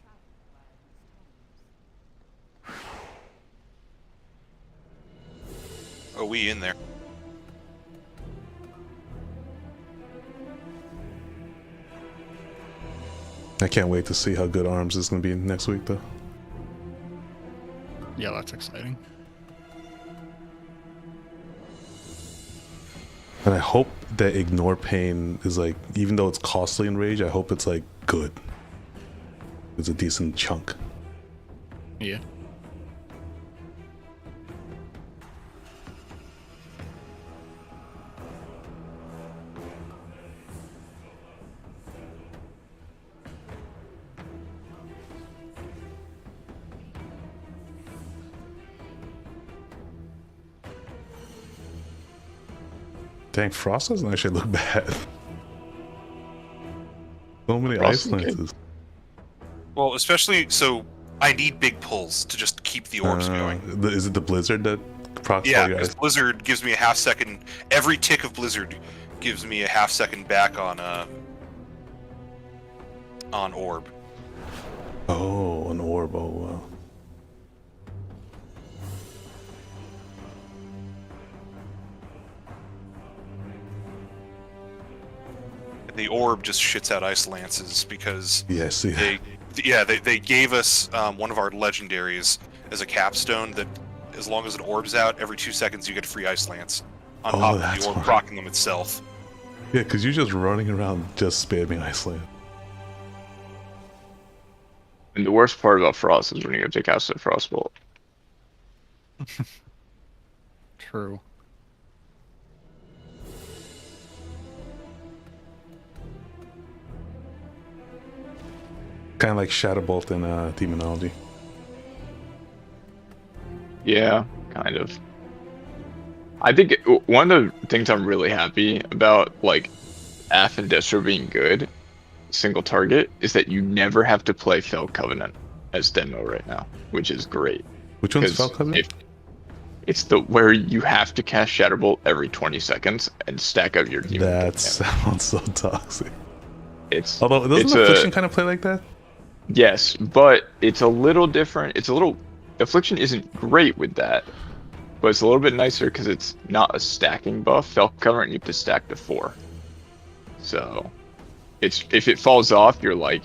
Oh, we in there. I can't wait to see how good Arms is going to be next week, though. Yeah, that's exciting. And I hope that Ignore Pain is like, even though it's costly in Rage, I hope it's like good. It's a decent chunk. Yeah. Dang, Frost doesn't actually look bad. So many Frost ice is good. lances. Well, especially so I need big pulls to just keep the orbs going. Is it the Blizzard that procs Yeah, all your because ice? Blizzard gives me a half second. Every tick of Blizzard gives me a half second back on orb. Oh, an orb. Oh, wow. The orb just shits out ice lances because Yeah, I see that. they gave us one of our legendaries as a capstone that as long as an orb's out, every 2 seconds you get free ice lance on Oh, top of that's the orb why. procking them itself. Yeah, because you're just running around just spamming Iceland. And the worst part about Frost is when you go take out the Frostbolt. True. Kind of like Shadowbolt in Demonology. Yeah, kind of. I think one of the things I'm really happy about, like, AF and Destro being good, single target, is that you never have to play Fell Covenant as demo right now, which is great. Which one's 'Cause Fell Covenant? It's the where you have to cast Shadowbolt every 20 seconds and stack up your demon. That sounds so toxic. It's Although, doesn't it's Affliction kind of play like that? Yes, but it's a little different. Affliction isn't great with that, but it's a little bit nicer because it's not a stacking buff. Fell Covenant, you have to stack to 4. So, if it falls off, you're like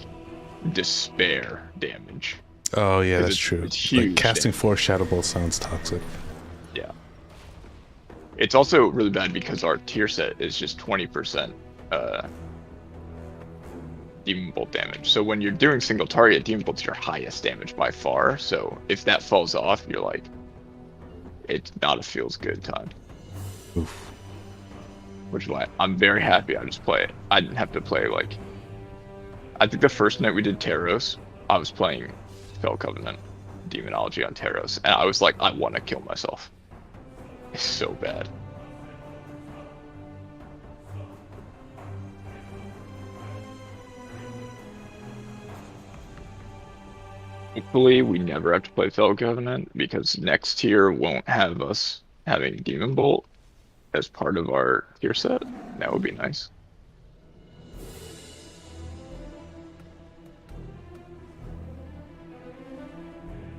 despair damage. Oh yeah, 'Cause that's it's- true. it's huge Like casting damage. 4 Shadowbolt sounds toxic. Yeah. It's also really bad because our tier set is just 20% Demon Bolt damage. So when you're doing single target, Demon Bolt's your highest damage by far. So if that falls off, you're like, it's not a feels good time. Oof. Which is why I'm very happy I just play it. I didn't have to play like. I think the first night we did Taros, I was playing Fell Covenant Demonology on Taros, and I was like, I want to kill myself. It's so bad. Hopefully, we never have to play Fell Covenant because next tier won't have us having Demon Bolt, as part of our tier set. That would be nice.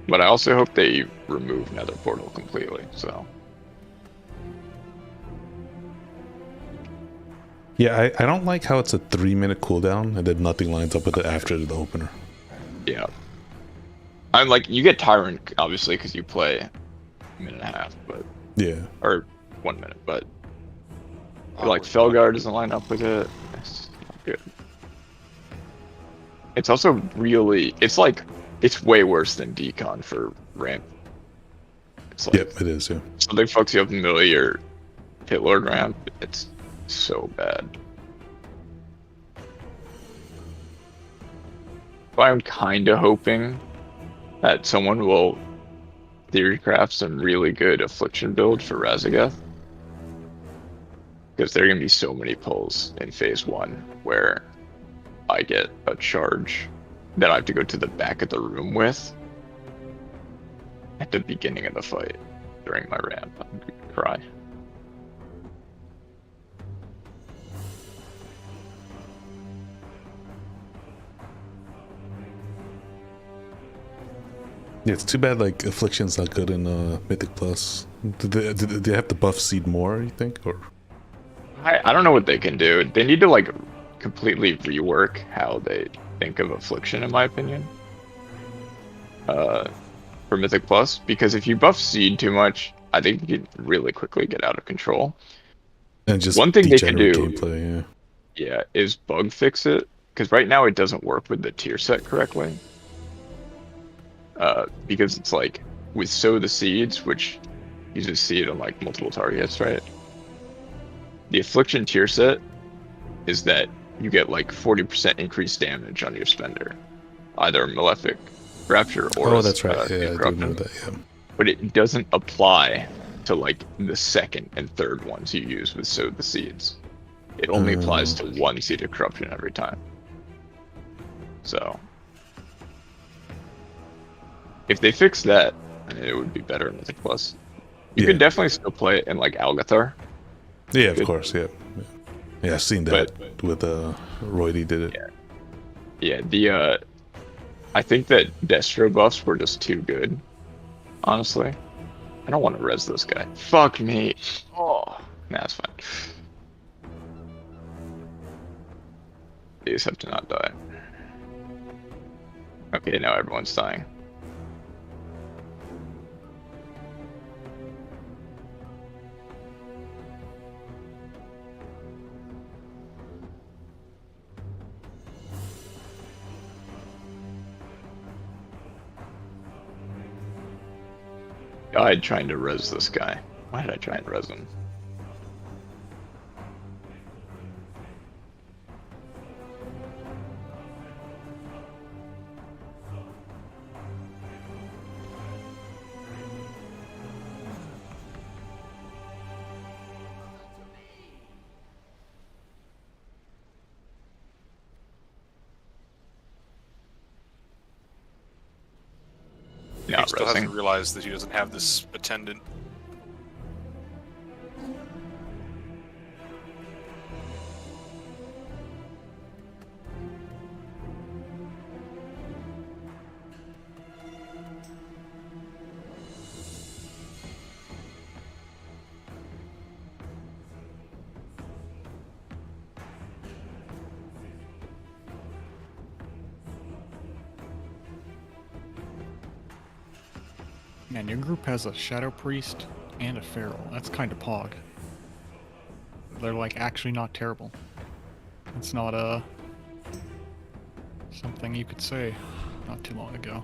But I also hope they remove Nether Portal completely, so. Yeah, I don't like how it's a 3-minute cooldown and then nothing lines up with it after the opener. Yeah. I'm like, you get Tyrant, obviously, because you play a minute and a half, but. Yeah. Or 1 minute, but. Like, Felgar doesn't line up with it. It's not good. It's also really. It's like. It's way worse than Decon for ramp. It's like, yep, it is, yeah. Something fucks you up in the middle of your Pit Lord ramp. It's so bad. But I'm kind of hoping that someone will theorycraft some really good Affliction build for Razageth. Because there are going to be so many pulls in Phase 1 where I get a charge that I have to go to the back of the room with at the beginning of the fight during my ramp. I'm going to cry. Yeah, it's too bad like Affliction's not good in Mythic Plus. Did they have to buff Seed more, you think? Or I don't know what they can do. They need to like completely rework how they think of Affliction, in my opinion, for Mythic Plus, because if you buff Seed too much, I think you can really quickly get out of control. And just one thing they can do, gameplay, yeah, is bug fix it, because right now it doesn't work with the tier set correctly. Because it's like with Sow the Seeds, which uses Seed on like multiple targets, right? The Affliction tier set is that you get like 40% increased damage on your spender, either Malefic Rapture or that's right. Yeah, I do know that. Yeah. But it doesn't apply to like the second and third ones you use with Sow the Seeds. It only applies to one Seed of Corruption every time. So if they fix that, it would be better in Mythic Plus. You could definitely still play it in like Algathar. Yeah, of course. Yeah. Yeah, I've seen that with Roydy did it. Yeah, I think that Destro buffs were just too good, honestly. I don't want to res this guy. Fuck me. Oh, nah, it's fine. They just have to not die. Okay, now everyone's dying. Died trying to res this guy. Why did I try and res him? He still hasn't realized that he doesn't have this attendant. Man, your group has a Shadow Priest and a Feral. That's kind of pog. They're like actually not terrible. It's not something you could say not too long ago.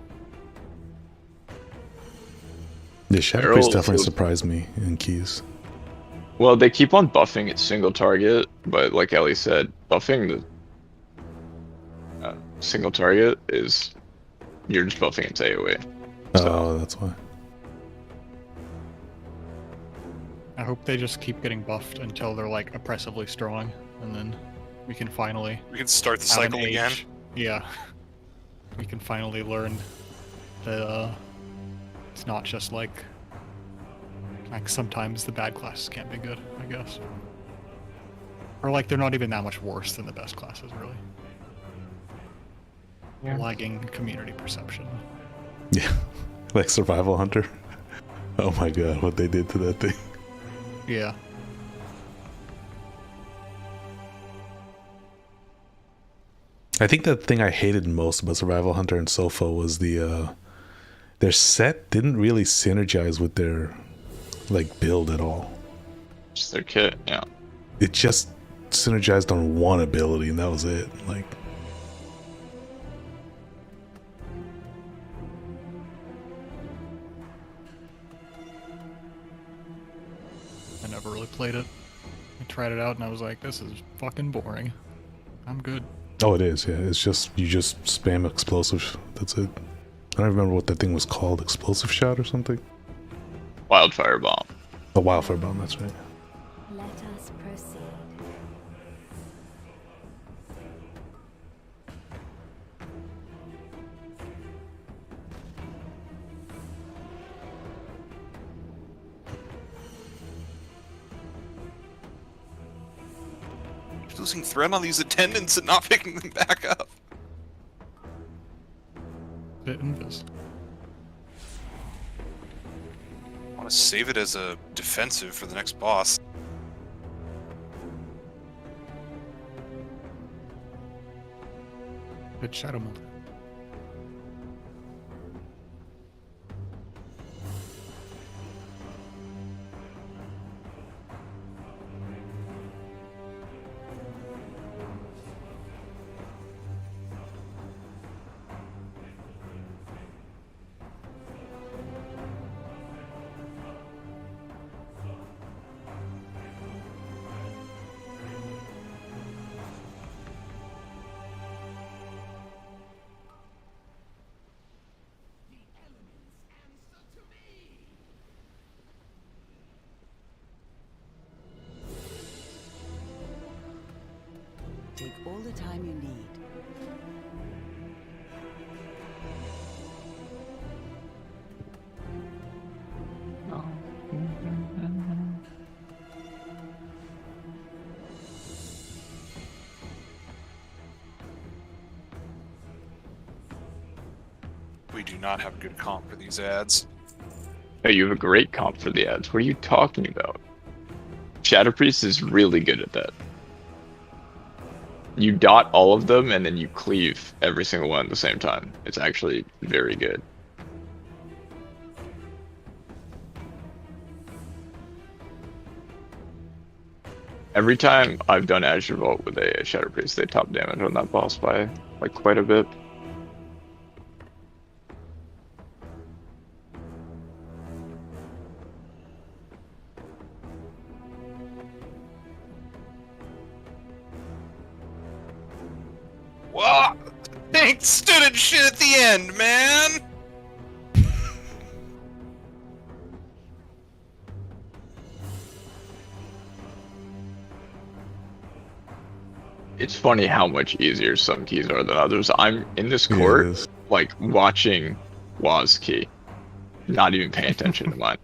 The Shadow Priest definitely surprised me in keys. Well, they keep on buffing its single target, but like Ellie said, buffing the single target is you're just buffing its AoE. Oh, that's why. I hope they just keep getting buffed until they're like oppressively strong, and then we can finally start the cycle again. Yeah, we can finally learn that it's not just like Like sometimes the bad classes can't be good, I guess. Or like they're not even that much worse than the best classes, really. Yeah. Lagging community perception. Yeah, like Survival Hunter. Oh my god, what they did to that thing. Yeah. I think the thing I hated most about Survival Hunter and Sofa was their set didn't really synergize with their like build at all. Just their kit, yeah. It just synergized on one ability and that was it. Like I never really played it. I tried it out and I was like, this is fucking boring. I'm good. oh, it is, yeah. It's just you just spam explosive. That's it. I don't remember what that thing was called. Explosive shot or something. Wildfire bomb. A wildfire bomb. That's right. Let us proceed. Losing thread on these attendants and not picking them back up. Bit invis. I want to save it as a defensive for the next boss. Bit shadow mold. Take all the time you need. We do not have a good comp for these ads. Hey, you have a great comp for the ads. What are you talking about? Shadow Priest is really good at that. You dot all of them and then you cleave every single one at the same time. It's actually very good. Every time I've done Azure Vault with a Shadow Priest, they top damage on that boss by like quite a bit. Whoa! Tank stood and shit at the end, man! It's funny how much easier some keys are than others. I'm in this court, like, watching Waz key, not even paying attention to mine.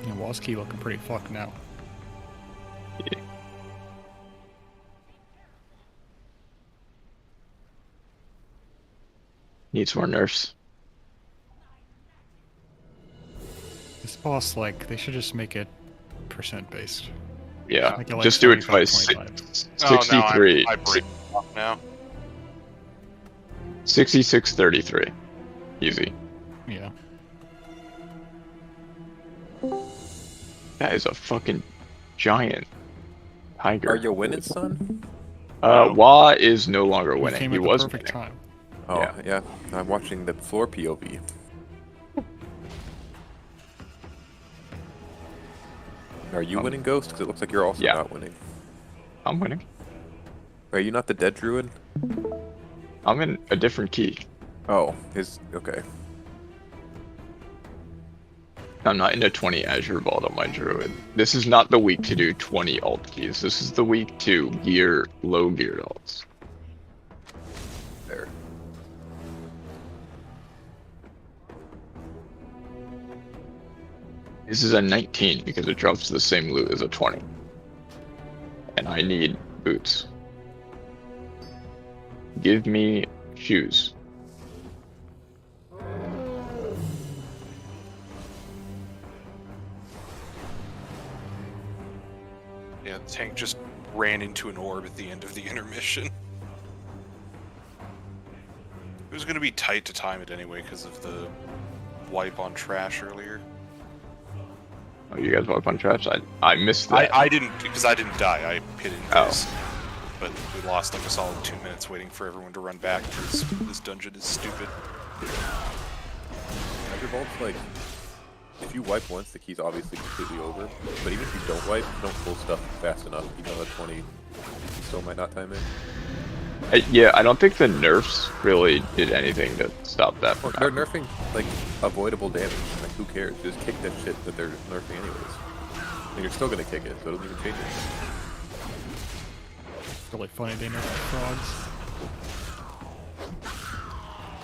Yeah, Waz key looking pretty fucked now. Yeah. Needs more nerfs. This boss, like, they should just make it percent based. Yeah, Make it, like, just do it 75, twice. 25. 63. I break off now. 66-33. Easy. Yeah. That is a fucking giant tiger. Are you winning, son? Wa is no longer winning. Came He at the was perfect winning. time. Oh, yeah. I'm watching the floor POV. Are you winning, Ghost? Because it looks like you're also not winning. I'm winning. Are you not the dead druid? I'm in a different key. Oh, okay. I'm not into 20 Azure Vault on my druid. This is not the week to do 20 alt keys. This is the week to gear low geared alts. There. This is a 19 because it drops the same loot as a 20. And I need boots. Give me shoes. Yeah, the tank just ran into an orb at the end of the intermission. It was going to be tight to time it anyway because of the wipe on trash earlier. Oh, you guys wipe on trash? I missed that. I didn't, because I didn't die. I hit in this. But we lost like a solid 2 minutes waiting for everyone to run back because this dungeon is stupid. Your vault's like, if you wipe once, the key's obviously completely over. But even if you don't wipe, you don't pull stuff fast enough. Even though at 20, you still might not time it. Yeah, I don't think the nerfs really did anything to stop that from They're nerfing, like, avoidable damage. Like, who cares? Just kick that shit that they're nerfing anyways. And you're still gonna kick it, so it doesn't even change it. It's really funny they nerf frogs.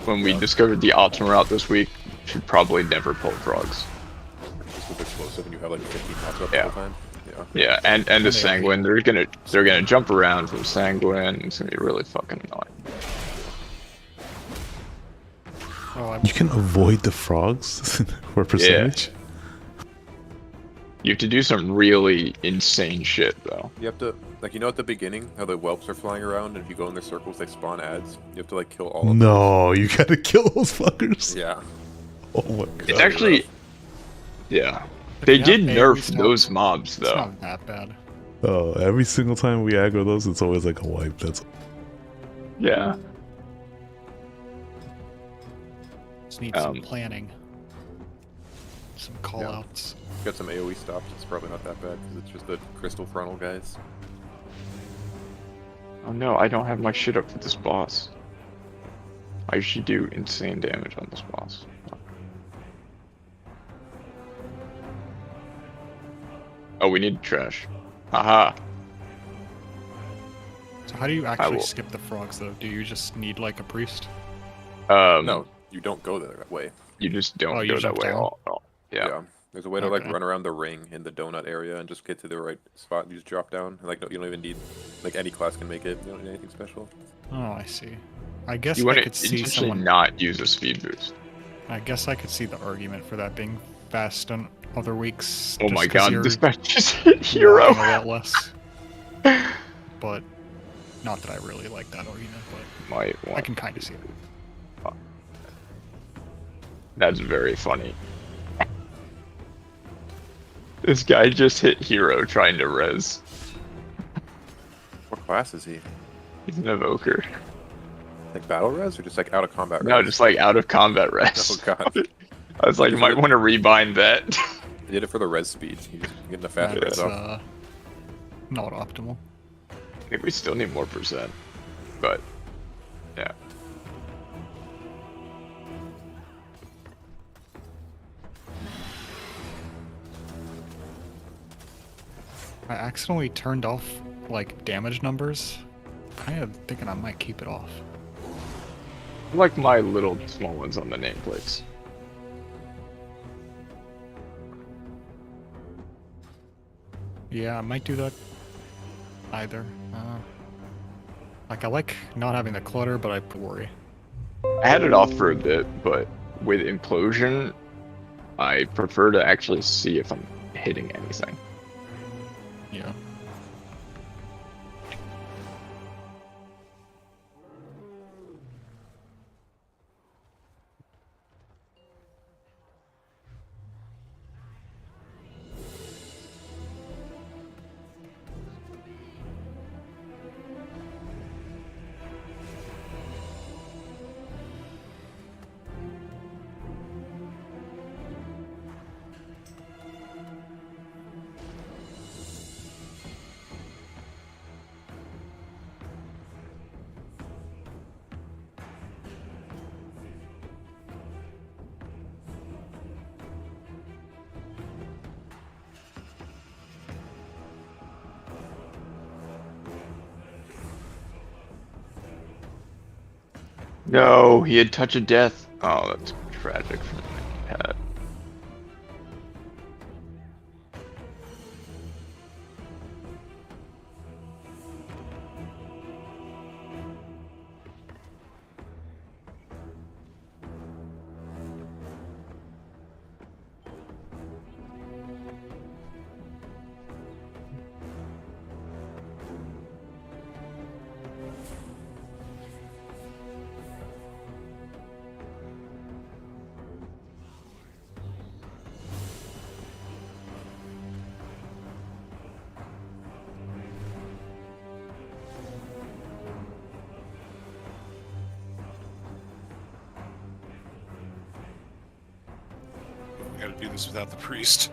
When we discovered the optimal route this week, we should probably never pull frogs. It's super explosive and you have like 15 pops up the whole time. Yeah, and the sanguine, they're gonna jump around from sanguine. It's gonna be really fucking annoying. You can avoid the frogs for percentage. Yeah. You have to do some really insane shit though. You have to, like, you know at the beginning how the whelps are flying around and if you go in their circles they spawn ads? You have to like kill all of them. No, you gotta kill those fuckers. Yeah. Oh my god. It's actually, yeah. They did nerf those mobs though. It's not that bad. Oh, every single time we aggro those, it's always like a wipe. That's. Yeah. Just need some planning. Some callouts. Got some AoE stops, it's probably not that bad because it's just the crystal frontal guys. Oh no, I don't have my shit up for this boss. I usually do insane damage on this boss. Oh, we need trash. Haha. So how do you actually skip the frogs though? Do you just need like a priest? No, you don't go that way. You just don't go that way at all. Yeah. There's a way to like run around the ring in the donut area and just get to the right spot. You just drop down. And, like, no, you don't even need, like, any class can make it. You don't need anything special. Oh, I see. I guess You I want could to see someone. not use a speed boost. I guess I could see the argument for that being fast on other weeks. Oh just my 'cause god, you're this match just hit hero. walking a lot less. But not that I really like that argument, but I can kind of see it. That's very funny. This guy just hit hero trying to res. What class is he? He's an evoker. Like battle res or just like out of combat res? No, just like out of combat res. Oh god. I was like, you might want to rebind that. He did it for the res speed. He's getting a fast res up. Not optimal. I think we still need more percent. But, yeah. I accidentally turned off like damage numbers. Kind of thinking I might keep it off. I like my little small ones on the nameplates. Yeah, I might do that. Either. Like I like not having the clutter, but I worry. I had it off for a bit, but with implosion, I prefer to actually see if I'm hitting anything. Yeah. No, he had touch of death. Oh, that's tragic for my cat. do this without the priest.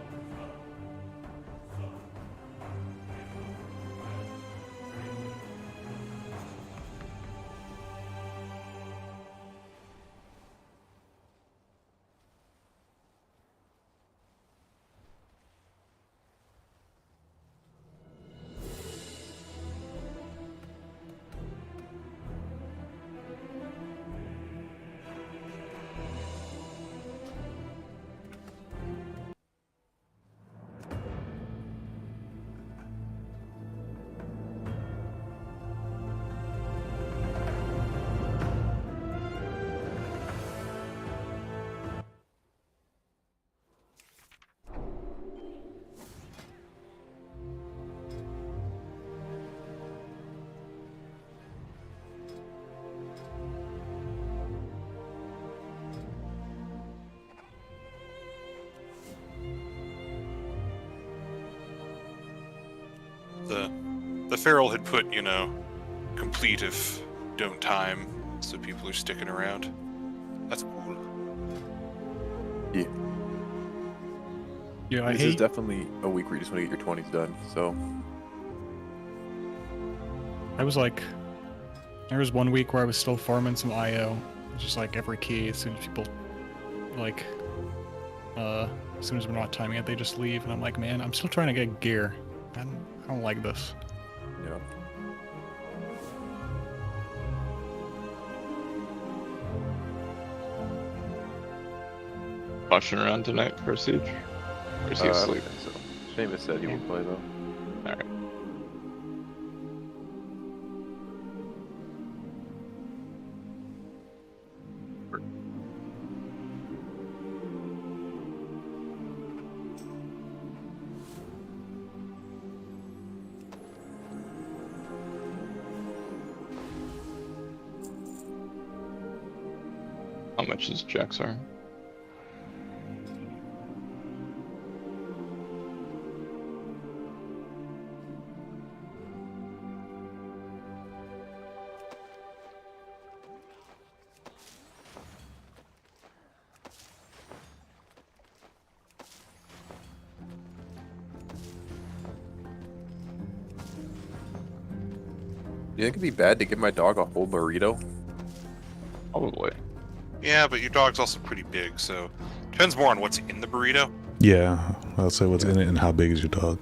The Feral had put, you know, complete if don't time, so people are sticking around. That's cool. Yeah. Yeah, I this hate... is definitely a week where you just want to get your 20s done, so... I was like... There was one week where I was still farming some IO. Just like every key, as soon as people... Like... as soon as we're not timing it, they just leave, and I'm like, man, I'm still trying to get gear. I don't like this. Yeah. Rushing around tonight for Siege? Or is he I don't asleep? think so. Seamus said he would play, though. Alright. How much is Jaxar? You think it'd be bad to give my dog a whole burrito? Probably. Yeah, but your dog's also pretty big, so depends more on what's in the burrito. Yeah, I'll say what's in it and how big is your dog.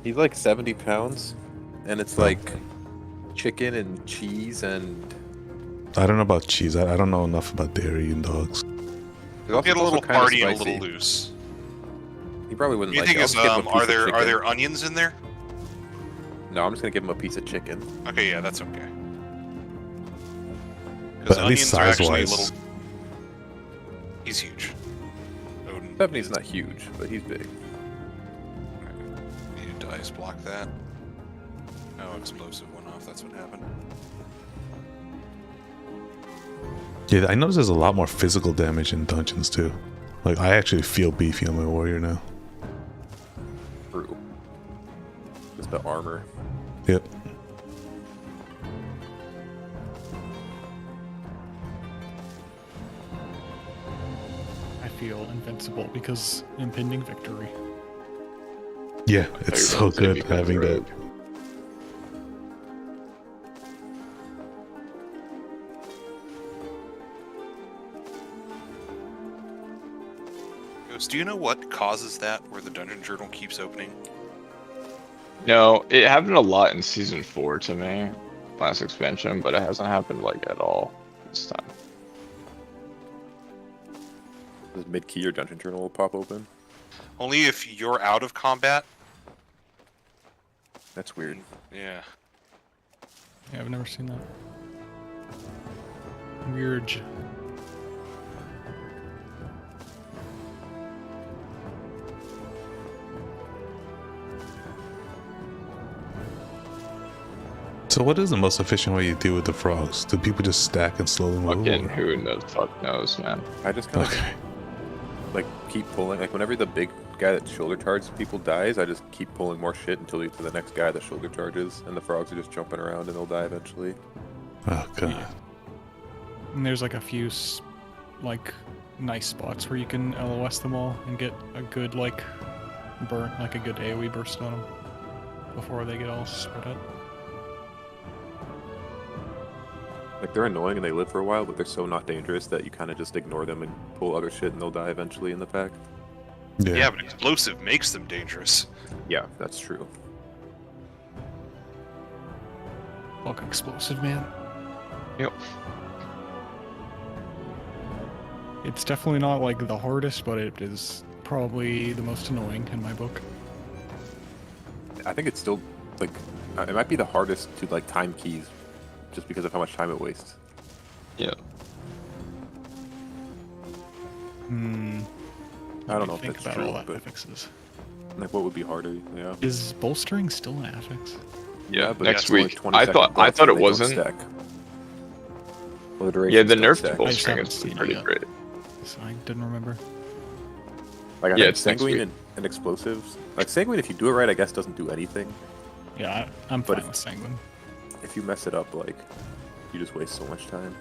He's like 70 pounds, and it's like chicken and cheese and... I don't know about cheese. I don't know enough about dairy and dogs. It'll get a little hearty and a little loose. He probably wouldn't You like think it. is are there onions in there? No, I'm just gonna give him a piece of chicken. Okay, yeah, that's okay. But at least size-wise, little... He's huge. 70's not huge, but he's big. Need to dice block that. Oh, explosive went off. That's what happened. yeah, I noticed there's a lot more physical damage in dungeons too. Like I actually feel beefy on my warrior now. True. Just the armor. Yep. I feel invincible because impending victory. Yeah, it's so good having that. Ghost, do you know what causes that, where the dungeon journal keeps opening? No, it happened a lot in Season 4 to me, last expansion, but it hasn't happened like at all this time. Does mid-key or dungeon journal will pop open? Only if you're out of combat. That's weird. Yeah. Yeah, I've never seen that. Weird. So what is the most efficient way you deal with the frogs? Do people just stack and slowly move? Fucking who the fuck knows, man. I just kind of like keep pulling. Like whenever the big guy that shoulder charges people dies, I just keep pulling more shit until we get to the next guy that shoulder charges, and the frogs are just jumping around and they'll die eventually. Oh god. And there's like a few like nice spots where you can LOS them all and get a good like burn, like a good AoE burst on them before they get all spread out. Like, they're annoying and they live for a while, but they're so not dangerous that you kind of just ignore them and pull other shit and they'll die eventually in the pack. Yeah, but explosive makes them dangerous. Yeah, that's true. Fuck explosive, man. Yep. It's definitely not like the hardest, but it is probably the most annoying in my book. I think it's still, like, it might be the hardest to, like, time keys just because of how much time it wastes. Yeah. I don't know if Think that's about true, all that but affixes. like, what would be harder? Yeah. Is bolstering still an affix? Yeah, but next it's only week. 20 I second thought buffs it and they don't wasn't. stack. Well, the Yeah, the durations don't nerf to stack. bolstering haven't is seen it pretty yet. great. So I didn't remember. Like, I Yeah, think it's next sanguine week. and explosives. Like, sanguine, if you do it right, I guess doesn't do anything. Yeah, I'm But fine with sanguine. If you mess it up, like, you just waste so much time.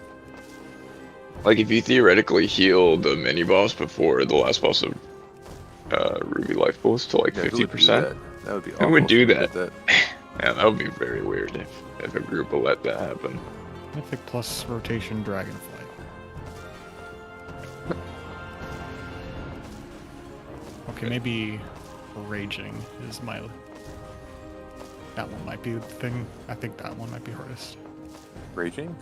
Like, if you theoretically heal the mini boss before the last boss of Ruby Life Pulse to like Yeah, who would do 50%, that? That would be who awful would if do you that? did Yeah, that would be very weird if a group will let that happen. Mythic plus rotation Dragonflight. Okay, maybe raging is my. That one might be the thing. I think that one might be hardest. Raging?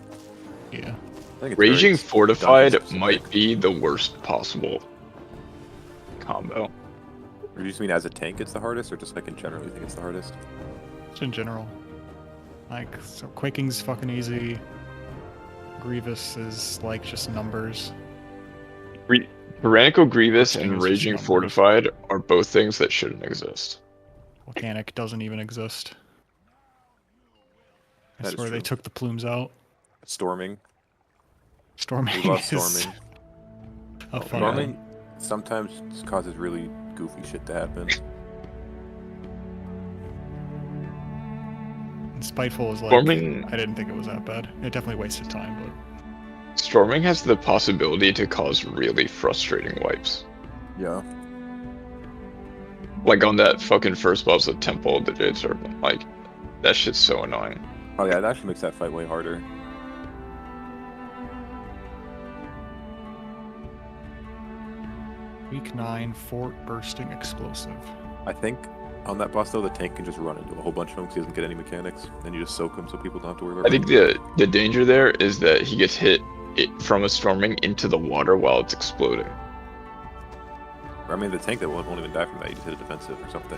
Yeah. I think it's Raging very Fortified dungeon might be the worst possible combo. Or do you just mean as a tank it's the hardest, or just like in general you think it's the hardest? Just in general. Like, so Quaking's fucking easy. Grievous is like just numbers. Tyrannical Grievous and It's just Raging numbers. Fortified are both things that shouldn't exist. Volcanic doesn't even exist. I That is swear they true. took the plumes out. Storming. Storming We love is storming. a fun Storming one. sometimes just causes really goofy shit to happen. And Spiteful is like, Storming- I didn't think it was that bad. It definitely wasted time, but Storming has the possibility to cause really frustrating wipes. Yeah. Like on that fucking first boss of Temple of the Jade Serpent. Like, that shit's so annoying. Oh yeah, that actually makes that fight way harder. Week 9, Fort Bursting Explosive. I think on that boss though, the tank can just run into a whole bunch of them because he doesn't get any mechanics, and you just soak him so people don't have to worry about I think the danger there is that he gets hit from a Storming into the water while it's exploding. I mean, the tank that won't even die from that, you just hit a defensive or something.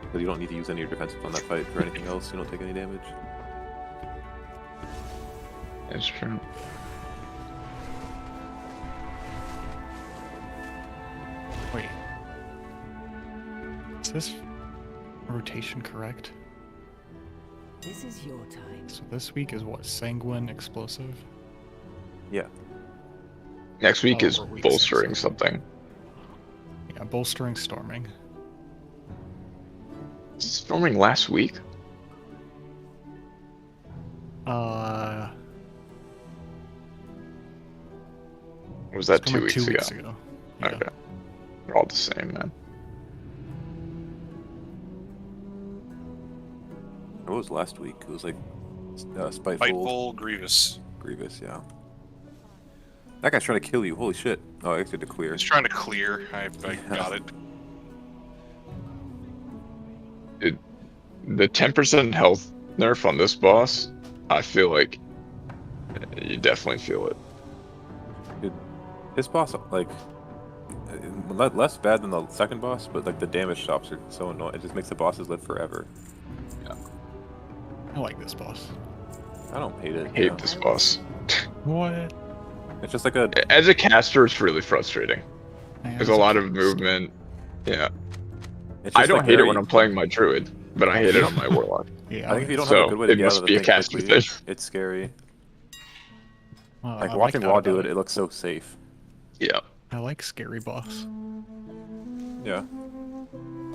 Because you don't need to use any of your defensive on that fight for anything else, you don't take any damage. That's true. Wait. Is this rotation correct? This is your time. So this week is what? Sanguine Explosive? Yeah. Next week Oh, is or week bolstering 6. something. Yeah, bolstering Storming. Storming last week? Uh, Or was that Storming 2 weeks ago? ago. Yeah. Okay. They're all the same, man. What was last week? It was like Spiteful. Spiteful, Grievous. Grievous, yeah. That guy's trying to kill you. Holy shit. Oh, I actually had to clear. He's trying to clear. I got it. The 10% health nerf on this boss, I feel like you definitely feel it. Dude, this boss, like, less bad than the second boss, but like the damage stops are so annoying. It just makes the bosses live forever. Yeah. I like this boss. I don't hate it. I hate this boss. What? It's just like a... As a caster, it's really frustrating. Yeah, There's a lot of movement. Yeah. It's I just, don't like, hate it very- when I'm playing my druid, but I hate it on my warlock. Yeah, I think if you don't So, have a good way to it get must out of be the a thing caster quickly, thing. it's scary. Like I watching that Law about do it looks so safe. Yeah. I like scary boss. Yeah.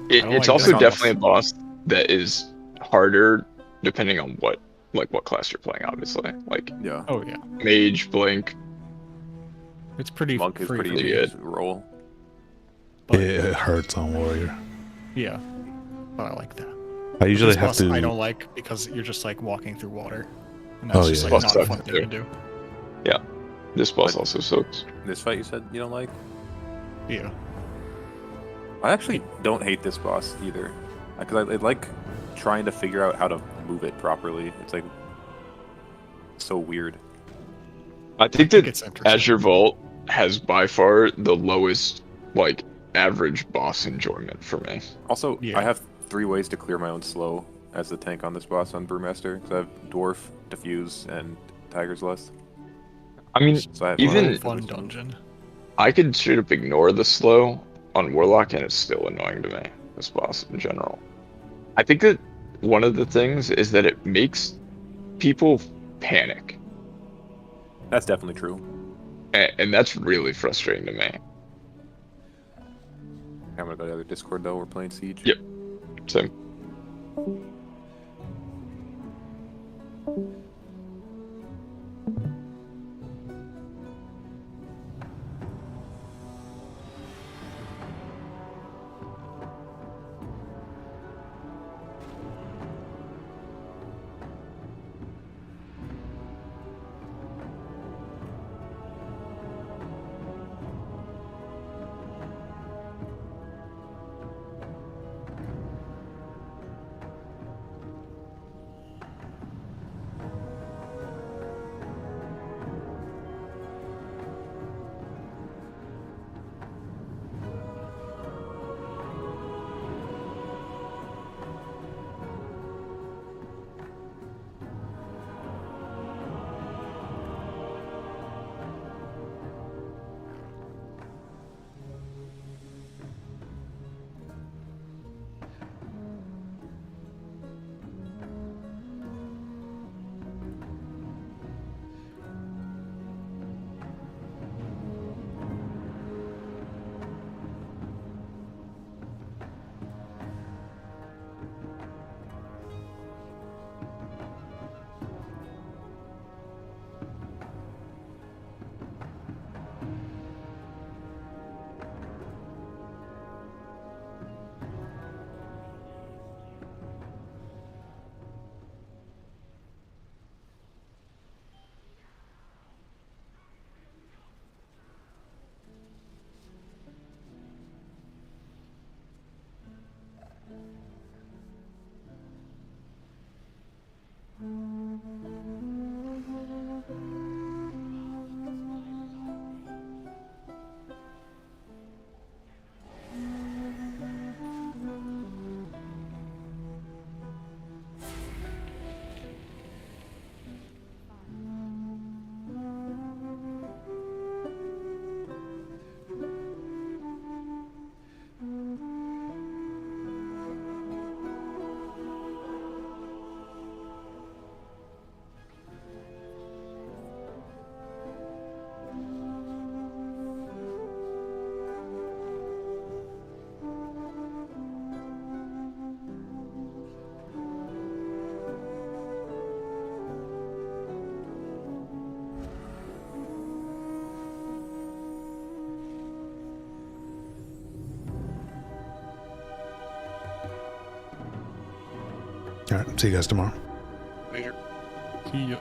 It, I don't it's like also this definitely a boss that is harder depending on what class you're playing, obviously. Like, Yeah. Oh yeah. mage, blink, It's pretty Monk is free pretty for me. good roll. It hurts on warrior. Yeah, but I like that. I usually This have boss to. I don't like because you're just like walking through water, and Oh, that's just yeah. like Boss not a sucks, fun thing too. to do. Yeah, this boss also sucks. This fight you said you don't like? Yeah. I actually don't hate this boss either, because I like trying to figure out how to move it properly. It's like so weird. I think it's that interesting. Azure Vault has by far the lowest, like, average boss enjoyment for me. Also, Yeah. I have 3 ways to clear my own slow as the tank on this boss on Brewmaster. Because I have Dwarf, Diffuse, and Tiger's Lust. I mean, So I have even Fun dungeon. I could straight up ignore the slow on Warlock, and it's still annoying to me, this boss in general. I think that one of the things is that it makes people panic. That's definitely true. And that's really frustrating to me. I'm gonna go to the other Discord though. We're playing Siege. Yep. Same. All right. See you guys tomorrow. Later. See ya.